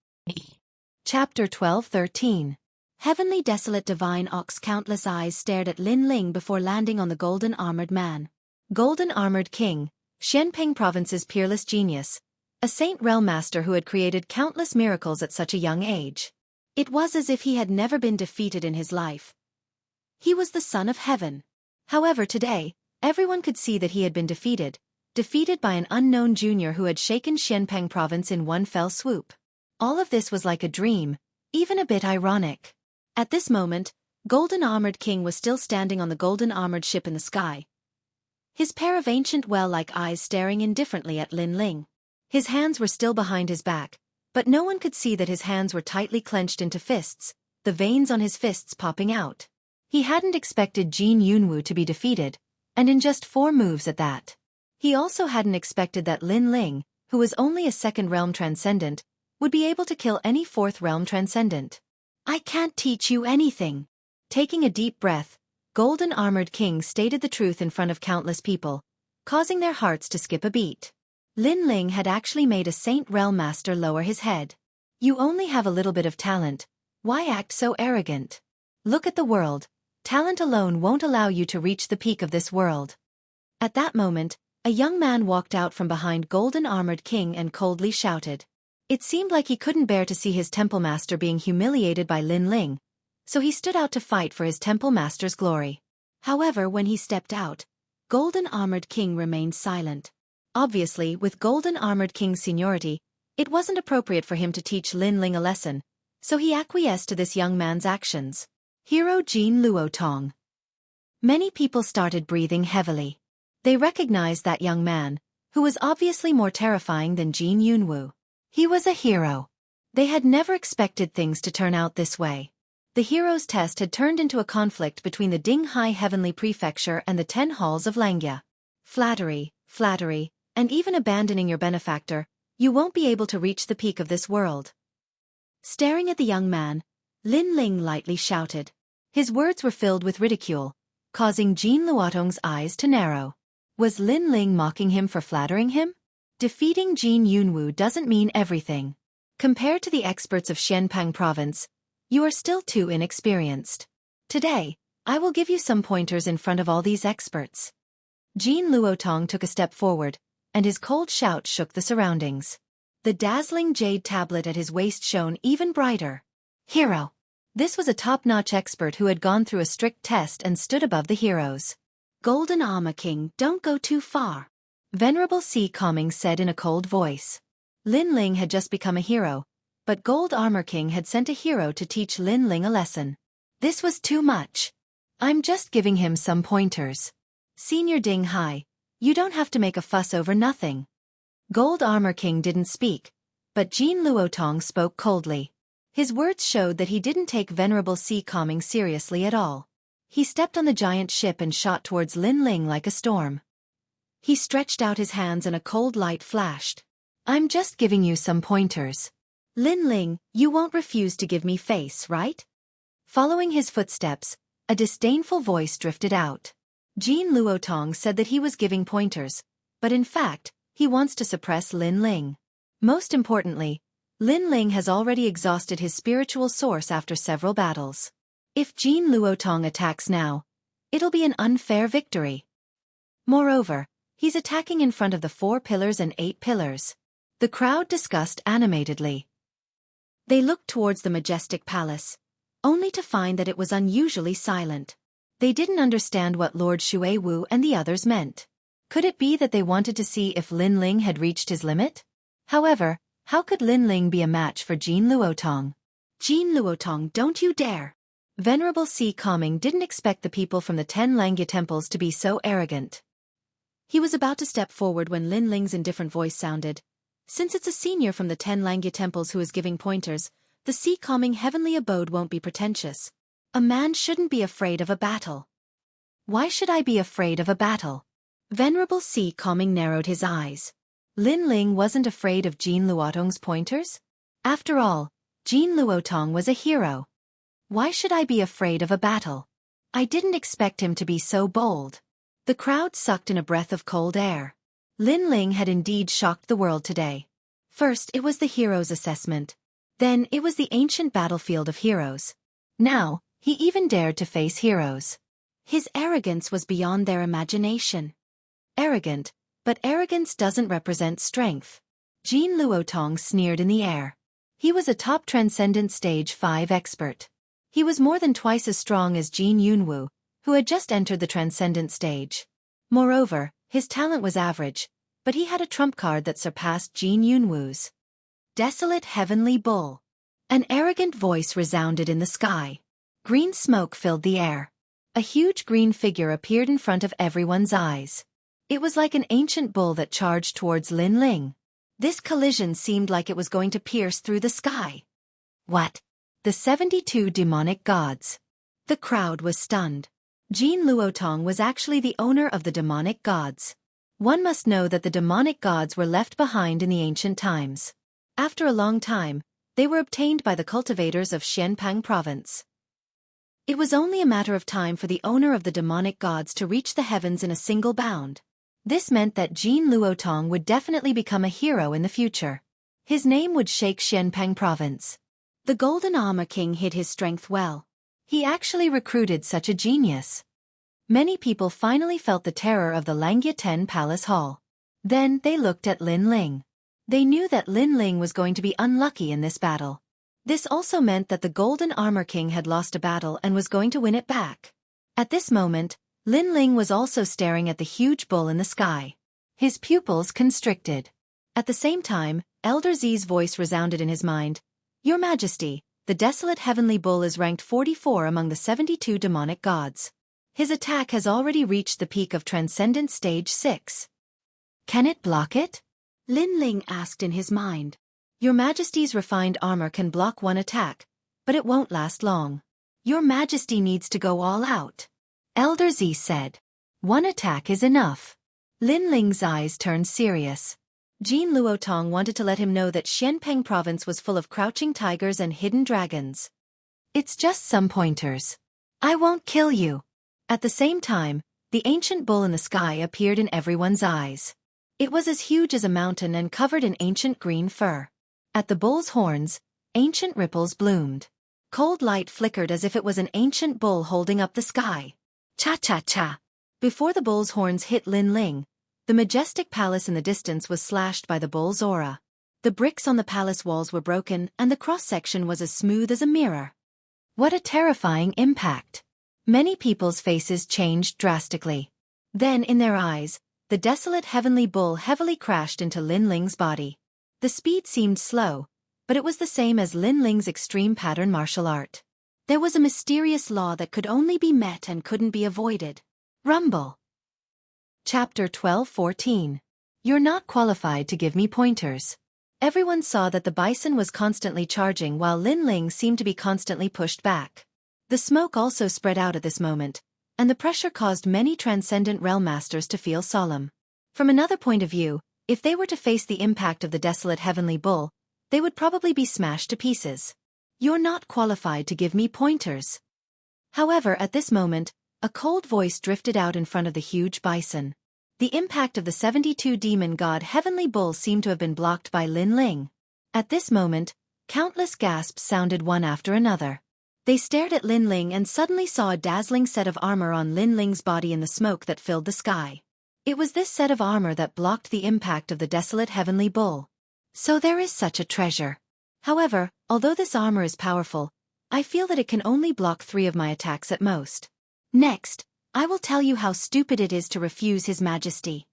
Chapter 12-13. Heavenly Desolate Divine Ox. Countless eyes stared at Lin Ling before landing on the golden armored man. Golden Armored King, Xianpeng Province's peerless genius, a saint realm master who had created countless miracles at such a young age. It was as if he had never been defeated in his life. He was the son of heaven. However, today, everyone could see that he had been defeated by an unknown junior who had shaken Xianpeng Province in one fell swoop. All of this was like a dream, even a bit ironic. At this moment, Golden Armored King was still standing on the golden armored ship in the sky, his pair of ancient well-like eyes staring indifferently at Lin Ling. His hands were still behind his back, but no one could see that his hands were tightly clenched into fists, the veins on his fists popping out. He hadn't expected Jin Yunwu to be defeated, and in just 4 moves at that. He also hadn't expected that Lin Ling, who was only a 2nd realm transcendent, would be able to kill any 4th realm transcendent. I can't teach you anything. Taking a deep breath, Golden Armored King stated the truth in front of countless people, causing their hearts to skip a beat. Lin Ling had actually made a Saint Realm Master lower his head. You only have a little bit of talent. Why act so arrogant? Look at the world. Talent alone won't allow you to reach the peak of this world. At that moment, a young man walked out from behind Golden Armored King and coldly shouted. It seemed like he couldn't bear to see his temple master being humiliated by Lin Ling, so he stood out to fight for his temple master's glory. However, when he stepped out, Golden Armored King remained silent. Obviously, with Golden Armored King's seniority, it wasn't appropriate for him to teach Lin Ling a lesson, so he acquiesced to this young man's actions. Hero Jin Luotong. Many people started breathing heavily. They recognized that young man, who was obviously more terrifying than Jin Yunwu. He was a hero. They had never expected things to turn out this way. The hero's test had turned into a conflict between the Dinghai Heavenly Prefecture and the 10 halls of Xianxia. Flattery, and even abandoning your benefactor, you won't be able to reach the peak of this world. Staring at the young man, Lin Ling lightly shouted. His words were filled with ridicule, causing Jin Luotong's eyes to narrow. Was Lin Ling mocking him for flattering him? Defeating Jin Yunwu doesn't mean everything. Compared to the experts of Xianpeng Province, you are still too inexperienced. Today, I will give you some pointers in front of all these experts. Jin Luotong took a step forward, and his cold shout shook the surroundings. The dazzling jade tablet at his waist shone even brighter. Hero. This was a top-notch expert who had gone through a strict test and stood above the heroes. Golden Armor King, don't go too far. Venerable Sea Calming said in a cold voice. Lin Ling had just become a hero, but Gold Armor King had sent a hero to teach Lin Ling a lesson. This was too much. I'm just giving him some pointers. Senior Ding Hai, you don't have to make a fuss over nothing. Gold Armor King didn't speak, but Jin Luotong spoke coldly. His words showed that he didn't take Venerable Sea Calming seriously at all. He stepped on the giant ship and shot towards Lin Ling like a storm. He stretched out his hands and a cold light flashed. I'm just giving you some pointers. Lin Ling, you won't refuse to give me face, right? Following his footsteps, a disdainful voice drifted out. Jin Luotong said that he was giving pointers, but in fact, he wants to suppress Lin Ling. Most importantly, Lin Ling has already exhausted his spiritual source after several battles. If Jin Luotong attacks now, it'll be an unfair victory. Moreover, he's attacking in front of the 4 pillars and 8 pillars. The crowd discussed animatedly. They looked towards the majestic palace, only to find that it was unusually silent. They didn't understand what Lord Shui Wu and the others meant. Could it be that they wanted to see if Lin Ling had reached his limit? However, how could Lin Ling be a match for Jin Luotong? Jin Luotong, don't you dare! Venerable Si Kongming didn't expect the people from the 10 Langya temples to be so arrogant. He was about to step forward when Lin Ling's indifferent voice sounded. Since it's a senior from the 10 Langya temples who is giving pointers, the Si Kongming heavenly abode won't be pretentious. A man shouldn't be afraid of a battle. Why should I be afraid of a battle? Venerable Si Kongming narrowed his eyes. Lin Ling wasn't afraid of Jin Luotong's pointers? After all, Jin Luotong was a hero. Why should I be afraid of a battle? I didn't expect him to be so bold. The crowd sucked in a breath of cold air. Lin Ling had indeed shocked the world today. First it was the hero's assessment. Then it was the ancient battlefield of heroes. Now, he even dared to face heroes. His arrogance was beyond their imagination. Arrogant, but arrogance doesn't represent strength. Jin Luotong sneered in the air. He was a top Transcendent Stage 5 expert. He was more than twice as strong as Jin Yunwu, who had just entered the Transcendent stage. Moreover, his talent was average, but he had a trump card that surpassed Jin Yunwu's. Desolate Heavenly Bull. An arrogant voice resounded in the sky. Green smoke filled the air. A huge green figure appeared in front of everyone's eyes. It was like an ancient bull that charged towards Lin Ling. This collision seemed like it was going to pierce through the sky. What? The 72 demonic gods. The crowd was stunned. Jin Luotong was actually the owner of the demonic gods. One must know that the demonic gods were left behind in the ancient times. After a long time, they were obtained by the cultivators of Xianpang province. It was only a matter of time for the owner of the demonic gods to reach the heavens in a single bound. This meant that Jin Luotong would definitely become a hero in the future. His name would shake Xianpang province. The Golden Armor King hid his strength well. He actually recruited such a genius. Many people finally felt the terror of the Langya 10 Palace Hall. Then they looked at Lin Ling. They knew that Lin Ling was going to be unlucky in this battle. This also meant that the Golden Armor King had lost a battle and was going to win it back. At this moment, Lin Ling was also staring at the huge bull in the sky. His pupils constricted. At the same time, Elder Z's voice resounded in his mind. Your Majesty, the desolate heavenly bull is ranked 44 among the 72 demonic gods. His attack has already reached the peak of Transcendent Stage 6. Can it block it? Lin Ling asked in his mind. Your Majesty's refined armor can block one attack, but it won't last long. Your Majesty needs to go all out. Elder Z said. One attack is enough. Lin Ling's eyes turned serious. Jin Luotong wanted to let him know that Xianpeng province was full of crouching tigers and hidden dragons. It's just some pointers. I won't kill you. At the same time, the ancient bull in the sky appeared in everyone's eyes. It was as huge as a mountain and covered in ancient green fur. At the bull's horns, ancient ripples bloomed. Cold light flickered as if it was an ancient bull holding up the sky. Cha-cha-cha. Before the bull's horns hit Lin Ling, the majestic palace in the distance was slashed by the bull's aura. The bricks on the palace walls were broken and the cross-section was as smooth as a mirror. What a terrifying impact. Many people's faces changed drastically. Then in their eyes, the desolate heavenly bull heavily crashed into Lin Ling's body. The speed seemed slow, but it was the same as Lin Ling's extreme pattern martial art. There was a mysterious law that could only be met and couldn't be avoided. Rumble. Chapter 12-14. You're not qualified to give me pointers. Everyone saw that the bison was constantly charging while Lin Ling seemed to be constantly pushed back. The smoke also spread out at this moment, and the pressure caused many transcendent realm masters to feel solemn. From another point of view, if they were to face the impact of the desolate heavenly bull, they would probably be smashed to pieces. You're not qualified to give me pointers. However, at this moment, a cold voice drifted out in front of the huge bison. The impact of the 72 demon god heavenly bull seemed to have been blocked by Lin Ling. At this moment, countless gasps sounded one after another. They stared at Lin Ling and suddenly saw a dazzling set of armor on Lin Ling's body in the smoke that filled the sky. It was this set of armor that blocked the impact of the desolate heavenly bull. So there is such a treasure. However, although this armor is powerful, I feel that it can only block 3 of my attacks at most. Next, I will tell you how stupid it is to refuse His Majesty.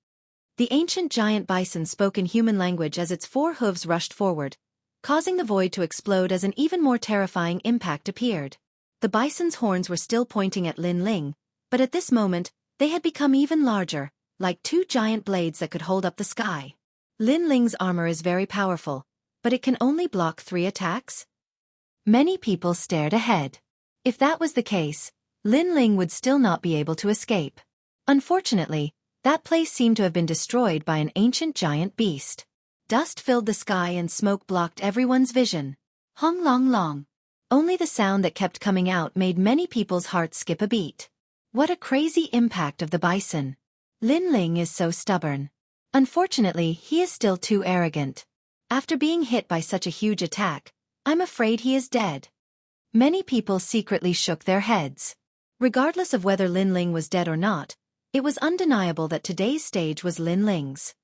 The ancient giant bison spoke in human language as its 4 hooves rushed forward, causing the void to explode as an even more terrifying impact appeared. The bison's horns were still pointing at Lin Ling, but at this moment, they had become even larger, like 2 giant blades that could hold up the sky. Lin Ling's armor is very powerful, but it can only block 3 attacks? Many people stared ahead. If that was the case, Lin Ling would still not be able to escape. Unfortunately, that place seemed to have been destroyed by an ancient giant beast. Dust filled the sky and smoke blocked everyone's vision. Hong long long. Only the sound that kept coming out made many people's hearts skip a beat. What a crazy impact of the bison. Lin Ling is so stubborn. Unfortunately, he is still too arrogant. After being hit by such a huge attack, I'm afraid he is dead. Many people secretly shook their heads. Regardless of whether Lin Ling was dead or not, it was undeniable that today's stage was Lin Ling's.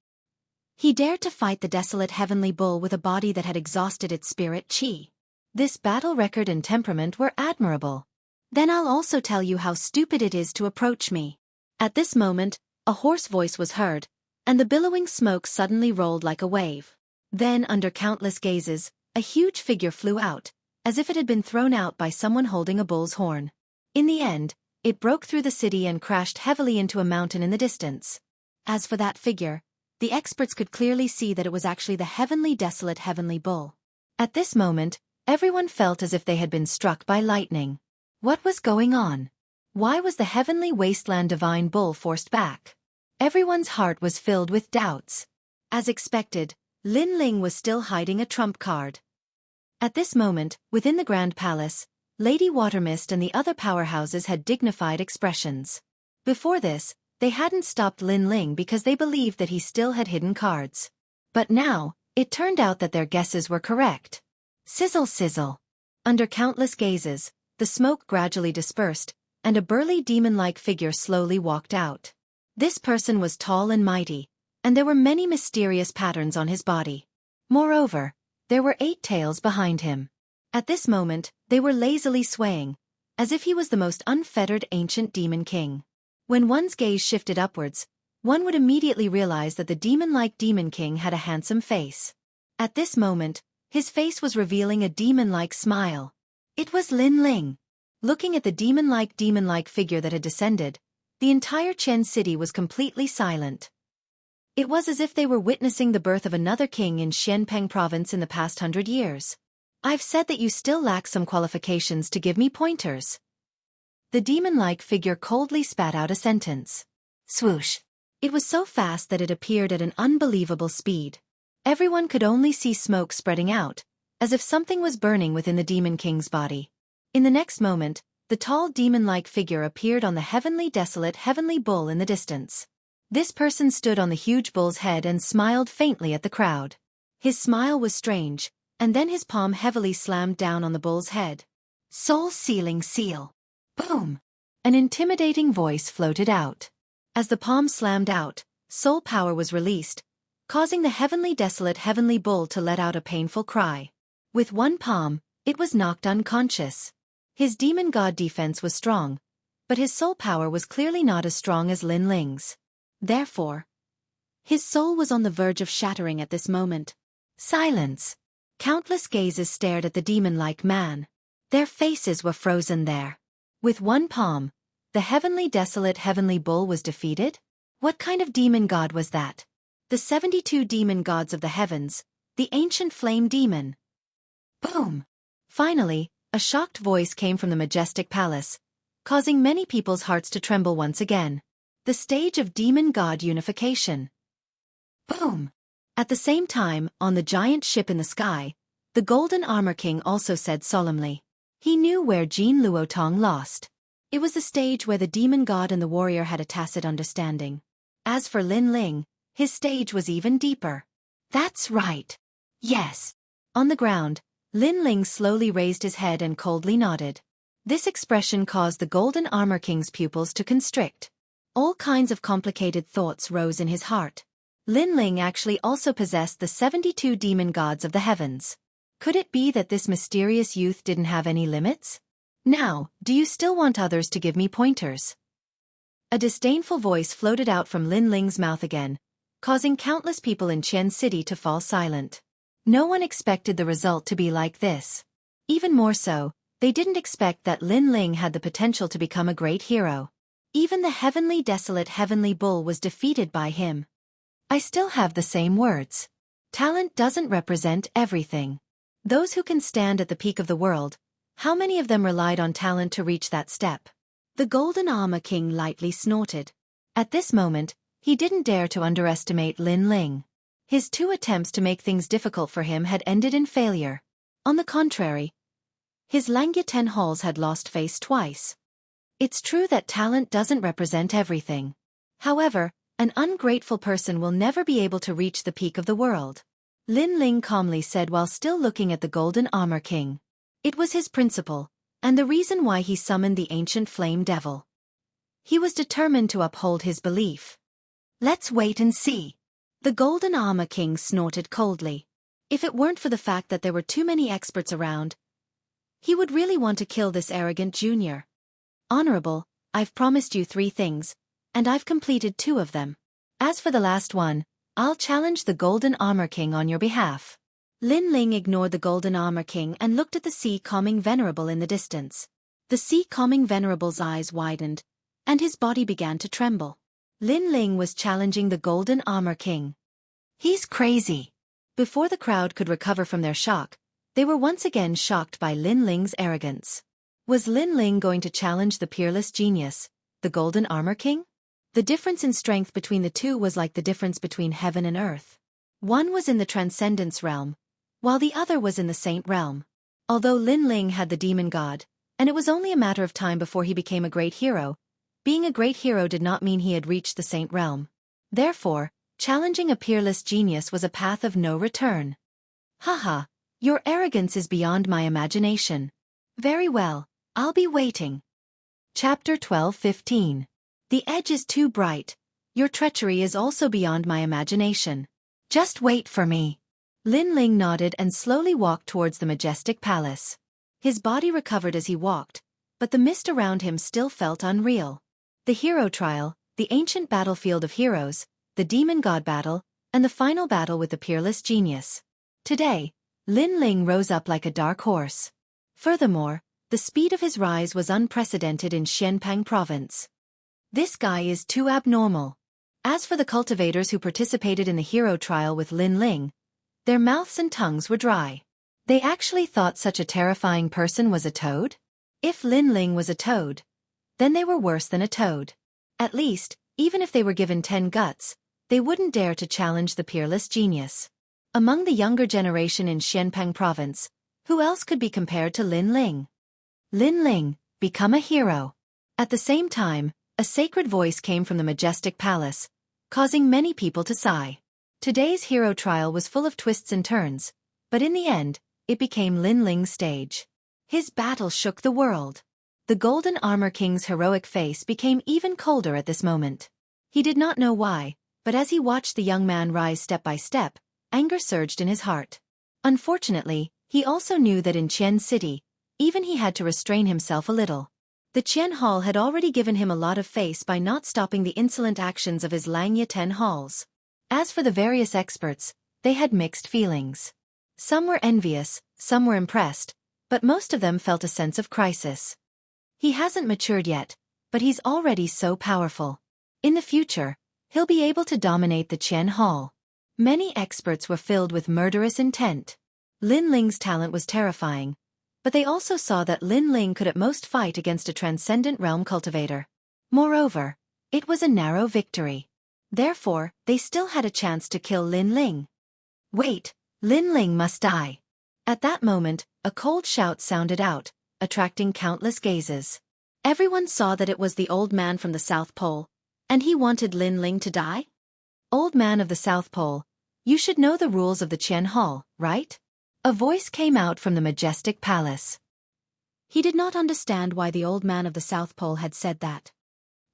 He dared to fight the desolate heavenly bull with a body that had exhausted its spirit chi. This battle record and temperament were admirable. Then I'll also tell you how stupid it is to approach me. At this moment, a hoarse voice was heard, and the billowing smoke suddenly rolled like a wave. Then, under countless gazes, a huge figure flew out, as if it had been thrown out by someone holding a bull's horn. In the end, it broke through the city and crashed heavily into a mountain in the distance. As for that figure, the experts could clearly see that it was actually the heavenly desolate heavenly bull. At this moment, everyone felt as if they had been struck by lightning. What was going on? Why was the heavenly wasteland divine bull forced back? Everyone's heart was filled with doubts. As expected, Lin Ling was still hiding a trump card. At this moment, within the Grand Palace, Lady Watermist and the other powerhouses had dignified expressions. Before this, they hadn't stopped Lin Ling because they believed that he still had hidden cards. But now, it turned out that their guesses were correct. Sizzle sizzle. Under countless gazes, the smoke gradually dispersed, and a burly demon-like figure slowly walked out. This person was tall and mighty, and there were many mysterious patterns on his body. Moreover, there were 8 tails behind him. At this moment, they were lazily swaying, as if he was the most unfettered ancient demon king. When one's gaze shifted upwards, one would immediately realize that the demon-like demon king had a handsome face. At this moment, his face was revealing a demon-like smile. It was Lin Ling. Looking at the demon-like figure that had descended, the entire Chen city was completely silent. It was as if they were witnessing the birth of another king in Xianpeng province in the past 100 years. I've said that you still lack some qualifications to give me pointers. The demon-like figure coldly spat out a sentence. Swoosh. It was so fast that it appeared at an unbelievable speed. Everyone could only see smoke spreading out, as if something was burning within the demon king's body. In the next moment, the tall demon-like figure appeared on the heavenly desolate heavenly bull in the distance. This person stood on the huge bull's head and smiled faintly at the crowd. His smile was strange, and then his palm heavily slammed down on the bull's head. Soul-sealing seal. Boom! An intimidating voice floated out. As the palm slammed out, soul power was released, causing the heavenly desolate heavenly bull to let out a painful cry. With one palm, it was knocked unconscious. His demon god defense was strong, but his soul power was clearly not as strong as Lin Ling's. Therefore, his soul was on the verge of shattering at this moment. Silence. Countless gazes stared at the demon-like man. Their faces were frozen there. With one palm, the heavenly desolate heavenly bull was defeated? What kind of demon god was that? The 72 demon gods of the heavens, the ancient flame demon. Boom! Finally, a shocked voice came from the majestic palace, causing many people's hearts to tremble once again. The stage of demon god unification. Boom! At the same time, on the giant ship in the sky, the Golden Armor King also said solemnly. He knew where Jin Luotong lost. It was the stage where the demon god and the warrior had a tacit understanding. As for Lin Ling, his stage was even deeper. That's right. Yes. On the ground, Lin Ling slowly raised his head and coldly nodded. This expression caused the Golden Armor King's pupils to constrict. All kinds of complicated thoughts rose in his heart. Lin Ling actually also possessed the 72 demon gods of the heavens. Could it be that this mysterious youth didn't have any limits? Now, do you still want others to give me pointers? A disdainful voice floated out from Lin Ling's mouth again, causing countless people in Qian City to fall silent. No one expected the result to be like this. Even more so, they didn't expect that Lin Ling had the potential to become a great hero. Even the heavenly desolate heavenly bull was defeated by him. I still have the same words. Talent doesn't represent everything. Those who can stand at the peak of the world, how many of them relied on talent to reach that step? The Golden Armor King lightly snorted. At this moment, he didn't dare to underestimate Lin Ling. His 2 attempts to make things difficult for him had ended in failure. On the contrary, his Xianxia 10 halls had lost face twice. It's true that talent doesn't represent everything. However, an ungrateful person will never be able to reach the peak of the world. Lin Ling calmly said while still looking at the Golden Armor King. It was his principle, and the reason why he summoned the ancient flame devil. He was determined to uphold his belief. Let's wait and see. The Golden Armor King snorted coldly. If it weren't for the fact that there were too many experts around, he would really want to kill this arrogant junior. Honorable, I've promised you 3 things, and I've completed 2 of them. As for the last one, I'll challenge the Golden Armor King on your behalf. Lin Ling ignored the Golden Armor King and looked at the sea-calming venerable in the distance. The sea-calming venerable's eyes widened, and his body began to tremble. Lin Ling was challenging the Golden Armor King. He's crazy. Before the crowd could recover from their shock, they were once again shocked by Lin Ling's arrogance. Was Lin Ling going to challenge the peerless genius, the Golden Armor King? The difference in strength between the two was like the difference between heaven and earth. One was in the transcendence realm, while the other was in the saint realm. Although Lin Ling had the demon god, and it was only a matter of time before he became a great hero, being a great hero did not mean he had reached the saint realm. Therefore, challenging a peerless genius was a path of no return. Haha, your arrogance is beyond my imagination. Very well, I'll be waiting. Chapter 12:15. The edge is too bright. Your treachery is also beyond my imagination. Just wait for me. Lin Ling nodded and slowly walked towards the majestic palace. His body recovered as he walked, but the mist around him still felt unreal. The hero trial, the ancient battlefield of heroes, the demon god battle, and the final battle with the peerless genius. Today, Lin Ling rose up like a dark horse. Furthermore, the speed of his rise was unprecedented in Xianpang province. This guy is too abnormal. As for the cultivators who participated in the hero trial with Lin Ling, their mouths and tongues were dry. They actually thought such a terrifying person was a toad? If Lin Ling was a toad, then they were worse than a toad. At least, even if they were given 10 guts, they wouldn't dare to challenge the peerless genius. Among the younger generation in Xianpang province, who else could be compared to Lin Ling? Lin Ling, become a hero. At the same time, a sacred voice came from the majestic palace, causing many people to sigh. Today's hero trial was full of twists and turns, but in the end, it became Lin Ling's stage. His battle shook the world. The Golden Armor King's heroic face became even colder at this moment. He did not know why, but as he watched the young man rise step by step, anger surged in his heart. Unfortunately, he also knew that in Qian City, even he had to restrain himself a little. The Qian Hall had already given him a lot of face by not stopping the insolent actions of his Xianxia 10 halls. As for the various experts, they had mixed feelings. Some were envious, some were impressed, but most of them felt a sense of crisis. He hasn't matured yet, but he's already so powerful. In the future, he'll be able to dominate the Qian Hall. Many experts were filled with murderous intent. Lin Ling's talent was terrifying, but they also saw that Lin Ling could at most fight against a transcendent realm cultivator. Moreover, it was a narrow victory. Therefore, they still had a chance to kill Lin Ling. Wait, Lin Ling must die. At that moment, a cold shout sounded out, attracting countless gazes. Everyone saw that it was the old man from the South Pole, And he wanted Lin Ling to die? Old man of the South Pole, you should know the rules of the Qian Hall, right? A voice came out from the majestic palace. He did not understand why the old man of the South Pole had said that.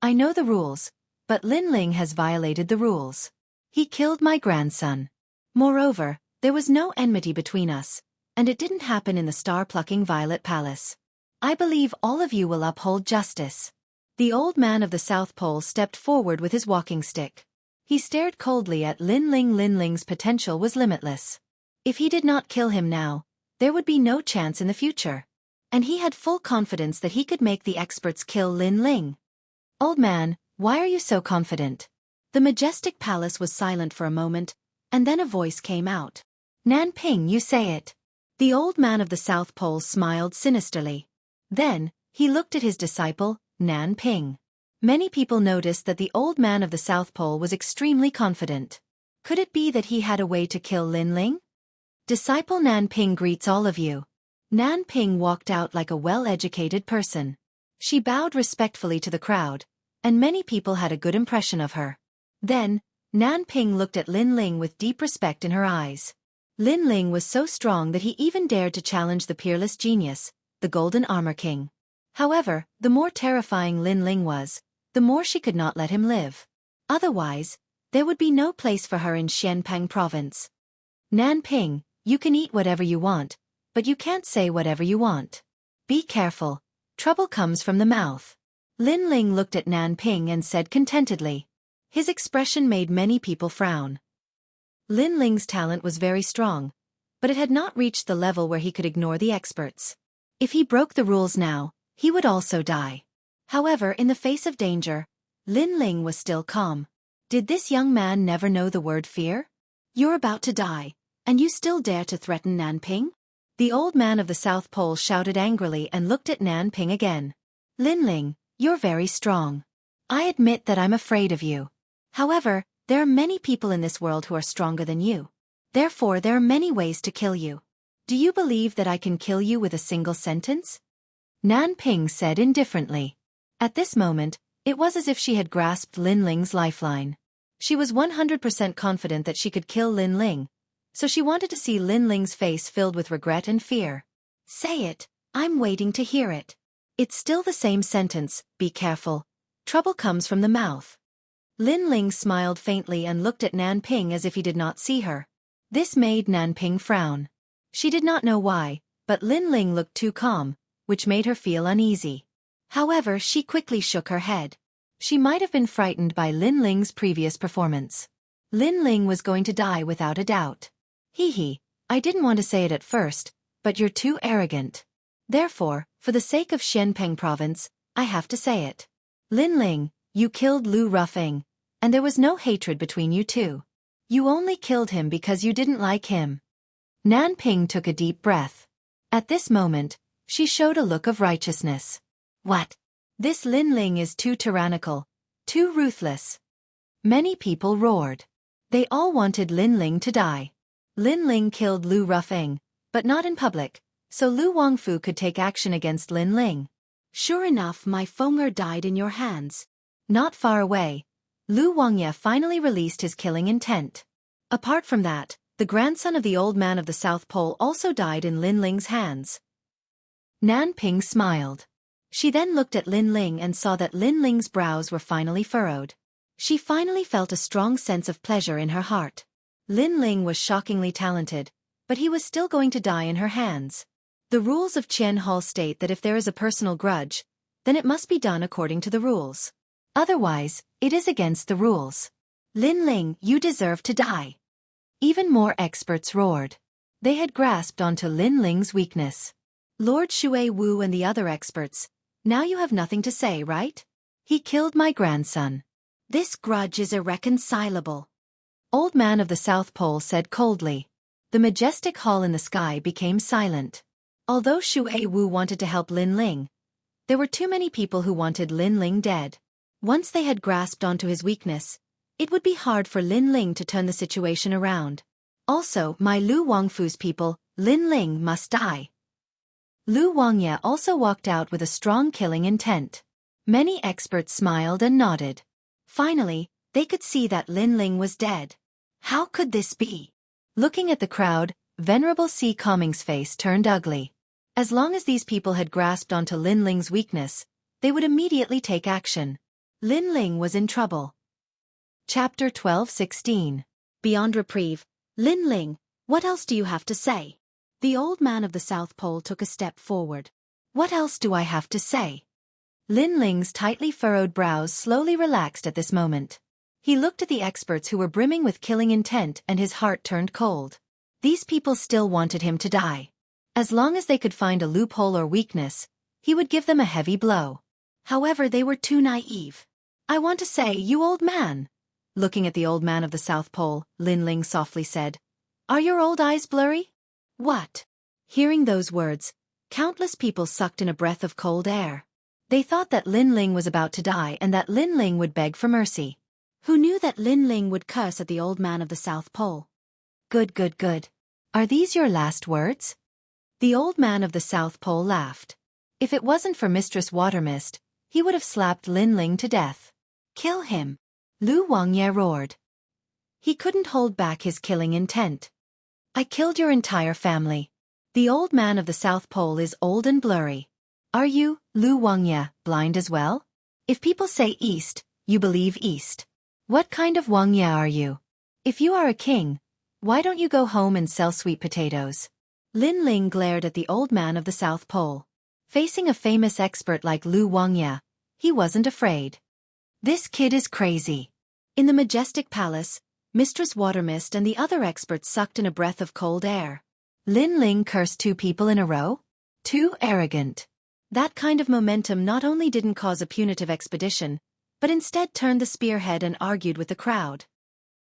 I know the rules, but Lin Ling has violated the rules. He killed my grandson. Moreover, there was no enmity between us, and it didn't happen in the star-plucking Violet Palace. I believe all of you will uphold justice. The old man of the South Pole stepped forward with his walking stick. He stared coldly at Lin Ling. Lin Ling's potential was limitless. If he did not kill him now, there would be no chance in the future. And he had full confidence that he could make the experts kill Lin Ling. Old man, why are you so confident? The majestic palace was silent for a moment, and then a voice came out. Nanping, you say it. The old man of the South Pole smiled sinisterly. Then, he looked at his disciple, Nanping. Many people noticed that the old man of the South Pole was extremely confident. Could it be that he had a way to kill Lin Ling? Disciple Nanping greets all of you. Nanping walked out like a well-educated person. She bowed respectfully to the crowd, and many people had a good impression of her. Then, Nanping looked at Lin Ling with deep respect in her eyes. Lin Ling was so strong that he even dared to challenge the peerless genius, the Golden Armor King. However, the more terrifying Lin Ling was, the more she could not let him live. Otherwise, there would be no place for her in Xianpeng province. Nanping, you can eat whatever you want, but you can't say whatever you want. Be careful, trouble comes from the mouth. Lin Ling looked at Nanping and said contentedly. His expression made many people frown. Lin Ling's talent was very strong, but it had not reached the level where he could ignore the experts. If he broke the rules now, he would also die. However, in the face of danger, Lin Ling was still calm. Did this young man never know the word fear? You're about to die, and you still dare to threaten Nanping? The old man of the South Pole shouted angrily and looked at Nanping again. Lin Ling, you're very strong. I admit that I'm afraid of you. However, there are many people in this world who are stronger than you. Therefore, there are many ways to kill you. Do you believe that I can kill you with a single sentence? Nanping said indifferently. At this moment, it was as if she had grasped Lin Ling's lifeline. She was 100% confident that she could kill Lin Ling, so she wanted to see Lin Ling's face filled with regret and fear. Say it, I'm waiting to hear it. It's still the same sentence, be careful. Trouble comes from the mouth. Lin Ling smiled faintly and looked at Nanping as if he did not see her. This made Nanping frown. She did not know why, but Lin Ling looked too calm, which made her feel uneasy. However, she quickly shook her head. She might have been frightened by Lin Ling's previous performance. Lin Ling was going to die without a doubt. Hee, I didn't want to say it at first, but you're too arrogant. Therefore, for the sake of Xianpeng province, I have to say it. Lin Ling, you killed Lu Rufeng, and there was no hatred between you two. You only killed him because you didn't like him. Nanping took a deep breath. At this moment, she showed a look of righteousness. What? This Lin Ling is too tyrannical, too ruthless. Many people roared. They all wanted Lin Ling to die. Lin Ling killed Lu Rufeng, but not in public, so Lu Wangfu could take action against Lin Ling. Sure enough, my Fenger died in your hands. Not far away, Lu Wangya finally released his killing intent. Apart from that, the grandson of the old man of the South Pole also died in Lin Ling's hands. Nanping smiled. She then looked at Lin Ling and saw that Lin Ling's brows were finally furrowed. She finally felt a strong sense of pleasure in her heart. Lin Ling was shockingly talented, but he was still going to die in her hands. The rules of Qian Hall state that if there is a personal grudge, then it must be done according to the rules. Otherwise, it is against the rules. Lin Ling, you deserve to die. Even more experts roared. They had grasped onto Lin Ling's weakness. Lord Shui Wu and the other experts, now you have nothing to say, right? He killed my grandson. This grudge is irreconcilable. Old man of the South Pole said coldly. The majestic hall in the sky became silent. Although Shui Wu wanted to help Lin Ling, there were too many people who wanted Lin Ling dead. Once they had grasped onto his weakness, it would be hard for Lin Ling to turn the situation around. Also, my Lu Wangfu's people, Lin Ling must die. Lu Wangya also walked out with a strong killing intent. Many experts smiled and nodded. Finally, they could see that Lin Ling was dead. How could this be? Looking at the crowd, Venerable C. Calming's face turned ugly. As long as these people had grasped onto Lin Ling's weakness, they would immediately take action. Lin Ling was in trouble. Chapter 12:16. Beyond reprieve. Lin Ling, what else do you have to say? The old man of the South Pole took a step forward. What else do I have to say? Lin Ling's tightly furrowed brows slowly relaxed at this moment. He looked at the experts who were brimming with killing intent and his heart turned cold. These people still wanted him to die. As long as they could find a loophole or weakness, he would give them a heavy blow. However, they were too naive. I want to say, you old man. Looking at the old man of the South Pole, Lin Ling softly said, "Are your old eyes blurry?" What? Hearing those words, countless people sucked in a breath of cold air. They thought that Lin Ling was about to die and that Lin Ling would beg for mercy. Who knew that Lin Ling would curse at the old man of the South Pole? Good, good, good. Are these your last words? The old man of the South Pole laughed. If it wasn't for Mistress Watermist, he would have slapped Lin Ling to death. Kill him. Lu Wangye roared. He couldn't hold back his killing intent. I killed your entire family. The old man of the South Pole is old and blurry. Are you, Lu Wangye, blind as well? If people say east, you believe east. What kind of Wangye are you? If you are a king, why don't you go home and sell sweet potatoes? Lin Ling glared at the old man of the South Pole. Facing a famous expert like Lu Wangye, he wasn't afraid. This kid is crazy. In the majestic palace, Mistress Watermist and the other experts sucked in a breath of cold air. Lin Ling cursed 2 people in a row? Too arrogant. That kind of momentum not only didn't cause a punitive expedition, but instead turned the spearhead and argued with the crowd.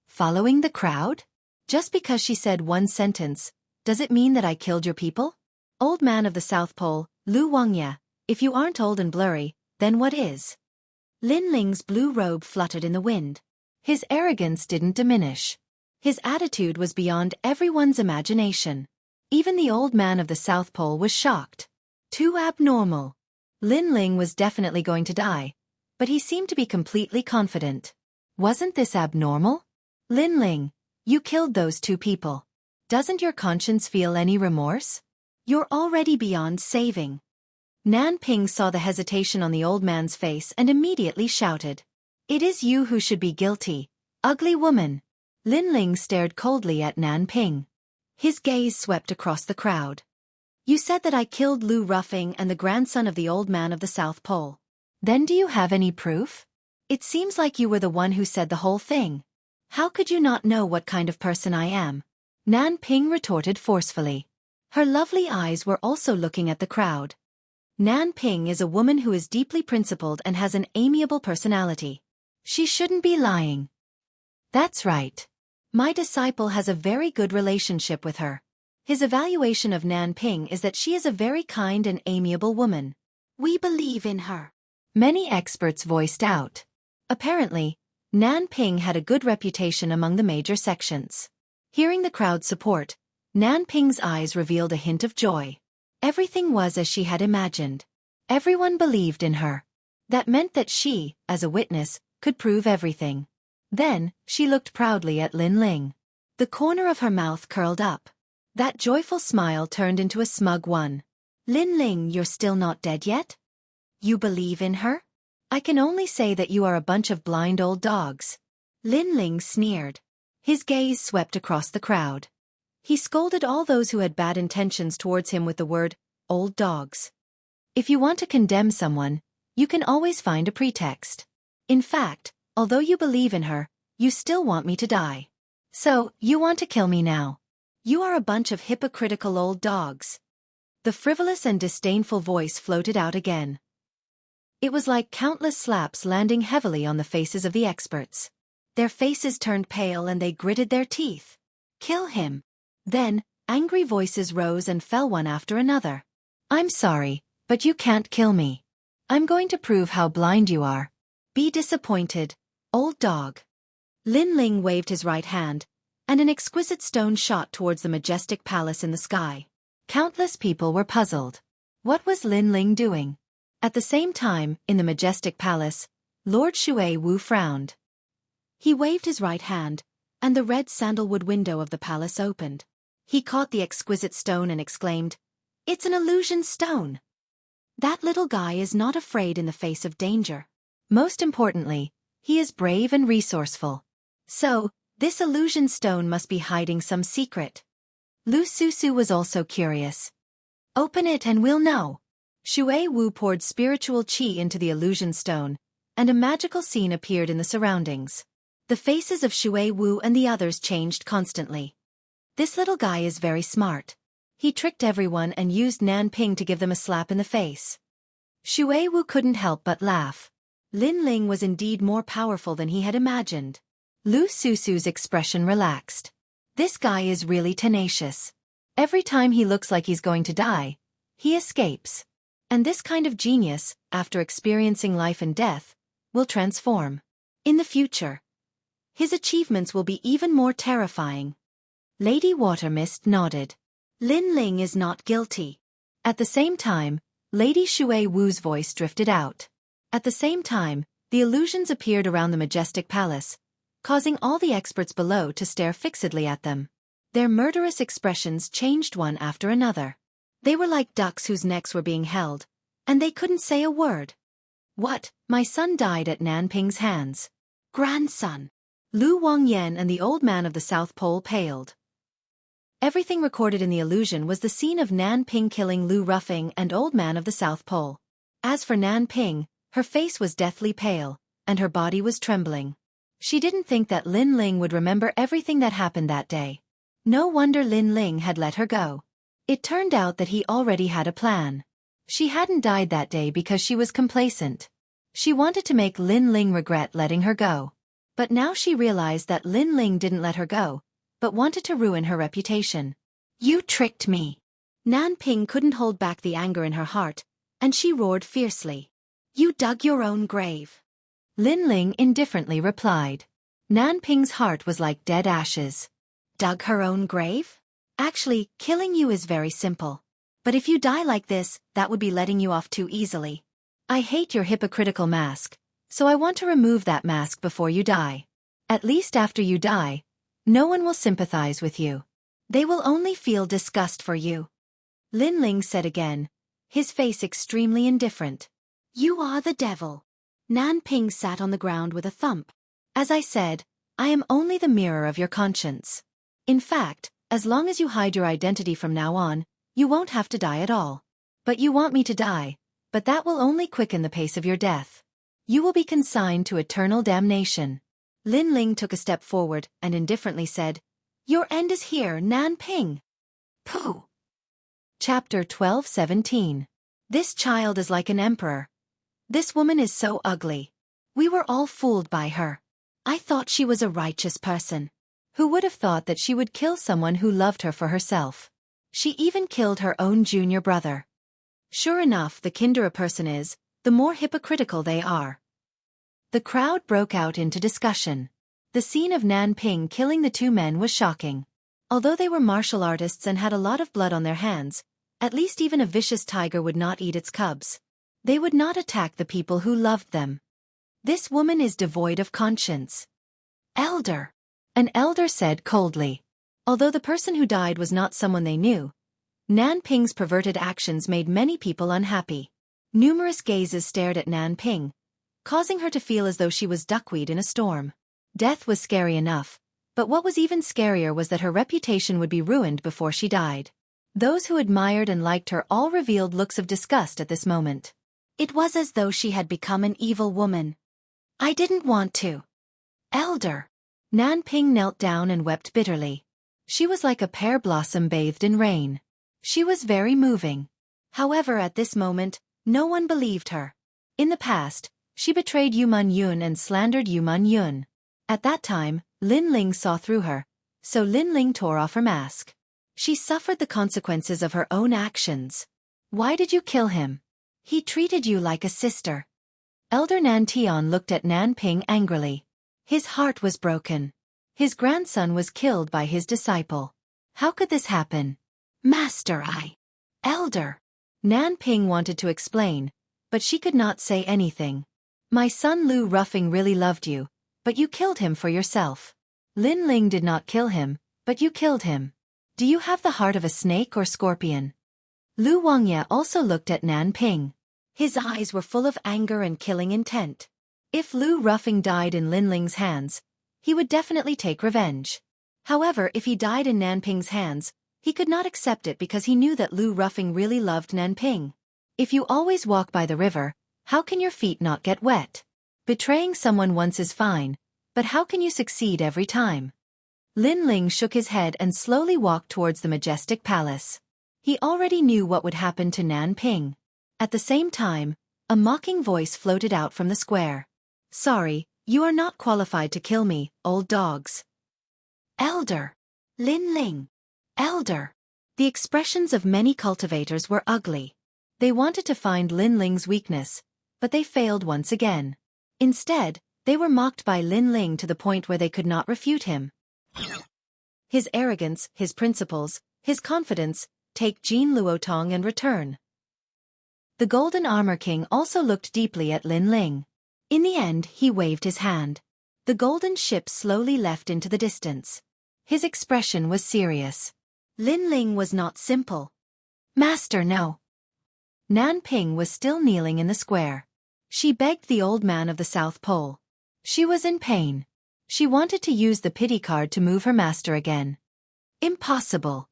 Following the crowd? Just because she said one sentence, does it mean that I killed your people? Old man of the South Pole, Lu Wangye, if you aren't old and blurry, then what is? Lin Ling's blue robe fluttered in the wind. His arrogance didn't diminish. His attitude was beyond everyone's imagination. Even the old man of the South Pole was shocked. Too abnormal. Lin Ling was definitely going to die, but he seemed to be completely confident. Wasn't this abnormal? Lin Ling, you killed those 2 people. Doesn't your conscience feel any remorse? You're already beyond saving. Nan Ping saw the hesitation on the old man's face and immediately shouted. It is you who should be guilty, ugly woman. Lin Ling stared coldly at Nan Ping. His gaze swept across the crowd. You said that I killed Lu Ruffing and the grandson of the old man of the South Pole. Then do you have any proof? It seems like you were the one who said the whole thing. How could you not know what kind of person I am? Nan Ping retorted forcefully. Her lovely eyes were also looking at the crowd. Nan Ping is a woman who is deeply principled and has an amiable personality. She shouldn't be lying. That's right. My disciple has a very good relationship with her. His evaluation of Nan Ping is that she is a very kind and amiable woman. We believe in her. Many experts voiced out. Apparently, Nan Ping had a good reputation among the major sections. Hearing the crowd's support, Nan Ping's eyes revealed a hint of joy. Everything was as she had imagined. Everyone believed in her. That meant that she, as a witness, could prove everything. Then, she looked proudly at Lin Ling. The corner of her mouth curled up. That joyful smile turned into a smug one. Lin Ling, you're still not dead yet? You believe in her? I can only say that you are a bunch of blind old dogs. Lin Ling sneered. His gaze swept across the crowd. He scolded all those who had bad intentions towards him with the word, old dogs. If you want to condemn someone, you can always find a pretext. In fact, although you believe in her, you still want me to die. So, you want to kill me now. You are a bunch of hypocritical old dogs. The frivolous and disdainful voice floated out again. It was like countless slaps landing heavily on the faces of the experts. Their faces turned pale and they gritted their teeth. Kill him. Then, angry voices rose and fell one after another. I'm sorry, but you can't kill me. I'm going to prove how blind you are. Be disappointed, old dog. Lin Ling waved his right hand, and an exquisite stone shot towards the majestic palace in the sky. Countless people were puzzled. What was Lin Ling doing? At the same time, in the majestic palace, Lord Shui Wu frowned. He waved his right hand, and the red sandalwood window of the palace opened. He caught the exquisite stone and exclaimed, "It's an illusion stone!" That little guy is not afraid in the face of danger. Most importantly, he is brave and resourceful. So, this illusion stone must be hiding some secret. Lu Susu was also curious. "Open it and we'll know." Shui Wu poured spiritual qi into the illusion stone, and a magical scene appeared in the surroundings. The faces of Shui Wu and the others changed constantly. This little guy is very smart. He tricked everyone and used Nanping to give them a slap in the face. Shui Wu couldn't help but laugh. Lin Ling was indeed more powerful than he had imagined. Lu Susu's expression relaxed. This guy is really tenacious. Every time he looks like he's going to die, he escapes. And this kind of genius, after experiencing life and death, will transform. In the future, his achievements will be even more terrifying. Lady Watermist nodded. Lin Ling is not guilty. At the same time, Lady Shui Wu's voice drifted out. At the same time, the illusions appeared around the majestic palace, causing all the experts below to stare fixedly at them. Their murderous expressions changed one after another. They were like ducks whose necks were being held, and they couldn't say a word. "What? My son died at Nanping's hands." "Grandson." Lu Wangyan and the old man of the South Pole paled. Everything recorded in the illusion was the scene of Nanping killing Lu Ruffing and old man of the South Pole. As for Nanping, her face was deathly pale, and her body was trembling. She didn't think that Lin Ling would remember everything that happened that day. No wonder Lin Ling had let her go. It turned out that he already had a plan. She hadn't died that day because she was complacent. She wanted to make Lin Ling regret letting her go. But now she realized that Lin Ling didn't let her go, but wanted to ruin her reputation. "You tricked me." Nanping couldn't hold back the anger in her heart, and she roared fiercely. "You dug your own grave." Lin Ling indifferently replied. Nanping's heart was like dead ashes. Dug her own grave? Actually, killing you is very simple. But if you die like this, that would be letting you off too easily. I hate your hypocritical mask, so I want to remove that mask before you die. At least after you die, no one will sympathize with you. They will only feel disgust for you. Lin Ling said again, his face extremely indifferent. "You are the devil." Nanping sat on the ground with a thump. "As I said, I am only the mirror of your conscience. In fact, as long as you hide your identity from now on, you won't have to die at all. But you want me to die, but that will only quicken the pace of your death. You will be consigned to eternal damnation." Lin Ling took a step forward and indifferently said, "Your end is here, Nanping." Pooh! Chapter 12:17. This child is like an emperor. This woman is so ugly. We were all fooled by her. I thought she was a righteous person. Who would have thought that she would kill someone who loved her for herself? She even killed her own junior brother. Sure enough, the kinder a person is, the more hypocritical they are. The crowd broke out into discussion. The scene of Nanping killing the two men was shocking. Although they were martial artists and had a lot of blood on their hands, at least even a vicious tiger would not eat its cubs. They would not attack the people who loved them. This woman is devoid of conscience. "Elder," an elder said coldly. Although the person who died was not someone they knew, Nanping's perverted actions made many people unhappy. Numerous gazes stared at Nanping, causing her to feel as though she was duckweed in a storm. Death was scary enough, but what was even scarier was that her reputation would be ruined before she died. Those who admired and liked her all revealed looks of disgust at this moment. It was as though she had become an evil woman. "I didn't want to." "Elder." Nanping knelt down and wept bitterly. She was like a pear blossom bathed in rain. She was very moving. However, at this moment, no one believed her. In the past, she betrayed Yuman Yun and slandered Yuman Yun. At that time, Lin Ling saw through her, so Lin Ling tore off her mask. She suffered the consequences of her own actions. "Why did you kill him? He treated you like a sister." Elder Nantian looked at Nanping angrily. His heart was broken. His grandson was killed by his disciple. How could this happen? "Master, Elder." Nanping wanted to explain, but she could not say anything. "My son Lu Ruffing really loved you, but you killed him for yourself. Lin Ling did not kill him, but you killed him. Do you have the heart of a snake or scorpion? Lu Wangya also looked at Nan Ping. His eyes were full of anger and killing intent. If Lu Ruffing died in Lin Ling's hands, he would definitely take revenge. However, if he died in Nan Ping's hands, he could not accept it because he knew that Lu Ruffing really loved Nan Ping. If you always walk by the river, how can your feet not get wet? Betraying someone once is fine, but how can you succeed every time? Lin Ling shook his head and slowly walked towards the majestic palace. He already knew what would happen to Nan Ping. At the same time, a mocking voice floated out from the square. Sorry, you are not qualified to kill me, old dogs. Elder. Lin Ling. Elder. The expressions of many cultivators were ugly. They wanted to find Lin Ling's weakness, but they failed once again. Instead, they were mocked by Lin Ling to the point where they could not refute him. His arrogance, his principles, his confidence, take Jin Luotong and return. The Golden Armor King also looked deeply at Lin Ling. In the end, he waved his hand. The golden ship slowly left into the distance. His expression was serious. Lin Ling was not simple. Master, no. Nan Ping was still kneeling in the square. She begged the old man of the South Pole. She was in pain. She wanted to use the pity card to move her master again. Impossible.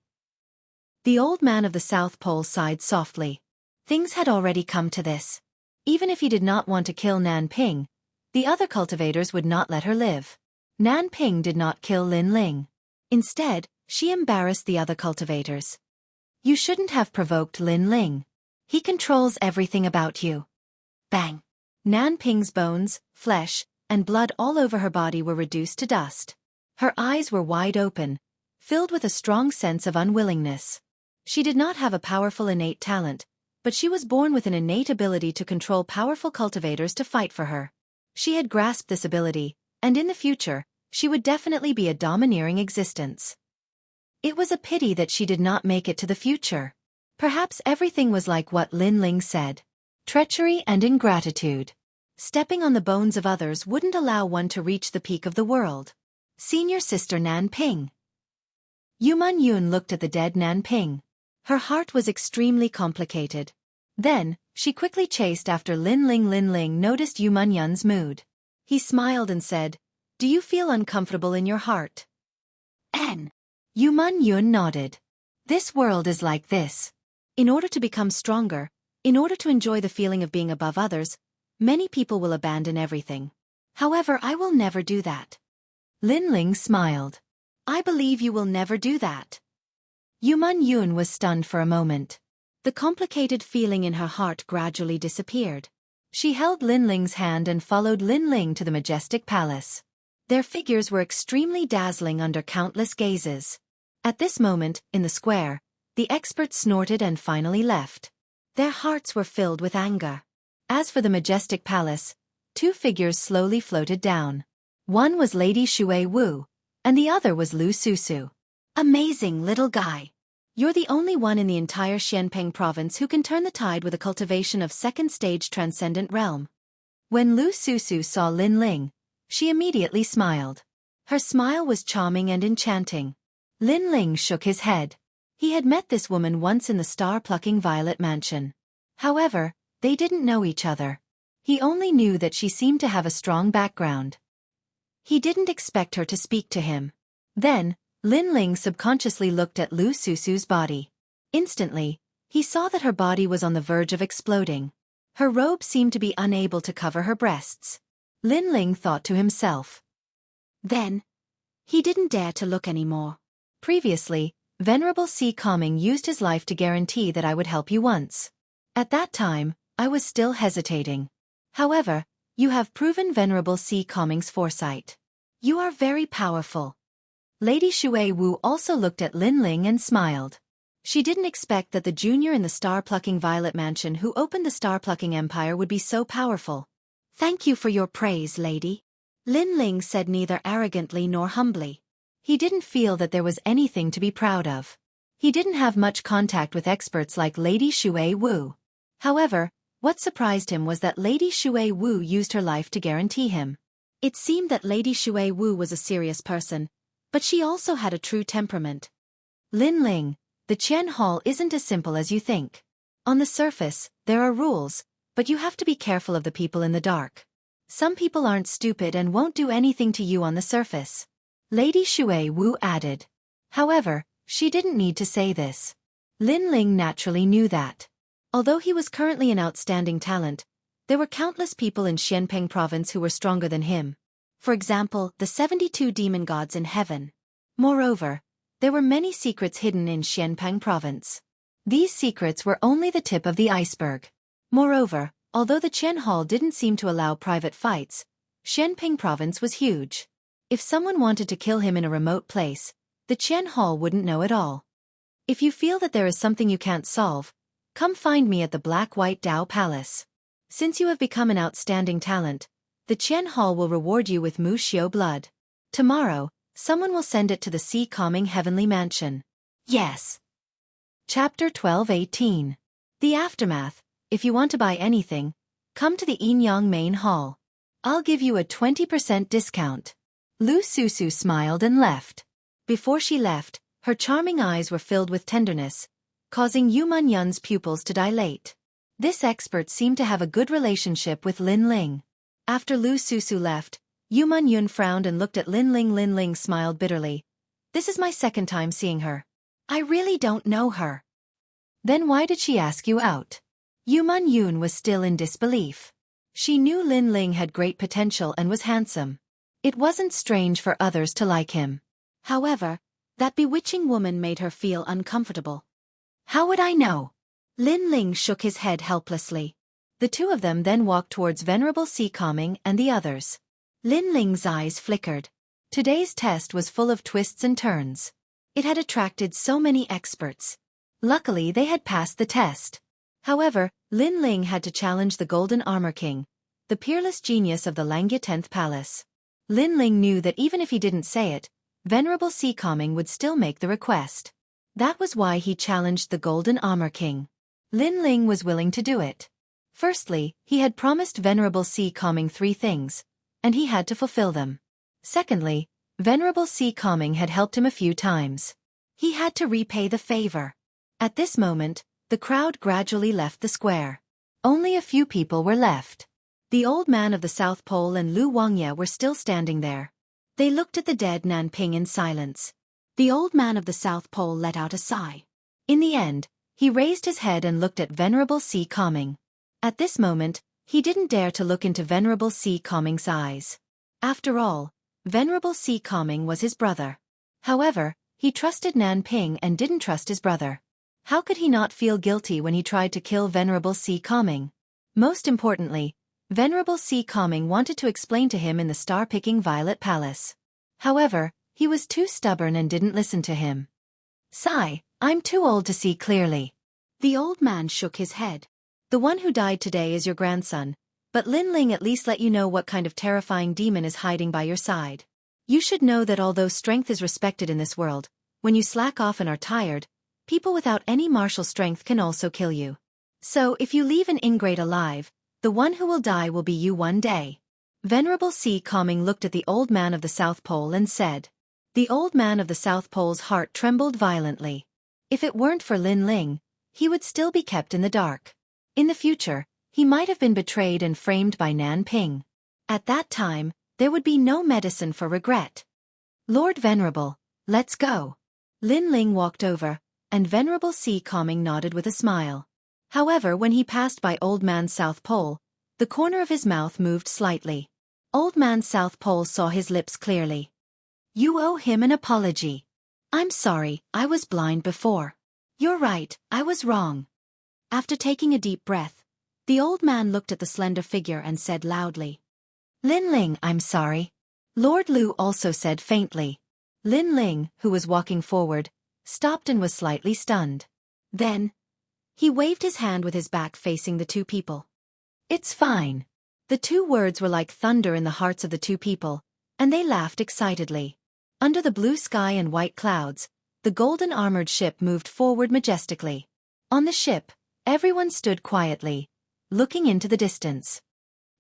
The old man of the South Pole sighed softly. Things had already come to this. Even if he did not want to kill Nan Ping, the other cultivators would not let her live. Nan Ping did not kill Lin Ling. Instead, she embarrassed the other cultivators. You shouldn't have provoked Lin Ling. He controls everything about you. Bang! Nan Ping's bones, flesh, and blood all over her body were reduced to dust. Her eyes were wide open, filled with a strong sense of unwillingness. She did not have a powerful innate talent, but she was born with an innate ability to control powerful cultivators to fight for her. She had grasped this ability, and in the future, she would definitely be a domineering existence. It was a pity that she did not make it to the future. Perhaps everything was like what Lin Ling said. Treachery and ingratitude. Stepping on the bones of others wouldn't allow one to reach the peak of the world. Senior sister Nan Ping. Yuman Yun looked at the dead Nan Ping. Her heart was extremely complicated. Then, she quickly chased after Lin Ling. Lin Ling noticed Yuman Yun's mood. He smiled and said, "Do you feel uncomfortable in your heart?" N. Yuman Yun nodded. This world is like this. In order to become stronger, in order to enjoy the feeling of being above others, many people will abandon everything. However, I will never do that. Lin Ling smiled. I believe you will never do that. Yuman Yun was stunned for a moment. The complicated feeling in her heart gradually disappeared. She held Lin Ling's hand and followed Lin Ling to the majestic palace. Their figures were extremely dazzling under countless gazes. At this moment, in the square, the experts snorted and finally left. Their hearts were filled with anger. As for the majestic palace, two figures slowly floated down. One was Lady Shui Wu, and the other was Lu Susu. Amazing little guy. You're the only one in the entire Xianpeng province who can turn the tide with a cultivation of second-stage transcendent realm. When Lu Susu saw Lin Ling, she immediately smiled. Her smile was charming and enchanting. Lin Ling shook his head. He had met this woman once in the star-plucking Violet Mansion. However, they didn't know each other. He only knew that she seemed to have a strong background. He didn't expect her to speak to him. Then, Lin Ling subconsciously looked at Lu Susu's body. Instantly, he saw that her body was on the verge of exploding. Her robe seemed to be unable to cover her breasts. Lin Ling thought to himself. Then, he didn't dare to look anymore. Previously, Venerable C. Calming used his life to guarantee that I would help you once. At that time, I was still hesitating. However, you have proven Venerable C. Calming's foresight. You are very powerful. Lady Shui Wu also looked at Lin Ling and smiled. She didn't expect that the junior in the star-plucking Violet Mansion who opened the star-plucking empire would be so powerful. Thank you for your praise, lady. Lin Ling said neither arrogantly nor humbly. He didn't feel that there was anything to be proud of. He didn't have much contact with experts like Lady Shui Wu. However, what surprised him was that Lady Shui Wu used her life to guarantee him. It seemed that Lady Shui Wu was a serious person, but she also had a true temperament. Lin Ling, the Qian Hall isn't as simple as you think. On the surface, there are rules, but you have to be careful of the people in the dark. Some people aren't stupid and won't do anything to you on the surface. Lady Shui Wu added. However, she didn't need to say this. Lin Ling naturally knew that. Although he was currently an outstanding talent, there were countless people in Xianpeng province who were stronger than him. For example, the 72 demon gods in heaven. Moreover, there were many secrets hidden in Xianpeng province. These secrets were only the tip of the iceberg. Moreover, although the Qian Hall didn't seem to allow private fights, Xianpeng province was huge. If someone wanted to kill him in a remote place, the Qian Hall wouldn't know at all. If you feel that there is something you can't solve, come find me at the Black-White Dao Palace. Since you have become an outstanding talent, the Qian Hall will reward you with Mu Xiu blood. Tomorrow, someone will send it to the Sea Calming Heavenly Mansion. Yes. Chapter 12:18. The Aftermath. If you want to buy anything, come to the Yinyang Main Hall. I'll give you a 20% discount. Lu Susu smiled and left. Before she left, her charming eyes were filled with tenderness, causing Yu Munyun's pupils to dilate. This expert seemed to have a good relationship with Lin Ling. After Lu Susu left, Yu Munyun frowned and looked at Lin Ling. Lin Ling smiled bitterly. This is my second time seeing her. I really don't know her. Then why did she ask you out? Yu Munyun was still in disbelief. She knew Lin Ling had great potential and was handsome. It wasn't strange for others to like him. However, that bewitching woman made her feel uncomfortable. How would I know? Lin Ling shook his head helplessly. The two of them then walked towards Venerable Sea Calming and the others. Lin Ling's eyes flickered. Today's test was full of twists and turns. It had attracted so many experts. Luckily they had passed the test. However, Lin Ling had to challenge the Golden Armor King, the peerless genius of the Langya 10th Palace. Lin Ling knew that even if he didn't say it, Venerable Sea Calming would still make the request. That was why he challenged the Golden Armor King. Lin Ling was willing to do it. Firstly, he had promised Venerable Sea Calming 3 things, and he had to fulfill them. Secondly, Venerable Sea Calming had helped him a few times. He had to repay the favor. At this moment, the crowd gradually left the square. Only a few people were left. The old man of the South Pole and Lu Wangya were still standing there. They looked at the dead Nanping in silence. The old man of the South Pole let out a sigh. In the end, he raised his head and looked at Venerable Sea Calming. At this moment, he didn't dare to look into Venerable Sea Calming's eyes. After all, Venerable Sea Calming was his brother. However, he trusted Nanping and didn't trust his brother. How could he not feel guilty when he tried to kill Venerable Sea Calming? Most importantly, Venerable Sea Calming wanted to explain to him in the star-picking Violet Palace. However, he was too stubborn and didn't listen to him. Sigh, I'm too old to see clearly. The old man shook his head. The one who died today is your grandson, but Lin Ling at least let you know what kind of terrifying demon is hiding by your side. You should know that although strength is respected in this world, when you slack off and are tired, people without any martial strength can also kill you. So if you leave an ingrate alive, the one who will die will be you one day. Venerable Sea Calming looked at the old man of the South Pole and said. The old man of the South Pole's heart trembled violently. If it weren't for Lin Ling, he would still be kept in the dark. In the future, he might have been betrayed and framed by Nanping. At that time, there would be no medicine for regret. Lord Venerable, let's go. Lin Ling walked over, and Venerable Sea Calming nodded with a smile. However, when he passed by Old Man South Pole, the corner of his mouth moved slightly. Old Man South Pole saw his lips clearly. You owe him an apology. I'm sorry, I was blind before. You're right, I was wrong. After taking a deep breath, the old man looked at the slender figure and said loudly. Lin Ling, I'm sorry. Lord Lu also said faintly. Lin Ling, who was walking forward, stopped and was slightly stunned. Then, he waved his hand with his back facing the two people. It's fine. The two words were like thunder in the hearts of the two people, and they laughed excitedly. Under the blue sky and white clouds, the golden armored ship moved forward majestically. On the ship, everyone stood quietly, looking into the distance.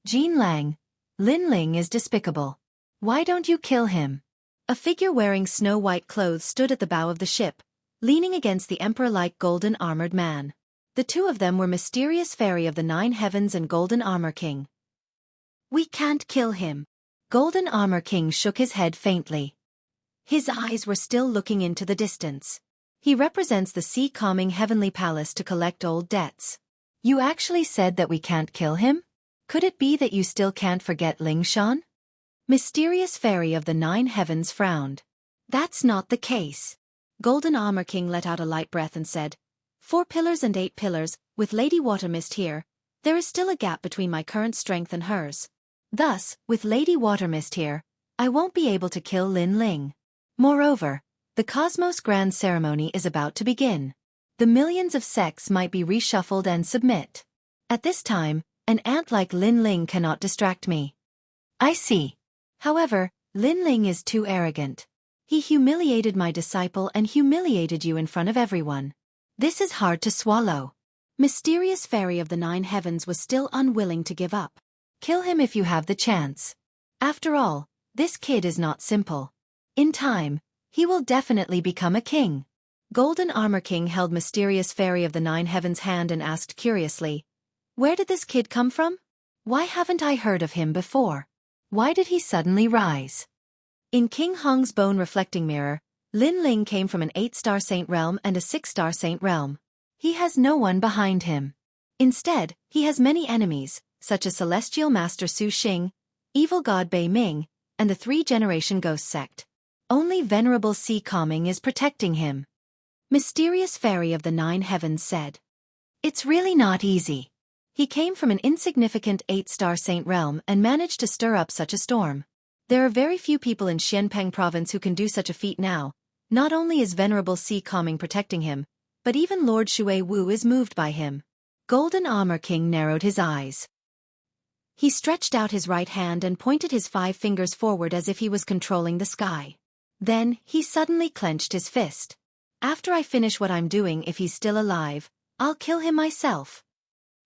Jean Lang, Lin Ling is despicable. Why don't you kill him? A figure wearing snow-white clothes stood at the bow of the ship, leaning against the emperor-like golden-armored man. The two of them were Mysterious Fairy of the Nine Heavens and Golden Armor King. We can't kill him. Golden Armor King shook his head faintly. His eyes were still looking into the distance. He represents the sea-calming heavenly palace to collect old debts. You actually said that we can't kill him? Could it be that you still can't forget Ling Shan? Mysterious Fairy of the Nine Heavens frowned. That's not the case. Golden Armor King let out a light breath and said, 4 pillars and 8 pillars, with Lady Watermist here, there is still a gap between my current strength and hers. Thus, with Lady Watermist here, I won't be able to kill Lin Ling. Moreover, the Cosmos Grand Ceremony is about to begin. The millions of sects might be reshuffled and submit. At this time, an ant like Lin Ling cannot distract me. I see. However, Lin Ling is too arrogant. He humiliated my disciple and humiliated you in front of everyone. This is hard to swallow. Mysterious Fairy of the Nine Heavens was still unwilling to give up. Kill him if you have the chance. After all, this kid is not simple. In time, he will definitely become a king. Golden Armor King held Mysterious Fairy of the Nine Heavens' hand and asked curiously, where did this kid come from? Why haven't I heard of him before? Why did he suddenly rise? In King Hong's bone reflecting mirror, Lin Ling came from an 8-star saint realm and a 6-star saint realm. He has no one behind him. Instead, he has many enemies, such as Celestial Master Su Xing, Evil God Bei Ming, and the 3-generation ghost sect. Only Venerable Sea Calming is protecting him. Mysterious Fairy of the Nine Heavens said. It's really not easy. He came from an insignificant 8-star saint realm and managed to stir up such a storm. There are very few people in Xianpeng province who can do such a feat now. Not only is Venerable Sea Calming protecting him, but even Lord Shui Wu is moved by him. Golden Armor King narrowed his eyes. He stretched out his right hand and pointed his 5 fingers forward as if he was controlling the sky. Then, he suddenly clenched his fist. After I finish what I'm doing, if he's still alive, I'll kill him myself.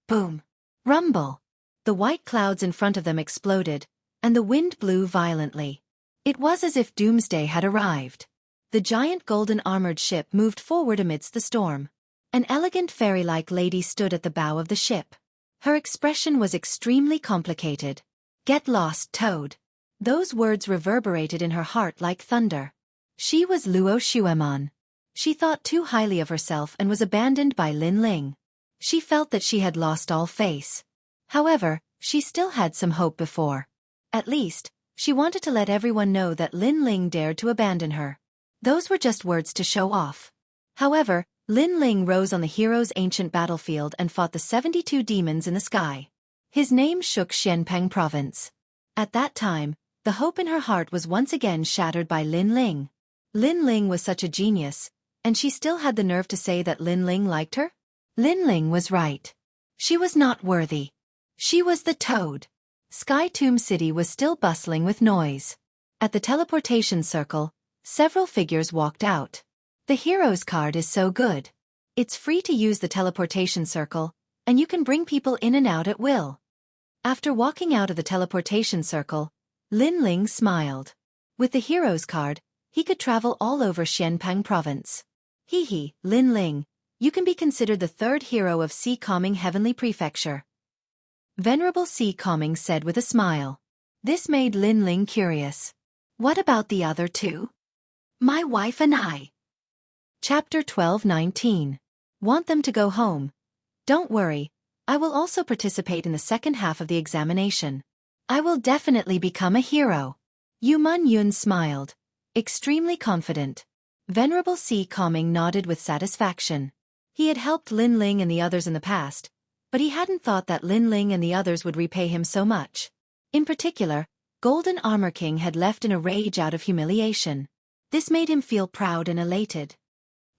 Boom. Rumble. The white clouds in front of them exploded, and the wind blew violently. It was as if doomsday had arrived. The giant golden armored ship moved forward amidst the storm. An elegant fairy-like lady stood at the bow of the ship. Her expression was extremely complicated. Get lost, Toad. Those words reverberated in her heart like thunder. She was Luo Xuemon. She thought too highly of herself and was abandoned by Lin Ling. She felt that she had lost all face. However, she still had some hope before. At least, she wanted to let everyone know that Lin Ling dared to abandon her. Those were just words to show off. However, Lin Ling rose on the hero's ancient battlefield and fought the 72 demons in the sky. His name shook Xianpeng province. At that time, the hope in her heart was once again shattered by Lin Ling. Lin Ling was such a genius, and she still had the nerve to say that Lin Ling liked her? Lin Ling was right. She was not worthy. She was the Toad. Sky Tomb City was still bustling with noise. At the teleportation circle, several figures walked out. The hero's card is so good. It's free to use the teleportation circle, and you can bring people in and out at will. After walking out of the teleportation circle, Lin Ling smiled. With the hero's card, he could travel all over Xianpeng province. Hee, Lin Ling, you can be considered the 3rd hero of Sea Calming Heavenly Prefecture. Venerable Sea Calming said with a smile. This made Lin Ling curious. What about the other 2? My wife and I. Chapter 12:19. Want them to go home? Don't worry, I will also participate in the second half of the examination. I will definitely become a hero. Yu Man Yun smiled, extremely confident. Venerable Sea Calming nodded with satisfaction. He had helped Lin Ling and the others in the past, but he hadn't thought that Lin Ling and the others would repay him so much. In particular, Golden Armor King had left in a rage out of humiliation. This made him feel proud and elated.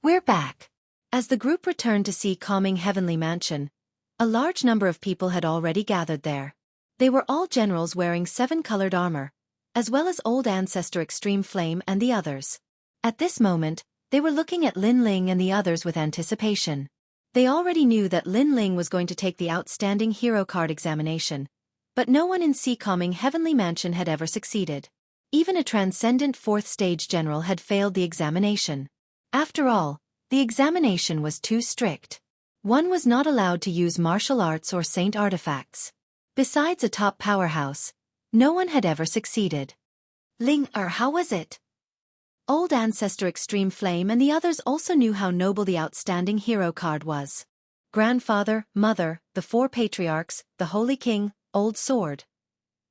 We're back. As the group returned to Sea Calming Heavenly Mansion, a large number of people had already gathered there. They were all generals wearing 7-colored armor, as well as Old Ancestor Extreme Flame and the others. At this moment, they were looking at Lin Ling and the others with anticipation. They already knew that Lin Ling was going to take the Outstanding Hero Card examination, But no one in Sea-calming Heavenly Mansion had ever succeeded. Even a transcendent fourth-stage general had failed the examination. After all, the examination was too strict. One was not allowed to use martial arts or saint artifacts. Besides a top powerhouse, no one had ever succeeded. Ling how was it? Old Ancestor Extreme Flame and the others also knew how noble the outstanding hero card was. Grandfather, mother, the four patriarchs, the Holy King, Old Sword.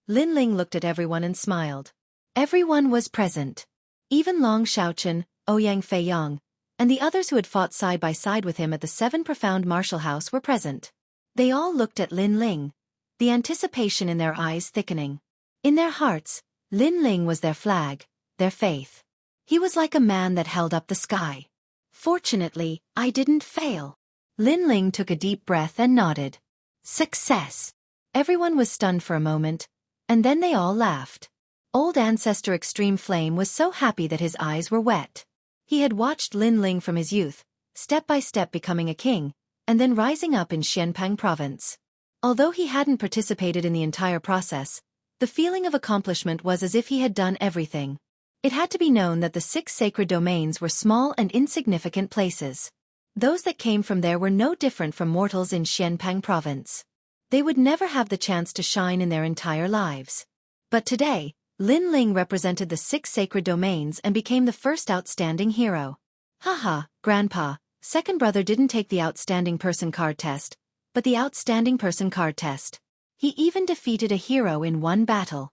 Lin Ling looked at everyone and smiled. Everyone was present. Even Long Xiaochen, Ouyang Feiyang, and the others who had fought side by side with him at the Seven Profound Martial House were present. They all looked at Lin Ling, the anticipation in their eyes thickening. In their hearts, Lin Ling was their flag, their faith. He was like a man that held up the sky. Fortunately, I didn't fail. Lin Ling took a deep breath and nodded. Success! Everyone was stunned for a moment, and then they all laughed. Old Ancestor Extreme Flame was so happy that his eyes were wet. He had watched Lin Ling from his youth, step by step becoming a king, and then rising up in Xianpeng province. Although he hadn't participated in the entire process, the feeling of accomplishment was as if he had done everything. It had to be known that the 6 sacred domains were small and insignificant places. Those that came from there were no different from mortals in Xianpeng province. They would never have the chance to shine in their entire lives. But today, Lin Ling represented the 6 sacred domains and became the first outstanding hero. Haha, Grandpa, second brother didn't take the outstanding person card test, but the outstanding person card test. He even defeated a hero in one battle.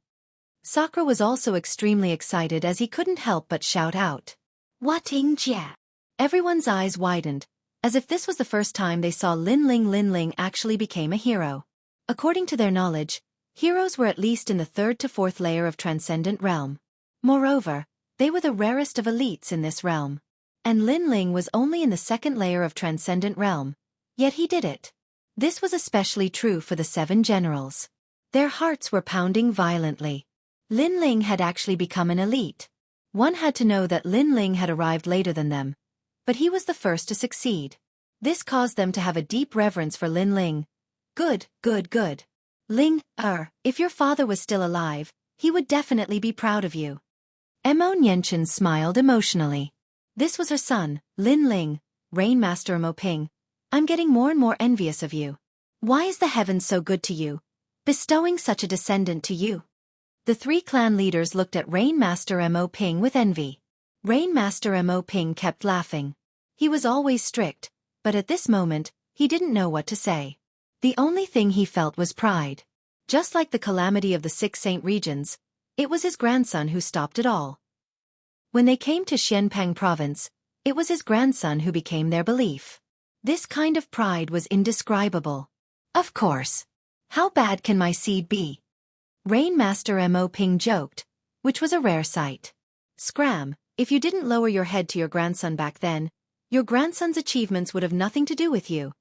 Sakura was also extremely excited as he couldn't help but shout out. What Xianxia? Everyone's eyes widened, as if this was the first time they saw Lin Ling actually became a hero. According to their knowledge, heroes were at least in the 3rd to 4th layer of Transcendent Realm. Moreover, they were the rarest of elites in this realm. And Lin Ling was only in the 2nd layer of Transcendent Realm. Yet he did it. This was especially true for the 7 generals. Their hearts were pounding violently. Lin Ling had actually become an elite. One had to know that Lin Ling had arrived later than them, but he was the first to succeed. This caused them to have a deep reverence for Lin Ling. Good. Ling, if your father was still alive, he would definitely be proud of you. Mo Nianchen smiled emotionally. This was her son, Lin Ling, Rain Master Mo Ping. I'm getting more and more envious of you. Why is the heavens so good to you, bestowing such a descendant to you? The 3 clan leaders looked at Rain Master Mo Ping with envy. Rain Master Mo Ping kept laughing. He was always strict, but at this moment, he didn't know what to say. The only thing he felt was pride. Just like the calamity of the 6 saint regions, it was his grandson who stopped it all. When they came to Xianpeng province, it was his grandson who became their belief. This kind of pride was indescribable. Of course. How bad can my seed be? Rain Master Mo Ping joked, which was a rare sight. Scram, if you didn't lower your head to your grandson back then, your grandson's achievements would have nothing to do with you.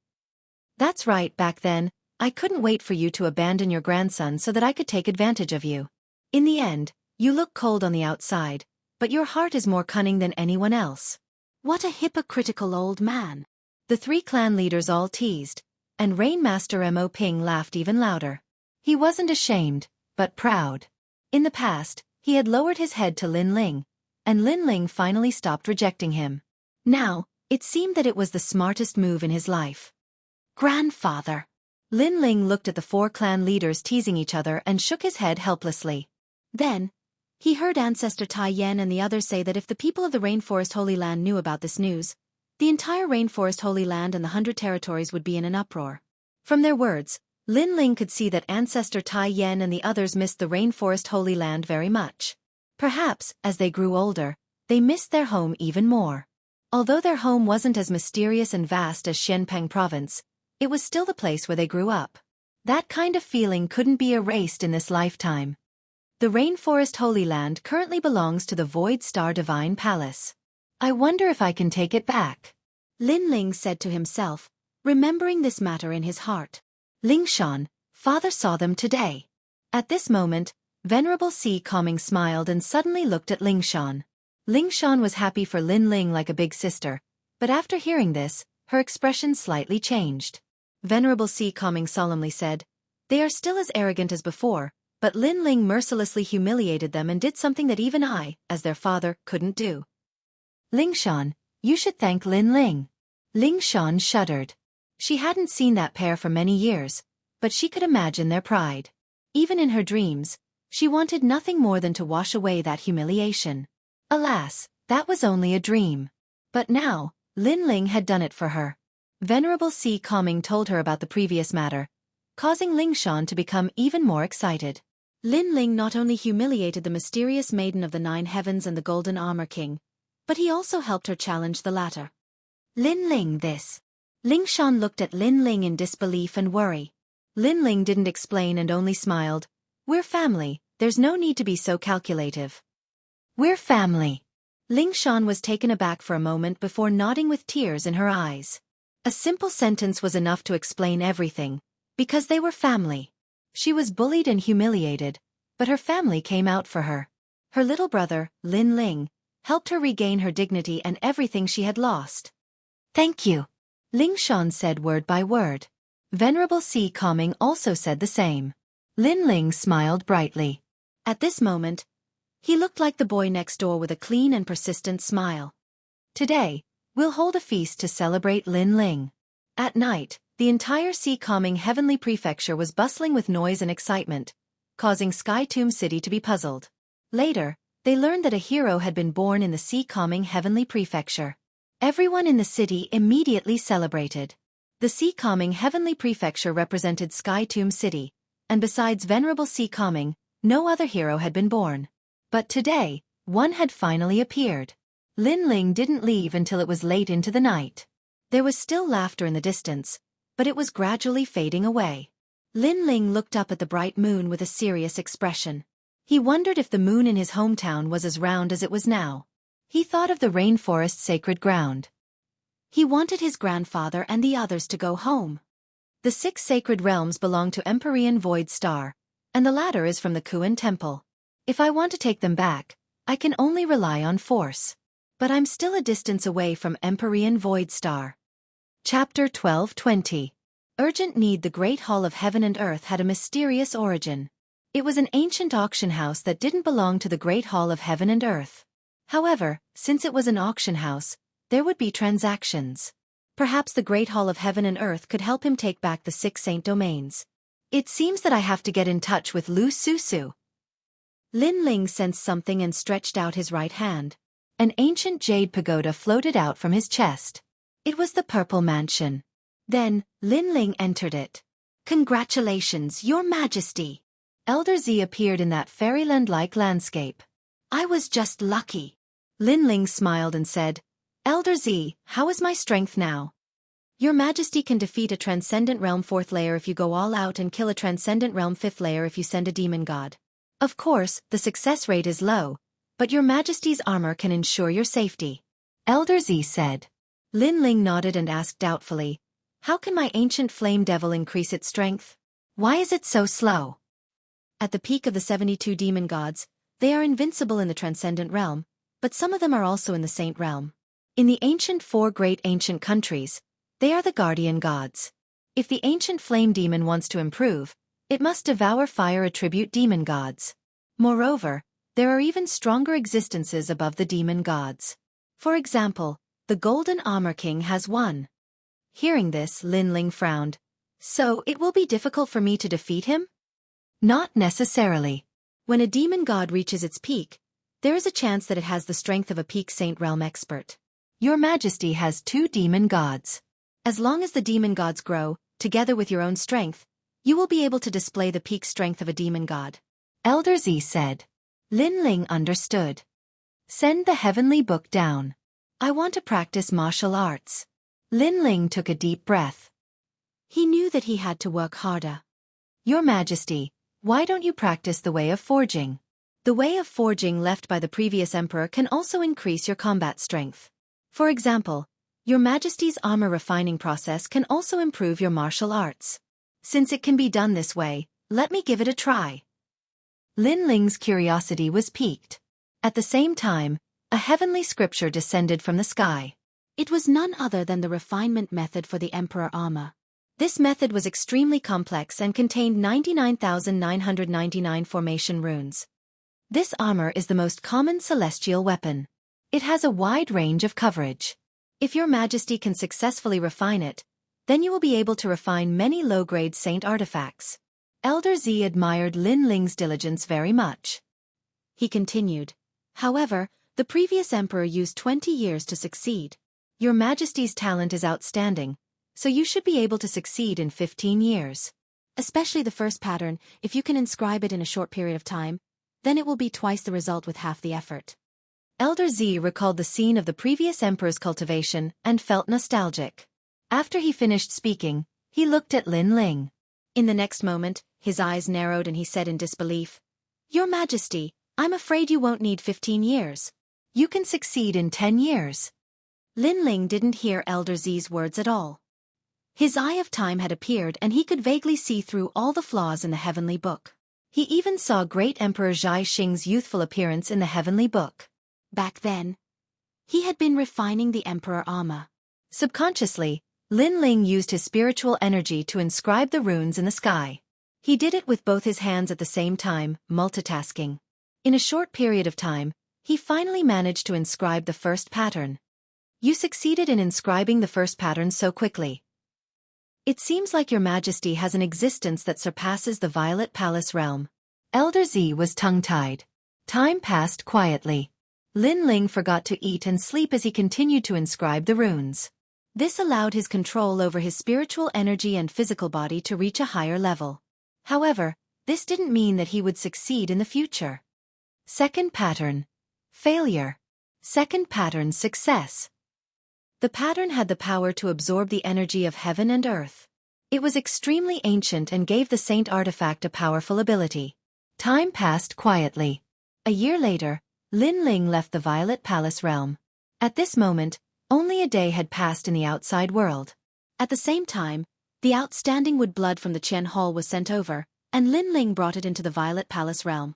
That's right, back then, I couldn't wait for you to abandon your grandson so that I could take advantage of you. In the end, you look cold on the outside, but your heart is more cunning than anyone else. What a hypocritical old man. The 3 clan leaders all teased, and Rain Master Mo Ping laughed even louder. He wasn't ashamed, but proud. In the past, he had lowered his head to Lin Ling, and Lin Ling finally stopped rejecting him. Now, it seemed that it was the smartest move in his life. Grandfather. Lin Ling looked at the 4 clan leaders teasing each other and shook his head helplessly. Then, he heard Ancestor Tai Yan and the others say that if the people of the Rainforest Holy Land knew about this news, the entire Rainforest Holy Land and the 100 territories would be in an uproar. From their words, Lin Ling could see that Ancestor Tai Yan and the others missed the Rainforest Holy Land very much. Perhaps, as they grew older, they missed their home even more. Although their home wasn't as mysterious and vast as Xianpeng province, it was still the place where they grew up. That kind of feeling couldn't be erased in this lifetime. The Rainforest Holy Land currently belongs to the Void Star Divine Palace. I wonder if I can take it back. Lin Ling said to himself, remembering this matter in his heart. Lingshan, father saw them today. At this moment, Venerable Sea-calming smiled and suddenly looked at Lingshan. Lingshan was happy for Lin Ling like a big sister, but after hearing this, her expression slightly changed. Venerable Sea-calming solemnly said, They are still as arrogant as before, but Lin Ling mercilessly humiliated them and did something that even I, as their father, couldn't do. Lingshan, you should thank Lin Ling. Lingshan shuddered. She hadn't seen that pair for many years, but she could imagine their pride. Even in her dreams, she wanted nothing more than to wash away that humiliation. Alas, that was only a dream. But now, Lin Ling had done it for her. Venerable Si Calming told her about the previous matter, causing Lingshan to become even more excited. Lin Ling not only humiliated the mysterious maiden of the 9 heavens and the Golden Armor King, but he also helped her challenge the latter. Lin Ling this. Lingshan looked at Lin Ling in disbelief and worry. Lin Ling didn't explain and only smiled. We're family, there's no need to be so calculative. We're family. Lingshan was taken aback for a moment before nodding with tears in her eyes. A simple sentence was enough to explain everything, because they were family. She was bullied and humiliated, but her family came out for her. Her little brother, Lin Ling, helped her regain her dignity and everything she had lost. Thank you. Lingshan said word by word. Venerable Si Calming also said the same. Lin Ling smiled brightly. At this moment, he looked like the boy next door with a clean and persistent smile. Today, we'll hold a feast to celebrate Lin Ling. At night, the entire Si Calming Heavenly Prefecture was bustling with noise and excitement, causing Sky Tomb City to be puzzled. Later, they learned that a hero had been born in the Si Calming Heavenly Prefecture. Everyone in the city immediately celebrated. The Si Calming Heavenly Prefecture represented Sky Tomb City, and besides Venerable Si Calming, no other hero had been born. But today, one had finally appeared. Lin Ling didn't leave until it was late into the night. There was still laughter in the distance, but it was gradually fading away. Lin Ling looked up at the bright moon with a serious expression. He wondered if the moon in his hometown was as round as it was now. He thought of the rainforest's sacred ground. He wanted his grandfather and the others to go home. The 6 sacred realms belong to Empyrean Void Star, and the latter is from the Kuan Temple. If I want to take them back, I can only rely on force. But I'm still a distance away from Empyrean Void Star. Chapter 12:20. Urgent Need. The Great Hall of Heaven and Earth had a mysterious origin. It was an ancient auction house that didn't belong to the Great Hall of Heaven and Earth. However, since it was an auction house, there would be transactions. Perhaps the Great Hall of Heaven and Earth could help him take back the 6 saint domains. It seems that I have to get in touch with Lu Susu. Lin Ling sensed something and stretched out his right hand. An ancient jade pagoda floated out from his chest. It was the Purple Mansion. Then, Lin Ling entered it. Congratulations, Your Majesty! Elder Z appeared in that fairyland-like landscape. I was just lucky. Lin Ling smiled and said, Elder Z, how is my strength now? Your Majesty can defeat a Transcendent Realm 4th layer if you go all out and kill a Transcendent Realm 5th layer if you send a demon god. Of course, the success rate is low, but Your Majesty's armor can ensure your safety. Elder Z said. Lin Ling nodded and asked doubtfully, how can my ancient flame devil increase its strength? Why is it so slow? At the peak of the 72 demon gods, they are invincible in the Transcendent Realm, but some of them are also in the Saint Realm. In the ancient 4 great ancient countries, they are the guardian gods. If the ancient flame demon wants to improve, it must devour fire attribute demon gods. Moreover, there are even stronger existences above the demon gods. For example, the Golden Armor King has one. Hearing this, Lin Ling frowned. So it will be difficult for me to defeat him? Not necessarily. When a demon god reaches its peak, there is a chance that it has the strength of a peak Saint Realm expert. Your Majesty has 2 demon gods. As long as the demon gods grow, together with your own strength, you will be able to display the peak strength of a demon god. Elder Z said. Lin Ling understood. Send the heavenly book down. I want to practice martial arts. Lin Ling took a deep breath. He knew that he had to work harder. Your Majesty, why don't you practice the way of forging? The way of forging left by the previous emperor can also increase your combat strength. For example, Your Majesty's armor refining process can also improve your martial arts. Since it can be done this way, let me give it a try. Lin Ling's curiosity was piqued. At the same time, a heavenly scripture descended from the sky. It was none other than the refinement method for the emperor armor. This method was extremely complex and contained 99,999 formation runes. This armor is the most common celestial weapon. It has a wide range of coverage. If your majesty can successfully refine it, then you will be able to refine many low-grade saint artifacts. Elder Z admired Lin Ling's diligence very much. He continued, however, the previous emperor used 20 years to succeed. Your majesty's talent is outstanding, so you should be able to succeed in 15 years. Especially the first pattern, if you can inscribe it in a short period of time, then it will be twice the result with half the effort. Elder Z recalled the scene of the previous emperor's cultivation and felt nostalgic. After he finished speaking, he looked at Lin Ling. In the next moment, his eyes narrowed and he said in disbelief, Your Majesty, I'm afraid you won't need 15 years. You can succeed in 10 years. Lin Ling didn't hear Elder Z's words at all. His eye of time had appeared and he could vaguely see through all the flaws in the heavenly book. He even saw great Emperor Zhai Xing's youthful appearance in the heavenly book. Back then, he had been refining the Emperor Ama. Subconsciously, Lin Ling used his spiritual energy to inscribe the runes in the sky. He did it with both his hands at the same time, multitasking. In a short period of time, he finally managed to inscribe the first pattern. You succeeded in inscribing the first pattern so quickly. It seems like your majesty has an existence that surpasses the Violet Palace realm. Elder Z was tongue-tied. Time passed quietly. Lin Ling forgot to eat and sleep as he continued to inscribe the runes. This allowed his control over his spiritual energy and physical body to reach a higher level. However, this didn't mean that he would succeed in the future. Second pattern. Failure. Second pattern. Success. The pattern had the power to absorb the energy of heaven and earth. It was extremely ancient and gave the saint artifact a powerful ability. Time passed quietly. A year later, Lin Ling left the Violet Palace realm. At this moment, only a day had passed in the outside world. At the same time, the outstanding wood blood from the Qian Hall was sent over, and Lin Ling brought it into the Violet Palace realm.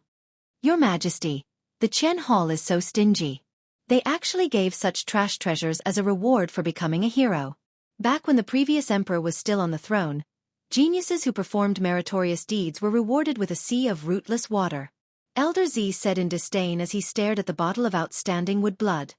Your Majesty, the Qian Hall is so stingy. They actually gave such trash treasures as a reward for becoming a hero. Back when the previous emperor was still on the throne, geniuses who performed meritorious deeds were rewarded with a sea of rootless water. Elder Z said in disdain as he stared at the bottle of outstanding wood blood.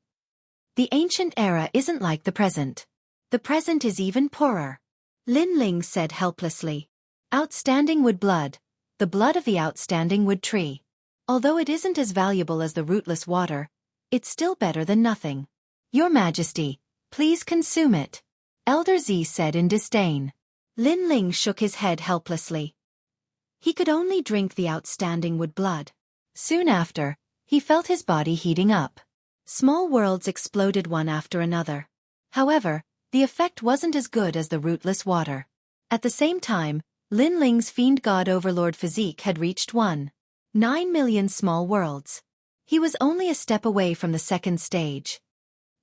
The ancient era isn't like the present. The present is even poorer. Lin Ling said helplessly. Outstanding wood blood. The blood of the outstanding wood tree. Although it isn't as valuable as the rootless water, it's still better than nothing. Your Majesty, please consume it. Elder Z said in disdain. Lin Ling shook his head helplessly. He could only drink the outstanding wood blood. Soon after, he felt his body heating up. Small worlds exploded one after another. However, the effect wasn't as good as the rootless water. At the same time, Lin Ling's fiend god overlord physique had reached 1.9 million small worlds. He was only a step away from the second stage.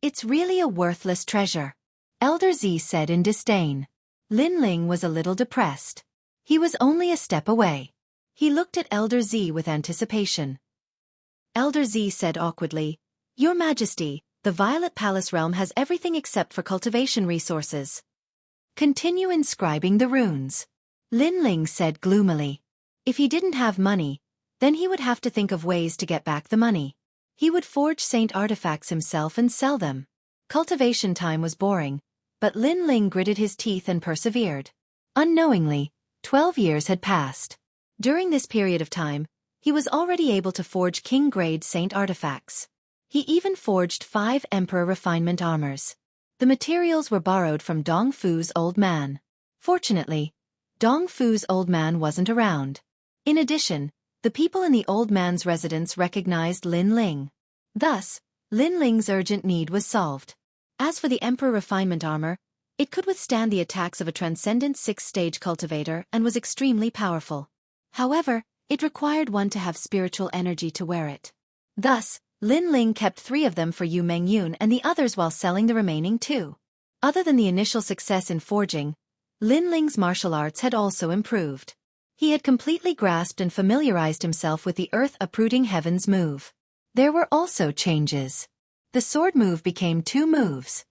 It's really a worthless treasure. Elder Z said in disdain. Lin Ling was a little depressed. He was only a step away. He looked at Elder Z with anticipation. Elder Z said awkwardly, Your Majesty, the Violet Palace realm has everything except for cultivation resources. Continue inscribing the runes. Lin Ling said gloomily. If he didn't have money, then he would have to think of ways to get back the money. He would forge saint artifacts himself and sell them. Cultivation time was boring, but Lin Ling gritted his teeth and persevered. Unknowingly, 12 years had passed. During this period of time, he was already able to forge king-grade saint artifacts. He even forged 5 emperor refinement armors. The materials were borrowed from Dong Fu's old man. Fortunately, Dong Fu's old man wasn't around. In addition, the people in the old man's residence recognized Lin Ling. Thus, Lin Ling's urgent need was solved. As for the Emperor Refinement Armor, it could withstand the attacks of a transcendent 6-stage cultivator and was extremely powerful. However, it required one to have spiritual energy to wear it. Thus, Lin Ling kept 3 of them for Yu Mengyun and the others while selling the remaining 2. Other than the initial success in forging, Lin Ling's martial arts had also improved. He had completely grasped and familiarized himself with the earth-uprooting heavens move. There were also changes. The sword move became 2 moves.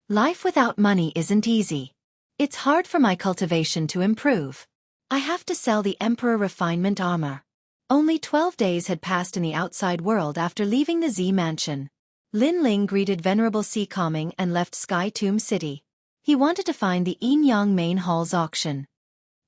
Life without money isn't easy. It's hard for my cultivation to improve. I have to sell the Emperor Refinement armor. Only 12 days had passed in the outside world after leaving the Z mansion. Lin Ling greeted Venerable Sea Calming and left Sky Tomb City. He wanted to find the Yinyang Main Hall's auction.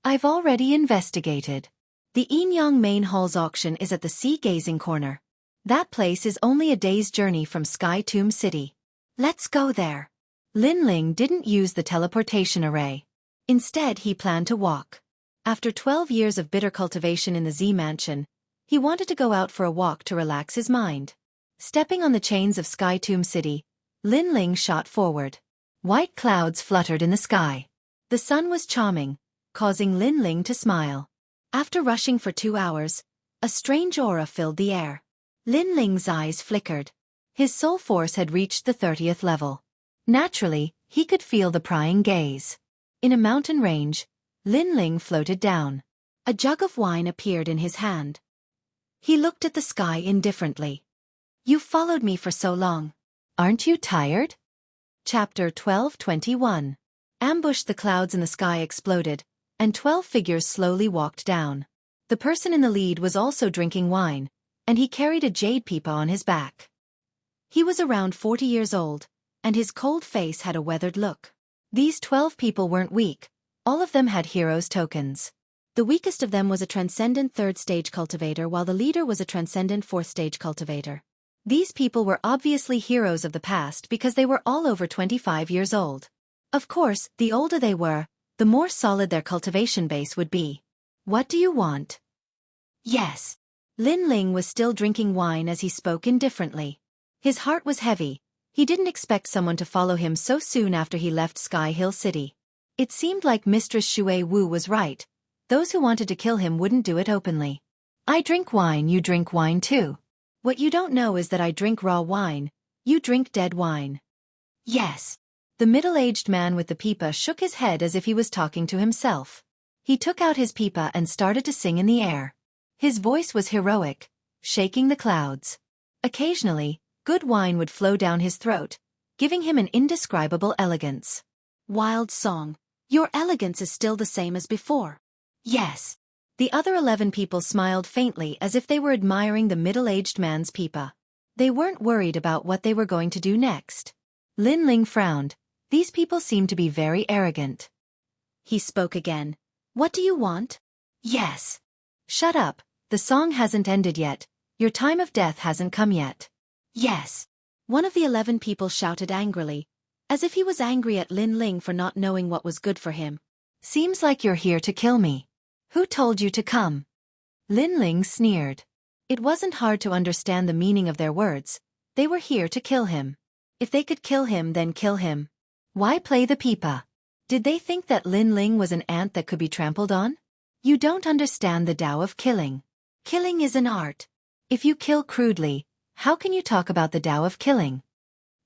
I've already investigated. The Yinyang Main Hall's auction is at the Sea Gazing Corner. That place is only a day's journey from Sky Tomb City. Let's go there. Lin Ling didn't use the teleportation array. Instead, he planned to walk. After 12 years of bitter cultivation in the Z mansion, he wanted to go out for a walk to relax his mind. Stepping on the chains of Sky Tomb City, Lin Ling shot forward. White clouds fluttered in the sky. The sun was charming, causing Lin Ling to smile. After rushing for 2 hours, a strange aura filled the air. Lin Ling's eyes flickered. His soul force had reached the 30th level. Naturally, he could feel the prying gaze. In a mountain range, Lin Ling floated down. A jug of wine appeared in his hand. He looked at the sky indifferently. You followed me for so long. Aren't you tired? Chapter 12:21. Ambush. The clouds in the sky exploded, and 12 figures slowly walked down. The person in the lead was also drinking wine, and he carried a jade pipa on his back. He was around 40 years old, and his cold face had a weathered look. These 12 people weren't weak, all of them had heroes' tokens. The weakest of them was a transcendent 3rd stage cultivator, while the leader was a transcendent 4th stage cultivator. These people were obviously heroes of the past because they were all over 25 years old. Of course, the older they were, the more solid their cultivation base would be. What do you want? Yes. Lin Ling was still drinking wine as he spoke indifferently. His heart was heavy. He didn't expect someone to follow him so soon after he left Sky Hill City. It seemed like Mistress Shui Wu was right. Those who wanted to kill him wouldn't do it openly. I drink wine, you drink wine too. What you don't know is that I drink raw wine, you drink dead wine. Yes. The middle-aged man with the pipa shook his head as if he was talking to himself. He took out his pipa and started to sing in the air. His voice was heroic, shaking the clouds. Occasionally, good wine would flow down his throat, giving him an indescribable elegance. Wild song. Your elegance is still the same as before. Yes. The other 11 people smiled faintly as if they were admiring the middle-aged man's pipa. They weren't worried about what they were going to do next. Lin Ling frowned. These people seemed to be very arrogant. He spoke again. What do you want? Yes. Shut up, the song hasn't ended yet. Your time of death hasn't come yet. Yes. One of the 11 people shouted angrily, as if he was angry at Lin Ling for not knowing what was good for him. Seems like you're here to kill me. Who told you to come? Lin Ling sneered. It wasn't hard to understand the meaning of their words. They were here to kill him. If they could kill him, then kill him. Why play the pipa? Did they think that Lin Ling was an ant that could be trampled on? You don't understand the Tao of killing. Killing is an art. If you kill crudely, how can you talk about the Tao of killing?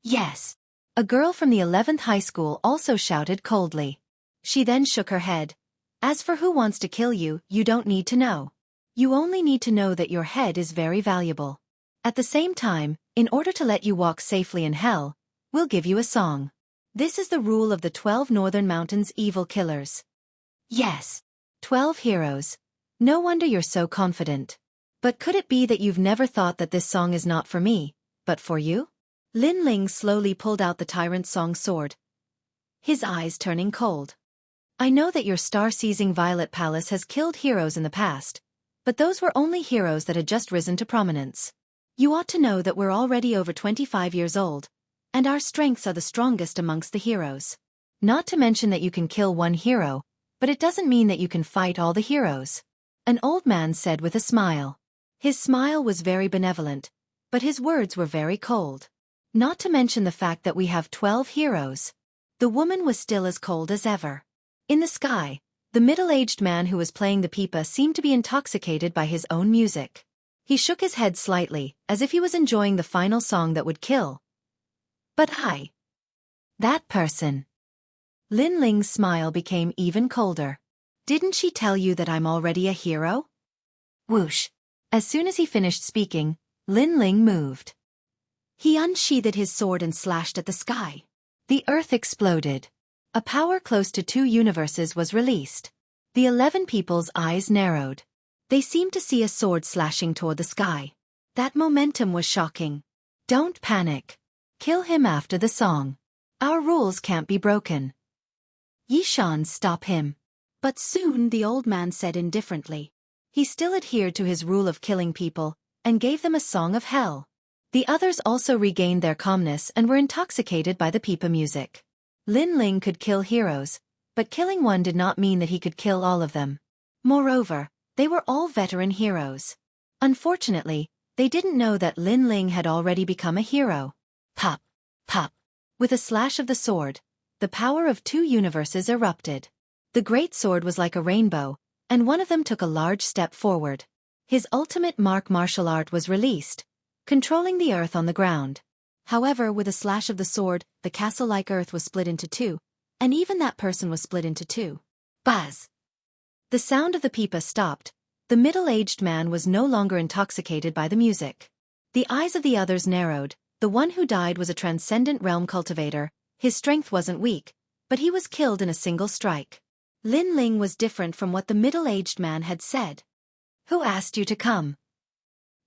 Yes. A girl from the 11th high school also shouted coldly. She then shook her head. As for who wants to kill you, you don't need to know. You only need to know that your head is very valuable. At the same time, in order to let you walk safely in hell, we'll give you a song. This is the rule of the 12 Northern Mountains evil killers. Yes. 12 heroes. No wonder you're so confident. But could it be that you've never thought that this song is not for me, but for you? Lin Ling slowly pulled out the tyrant song sword, his eyes turning cold. I know that your star-seizing Violet Palace has killed heroes in the past, but those were only heroes that had just risen to prominence. You ought to know that we're already over 25 years old, and our strengths are the strongest amongst the heroes. Not to mention that you can kill one hero, but it doesn't mean that you can fight all the heroes. An old man said with a smile. His smile was very benevolent, but his words were very cold. Not to mention the fact that we have 12 heroes. The woman was still as cold as ever. In the sky, the middle-aged man who was playing the pipa seemed to be intoxicated by his own music. He shook his head slightly, as if he was enjoying the final song that would kill. But that person. Lin Ling's smile became even colder. Didn't she tell you that I'm already a hero? Whoosh. As soon as he finished speaking, Lin Ling moved. He unsheathed his sword and slashed at the sky. The earth exploded. A power close to 2 universes was released. The 11 people's eyes narrowed. They seemed to see a sword slashing toward the sky. That momentum was shocking. Don't panic. Kill him after the song. Our rules can't be broken. Yishan, stop him. But soon the old man said indifferently. He still adhered to his rule of killing people, and gave them a song of hell. The others also regained their calmness and were intoxicated by the pipa music. Lin Ling could kill heroes, but killing one did not mean that he could kill all of them. Moreover, they were all veteran heroes. Unfortunately, they didn't know that Lin Ling had already become a hero. Pop! Pop! With a slash of the sword, the power of 2 universes erupted. The great sword was like a rainbow, and one of them took a large step forward. His ultimate martial art was released, controlling the earth on the ground. However, with a slash of the sword, the castle-like earth was split into 2, and even that person was split into 2. Buzz! The sound of the pipa stopped. The middle-aged man was no longer intoxicated by the music. The eyes of the others narrowed. The one who died was a transcendent realm cultivator. His strength wasn't weak, but he was killed in a single strike. Lin Ling was different from what the middle-aged man had said. Who asked you to come?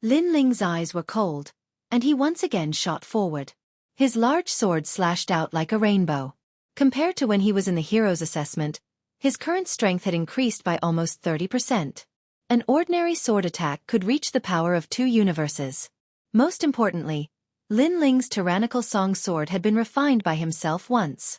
Lin Ling's eyes were cold, and he once again shot forward. His large sword slashed out like a rainbow. Compared to when he was in the hero's assessment, his current strength had increased by almost 30%. An ordinary sword attack could reach the power of 2 universes. Most importantly, Lin Ling's tyrannical song sword had been refined by himself once.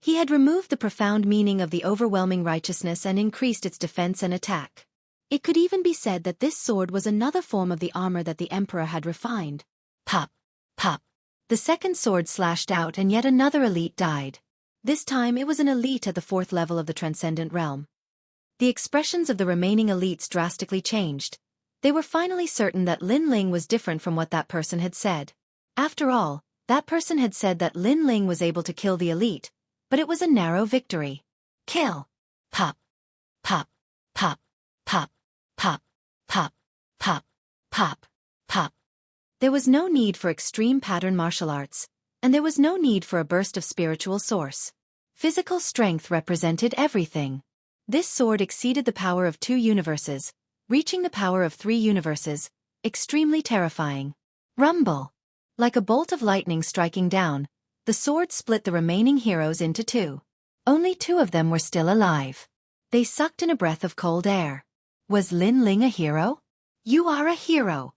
He had removed the profound meaning of the overwhelming righteousness and increased its defense and attack. It could even be said that this sword was another form of the armor that the emperor had refined. Pop! Pop! The second sword slashed out and yet another elite died. This time it was an elite at the 4th level of the transcendent realm. The expressions of the remaining elites drastically changed. They were finally certain that Lin Ling was different from what that person had said. After all, that person had said that Lin Ling was able to kill the elite, but it was a narrow victory. Kill! Pop! Pop! Pop! Pop! Pop! Pop! Pop! Pop! Pop! There was no need for extreme pattern martial arts, and there was no need for a burst of spiritual source. Physical strength represented everything. This sword exceeded the power of 2 universes, reaching the power of 3 universes, extremely terrifying. Rumble! Like a bolt of lightning striking down, the sword split the remaining heroes into 2. Only 2 of them were still alive. They sucked in a breath of cold air. Was Lin Ling a hero? You are a hero!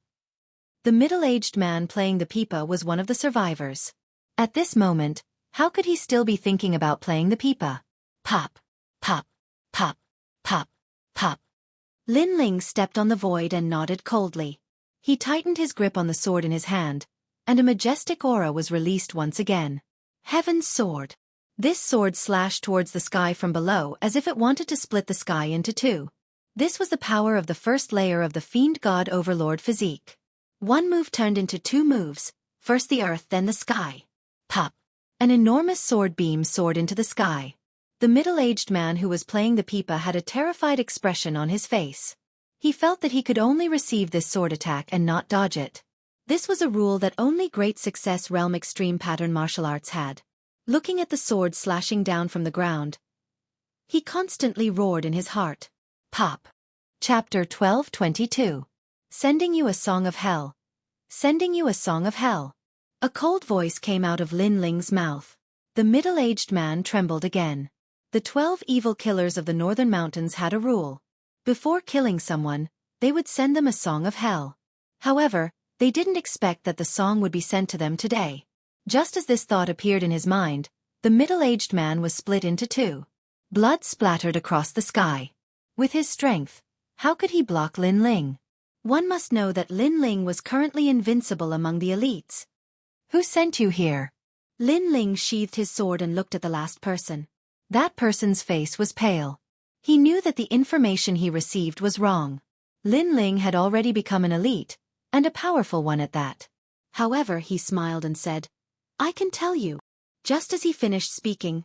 The middle-aged man playing the pipa was one of the survivors. At this moment, how could he still be thinking about playing the pipa? Pop! Pop! Pop! Pop! Pop! Lin Ling stepped on the void and nodded coldly. He tightened his grip on the sword in his hand, and a majestic aura was released once again. Heaven's sword. This sword slashed towards the sky from below as if it wanted to split the sky into 2. This was the power of the first layer of the Fiend God Overlord physique. One move turned into 2 moves, first the earth then the sky. Pop! An enormous sword beam soared into the sky. The middle-aged man who was playing the pipa had a terrified expression on his face. He felt that he could only receive this sword attack and not dodge it. This was a rule that only Great Success Realm Extreme Pattern Martial Arts had. Looking at the sword slashing down from the ground, he constantly roared in his heart. Pop! Chapter 1222. Sending you a song of hell. Sending you a song of hell. A cold voice came out of Lin Ling's mouth. The middle-aged man trembled again. The 12 evil killers of the Northern Mountains had a rule. Before killing someone, they would send them a song of hell. However, they didn't expect that the song would be sent to them today. Just as this thought appeared in his mind, the middle-aged man was split into 2. Blood splattered across the sky. With his strength, how could he block Lin Ling? One must know that Lin Ling was currently invincible among the elites. Who sent you here? Lin Ling sheathed his sword and looked at the last person. That person's face was pale. He knew that the information he received was wrong. Lin Ling had already become an elite, and a powerful one at that. However, he smiled and said, I can tell you. Just as he finished speaking,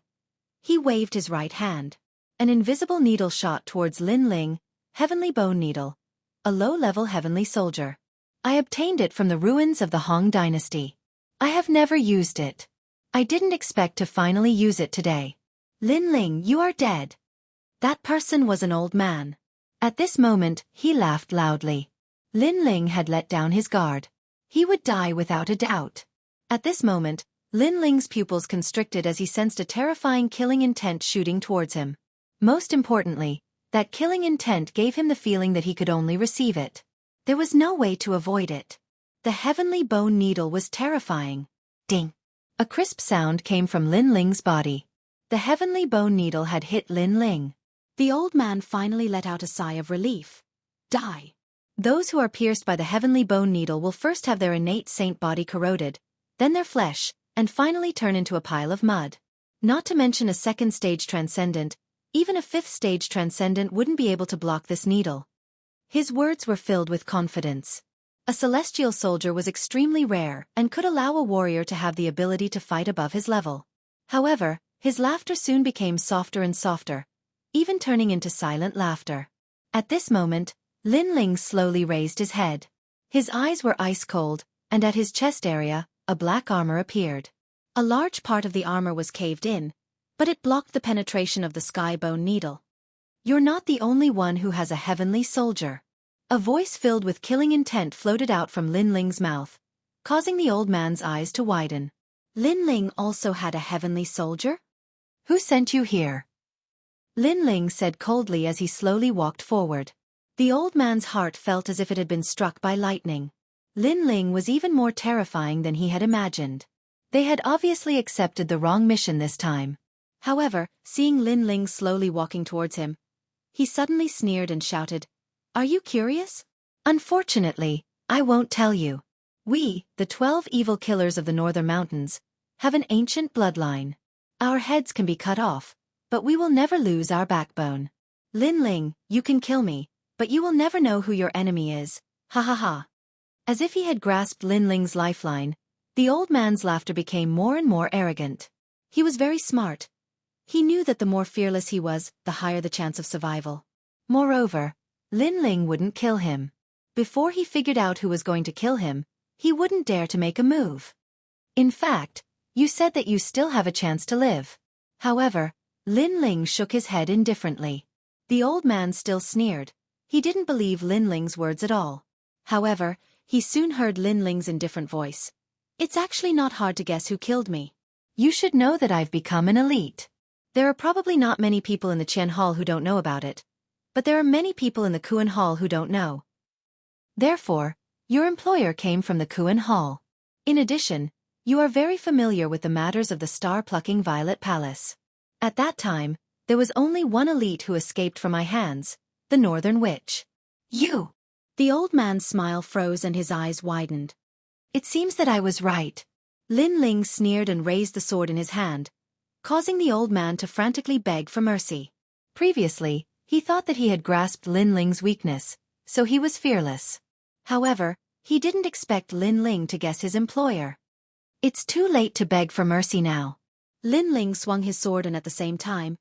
he waved his right hand. An invisible needle shot towards Lin Ling, Heavenly Bone Needle, a low-level heavenly soldier. I obtained it from the ruins of the Han Dynasty. I have never used it. I didn't expect to finally use it today. Lin Ling, you are dead. That person was an old man. At this moment, he laughed loudly. Lin Ling had let down his guard. He would die without a doubt. At this moment, Lin Ling's pupils constricted as he sensed a terrifying killing intent shooting towards him. Most importantly, that killing intent gave him the feeling that he could only receive it. There was no way to avoid it. The heavenly bone needle was terrifying. Ding! A crisp sound came from Lin Ling's body. The heavenly bone needle had hit Lin Ling. The old man finally let out a sigh of relief. Die. Those who are pierced by the heavenly bone needle will first have their innate saint body corroded, then their flesh, and finally turn into a pile of mud. Not to mention a second stage transcendent, even a fifth stage transcendent wouldn't be able to block this needle. His words were filled with confidence. A celestial soldier was extremely rare and could allow a warrior to have the ability to fight above his level. However, his laughter soon became softer and softer, even turning into silent laughter. At this moment, Lin Ling slowly raised his head. His eyes were ice cold, and at his chest area, a black armor appeared. A large part of the armor was caved in, but it blocked the penetration of the sky bone needle. You're not the only one who has a heavenly soldier. A voice filled with killing intent floated out from Lin Ling's mouth, causing the old man's eyes to widen. Lin Ling also had a heavenly soldier? Who sent you here? Lin Ling said coldly as he slowly walked forward. The old man's heart felt as if it had been struck by lightning. Lin Ling was even more terrifying than he had imagined. They had obviously accepted the wrong mission this time. However, seeing Lin Ling slowly walking towards him, he suddenly sneered and shouted, "Are you curious? Unfortunately, I won't tell you. We, the 12 evil killers of the Northern Mountains, have an ancient bloodline. Our heads can be cut off, but we will never lose our backbone. Lin Ling, you can kill me, but you will never know who your enemy is. Ha ha ha." As if he had grasped Lin Ling's lifeline, the old man's laughter became more and more arrogant. He was very smart. He knew that the more fearless he was, the higher the chance of survival. Moreover, Lin Ling wouldn't kill him. Before he figured out who was going to kill him, he wouldn't dare to make a move. In fact, you said that you still have a chance to live. However, Lin Ling shook his head indifferently. The old man still sneered. He didn't believe Lin Ling's words at all. However, he soon heard Lin Ling's indifferent voice. "It's actually not hard to guess who killed me. You should know that I've become an elite. There are probably not many people in the Qian Hall who don't know about it, but there are many people in the Kuan Hall who don't know. Therefore, your employer came from the Kuan Hall. In addition, you are very familiar with the matters of the star-plucking Violet Palace. At that time, there was only one elite who escaped from my hands, the Northern Witch. You!" The old man's smile froze and his eyes widened. "It seems that I was right." Lin Ling sneered and raised the sword in his hand, causing the old man to frantically beg for mercy. Previously, he thought that he had grasped Lin Ling's weakness, so he was fearless. However, he didn't expect Lin Ling to guess his employer. "It's too late to beg for mercy now." Lin Ling swung his sword and at the same time,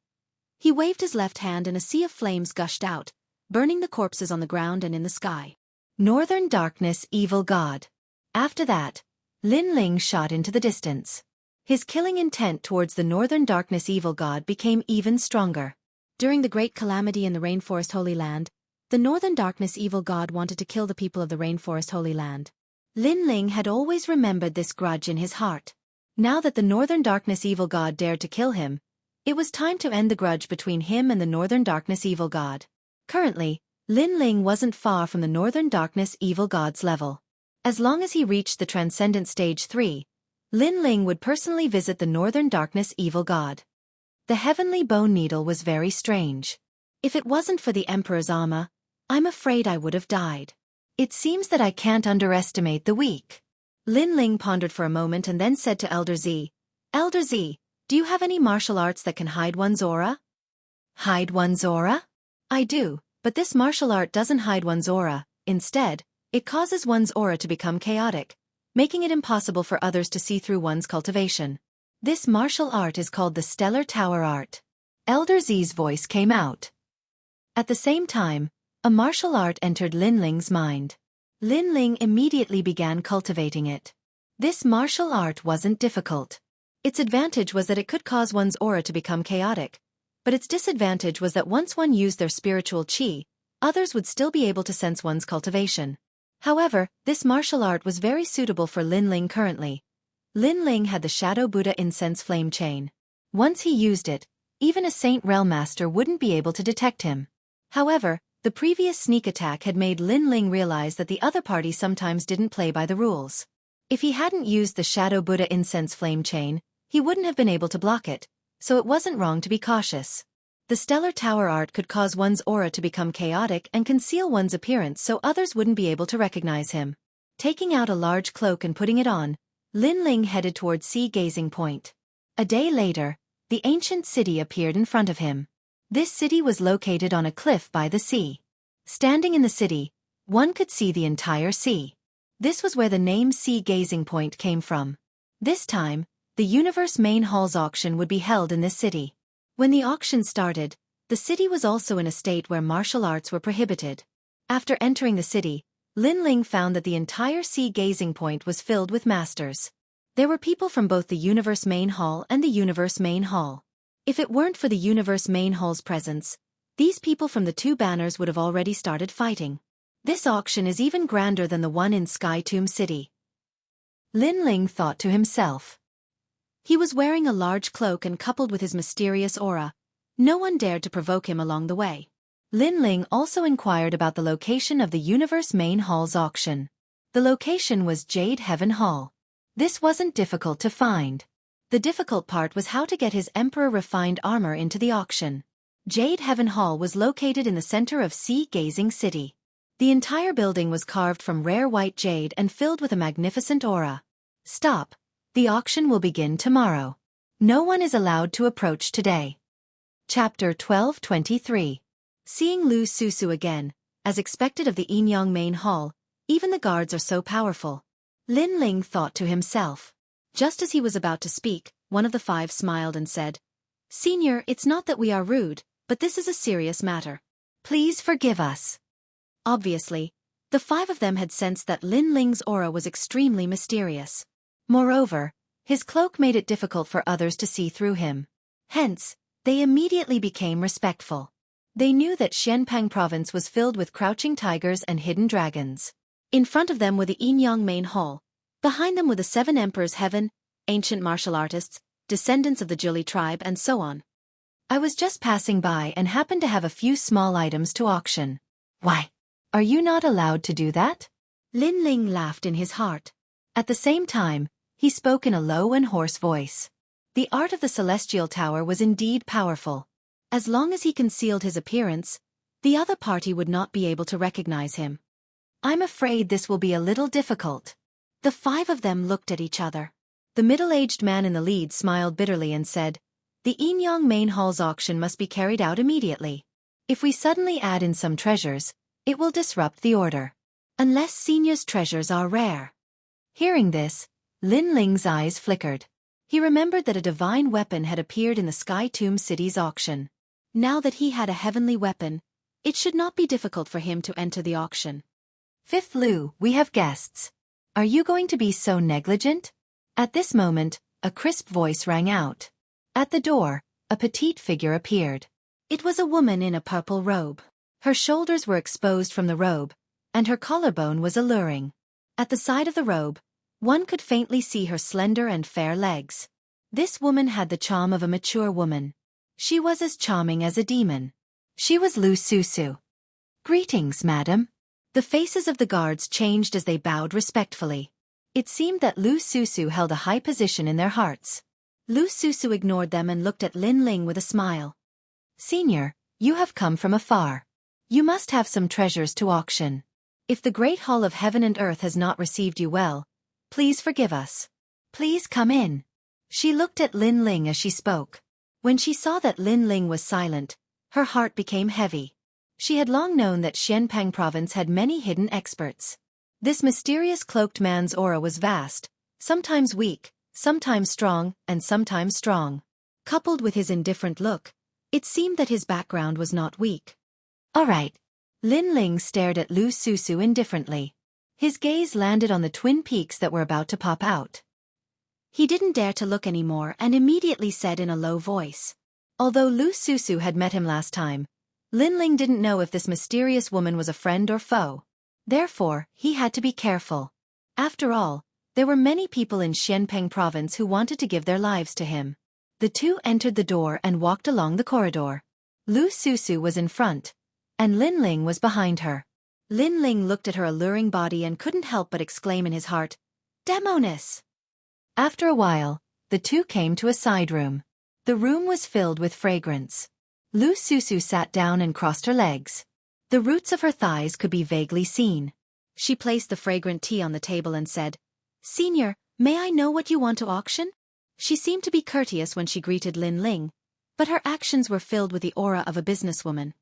he waved his left hand and a sea of flames gushed out, burning the corpses on the ground and in the sky. Northern Darkness Evil God. After that, Lin Ling shot into the distance. His killing intent towards the Northern Darkness Evil God became even stronger. During the Great Calamity in the Rainforest Holy Land, the Northern Darkness Evil God wanted to kill the people of the Rainforest Holy Land. Lin Ling had always remembered this grudge in his heart. Now that the Northern Darkness Evil God dared to kill him, it was time to end the grudge between him and the Northern Darkness Evil God. Currently, Lin Ling wasn't far from the Northern Darkness Evil God's level. As long as he reached the Transcendent Stage 3, Lin Ling would personally visit the Northern Darkness Evil God. The heavenly bone needle was very strange. If it wasn't for the Emperor's armor, I'm afraid I would have died. It seems that I can't underestimate the weak. Lin Ling pondered for a moment and then said to Elder Z, "Elder Z, do you have any martial arts that can hide one's aura?" "Hide one's aura?" "I do, but this martial art doesn't hide one's aura. Instead, it causes one's aura to become chaotic, making it impossible for others to see through one's cultivation. This martial art is called the Stellar Tower Art." Elder Z's voice came out. At the same time, a martial art entered Lin Ling's mind. Lin Ling immediately began cultivating it. This martial art wasn't difficult. Its advantage was that it could cause one's aura to become chaotic, but its disadvantage was that once one used their spiritual qi, others would still be able to sense one's cultivation. However, this martial art was very suitable for Lin Ling currently. Lin Ling had the Shadow Buddha incense flame chain. Once he used it, even a Saint Realm Master wouldn't be able to detect him. However, the previous sneak attack had made Lin Ling realize that the other party sometimes didn't play by the rules. If he hadn't used the Shadow Buddha incense flame chain, he wouldn't have been able to block it, so it wasn't wrong to be cautious. The Stellar Tower art could cause one's aura to become chaotic and conceal one's appearance so others wouldn't be able to recognize him. Taking out a large cloak and putting it on, Lin Ling headed toward Sea Gazing Point. A day later, the ancient city appeared in front of him. This city was located on a cliff by the sea. Standing in the city, one could see the entire sea. This was where the name Sea Gazing Point came from. This time, the Universe Main Hall's auction would be held in this city. When the auction started, the city was also in a state where martial arts were prohibited. After entering the city, Lin Ling found that the entire Sea Gazing Point was filled with masters. There were people from both the Universe Main Hall and the Universe Main Hall. If it weren't for the Universe Main Hall's presence, these people from the two banners would have already started fighting. This auction is even grander than the one in Sky Tomb City. Lin Ling thought to himself. He was wearing a large cloak and coupled with his mysterious aura, no one dared to provoke him along the way. Lin Ling also inquired about the location of the Universe Main Hall's auction. The location was Jade Heaven Hall. This wasn't difficult to find. The difficult part was how to get his Emperor refined armor into the auction. Jade Heaven Hall was located in the center of Sea Gazing City. The entire building was carved from rare white jade and filled with a magnificent aura. Stop. The auction will begin tomorrow. No one is allowed to approach today. Chapter 12:23. Seeing Lu Susu again, as expected of the Inyang Main Hall, even the guards are so powerful. Lin Ling thought to himself. Just as he was about to speak, one of the five smiled and said, "Senior, it's not that we are rude, but this is a serious matter. Please forgive us." Obviously, the five of them had sensed that Lin Ling's aura was extremely mysterious. Moreover, his cloak made it difficult for others to see through him. Hence, they immediately became respectful. They knew that Xianpeng province was filled with crouching tigers and hidden dragons. In front of them were the Inyang Main Hall. Behind them were the seven emperors heaven, ancient martial artists, descendants of the Zhuli tribe and so on. I was just passing by and happened to have a few small items to auction. Why? Are you not allowed to do that? Lin Ling laughed in his heart. At the same time, he spoke in a low and hoarse voice. The art of the Celestial Tower was indeed powerful. As long as he concealed his appearance, the other party would not be able to recognize him. I'm afraid this will be a little difficult. The five of them looked at each other. The middle-aged man in the lead smiled bitterly and said, "The Inyang Main Hall's auction must be carried out immediately. If we suddenly add in some treasures, it will disrupt the order. Unless Senior's treasures are rare." Hearing this, Lin Ling's eyes flickered. He remembered that a divine weapon had appeared in the Sky Tomb City's auction. Now that he had a heavenly weapon, it should not be difficult for him to enter the auction. "Fifth Lu, we have guests. Are you going to be so negligent?" At this moment, a crisp voice rang out. At the door, a petite figure appeared. It was a woman in a purple robe. Her shoulders were exposed from the robe, and her collarbone was alluring. At the side of the robe, one could faintly see her slender and fair legs. This woman had the charm of a mature woman. She was as charming as a demon. She was Lu Susu. "Greetings, madam." The faces of the guards changed as they bowed respectfully. It seemed that Lu Susu held a high position in their hearts. Lu Susu ignored them and looked at Lin Ling with a smile. "Senior, you have come from afar. You must have some treasures to auction. If the great hall of heaven and earth has not received you well, please forgive us. Please come in." She looked at Lin Ling as she spoke. When she saw that Lin Ling was silent, her heart became heavy. She had long known that Xianpeng province had many hidden experts. This mysterious cloaked man's aura was vast, sometimes weak, sometimes strong, and sometimes strong. Coupled with his indifferent look, it seemed that his background was not weak. "All right." Lin Ling stared at Lu Susu indifferently. His gaze landed on the twin peaks that were about to pop out. He didn't dare to look anymore and immediately said in a low voice. Although Lu Susu had met him last time, Lin Ling didn't know if this mysterious woman was a friend or foe. Therefore, he had to be careful. After all, there were many people in Xianpeng province who wanted to give their lives to him. The two entered the door and walked along the corridor. Lu Susu was in front, and Lin Ling was behind her. Lin Ling looked at her alluring body and couldn't help but exclaim in his heart, "Demonis!" After a while, the two came to a side room. The room was filled with fragrance. Lu Susu sat down and crossed her legs. The roots of her thighs could be vaguely seen. She placed the fragrant tea on the table and said, "Senior, may I know what you want to auction?" She seemed to be courteous when she greeted Lin Ling, but her actions were filled with the aura of a businesswoman.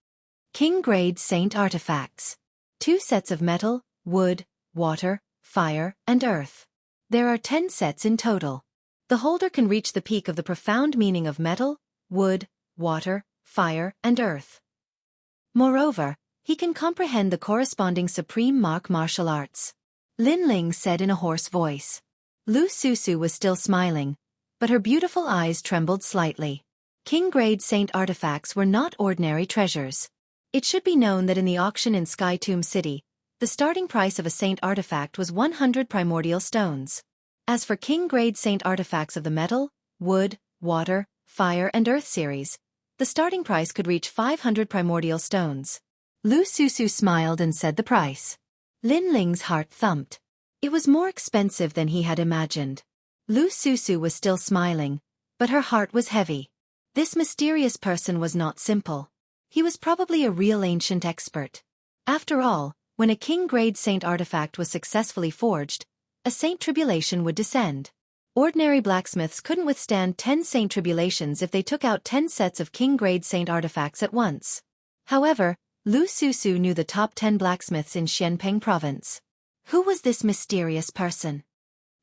King-grade saint artifacts. 2 sets of metal, wood, water, fire, and earth. There are 10 sets in total. The holder can reach the peak of the profound meaning of metal, wood, water, fire, and earth. Moreover, he can comprehend the corresponding supreme martial arts. Lin Ling said in a hoarse voice. Lu Susu was still smiling, but her beautiful eyes trembled slightly. King-grade saint artifacts were not ordinary treasures. It should be known that in the auction in Sky Tomb City, the starting price of a saint artifact was 100 primordial stones. As for king-grade saint artifacts of the metal, wood, water, fire and earth series, the starting price could reach 500 primordial stones. Lu Susu smiled and said the price. Lin Ling's heart thumped. It was more expensive than he had imagined. Lu Susu was still smiling, but her heart was heavy. This mysterious person was not simple. He was probably a real ancient expert. After all, when a king-grade saint artifact was successfully forged, a saint tribulation would descend. Ordinary blacksmiths couldn't withstand 10 saint tribulations if they took out 10 sets of king-grade saint artifacts at once. However, Lu Susu knew the top 10 blacksmiths in Xianpeng province. Who was this mysterious person?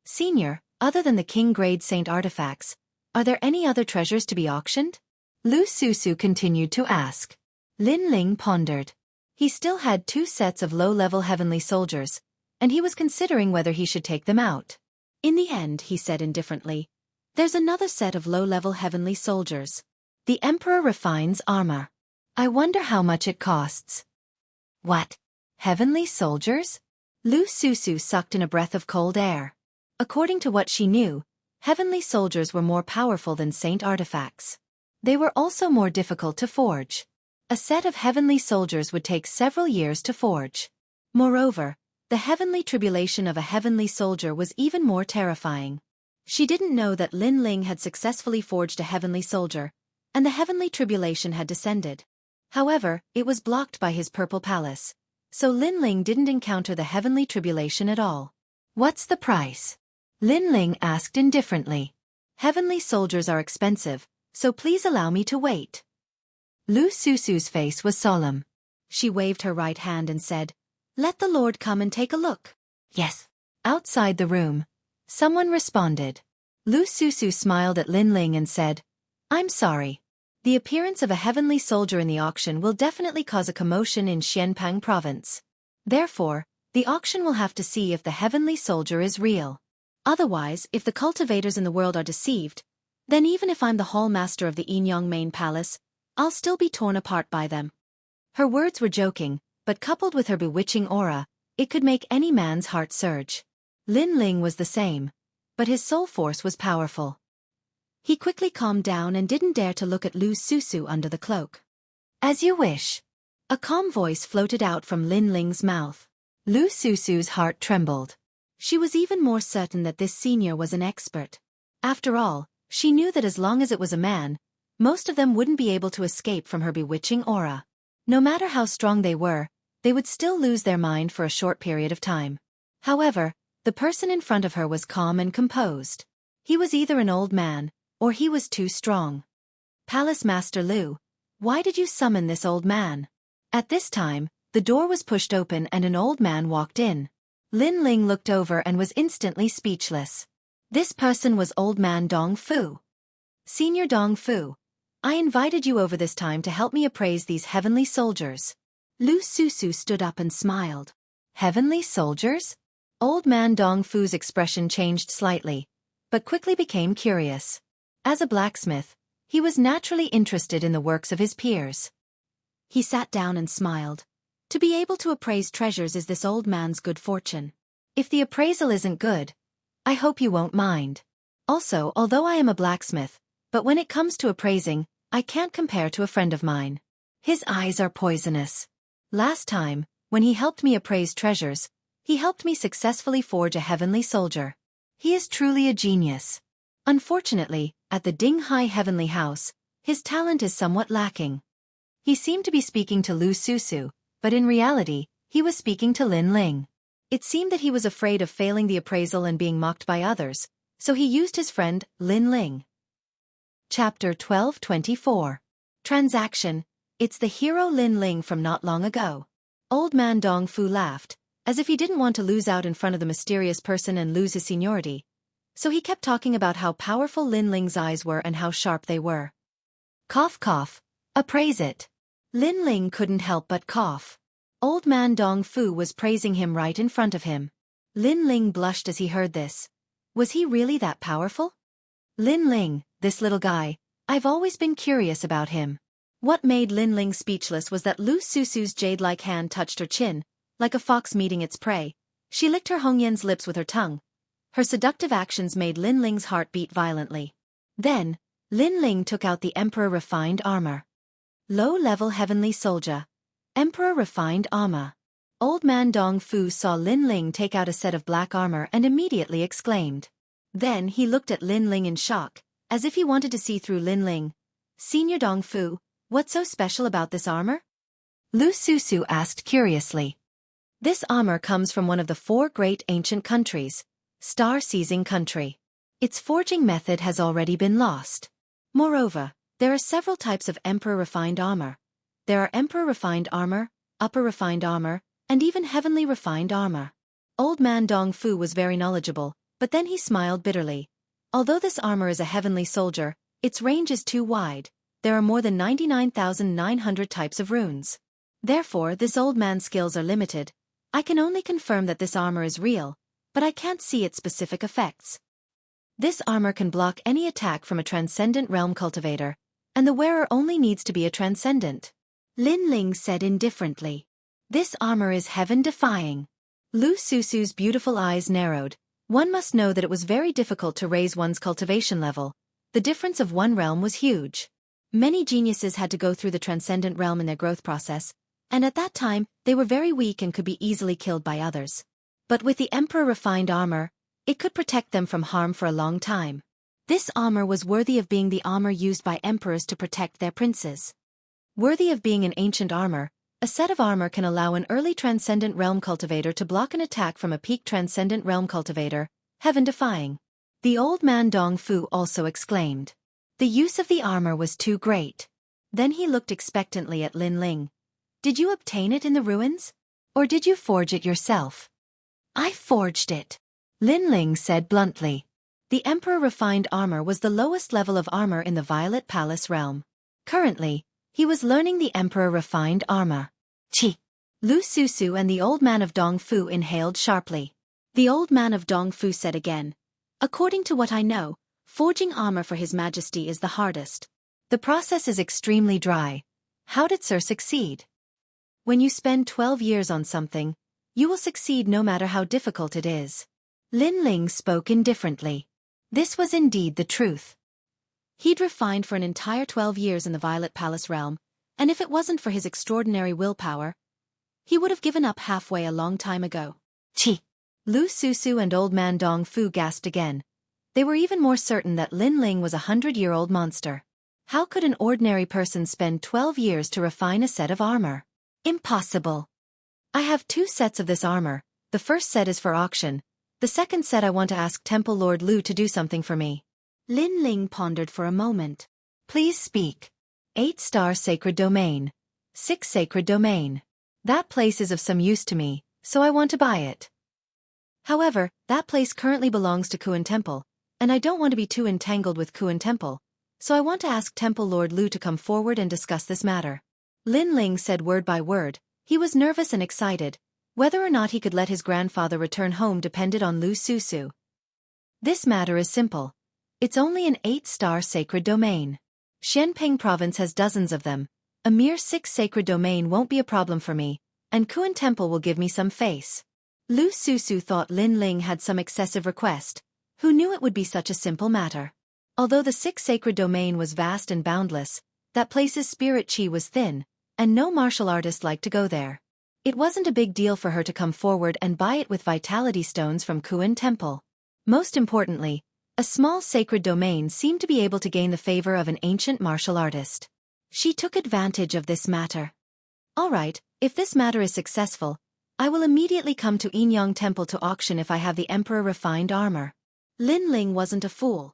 Senior, other than the king-grade saint artifacts, are there any other treasures to be auctioned? Lu Susu continued to ask. Lin Ling pondered. He still had 2 sets of low-level heavenly soldiers, and he was considering whether he should take them out. In the end, he said indifferently, "There's another set of low-level heavenly soldiers. The Emperor refines armor. I wonder how much it costs." What? Heavenly soldiers? Lu Susu sucked in a breath of cold air. According to what she knew, heavenly soldiers were more powerful than saint artifacts. They were also more difficult to forge. A set of heavenly soldiers would take several years to forge. Moreover, the heavenly tribulation of a heavenly soldier was even more terrifying. She didn't know that Lin Ling had successfully forged a heavenly soldier, and the heavenly tribulation had descended. However, it was blocked by his purple palace, so Lin Ling didn't encounter the heavenly tribulation at all. "What's the price?" Lin Ling asked indifferently. "Heavenly soldiers are expensive, so please allow me to wait." Lu Susu's face was solemn. She waved her right hand and said, "Let the Lord come and take a look." "Yes." Outside the room, someone responded. Lu Susu smiled at Lin Ling and said, "I'm sorry. The appearance of a heavenly soldier in the auction will definitely cause a commotion in Xianpeng province. Therefore, the auction will have to see if the heavenly soldier is real. Otherwise, if the cultivators in the world are deceived, then even if I'm the hall master of the Yinyang main palace, I'll still be torn apart by them." Her words were joking, but coupled with her bewitching aura, it could make any man's heart surge. Lin Ling was the same, but his soul force was powerful. He quickly calmed down and didn't dare to look at Lu Susu under the cloak. "As you wish." A calm voice floated out from Lin Ling's mouth. Lu Susu's heart trembled. She was even more certain that this senior was an expert. After all, she knew that as long as it was a man, most of them wouldn't be able to escape from her bewitching aura. No matter how strong they were, they would still lose their mind for a short period of time. However, the person in front of her was calm and composed. He was either an old man, or he was too strong. "Palace Master Lu, why did you summon this old man?" At this time, the door was pushed open and an old man walked in. Lin Ling looked over and was instantly speechless. This person was Old Man Dong Fu. "Senior Dong Fu, I invited you over this time to help me appraise these heavenly soldiers." Lu Susu stood up and smiled. "Heavenly soldiers?" Old Man Dong Fu's expression changed slightly, but quickly became curious. As a blacksmith, he was naturally interested in the works of his peers. He sat down and smiled. To be able to appraise treasures is this old man's good fortune. If the appraisal isn't good, I hope you won't mind. Also, although I am a blacksmith, but when it comes to appraising, I can't compare to a friend of mine. His eyes are poisonous. Last time, when he helped me appraise treasures, he helped me successfully forge a heavenly soldier. He is truly a genius. Unfortunately, at the Dinghai Heavenly House, his talent is somewhat lacking. He seemed to be speaking to Lu Susu, but in reality, he was speaking to Lin Ling. It seemed that he was afraid of failing the appraisal and being mocked by others, so he used his friend, Lin Ling. Chapter 1224. Transaction. It's the hero Lin Ling from not long ago. Old man Dong Fu laughed, as if he didn't want to lose out in front of the mysterious person and lose his seniority. So he kept talking about how powerful Lin Ling's eyes were and how sharp they were. Cough cough. Appraise it. Lin Ling couldn't help but cough. Old man Dong Fu was praising him right in front of him. Lin Ling blushed as he heard this. Was he really that powerful? Lin Ling, this little guy, I've always been curious about him. What made Lin Ling speechless was that Lu Susu's jade-like hand touched her chin, like a fox meeting its prey. She licked her Hongyan's lips with her tongue. Her seductive actions made Lin Ling's heart beat violently. Then, Lin Ling took out the Emperor Refined Armor. Low-level heavenly soldier. Emperor Refined Armor. Old man Dong Fu saw Lin Ling take out a set of black armor and immediately exclaimed. Then he looked at Lin Ling in shock, as if he wanted to see through Lin Ling. Senior Dong Fu, what's so special about this armor? Lu Susu asked curiously. This armor comes from one of the 4 great ancient countries, Star-Seizing Country. Its forging method has already been lost. Moreover, there are several types of Emperor Refined Armor. There are Emperor Refined Armor, Upper Refined Armor, and even Heavenly Refined Armor. Old man Dong Fu was very knowledgeable, but then he smiled bitterly. Although this armor is a heavenly soldier, its range is too wide. There are more than 99,900 types of runes. Therefore, this old man's skills are limited. I can only confirm that this armor is real, but I can't see its specific effects. This armor can block any attack from a transcendent realm cultivator, and the wearer only needs to be a transcendent. Lin Ling said indifferently. This armor is heaven-defying. Lu Susu's beautiful eyes narrowed. One must know that it was very difficult to raise one's cultivation level. The difference of one realm was huge. Many geniuses had to go through the transcendent realm in their growth process, and at that time, they were very weak and could be easily killed by others. But with the Emperor Refined Armor, it could protect them from harm for a long time. This armor was worthy of being the armor used by emperors to protect their princes. Worthy of being an ancient armor, a set of armor can allow an early transcendent realm cultivator to block an attack from a peak transcendent realm cultivator, heaven-defying. The old man Dong Fu also exclaimed. The use of the armor was too great. Then he looked expectantly at Lin Ling. Did you obtain it in the ruins? Or did you forge it yourself? I forged it. Lin Ling said bluntly. The Emperor Refined Armor was the lowest level of armor in the Violet Palace realm. Currently, he was learning the Emperor Refined Armor. Chi. Lu Susu and the old man of Dong Fu inhaled sharply. The old man of Dong Fu said again. According to what I know, forging armor for His Majesty is the hardest. The process is extremely dry. How did Sir succeed? When you spend 12 years on something, you will succeed no matter how difficult it is. Lin Ling spoke indifferently. This was indeed the truth. He'd refined for an entire 12 years in the Violet Palace realm, and if it wasn't for his extraordinary willpower, he would have given up halfway a long time ago. Chi. Lu Susu and old man Dong Fu gasped again. They were even more certain that Lin Ling was a 100-year-old monster. How could an ordinary person spend 12 years to refine a set of armor? Impossible. I have 2 sets of this armor. The first set is for auction. The second set I want to ask Temple Lord Lu to do something for me. Lin Ling pondered for a moment. Please speak. 8-star sacred domain. 6 sacred domain. That place is of some use to me, so I want to buy it. However, that place currently belongs to Kuan Temple, and I don't want to be too entangled with Kuan Temple, so I want to ask Temple Lord Lu to come forward and discuss this matter. Lin Ling said word by word. He was nervous and excited. Whether or not he could let his grandfather return home depended on Lu Susu. This matter is simple. It's only an 8-star sacred domain. Xianping province has dozens of them. A mere 6 sacred domain won't be a problem for me, and Kuan Temple will give me some face. Lu Susu thought Lin Ling had some excessive request. Who knew it would be such a simple matter? Although the 6 sacred domain was vast and boundless, that place's spirit chi was thin, and no martial artist liked to go there. It wasn't a big deal for her to come forward and buy it with vitality stones from Kuan Temple. Most importantly, a small sacred domain seemed to be able to gain the favor of an ancient martial artist. She took advantage of this matter. All right, if this matter is successful, I will immediately come to Yinyang Temple to auction if I have the Emperor refined armor. Lin Ling wasn't a fool.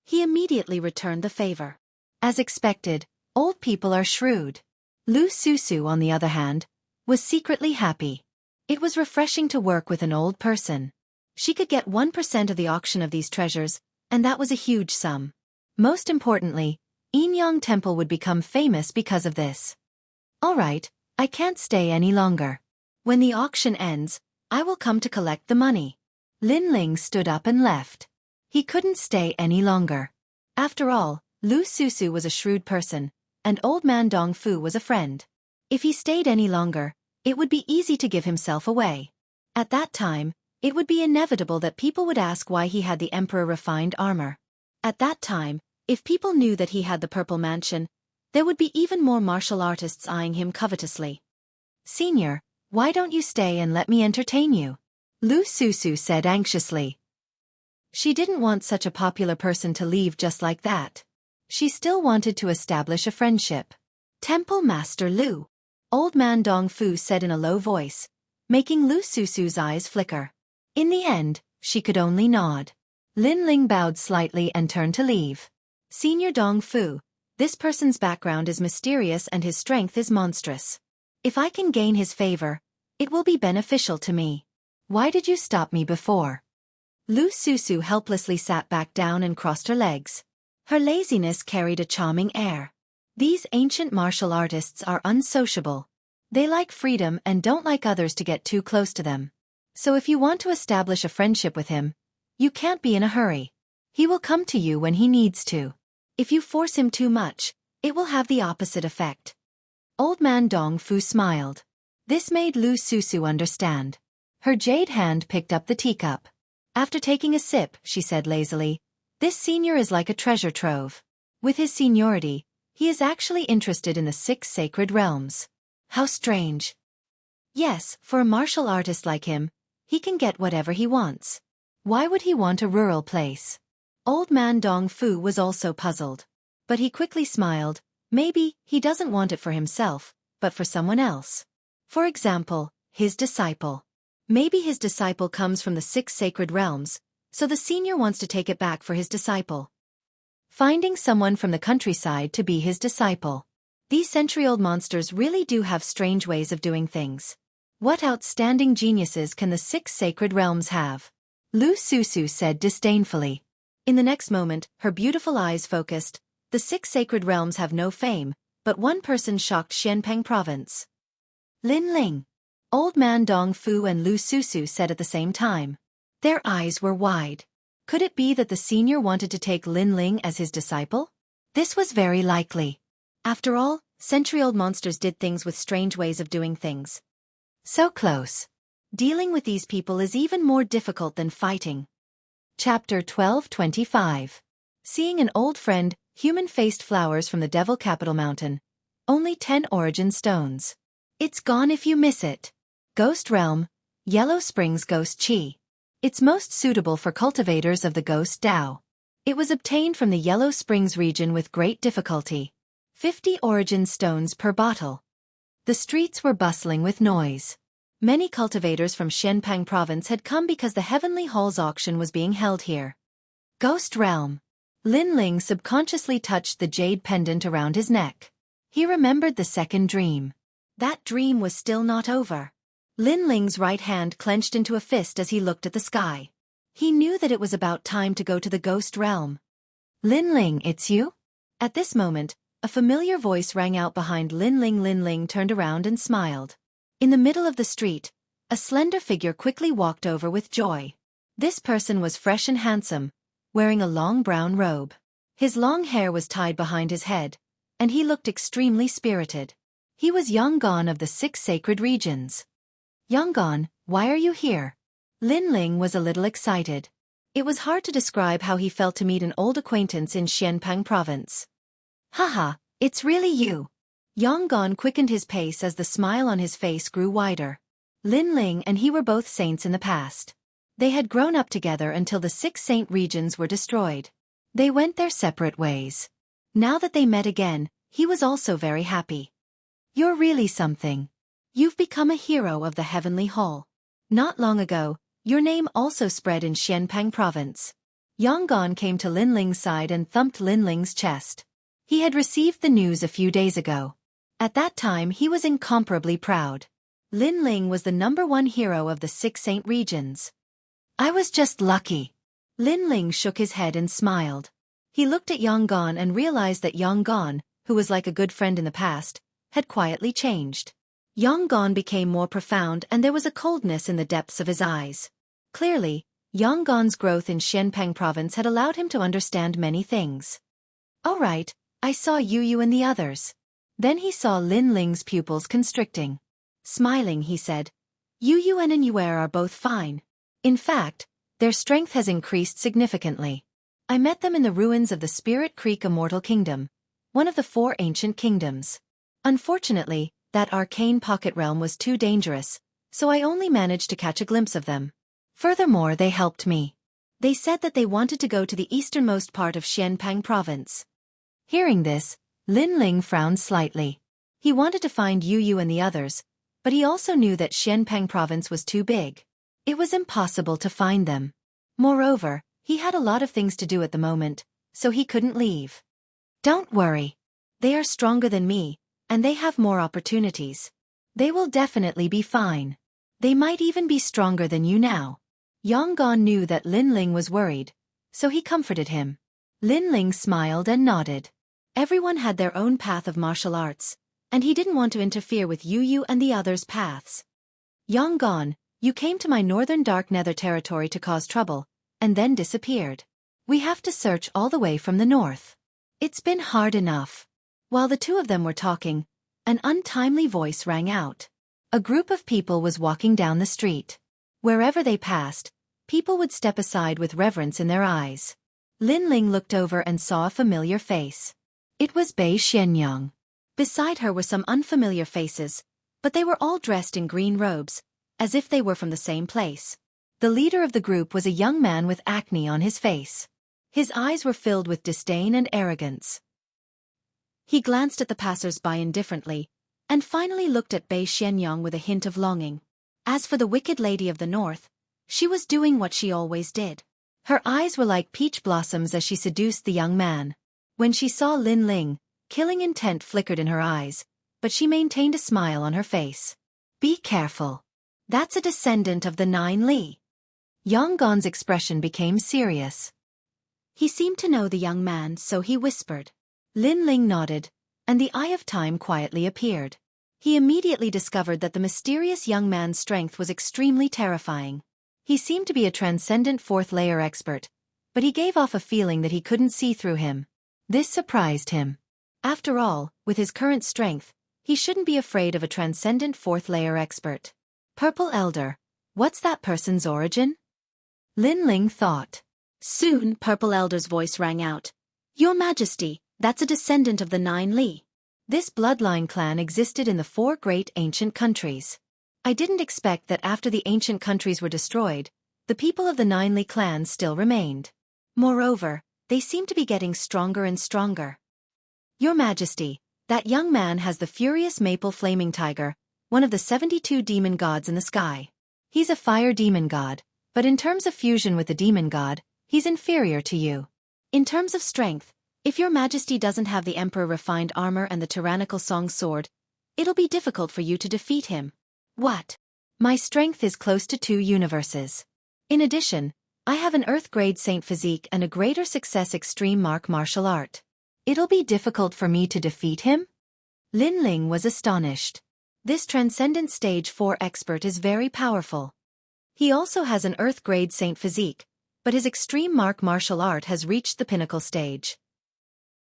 He immediately returned the favor. As expected, old people are shrewd. Lu Susu, on the other hand, was secretly happy. It was refreshing to work with an old person. She could get 1% of the auction of these treasures, and that was a huge sum. Most importantly, Yinyang Temple would become famous because of this. All right, I can't stay any longer. When the auction ends, I will come to collect the money. Lin Ling stood up and left. He couldn't stay any longer. After all, Lu Susu was a shrewd person, and old man Dong Fu was a friend. If he stayed any longer, it would be easy to give himself away. At that time, it would be inevitable that people would ask why he had the Emperor refined armor. At that time, if people knew that he had the Purple Mansion, there would be even more martial artists eyeing him covetously. Senior, why don't you stay and let me entertain you? Lu Susu said anxiously. She didn't want such a popular person to leave just like that. She still wanted to establish a friendship. Temple Master Lu. Old man Dong Fu said in a low voice, making Lu Susu's eyes flicker. In the end, she could only nod. Lin Ling bowed slightly and turned to leave. Senior Dong Fu, this person's background is mysterious and his strength is monstrous. If I can gain his favor, it will be beneficial to me. Why did you stop me before? Lu Susu helplessly sat back down and crossed her legs. Her laziness carried a charming air. These ancient martial artists are unsociable. They like freedom and don't like others to get too close to them. So if you want to establish a friendship with him, you can't be in a hurry. He will come to you when he needs to. If you force him too much, it will have the opposite effect. Old man Dong Fu smiled. This made Lu Susu understand. Her jade hand picked up the teacup. After taking a sip, she said lazily, this senior is like a treasure trove. With his seniority, he is actually interested in the 6 sacred realms. How strange. Yes, for a martial artist like him, he can get whatever he wants. Why would he want a rural place? Old man Dong Fu was also puzzled. But he quickly smiled. Maybe he doesn't want it for himself, but for someone else. For example, his disciple. Maybe his disciple comes from the 6 sacred realms, so the senior wants to take it back for his disciple. Finding someone from the countryside to be his disciple. These century-old monsters really do have strange ways of doing things. What outstanding geniuses can the 6 sacred realms have? Lu Susu said disdainfully. In the next moment, her beautiful eyes focused. The 6 sacred realms have no fame, but one person shocked Xianpeng province. Lin Ling. Old man Dong Fu and Lu Susu said at the same time. Their eyes were wide. Could it be that the senior wanted to take Lin Ling as his disciple? This was very likely. After all, century-old monsters did things with strange ways of doing things. So close. Dealing with these people is even more difficult than fighting. Chapter 1225. Seeing an old friend, human-faced flowers from the Devil Capital Mountain. Only 10 origin stones. It's gone if you miss it. Ghost Realm, Yellow Springs Ghost Chi. It's most suitable for cultivators of the Ghost Dao. It was obtained from the Yellow Springs region with great difficulty. 50 origin stones per bottle. The streets were bustling with noise. Many cultivators from Xianpeng province had come because the Heavenly Halls auction was being held here. Ghost Realm. Lin Ling subconsciously touched the jade pendant around his neck. He remembered the second dream. That dream was still not over. Lin Ling's right hand clenched into a fist as he looked at the sky. He knew that it was about time to go to the Ghost Realm. Lin Ling, it's you? At this moment, a familiar voice rang out behind Lin Ling. Lin Ling turned around and smiled. In the middle of the street, a slender figure quickly walked over with joy. This person was fresh and handsome, wearing a long brown robe. His long hair was tied behind his head, and he looked extremely spirited. He was Yangon of the 6 sacred regions. Yangon, why are you here? Lin Ling was a little excited. It was hard to describe how he felt to meet an old acquaintance in Xianpeng province. Haha, it's really you. Yangon quickened his pace as the smile on his face grew wider. Lin Ling and he were both saints in the past. They had grown up together until the 6 saint regions were destroyed. They went their separate ways. Now that they met again, he was also very happy. You're really something. You've become a hero of the Heavenly Hall. Not long ago, your name also spread in Xianpeng province. Yangon came to Lin Ling's side and thumped Lin Ling's chest. He had received the news a few days ago. At that time he was incomparably proud. Lin Ling was the #1 hero of the 6 saint regions. I was just lucky. Lin Ling shook his head and smiled. He looked at Yangon and realized that Yangon, who was like a good friend in the past, had quietly changed. Yangon became more profound and there was a coldness in the depths of his eyes. Clearly, Yangon's growth in Xianpeng province had allowed him to understand many things. All right, I saw you and the others. Then he saw Lin Ling's pupils constricting. Smiling, he said, Yu and Yuer are both fine. In fact, their strength has increased significantly. I met them in the ruins of the Spirit Creek Immortal Kingdom, one of the 4 ancient kingdoms. Unfortunately, that arcane pocket realm was too dangerous, so I only managed to catch a glimpse of them. Furthermore, they helped me. They said that they wanted to go to the easternmost part of Xianpeng province. Hearing this, Lin Ling frowned slightly. He wanted to find Yu and the others, but he also knew that Xianpeng province was too big. It was impossible to find them. Moreover, he had a lot of things to do at the moment, so he couldn't leave. Don't worry. They are stronger than me, and they have more opportunities. They will definitely be fine. They might even be stronger than you now. Yangon knew that Lin Ling was worried, so he comforted him. Lin Ling smiled and nodded. Everyone had their own path of martial arts, and he didn't want to interfere with Yu and the others' paths. Yangon, you came to my northern dark nether territory to cause trouble, and then disappeared. We have to search all the way from the north. It's been hard enough. While the two of them were talking, an untimely voice rang out. A group of people was walking down the street. Wherever they passed, people would step aside with reverence in their eyes. Lin Ling looked over and saw a familiar face. It was Bei Xianyang. Beside her were some unfamiliar faces, but they were all dressed in green robes, as if they were from the same place. The leader of the group was a young man with acne on his face. His eyes were filled with disdain and arrogance. He glanced at the passers-by indifferently, and finally looked at Bei Xianyang with a hint of longing. As for the wicked lady of the north, she was doing what she always did. Her eyes were like peach blossoms as she seduced the young man. When she saw Lin Ling, killing intent flickered in her eyes, but she maintained a smile on her face. Be careful. That's a descendant of the 9 Li. Yangon's expression became serious. He seemed to know the young man, so he whispered. Lin Ling nodded, and the Eye of Time quietly appeared. He immediately discovered that the mysterious young man's strength was extremely terrifying. He seemed to be a transcendent 4th-layer expert, but he gave off a feeling that he couldn't see through him. This surprised him. After all, with his current strength, he shouldn't be afraid of a transcendent 4th-layer expert. Purple Elder, what's that person's origin? Lin Ling thought. Soon, Purple Elder's voice rang out. Your Majesty, that's a descendant of the 9 Li. This bloodline clan existed in the 4 great ancient countries. I didn't expect that after the ancient countries were destroyed, the people of the 9 Li clan still remained. Moreover, they seem to be getting stronger and stronger. Your Majesty, that young man has the furious maple flaming tiger, one of the 72 demon gods in the sky. He's a fire demon god, but in terms of fusion with the demon god, he's inferior to you. In terms of strength, if your Majesty doesn't have the Emperor refined armor and the tyrannical song sword, it'll be difficult for you to defeat him. What? My strength is close to 2 universes. In addition, I have an Earth-grade saint physique and a greater success extreme martial art. It'll be difficult for me to defeat him? Lin Ling was astonished. This transcendent stage 4 expert is very powerful. He also has an Earth-grade saint physique, but his extreme martial art has reached the pinnacle stage.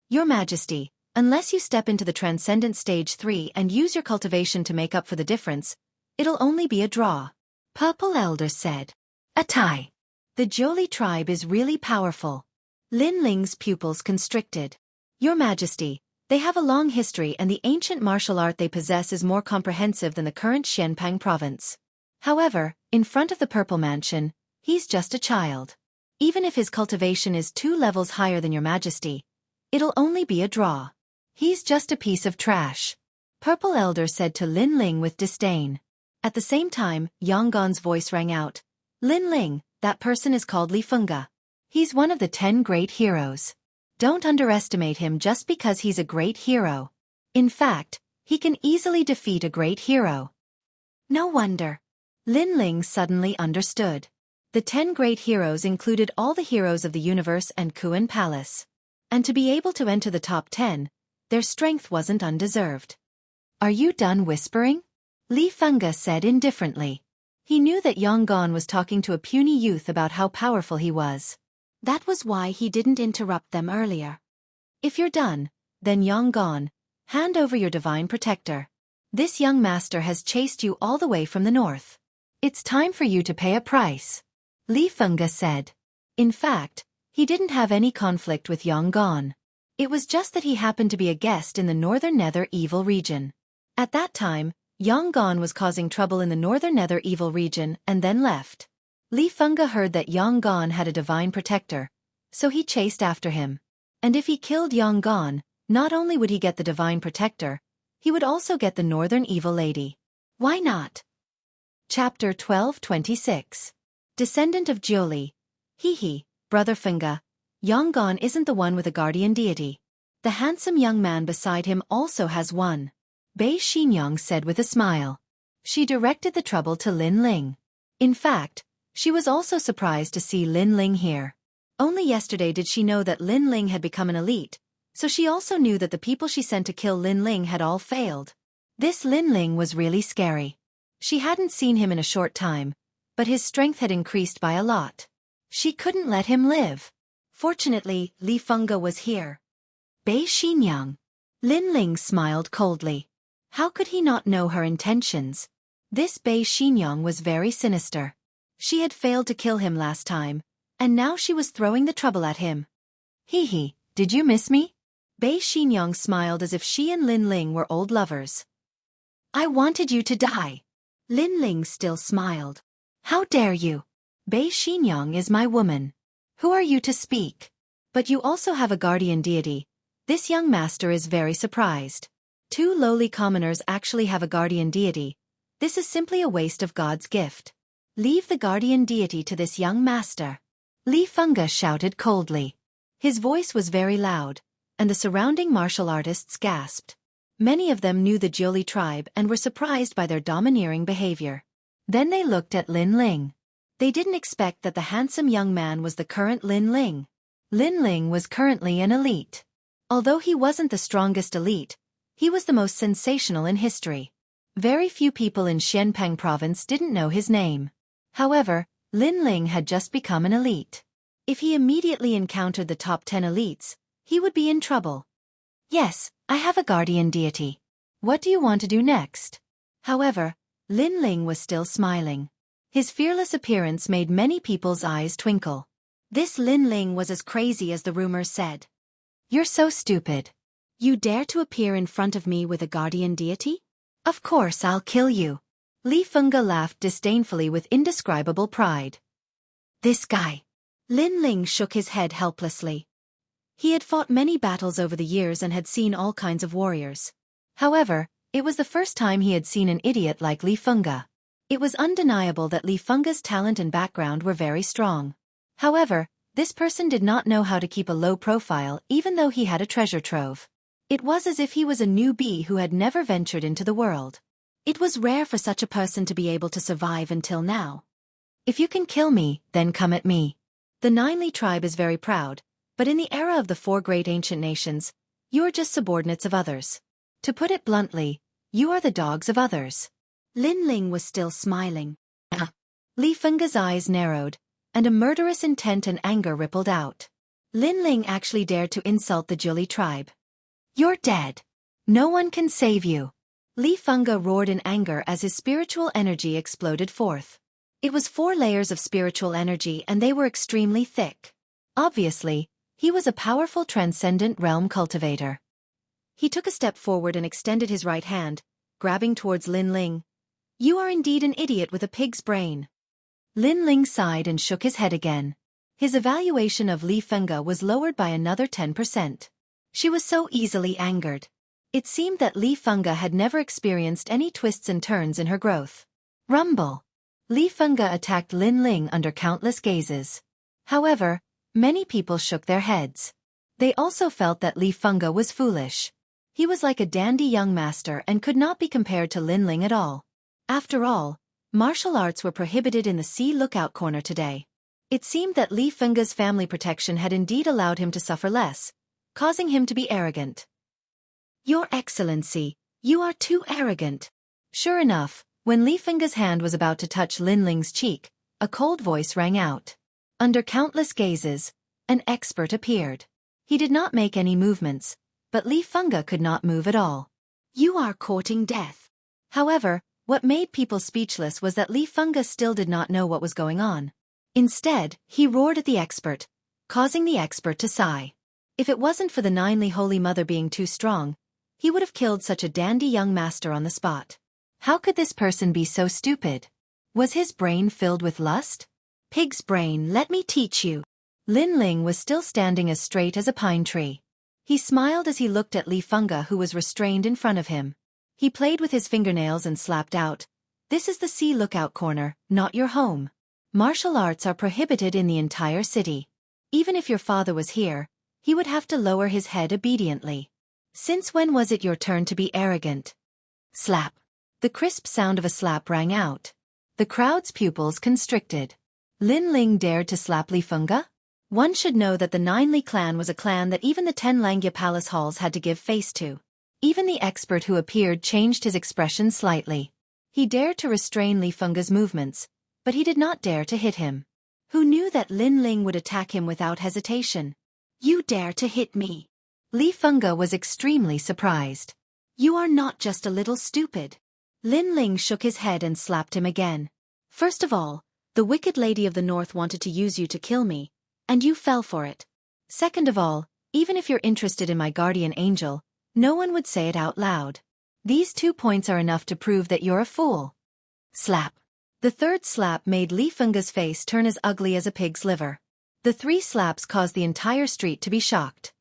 Your Majesty, unless you step into the Transcendent Stage 3 and use your cultivation to make up for the difference, it'll only be a draw. Purple Elder said. A tie. The Jioli tribe is really powerful. Lin Ling's pupils constricted. Your Majesty, they have a long history and the ancient martial art they possess is more comprehensive than the current Xianpang province. However, in front of the Purple Mansion, he's just a child. Even if his cultivation is 2 levels higher than Your Majesty, it'll only be a draw. He's just a piece of trash. Purple Elder said to Lin Ling with disdain. At the same time, Yang Gan's voice rang out. Lin Ling, that person is called Li Fengge. He's one of the 10 great heroes. Don't underestimate him just because he's a great hero. In fact, he can easily defeat a great hero. No wonder. Lin Ling suddenly understood. The 10 great heroes included all the heroes of the universe and Kuan Palace. And to be able to enter the top 10, their strength wasn't undeserved. Are you done whispering? Li Fengge said indifferently. He knew that Yang Gan was talking to a puny youth about how powerful he was. That was why he didn't interrupt them earlier. If you're done, then Yang Gan, hand over your divine protector. This young master has chased you all the way from the north. It's time for you to pay a price. Li Fengge said. In fact, he didn't have any conflict with Yang Gan. It was just that he happened to be a guest in the Northern Nether Evil region. At that time, Yang Gan was causing trouble in the Northern Nether Evil region and then left. Li Fengge heard that Yang Gan had a divine protector, so he chased after him. And if he killed Yang Gan, not only would he get the divine protector, he would also get the Northern Evil Lady. Why not? Chapter 1226. Descendant of Jioli. Hee, Brother Fengge. Yang Gan isn't the one with a guardian deity. The handsome young man beside him also has one. Bei Xinyang said with a smile. She directed the trouble to Lin Ling. In fact, she was also surprised to see Lin Ling here. Only yesterday did she know that Lin Ling had become an elite, so she also knew that the people she sent to kill Lin Ling had all failed. This Lin Ling was really scary. She hadn't seen him in a short time, but his strength had increased by a lot. She couldn't let him live. Fortunately, Li Fengge was here. Bei Xinyang. Lin Ling smiled coldly. How could he not know her intentions? This Bei Xinyang was very sinister. She had failed to kill him last time, and now she was throwing the trouble at him. Hee, did you miss me? Bei Xinyang smiled as if she and Lin Ling were old lovers. I wanted you to die. Lin Ling still smiled. How dare you? Bei Xinyang is my woman. Who are you to speak? But you also have a guardian deity. This young master is very surprised. 2 lowly commoners actually have a guardian deity. This is simply a waste of God's gift. Leave the guardian deity to this young master. Li Fengge shouted coldly. His voice was very loud, and the surrounding martial artists gasped. Many of them knew the Jioli tribe and were surprised by their domineering behavior. Then they looked at Lin Ling. They didn't expect that the handsome young man was the current Lin Ling. Lin Ling was currently an elite. Although he wasn't the strongest elite, he was the most sensational in history. Very few people in Xianpang province didn't know his name. However, Lin Ling had just become an elite. If he immediately encountered the top 10 elites, he would be in trouble. Yes, I have a guardian deity. What do you want to do next? However, Lin Ling was still smiling. His fearless appearance made many people's eyes twinkle. This Lin Ling was as crazy as the rumors said. You're so stupid. You dare to appear in front of me with a guardian deity? Of course I'll kill you. Li Fengge laughed disdainfully with indescribable pride. This guy. Lin Ling shook his head helplessly. He had fought many battles over the years and had seen all kinds of warriors. However, it was the first time he had seen an idiot like Li Fengge. It was undeniable that Li Fengge's talent and background were very strong. However, this person did not know how to keep a low profile even though he had a treasure trove. It was as if he was a newbie who had never ventured into the world. It was rare for such a person to be able to survive until now. If you can kill me, then come at me. The Nine Li tribe is very proud, but in the era of the 4 great ancient nations, you are just subordinates of others. To put it bluntly, you are the dogs of others. Lin Ling was still smiling. Li Fengge's eyes narrowed, and a murderous intent and anger rippled out. Lin Ling actually dared to insult the Zhuli tribe. You're dead. No one can save you. Li Fengge roared in anger as his spiritual energy exploded forth. It was 4 layers of spiritual energy and they were extremely thick. Obviously, he was a powerful transcendent realm cultivator. He took a step forward and extended his right hand, grabbing towards Lin Ling. You are indeed an idiot with a pig's brain. Lin Ling sighed and shook his head again. His evaluation of Li Fengge was lowered by another 10%. She was so easily angered. It seemed that Li Fengge had never experienced any twists and turns in her growth. Rumble. Li Fengge attacked Lin Ling under countless gazes. However, many people shook their heads. They also felt that Li Fengge was foolish. He was like a dandy young master and could not be compared to Lin Ling at all. After all, martial arts were prohibited in the Sea Lookout Corner today. It seemed that Li Fengge's family protection had indeed allowed him to suffer less, causing him to be arrogant. Your Excellency, you are too arrogant. Sure enough, when Li Fengge's hand was about to touch Lin Ling's cheek, a cold voice rang out. Under countless gazes, an expert appeared. He did not make any movements, but Li Fengge could not move at all. You are courting death. However, what made people speechless was that Li Fengge still did not know what was going on. Instead, he roared at the expert, causing the expert to sigh. If it wasn't for the Ninely Holy Mother being too strong, he would have killed such a dandy young master on the spot. How could this person be so stupid? Was his brain filled with lust? Pig's brain, let me teach you. Lin Ling was still standing as straight as a pine tree. He smiled as he looked at Li Fengge, who was restrained in front of him. He played with his fingernails and slapped out, "This is the Sea Lookout Corner, not your home. Martial arts are prohibited in the entire city. Even if your father was here, he would have to lower his head obediently. Since when was it your turn to be arrogant?" Slap. The crisp sound of a slap rang out. The crowd's pupils constricted. Lin Ling dared to slap Li Fengge? One should know that the Nine Li clan was a clan that even the 10 Langya palace halls had to give face to. Even the expert who appeared changed his expression slightly. He dared to restrain Li Fengge's movements, but he did not dare to hit him. Who knew that Lin Ling would attack him without hesitation? You dare to hit me? Li Fengge was extremely surprised. You are not just a little stupid. Lin Ling shook his head and slapped him again. First of all, the wicked lady of the north wanted to use you to kill me, and you fell for it. Second of all, even if you're interested in my guardian angel, no one would say it out loud. These 2 points are enough to prove that you're a fool. Slap. The third slap made Li Fengge's face turn as ugly as a pig's liver. The 3 slaps caused the entire street to be shocked.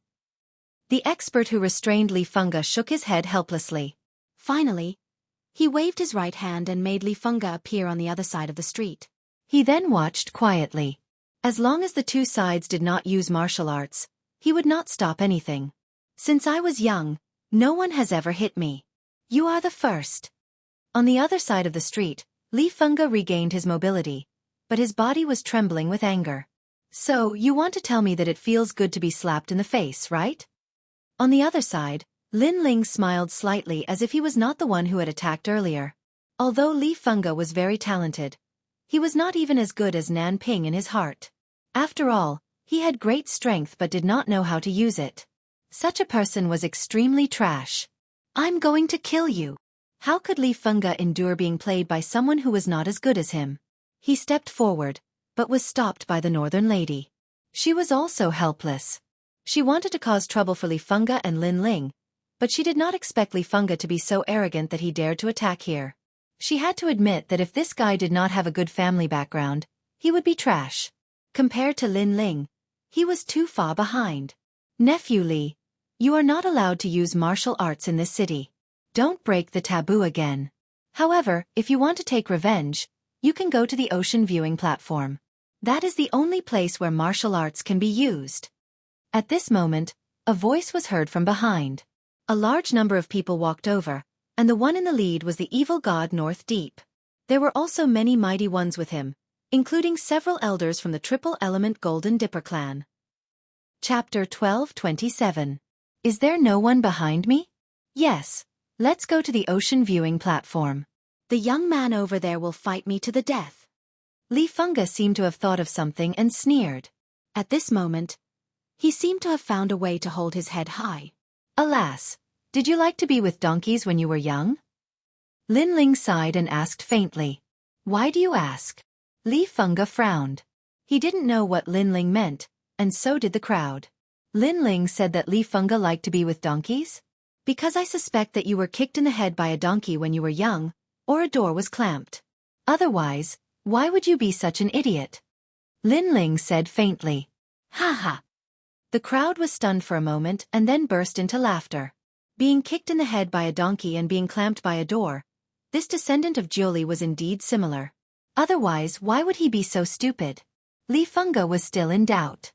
The expert who restrained Li Fengge shook his head helplessly. Finally, he waved his right hand and made Li Fengge appear on the other side of the street. He then watched quietly. As long as the 2 sides did not use martial arts, he would not stop anything. Since I was young, no one has ever hit me. You are the first. On the other side of the street, Li Fengge regained his mobility, but his body was trembling with anger. So, you want to tell me that it feels good to be slapped in the face, right? On the other side, Lin Ling smiled slightly as if he was not the one who had attacked earlier. Although Li Fengge was very talented, he was not even as good as Nan Ping in his heart. After all, he had great strength but did not know how to use it. Such a person was extremely trash. I'm going to kill you. How could Li Fengge endure being played by someone who was not as good as him? He stepped forward, but was stopped by the northern lady. She was also helpless. She wanted to cause trouble for Li Fengge and Lin Ling, but she did not expect Li Fengge to be so arrogant that he dared to attack here. She had to admit that if this guy did not have a good family background, he would be trash. Compared to Lin Ling, he was too far behind. Nephew Li, you are not allowed to use martial arts in this city. Don't break the taboo again. However, if you want to take revenge, you can go to the ocean viewing platform. That is the only place where martial arts can be used. At this moment, a voice was heard from behind. A large number of people walked over, and the one in the lead was the evil god North Deep. There were also many mighty ones with him, including several elders from the triple-element Golden Dipper clan. Chapter 12:27. Is there no one behind me? Yes. Let's go to the ocean viewing platform. The young man over there will fight me to the death. Li Fengge seemed to have thought of something and sneered. At this moment, he seemed to have found a way to hold his head high. Alas, did you like to be with donkeys when you were young? Lin Ling sighed and asked faintly. Why do you ask? Li Fengge frowned. He didn't know what Lin Ling meant, and so did the crowd. Lin Ling said that Li Fengge liked to be with donkeys? Because I suspect that you were kicked in the head by a donkey when you were young, or a door was clamped. Otherwise, why would you be such an idiot? Lin Ling said faintly. Ha ha. The crowd was stunned for a moment and then burst into laughter. Being kicked in the head by a donkey and being clamped by a door, this descendant of Jiuli was indeed similar. Otherwise, why would he be so stupid? Li Fengge was still in doubt.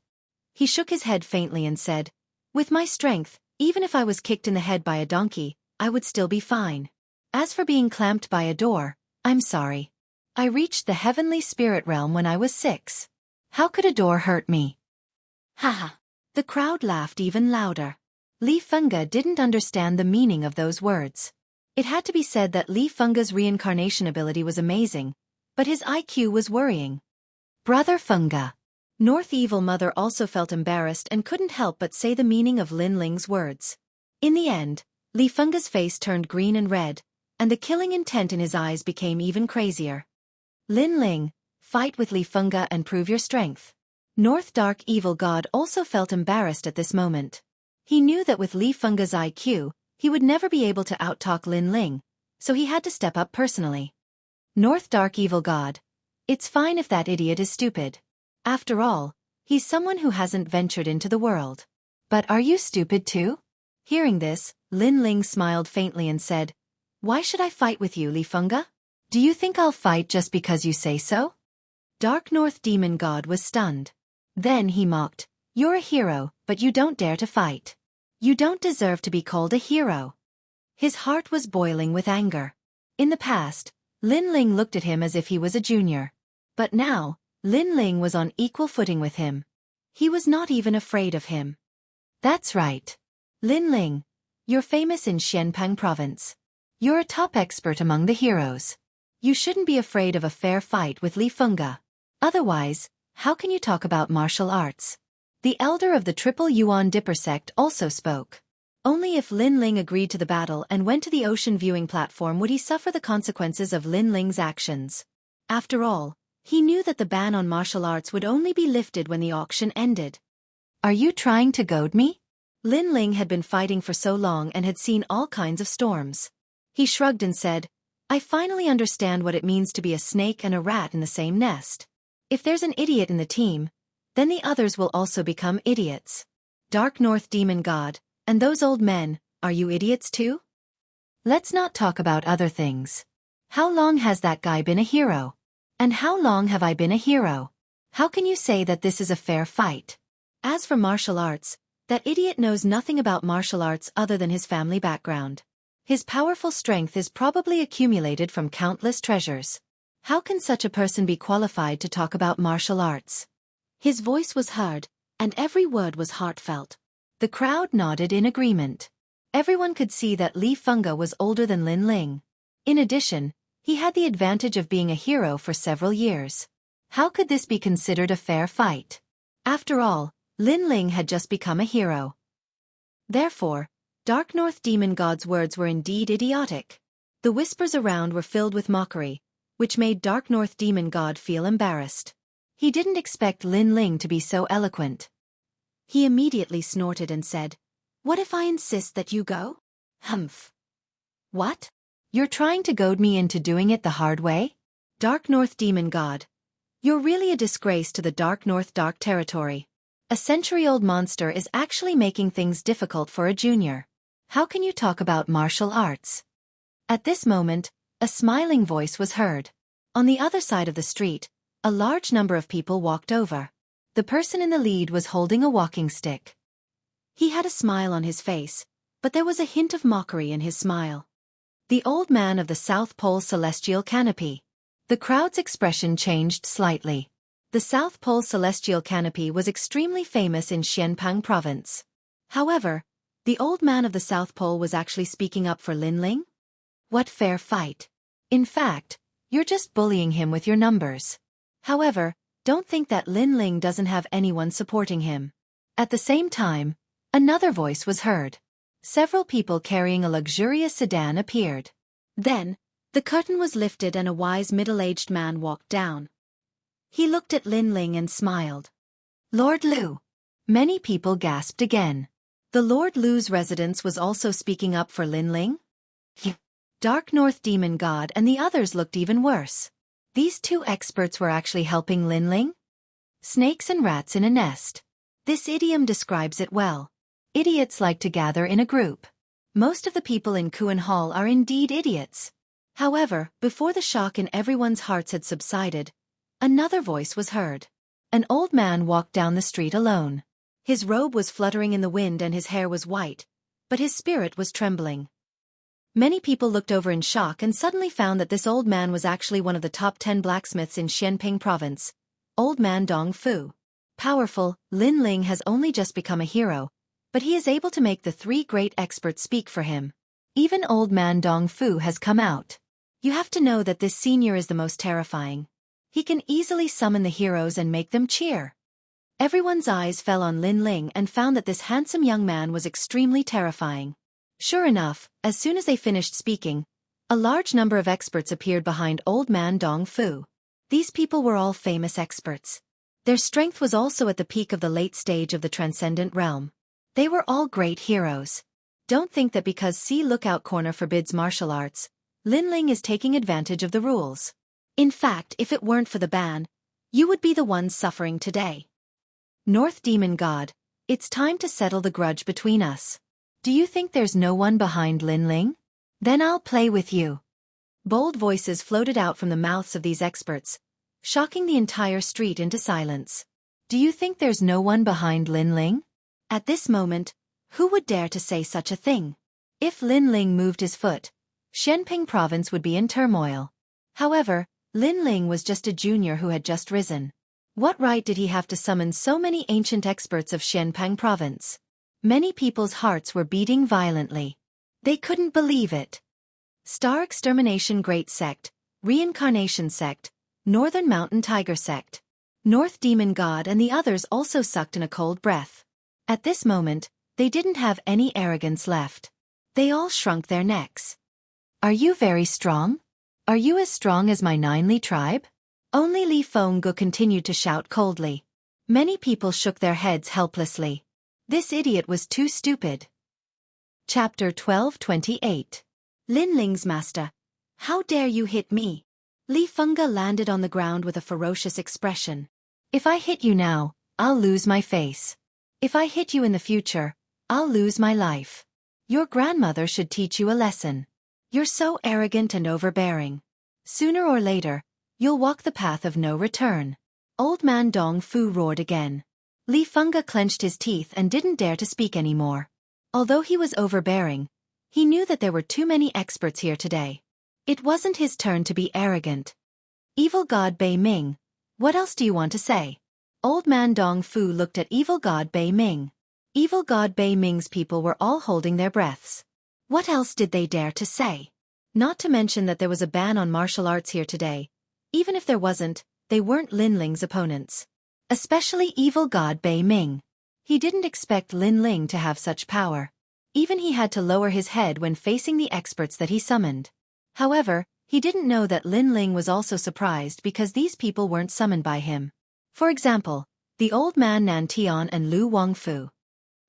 He shook his head faintly and said, with my strength, even if I was kicked in the head by a donkey, I would still be fine. As for being clamped by a door, I'm sorry. I reached the heavenly spirit realm when I was 6. How could a door hurt me? Haha. The crowd laughed even louder. Li Fengge didn't understand the meaning of those words. It had to be said that Li Fengge's reincarnation ability was amazing, but his IQ was worrying. Brother Fengge. North Evil Mother also felt embarrassed and couldn't help but say the meaning of Lin Ling's words. In the end, Li Fengge's face turned green and red, and the killing intent in his eyes became even crazier. Lin Ling, fight with Li Fengge and prove your strength. North Dark Evil God also felt embarrassed at this moment. He knew that with Li Fengge's IQ, he would never be able to outtalk Lin Ling, so he had to step up personally. North Dark Evil God. It's fine if that idiot is stupid. After all, he's someone who hasn't ventured into the world. But are you stupid too? Hearing this, Lin Ling smiled faintly and said, why should I fight with you, Li Fengge? Do you think I'll fight just because you say so? Dark North Demon God was stunned. Then he mocked, you're a hero, but you don't dare to fight. You don't deserve to be called a hero. His heart was boiling with anger. In the past, Lin Ling looked at him as if he was a junior. But now, Lin Ling was on equal footing with him. He was not even afraid of him. That's right. Lin Ling, you're famous in Xianpeng province. You're a top expert among the heroes. You shouldn't be afraid of a fair fight with Li Fengge. Otherwise, how can you talk about martial arts? The elder of the Triple Yuan Dipper sect also spoke. Only if Lin Ling agreed to the battle and went to the ocean viewing platform would he suffer the consequences of Lin Ling's actions. After all, he knew that the ban on martial arts would only be lifted when the auction ended. Are you trying to goad me? Lin Ling had been fighting for so long and had seen all kinds of storms. He shrugged and said, I finally understand what it means to be a snake and a rat in the same nest. If there's an idiot in the team, then the others will also become idiots. Dark North Demon God, and those old men, are you idiots too? Let's not talk about other things. How long has that guy been a hero? And how long have I been a hero? How can you say that this is a fair fight? As for martial arts, that idiot knows nothing about martial arts other than his family background. His powerful strength is probably accumulated from countless treasures. How can such a person be qualified to talk about martial arts? His voice was hard, and every word was heartfelt. The crowd nodded in agreement. Everyone could see that Li Fengge was older than Lin Ling. In addition, he had the advantage of being a hero for several years. How could this be considered a fair fight? After all, Lin Ling had just become a hero. Therefore, Dark North Demon God's words were indeed idiotic. The whispers around were filled with mockery, which made Dark North Demon God feel embarrassed. He didn't expect Lin Ling to be so eloquent. He immediately snorted and said, what if I insist that you go? Humph. What? You're trying to goad me into doing it the hard way? Dark North Demon God. You're really a disgrace to the Dark North Dark Territory. A century-old monster is actually making things difficult for a junior. How can you talk about martial arts? At this moment, a smiling voice was heard. On the other side of the street, a large number of people walked over. The person in the lead was holding a walking stick. He had a smile on his face, but there was a hint of mockery in his smile. The old man of the South Pole Celestial Canopy. The crowd's expression changed slightly. The South Pole Celestial Canopy was extremely famous in Xianpeng province. However, the old man of the South Pole was actually speaking up for Lin Ling? What fair fight! In fact, you're just bullying him with your numbers. However, don't think that Lin Ling doesn't have anyone supporting him. At the same time, another voice was heard. Several people carrying a luxurious sedan appeared. Then, the curtain was lifted and a wise middle-aged man walked down. He looked at Lin Ling and smiled. Lord Lu. Many people gasped again. The Lord Lu's residence was also speaking up for Lin Ling? Dark North Demon God and the others looked even worse. These two experts were actually helping Lin Ling? Snakes and rats in a nest. This idiom describes it well. Idiots like to gather in a group. Most of the people in Kuan Hall are indeed idiots. However, before the shock in everyone's hearts had subsided, another voice was heard. An old man walked down the street alone. His robe was fluttering in the wind and his hair was white, but his spirit was trembling. Many people looked over in shock and suddenly found that this old man was actually one of the top 10 blacksmiths in Xianping province, Old Man Dong Fu. Powerful, Lin Ling has only just become a hero, but he is able to make the three great experts speak for him. Even Old Man Dong Fu has come out. You have to know that this senior is the most terrifying. He can easily summon the heroes and make them cheer. Everyone's eyes fell on Lin Ling and found that this handsome young man was extremely terrifying. Sure enough, as soon as they finished speaking, a large number of experts appeared behind Old Man Dong Fu. These people were all famous experts. Their strength was also at the peak of the late stage of the transcendent realm. They were all great heroes. Don't think that because See Lookout Corner forbids martial arts, Lin Ling is taking advantage of the rules. In fact, if it weren't for the ban, you would be the ones suffering today. North Demon God, it's time to settle the grudge between us. Do you think there's no one behind Lin Ling? Then I'll play with you. Bold voices floated out from the mouths of these experts, shocking the entire street into silence. Do you think there's no one behind Lin Ling? At this moment, who would dare to say such a thing? If Lin Ling moved his foot, Xianping province would be in turmoil. However, Lin Ling was just a junior who had just risen. What right did he have to summon so many ancient experts of Xianping province? Many people's hearts were beating violently. They couldn't believe it. Star Extermination Great Sect, Reincarnation Sect, Northern Mountain Tiger Sect, North Demon God and the others also sucked in a cold breath. At this moment, they didn't have any arrogance left. They all shrunk their necks. Are you very strong? Are you as strong as my Ninely tribe? Only Li Fengge continued to shout coldly. Many people shook their heads helplessly. This idiot was too stupid. Chapter 12:28. Lin Ling's master. How dare you hit me? Li Fengge landed on the ground with a ferocious expression. If I hit you now, I'll lose my face. If I hit you in the future, I'll lose my life. Your grandmother should teach you a lesson. You're so arrogant and overbearing. Sooner or later, you'll walk the path of no return. Old Man Dong Fu roared again. Li Fengge clenched his teeth and didn't dare to speak anymore. Although he was overbearing, he knew that there were too many experts here today. It wasn't his turn to be arrogant. Evil God Bei Ming, what else do you want to say? Old Man Dong Fu looked at Evil God Bei Ming. Evil God Bei Ming's people were all holding their breaths. What else did they dare to say? Not to mention that there was a ban on martial arts here today. Even if there wasn't, they weren't Lin Ling's opponents. Especially Evil God Bei Ming. He didn't expect Lin Ling to have such power. Even he had to lower his head when facing the experts that he summoned. However, he didn't know that Lin Ling was also surprised because these people weren't summoned by him. For example, the old man Nan Tian and Lu Wangfu.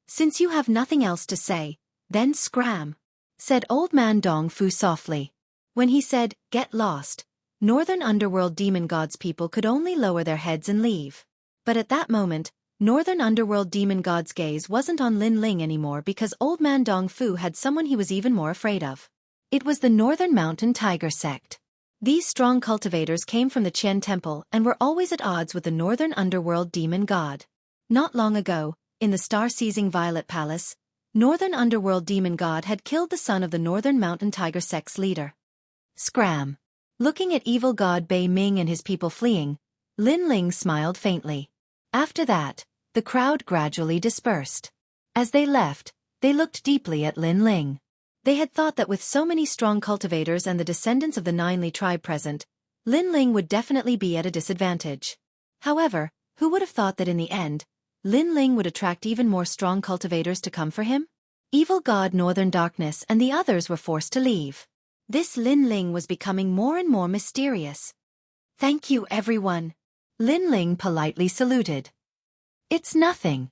Since you have nothing else to say, then scram, said Old Man Dong Fu softly. When he said, get lost, Northern Underworld Demon God's people could only lower their heads and leave. But at that moment, Northern Underworld Demon God's gaze wasn't on Lin Ling anymore because Old Man Dong Fu had someone he was even more afraid of. It was the Northern Mountain Tiger Sect. These strong cultivators came from the Qian Temple and were always at odds with the Northern Underworld Demon God. Not long ago, in the star-seizing Violet Palace, Northern Underworld Demon God had killed the son of the Northern Mountain Tiger Sect's leader. Scram. Looking at Evil God Bei Ming and his people fleeing, Lin Ling smiled faintly. After that, the crowd gradually dispersed. As they left, they looked deeply at Lin Ling. They had thought that with so many strong cultivators and the descendants of the Ninely tribe present, Lin Ling would definitely be at a disadvantage. However, who would have thought that in the end, Lin Ling would attract even more strong cultivators to come for him? Evil God Northern Darkness and the others were forced to leave. This Lin Ling was becoming more and more mysterious. Thank you, everyone. Lin Ling politely saluted. It's nothing.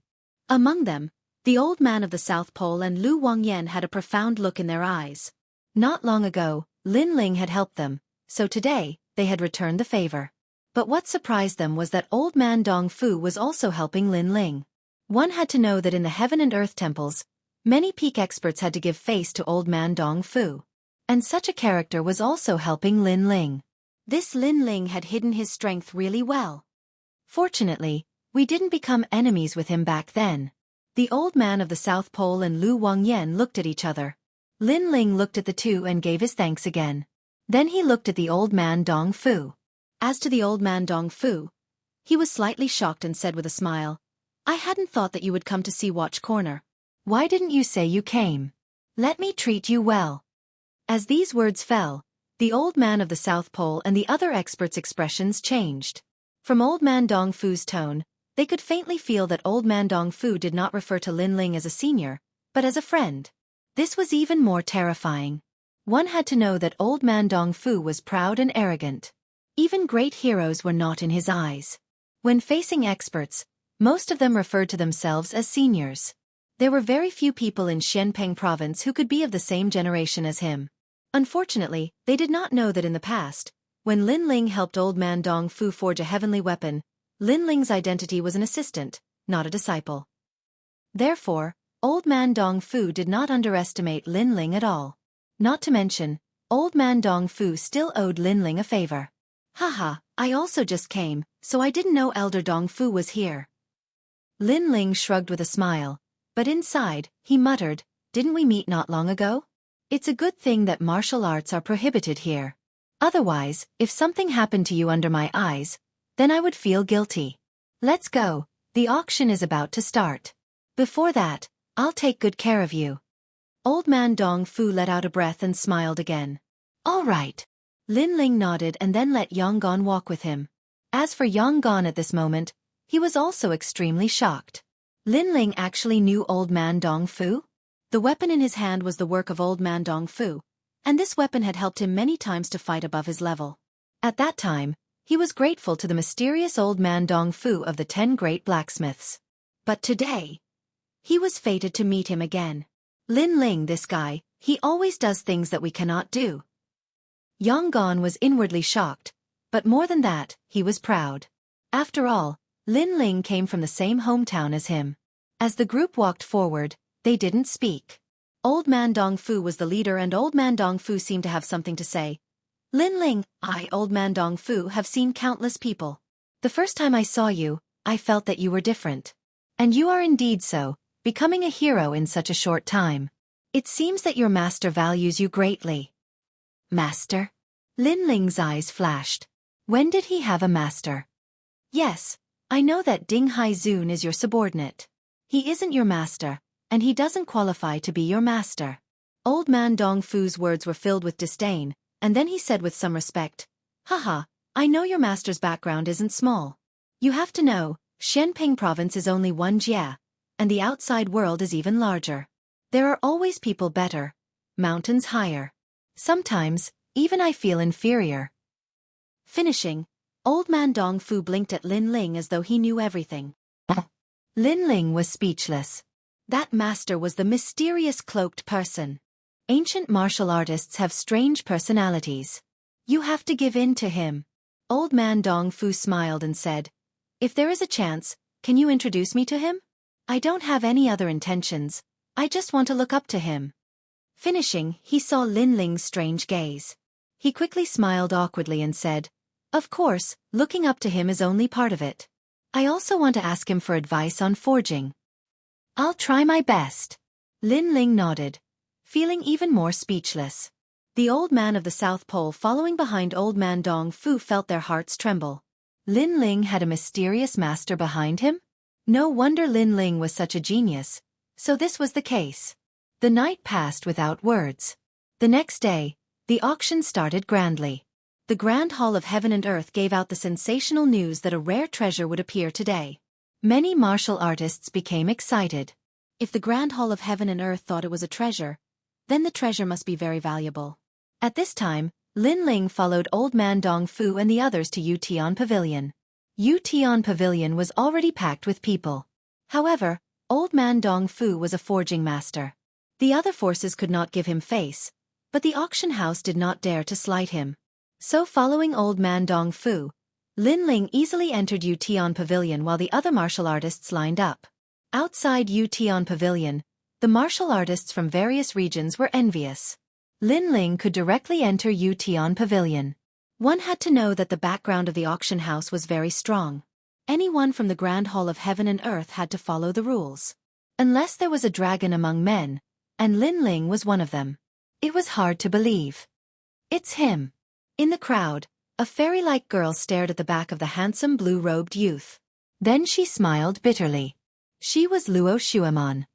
Among them, the old man of the South Pole and Lu Wangyan had a profound look in their eyes. Not long ago, Lin Ling had helped them, so today, they had returned the favor. But what surprised them was that old man Dong Fu was also helping Lin Ling. One had to know that in the heaven and earth temples, many peak experts had to give face to old man Dong Fu. And such a character was also helping Lin Ling. This Lin Ling had hidden his strength really well. Fortunately, we didn't become enemies with him back then. The old man of the South Pole and Lu Wangyan looked at each other. Lin Ling looked at the two and gave his thanks again. Then he looked at the old man Dong Fu. As to the old man Dong Fu, he was slightly shocked and said with a smile, I hadn't thought that you would come to see Watch Corner. Why didn't you say you came? Let me treat you well. As these words fell, the old man of the South Pole and the other experts' expressions changed. From old man Dong Fu's tone, they could faintly feel that old man Dong Fu did not refer to Lin Ling as a senior, but as a friend. This was even more terrifying. One had to know that old man Dong Fu was proud and arrogant. Even great heroes were not in his eyes. When facing experts, most of them referred to themselves as seniors. There were very few people in Xianpeng province who could be of the same generation as him. Unfortunately, they did not know that in the past, when Lin Ling helped old man Dong Fu forge a heavenly weapon, Lin Ling's identity was an assistant, not a disciple. Therefore, old man Dong Fu did not underestimate Lin Ling at all. Not to mention, old man Dong Fu still owed Lin Ling a favor. Haha, I also just came, so I didn't know Elder Dong Fu was here. Lin Ling shrugged with a smile, but inside, he muttered, didn't we meet not long ago? It's a good thing that martial arts are prohibited here. Otherwise, if something happened to you under my eyes, then I would feel guilty. Let's go, the auction is about to start. Before that, I'll take good care of you. Old man Dong Fu let out a breath and smiled again. All right. Lin Ling nodded and then let Yang Gon walk with him. As for Yang Gon at this moment, he was also extremely shocked. Lin Ling actually knew old man Dong Fu? The weapon in his hand was the work of old man Dong Fu, and this weapon had helped him many times to fight above his level. At that time, he was grateful to the mysterious old man Dong Fu of the 10 great blacksmiths. But today, he was fated to meet him again. Lin Ling, this guy, he always does things that we cannot do. Yang Gon was inwardly shocked, but more than that, he was proud. After all, Lin Ling came from the same hometown as him. As the group walked forward, they didn't speak. Old man Dong Fu was the leader and old man Dong Fu seemed to have something to say. Lin Ling, I, old man Dong Fu, have seen countless people. The first time I saw you, I felt that you were different. And you are indeed so, becoming a hero in such a short time. It seems that your master values you greatly. Master? Lin Ling's eyes flashed. When did he have a master? Yes, I know that Ding Haizun is your subordinate. He isn't your master, and he doesn't qualify to be your master. Old man Dong Fu's words were filled with disdain, and then he said with some respect, Haha, I know your master's background isn't small. You have to know, Xianpeng province is only one jia, and the outside world is even larger. There are always people better, mountains higher. Sometimes, even I feel inferior. Finishing, old man Dong Fu blinked at Lin Ling as though he knew everything. Lin Ling was speechless. That master was the mysterious cloaked person. Ancient martial artists have strange personalities. You have to give in to him. Old man Dong Fu smiled and said, If there is a chance, can you introduce me to him? I don't have any other intentions, I just want to look up to him. Finishing, he saw Lin Ling's strange gaze. He quickly smiled awkwardly and said, Of course, looking up to him is only part of it. I also want to ask him for advice on forging. I'll try my best. Lin Ling nodded, feeling even more speechless. The old man of the South Pole following behind old man Dong Fu felt their hearts tremble. Lin Ling had a mysterious master behind him? No wonder Lin Ling was such a genius. So this was the case. The night passed without words. The next day, the auction started grandly. The Grand Hall of Heaven and Earth gave out the sensational news that a rare treasure would appear today. Many martial artists became excited. If the Grand Hall of Heaven and Earth thought it was a treasure, then the treasure must be very valuable. At this time, Lin Ling followed Old Man Dong Fu and the others to Yutian Pavilion. Yutian Pavilion was already packed with people. However, Old Man Dong Fu was a forging master. The other forces could not give him face, but the auction house did not dare to slight him. So following Old Man Dong Fu, Lin Ling easily entered Yutian Pavilion while the other martial artists lined up. Outside Yutian Pavilion, the martial artists from various regions were envious. Lin Ling could directly enter Yutian Pavilion. One had to know that the background of the auction house was very strong. Anyone from the Grand Hall of Heaven and Earth had to follow the rules. Unless there was a dragon among men, and Lin Ling was one of them. It was hard to believe. It's him. In the crowd, a fairy-like girl stared at the back of the handsome blue-robed youth. Then she smiled bitterly. She was Luo Xueman.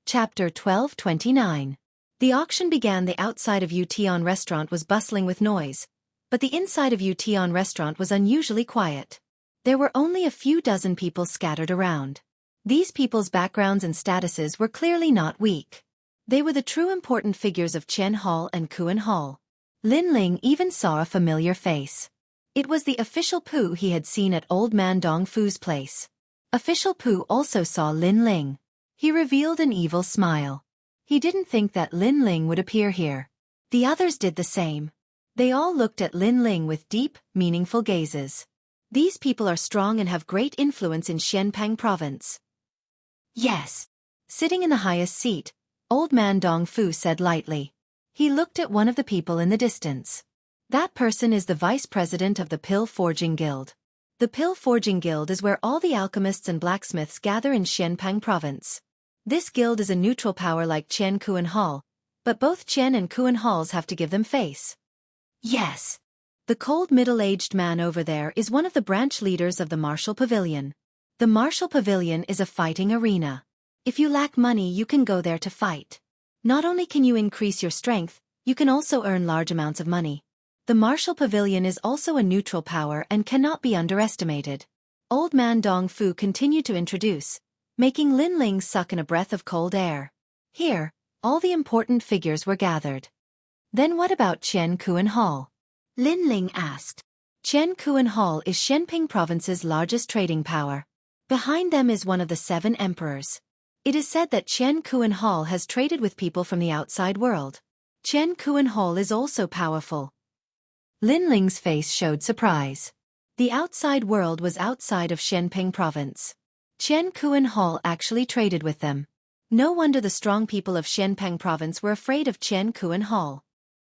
Chapter 1229. The auction began. The outside of Yutian restaurant was bustling with noise, but the inside of Yutian restaurant was unusually quiet. There were only a few dozen people scattered around. These people's backgrounds and statuses were clearly not weak. They were the true important figures of Qian Hall and Kuan Hall. Lin Ling even saw a familiar face. It was the official Pu he had seen at Old Man Dong Fu's place. Official Pu also saw Lin Ling. He revealed an evil smile. He didn't think that Lin Ling would appear here. The others did the same. They all looked at Lin Ling with deep, meaningful gazes. These people are strong and have great influence in Xianpeng province. Yes. Sitting in the highest seat, Old Man Dong Fu said lightly. He looked at one of the people in the distance. That person is the vice president of the Pill Forging Guild. The Pill Forging Guild is where all the alchemists and blacksmiths gather in Xianpeng province. This guild is a neutral power like Qian Kuan Hall, but both Qian and Kuan Halls have to give them face. Yes. The cold middle-aged man over there is one of the branch leaders of the Martial Pavilion. The Martial Pavilion is a fighting arena. If you lack money, you can go there to fight. Not only can you increase your strength, you can also earn large amounts of money. The Martial Pavilion is also a neutral power and cannot be underestimated. Old Man Dong Fu continued to introduce, making Lin Ling suck in a breath of cold air. Here, all the important figures were gathered. Then what about Qian Kuan Hall? Lin Ling asked. Qian Kuan Hall is Xianping province's largest trading power. Behind them is one of the 7 emperors. It is said that Qian Kuan Hall has traded with people from the outside world. Qian Kuan Hall is also powerful. Lin Ling's face showed surprise. The outside world was outside of Xianping province. Qian Kuan Hall actually traded with them. No wonder the strong people of Xianpeng province were afraid of Qian Kuan Hall.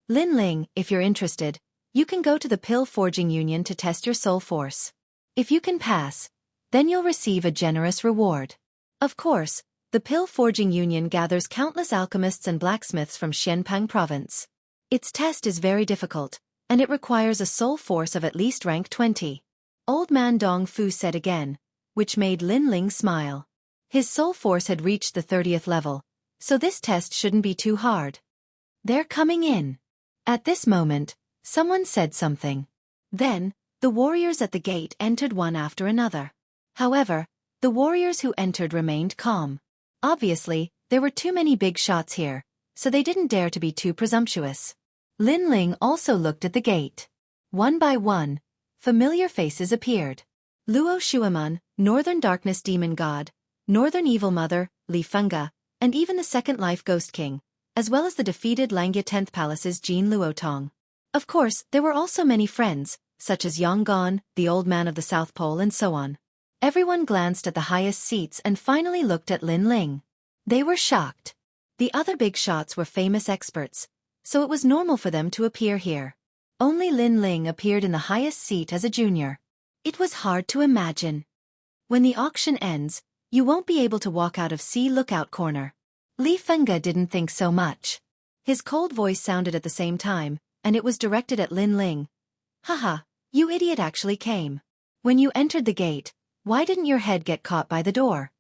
Lin Ling, if you're interested, you can go to the Pill Forging Union to test your soul force. If you can pass, then you'll receive a generous reward. Of course, the Pill Forging Union gathers countless alchemists and blacksmiths from Xianpeng province. Its test is very difficult, and it requires a soul force of at least rank 20. Old Man Dong Fu said again, which made Lin Ling smile. His soul force had reached the 30th level, so this test shouldn't be too hard. They're coming in. At this moment, someone said something. Then, the warriors at the gate entered one after another. However, the warriors who entered remained calm. Obviously, there were too many big shots here, so they didn't dare to be too presumptuous. Lin Ling also looked at the gate. One by one, familiar faces appeared. Luo Xueman, Northern Darkness Demon God, Northern Evil Mother, Li Fenga, and even the Second Life Ghost King, as well as the defeated Langya 10th Palace's Jin Luotong. Of course, there were also many friends, such as Yang Gon, the Old Man of the South Pole and so on. Everyone glanced at the highest seats and finally looked at Lin Ling. They were shocked. The other big shots were famous experts, so it was normal for them to appear here. Only Lin Ling appeared in the highest seat as a junior. It was hard to imagine. When the auction ends, you won't be able to walk out of Sea Lookout Corner. Li Fenga didn't think so much. His cold voice sounded at the same time, and it was directed at Lin Ling. Haha, you idiot actually came. When you entered the gate, why didn't your head get caught by the door?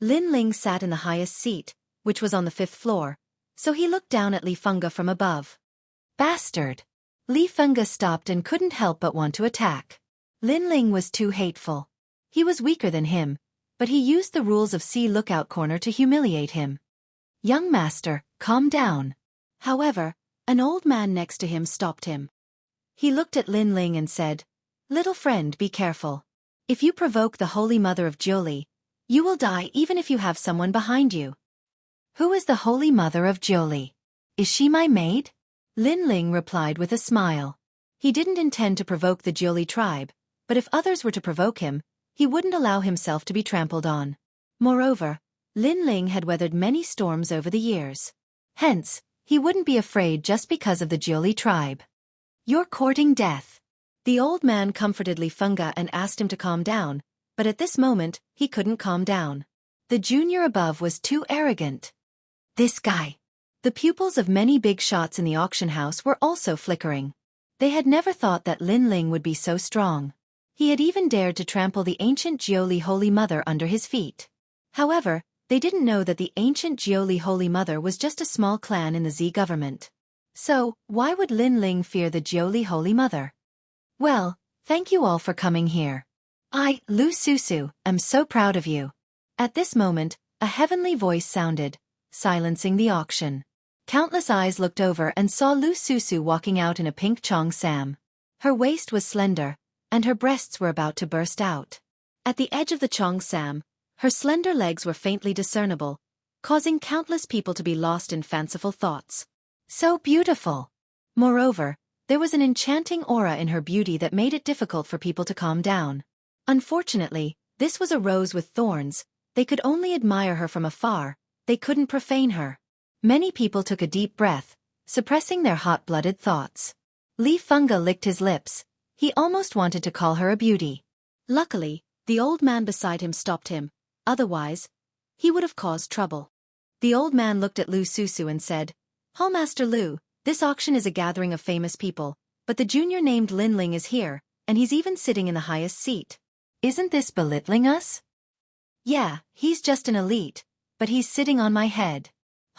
Lin Ling sat in the highest seat, which was on the 5th floor, so he looked down at Li Fenga from above. Bastard! Li Fengge stopped and couldn't help but want to attack. Lin Ling was too hateful. He was weaker than him, but he used the rules of Sea Lookout Corner to humiliate him. Young master, calm down. However, an old man next to him stopped him. He looked at Lin Ling and said, "Little friend, be careful. If you provoke the Holy Mother of Jiuli, you will die even if you have someone behind you." "Who is the Holy Mother of Jiuli? Is she my maid?" Lin Ling replied with a smile. He didn't intend to provoke the Jiuli tribe, but if others were to provoke him, he wouldn't allow himself to be trampled on. Moreover, Lin Ling had weathered many storms over the years. Hence, he wouldn't be afraid just because of the Jiuli tribe. "You're courting death." The old man comforted Li Fengge and asked him to calm down, but at this moment, he couldn't calm down. The junior above was too arrogant. This guy. The pupils of many big shots in the auction house were also flickering. They had never thought that Lin Ling would be so strong. He had even dared to trample the ancient Jiuli Holy Mother under his feet. However, they didn't know that the ancient Jiuli Holy Mother was just a small clan in the Z government. So, why would Lin Ling fear the Jiuli Holy Mother? "Well, thank you all for coming here. I, Lu Susu, am so proud of you." At this moment, a heavenly voice sounded, silencing the auction. Countless eyes looked over and saw Lu Susu walking out in a pink Chong Sam. Her waist was slender, and her breasts were about to burst out. At the edge of the Chong Sam, her slender legs were faintly discernible, causing countless people to be lost in fanciful thoughts. So beautiful! Moreover, there was an enchanting aura in her beauty that made it difficult for people to calm down. Unfortunately, this was a rose with thorns. They could only admire her from afar, they couldn't profane her. Many people took a deep breath, suppressing their hot-blooded thoughts. Li Fengge licked his lips. He almost wanted to call her a beauty. Luckily, the old man beside him stopped him, otherwise, he would have caused trouble. The old man looked at Lu Susu and said, "Hallmaster Lu, this auction is a gathering of famous people, but the junior named Lin Ling is here, and he's even sitting in the highest seat. Isn't this belittling us?" "Yeah, he's just an elite, but he's sitting on my head."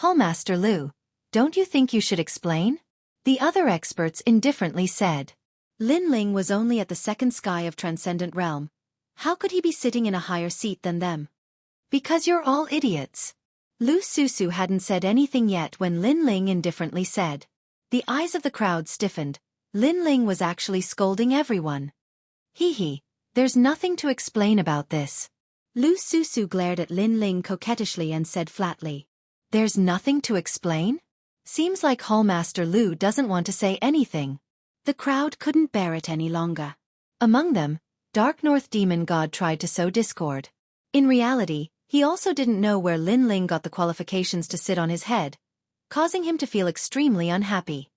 "Hallmaster Lu, don't you think you should explain?" The other experts indifferently said. Lin Ling was only at the second sky of Transcendent Realm. How could he be sitting in a higher seat than them? "Because you're all idiots." Lu Susu hadn't said anything yet when Lin Ling indifferently said. The eyes of the crowd stiffened. Lin Ling was actually scolding everyone. Hee, there's nothing to explain about this." Lu Susu glared at Lin Ling coquettishly and said flatly, "There's nothing to explain? Seems like Hallmaster Lu doesn't want to say anything." The crowd couldn't bear it any longer. Among them, Dark North Demon God tried to sow discord. In reality, he also didn't know where Lin Ling got the qualifications to sit on his head, causing him to feel extremely unhappy.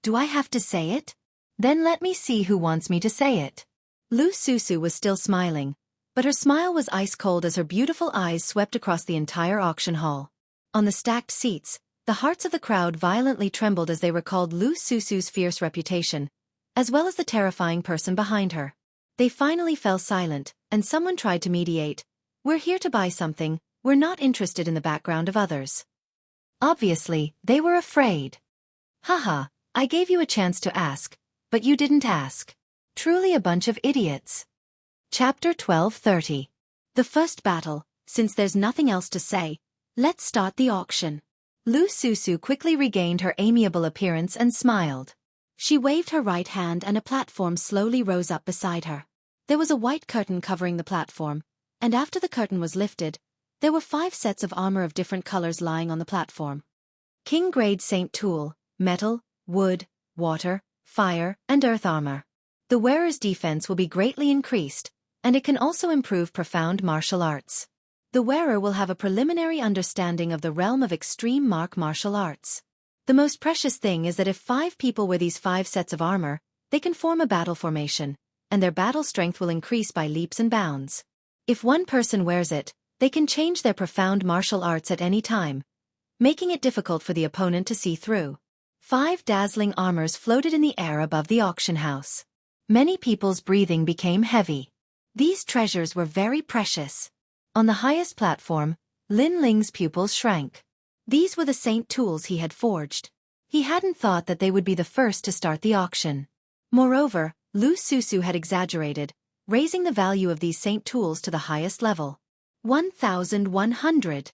"Do I have to say it? Then let me see who wants me to say it." Lu Susu was still smiling, but her smile was ice-cold as her beautiful eyes swept across the entire auction hall. On the stacked seats, the hearts of the crowd violently trembled as they recalled Lu Susu's fierce reputation, as well as the terrifying person behind her. They finally fell silent, and someone tried to mediate. "We're here to buy something, we're not interested in the background of others." Obviously, they were afraid. "Haha, I gave you a chance to ask, but you didn't ask. Truly a bunch of idiots." Chapter 12:30. The first battle. Since there's nothing else to say, let's start the auction. Lu Susu quickly regained her amiable appearance and smiled. She waved her right hand and a platform slowly rose up beside her. There was a white curtain covering the platform, and after the curtain was lifted, there were 5 sets of armor of different colors lying on the platform. King Grade Saint Tool, metal, wood, water, fire, and earth armor. The wearer's defense will be greatly increased, and it can also improve profound martial arts. The wearer will have a preliminary understanding of the realm of extreme martial arts. The most precious thing is that if 5 people wear these 5 sets of armor, they can form a battle formation, and their battle strength will increase by leaps and bounds. If one person wears it, they can change their profound martial arts at any time, making it difficult for the opponent to see through. 5 dazzling armors floated in the air above the auction house. Many people's breathing became heavy. These treasures were very precious. On the highest platform, Lin Ling's pupils shrank. These were the saint tools he had forged. He hadn't thought that they would be the first to start the auction. Moreover, Lu Susu had exaggerated, raising the value of these saint tools to the highest level. 1,100.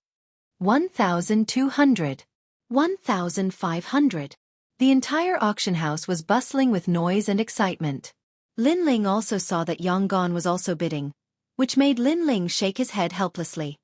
1,200. 1,500. The entire auction house was bustling with noise and excitement. Lin Ling also saw that Yang Gon was also bidding, which made Lin Ling shake his head helplessly.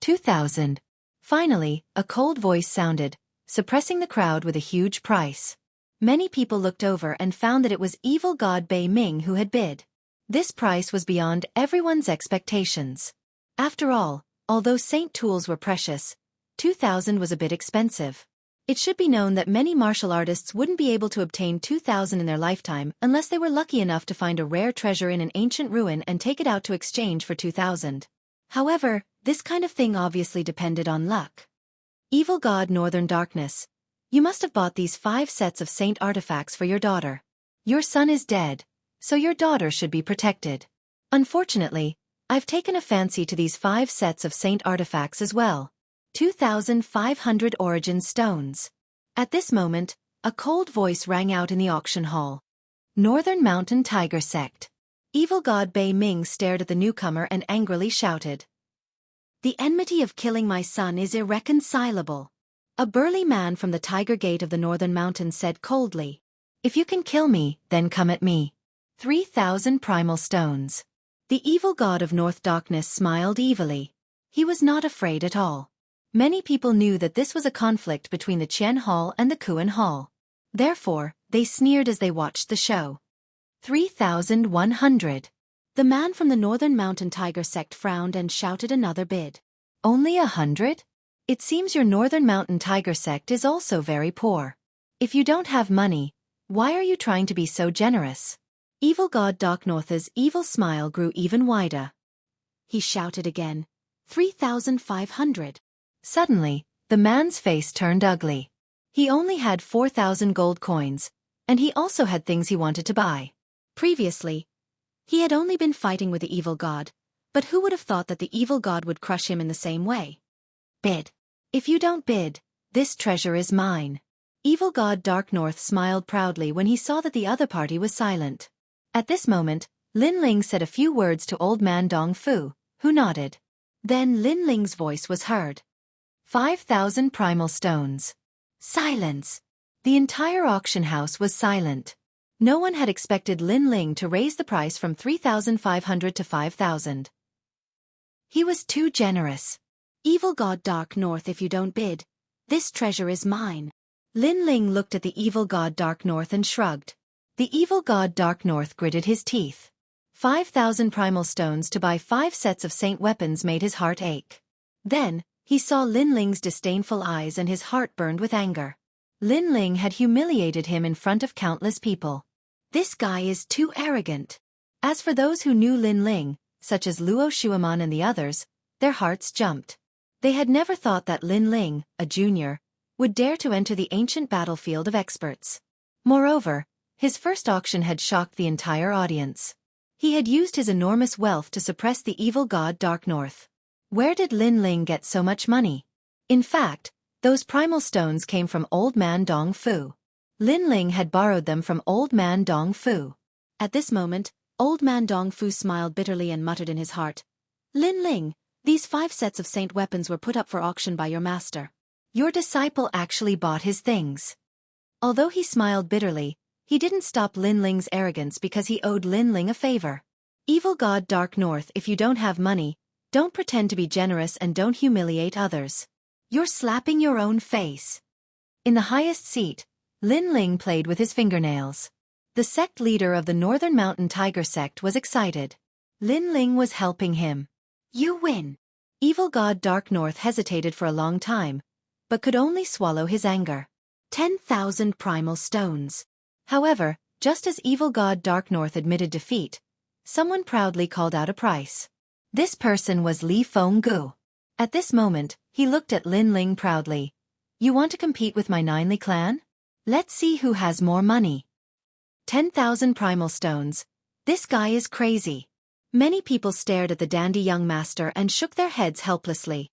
2,000. Finally, a cold voice sounded, suppressing the crowd with a huge price. Many people looked over and found that it was evil god Bei Ming who had bid. This price was beyond everyone's expectations. After all, although saint tools were precious, 2,000 was a bit expensive. It should be known that many martial artists wouldn't be able to obtain 2,000 in their lifetime unless they were lucky enough to find a rare treasure in an ancient ruin and take it out to exchange for 2,000. However, this kind of thing obviously depended on luck. Evil god Northern Darkness, you must have bought these 5 sets of saint artifacts for your daughter. Your son is dead, so your daughter should be protected. Unfortunately, I've taken a fancy to these 5 sets of saint artifacts as well. 2,500 origin stones. At this moment, a cold voice rang out in the auction hall. Northern Mountain Tiger Sect. Evil god Bei Ming stared at the newcomer and angrily shouted. The enmity of killing my son is irreconcilable. A burly man from the Tiger Gate of the Northern Mountains said coldly. If you can kill me, then come at me. 3,000 primal stones. The evil god of North Darkness smiled evilly. He was not afraid at all. Many people knew that this was a conflict between the Qian Hall and the Kuan Hall. Therefore, they sneered as they watched the show. 3,100. The man from the Northern Mountain Tiger Sect frowned and shouted another bid. Only 100? It seems your Northern Mountain Tiger Sect is also very poor. If you don't have money, why are you trying to be so generous? Evil god Doc North's evil smile grew even wider. He shouted again. 3,500. Suddenly, the man's face turned ugly. He only had 4,000 gold coins, and he also had things he wanted to buy. Previously, he had only been fighting with the evil god, but who would have thought that the evil god would crush him in the same way? Bid. If you don't bid, this treasure is mine. Evil god Dark North smiled proudly when he saw that the other party was silent. At this moment, Lin Ling said a few words to old man Dong Fu, who nodded. Then Lin Ling's voice was heard. 5,000 primal stones. Silence. The entire auction house was silent. No one had expected Lin Ling to raise the price from 3,500 to 5,000. He was too generous. Evil god Dark North, if you don't bid, this treasure is mine. Lin Ling looked at the evil god Dark North and shrugged. The evil god Dark North gritted his teeth. 5,000 primal stones to buy 5 sets of saint weapons made his heart ache. Then, he saw Lin Ling's disdainful eyes and his heart burned with anger. Lin Ling had humiliated him in front of countless people. This guy is too arrogant. As for those who knew Lin Ling, such as Luo Shuaman and the others, their hearts jumped. They had never thought that Lin Ling, a junior, would dare to enter the ancient battlefield of experts. Moreover, his first auction had shocked the entire audience. He had used his enormous wealth to suppress the evil god Dark North. Where did Lin Ling get so much money? In fact, those primal stones came from Old Man Dong Fu. Lin Ling had borrowed them from Old Man Dong Fu. At this moment, Old Man Dong Fu smiled bitterly and muttered in his heart. Lin Ling, these 5 sets of saint weapons were put up for auction by your master. Your disciple actually bought his things. Although he smiled bitterly, he didn't stop Lin Ling's arrogance because he owed Lin Ling a favor. Evil god Dark North, if you don't have money, don't pretend to be generous and don't humiliate others. You're slapping your own face. In the highest seat, Lin Ling played with his fingernails. The sect leader of the Northern Mountain Tiger Sect was excited. Lin Ling was helping him. You win. Evil god Dark North hesitated for a long time, but could only swallow his anger. 10,000 primal stones. However, just as evil god Dark North admitted defeat, someone proudly called out a price. This person was Li Fenggu. At this moment, he looked at Lin Ling proudly. You want to compete with my Ninely clan? Let's see who has more money. 10,000 primal stones. This guy is crazy. Many people stared at the dandy young master and shook their heads helplessly.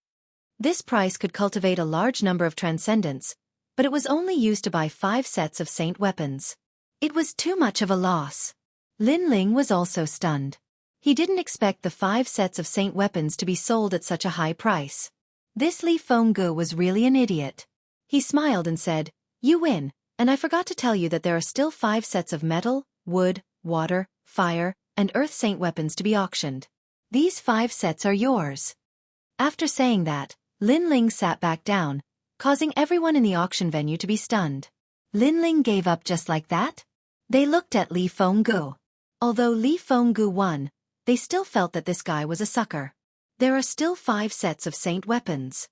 This price could cultivate a large number of transcendents, but it was only used to buy 5 sets of saint weapons. It was too much of a loss. Lin Ling was also stunned. He didn't expect the 5 sets of saint weapons to be sold at such a high price. This Li Fengge was really an idiot. He smiled and said, "You win, and I forgot to tell you that there are still 5 sets of metal, wood, water, fire, and earth saint weapons to be auctioned. These 5 sets are yours." After saying that, Lin Ling sat back down, causing everyone in the auction venue to be stunned. Lin Ling gave up just like that? They looked at Li Fengge. Although Li Fengge won, they still felt that this guy was a sucker. There are still 5 sets of saint weapons.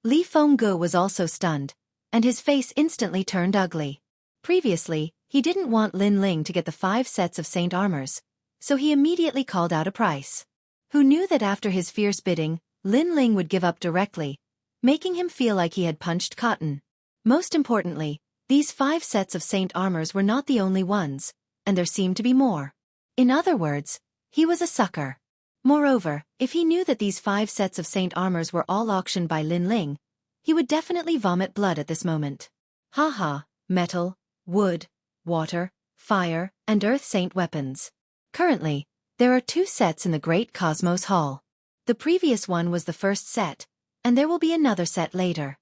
Li Fengge was also stunned, and his face instantly turned ugly. Previously, he didn't want Lin Ling to get the 5 sets of saint armors, so he immediately called out a price. Who knew that after his fierce bidding, Lin Ling would give up directly, making him feel like he had punched cotton. Most importantly, these 5 sets of saint armors were not the only ones, and there seemed to be more. In other words, he was a sucker. Moreover, if he knew that these 5 sets of saint armors were all auctioned by Lin Ling, he would definitely vomit blood at this moment. Haha, metal, wood, water, fire, and earth saint weapons. Currently, there are 2 sets in the Great Cosmos Hall. The previous one was the first set, and there will be another set later.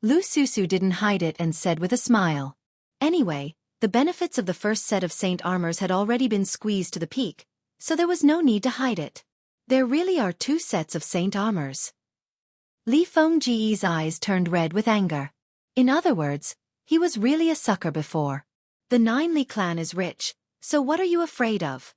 Lu Susu didn't hide it and said with a smile. Anyway, the benefits of the first set of saint armors had already been squeezed to the peak, so there was no need to hide it. There really are 2 sets of saint armors. Li Fengge's eyes turned red with anger. In other words, he was really a sucker before. The 9 Li clan is rich, so what are you afraid of?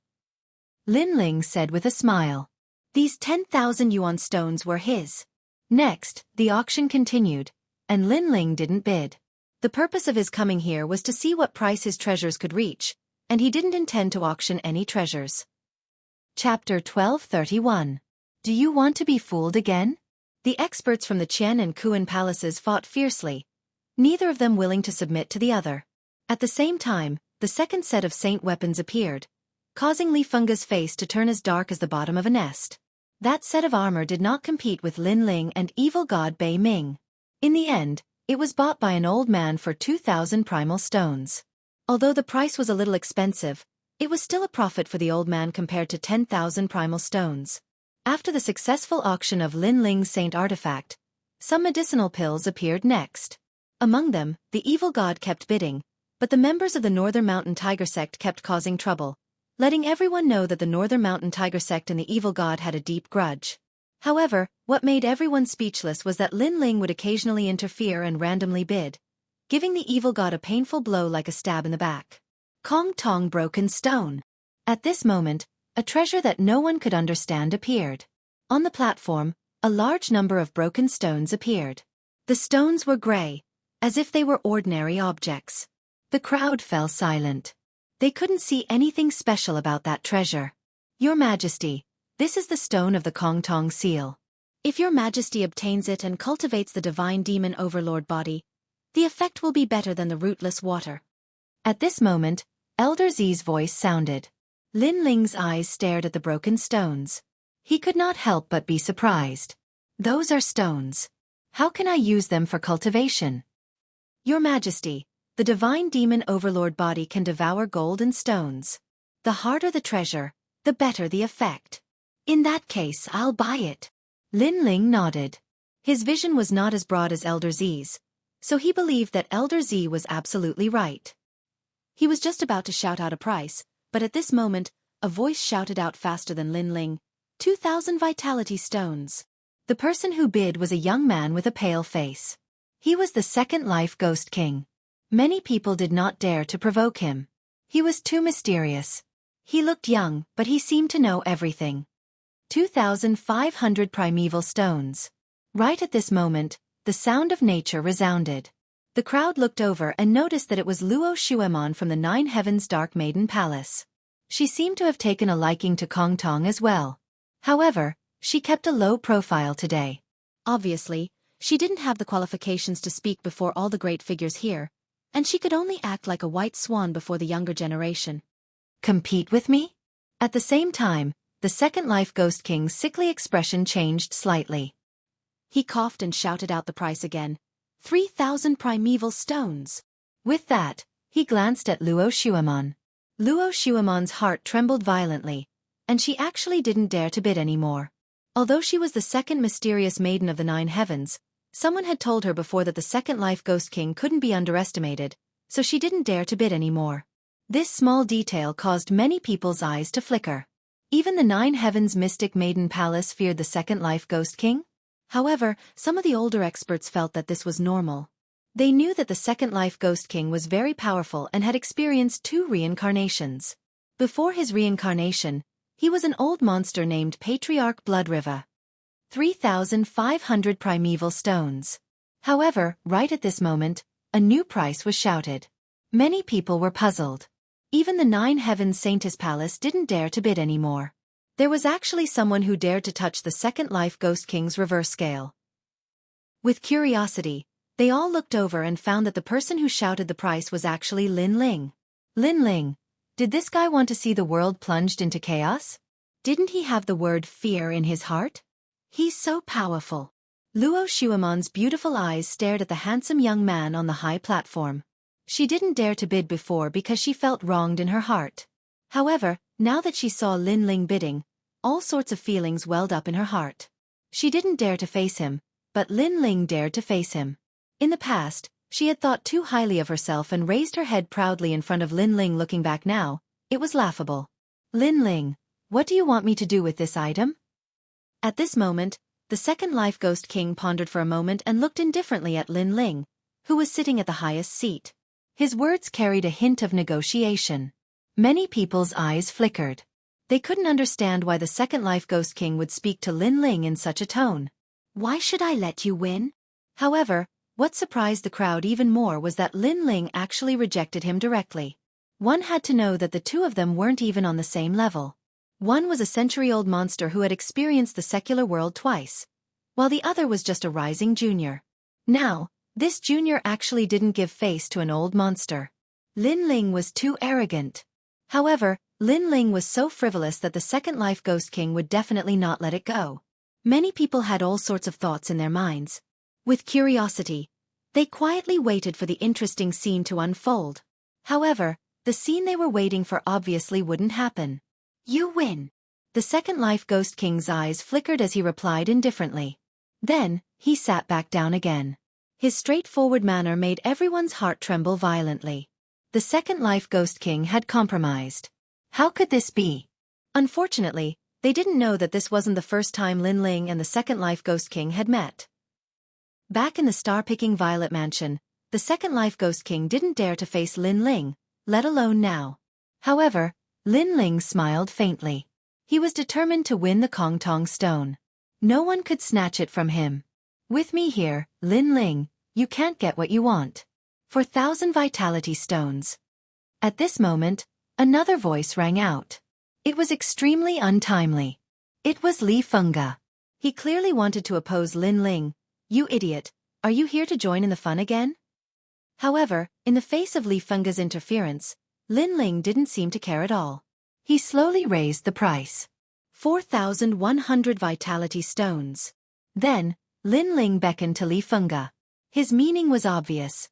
Lin Ling said with a smile. These 10,000 yuan stones were his. Next, the auction continued, and Lin Ling didn't bid. The purpose of his coming here was to see what price his treasures could reach, and he didn't intend to auction any treasures. Chapter 1231. Do you want to be fooled again? The experts from the Qian and Kuan palaces fought fiercely, neither of them willing to submit to the other. At the same time, the second set of saint weapons appeared, causing Li Fengge's face to turn as dark as the bottom of a nest. That set of armor did not compete with Lin Ling and evil god Bei Ming. In the end, it was bought by an old man for 2,000 primal stones. Although the price was a little expensive, it was still a profit for the old man compared to 10,000 primal stones. After the successful auction of Lin Ling's saint artifact, some medicinal pills appeared next. Among them, the evil god kept bidding, but the members of the Northern Mountain Tiger sect kept causing trouble, letting everyone know that the Northern Mountain Tiger sect and the evil god had a deep grudge. However, what made everyone speechless was that Lin Ling would occasionally interfere and randomly bid, giving the evil god a painful blow like a stab in the back. Kong Tong broken stone. At this moment, a treasure that no one could understand appeared. On the platform, a large number of broken stones appeared. The stones were gray, as if they were ordinary objects. The crowd fell silent. They couldn't see anything special about that treasure. Your Majesty, this is the stone of the Kong Tong seal. If your Majesty obtains it and cultivates the divine demon overlord body, the effect will be better than the rootless water. At this moment, Elder Zi's voice sounded. Lin Ling's eyes stared at the broken stones. He could not help but be surprised. Those are stones. How can I use them for cultivation? Your Majesty, the divine demon overlord body can devour gold and stones. The harder the treasure, the better the effect. In that case, I'll buy it. Lin Ling nodded. His vision was not as broad as Elder Zi's, so he believed that Elder Z was absolutely right. He was just about to shout out a price, but at this moment, a voice shouted out faster than Lin Ling, 2,000 vitality stones. The person who bid was a young man with a pale face. He was the Second Life Ghost King. Many people did not dare to provoke him. He was too mysterious. He looked young, but he seemed to know everything. 2,500 primeval stones. Right at this moment, the sound of nature resounded. The crowd looked over and noticed that it was Luo Shuemon from the Nine Heavens Dark Maiden Palace. She seemed to have taken a liking to Kong Tong as well. However, she kept a low profile today. Obviously, she didn't have the qualifications to speak before all the great figures here, and she could only act like a white swan before the younger generation. Compete with me? At the same time, the Second Life Ghost King's sickly expression changed slightly. He coughed and shouted out the price again, 3,000 primeval stones. With that, he glanced at Luo Xuemon. Luo Xuemon's heart trembled violently, and she actually didn't dare to bid any more. Although she was the second mysterious maiden of the 9 heavens, someone had told her before that the second life Ghost King couldn't be underestimated, so she didn't dare to bid any more. This small detail caused many people's eyes to flicker. Even the 9 heavens mystic maiden palace feared the second life Ghost King? However, some of the older experts felt that this was normal. They knew that the second life Ghost King was very powerful and had experienced 2 reincarnations. Before his reincarnation, he was an old monster named Patriarch Blood River. 3,500 primeval stones. However, right at this moment, a new price was shouted. Many people were puzzled. Even the 9 heavens Saintess Palace didn't dare to bid any more. There was actually someone who dared to touch the second life Ghost King's reverse scale. With curiosity, they all looked over and found that the person who shouted the price was actually Lin Ling. Lin Ling, did this guy want to see the world plunged into chaos? Didn't he have the word fear in his heart? He's so powerful. Luo Xuemon's beautiful eyes stared at the handsome young man on the high platform. She didn't dare to bid before because she felt wronged in her heart. However, now that she saw Lin Ling bidding, all sorts of feelings welled up in her heart. She didn't dare to face him, but Lin Ling dared to face him. In the past, she had thought too highly of herself and raised her head proudly in front of Lin Ling. Looking back now, it was laughable. Lin Ling, what do you want me to do with this item? At this moment, the second life Ghost King pondered for a moment and looked indifferently at Lin Ling, who was sitting at the highest seat. His words carried a hint of negotiation. Many people's eyes flickered. They couldn't understand why the second life Ghost King would speak to Lin Ling in such a tone. Why should I let you win? However, what surprised the crowd even more was that Lin Ling actually rejected him directly. One had to know that the two of them weren't even on the same level. One was a century-old monster who had experienced the secular world twice, while the other was just a rising junior. Now, this junior actually didn't give face to an old monster. Lin Ling was too arrogant. However, Lin Ling was so frivolous that the second life Ghost King would definitely not let it go. Many people had all sorts of thoughts in their minds. With curiosity, they quietly waited for the interesting scene to unfold. However, the scene they were waiting for obviously wouldn't happen. You win. The second life Ghost King's eyes flickered as he replied indifferently. Then, he sat back down again. His straightforward manner made everyone's heart tremble violently. The second life Ghost King had compromised. How could this be? Unfortunately, they didn't know that this wasn't the first time Lin Ling and the second life Ghost King had met. Back in the star-picking Violet Mansion, the second life Ghost King didn't dare to face Lin Ling, let alone now. However, Lin Ling smiled faintly. He was determined to win the Kong Tong Stone. No one could snatch it from him. With me here, Lin Ling, you can't get what you want. 4,000 vitality stones. At this moment, another voice rang out. It was extremely untimely. It was Li Fengge. He clearly wanted to oppose Lin Ling. You idiot, are you here to join in the fun again? However, in the face of Li Fengge's interference, Lin Ling didn't seem to care at all. He slowly raised the price. 4,100 vitality stones. Then, Lin Ling beckoned to Li Fengge. His meaning was obvious.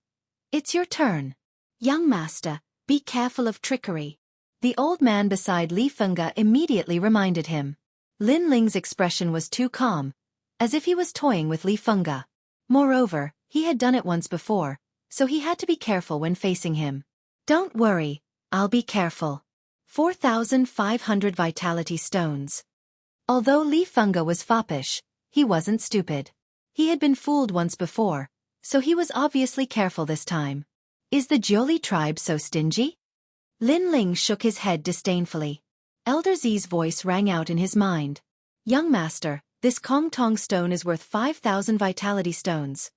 It's your turn. Young master, be careful of trickery. The old man beside Li Fengge immediately reminded him. Lin Ling's expression was too calm, as if he was toying with Li Fengge. Moreover, he had done it once before, so he had to be careful when facing him. Don't worry, I'll be careful. 4,500 vitality stones. Although Li Fengge was foppish, he wasn't stupid. He had been fooled once before, so he was obviously careful this time. Is the Jiuli tribe so stingy? Lin Ling shook his head disdainfully. Elder Zi's voice rang out in his mind. Young master, this Kong Tong stone is worth 5,000 vitality stones.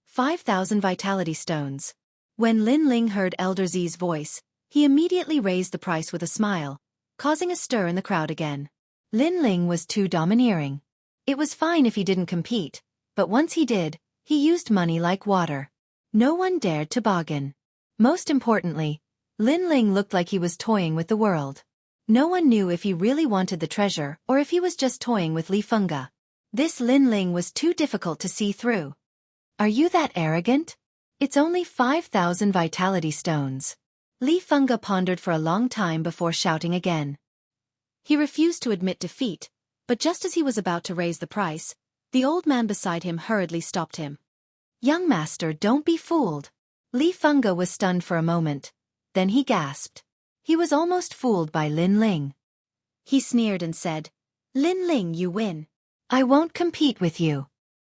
5,000 vitality stones. When Lin Ling heard Elder Zi's voice, he immediately raised the price with a smile, causing a stir in the crowd again. Lin Ling was too domineering. It was fine if he didn't compete, but once he did, he used money like water. No one dared to bargain. Most importantly, Lin Ling looked like he was toying with the world. No one knew if he really wanted the treasure or if he was just toying with Li Fengge. This Lin Ling was too difficult to see through. Are you that arrogant? It's only 5,000 vitality stones. Li Fengge pondered for a long time before shouting again. He refused to admit defeat, but just as he was about to raise the price, the old man beside him hurriedly stopped him. Young master, don't be fooled. Li Fengge was stunned for a moment. Then he gasped. He was almost fooled by Lin Ling. He sneered and said, Lin Ling, you win. I won't compete with you.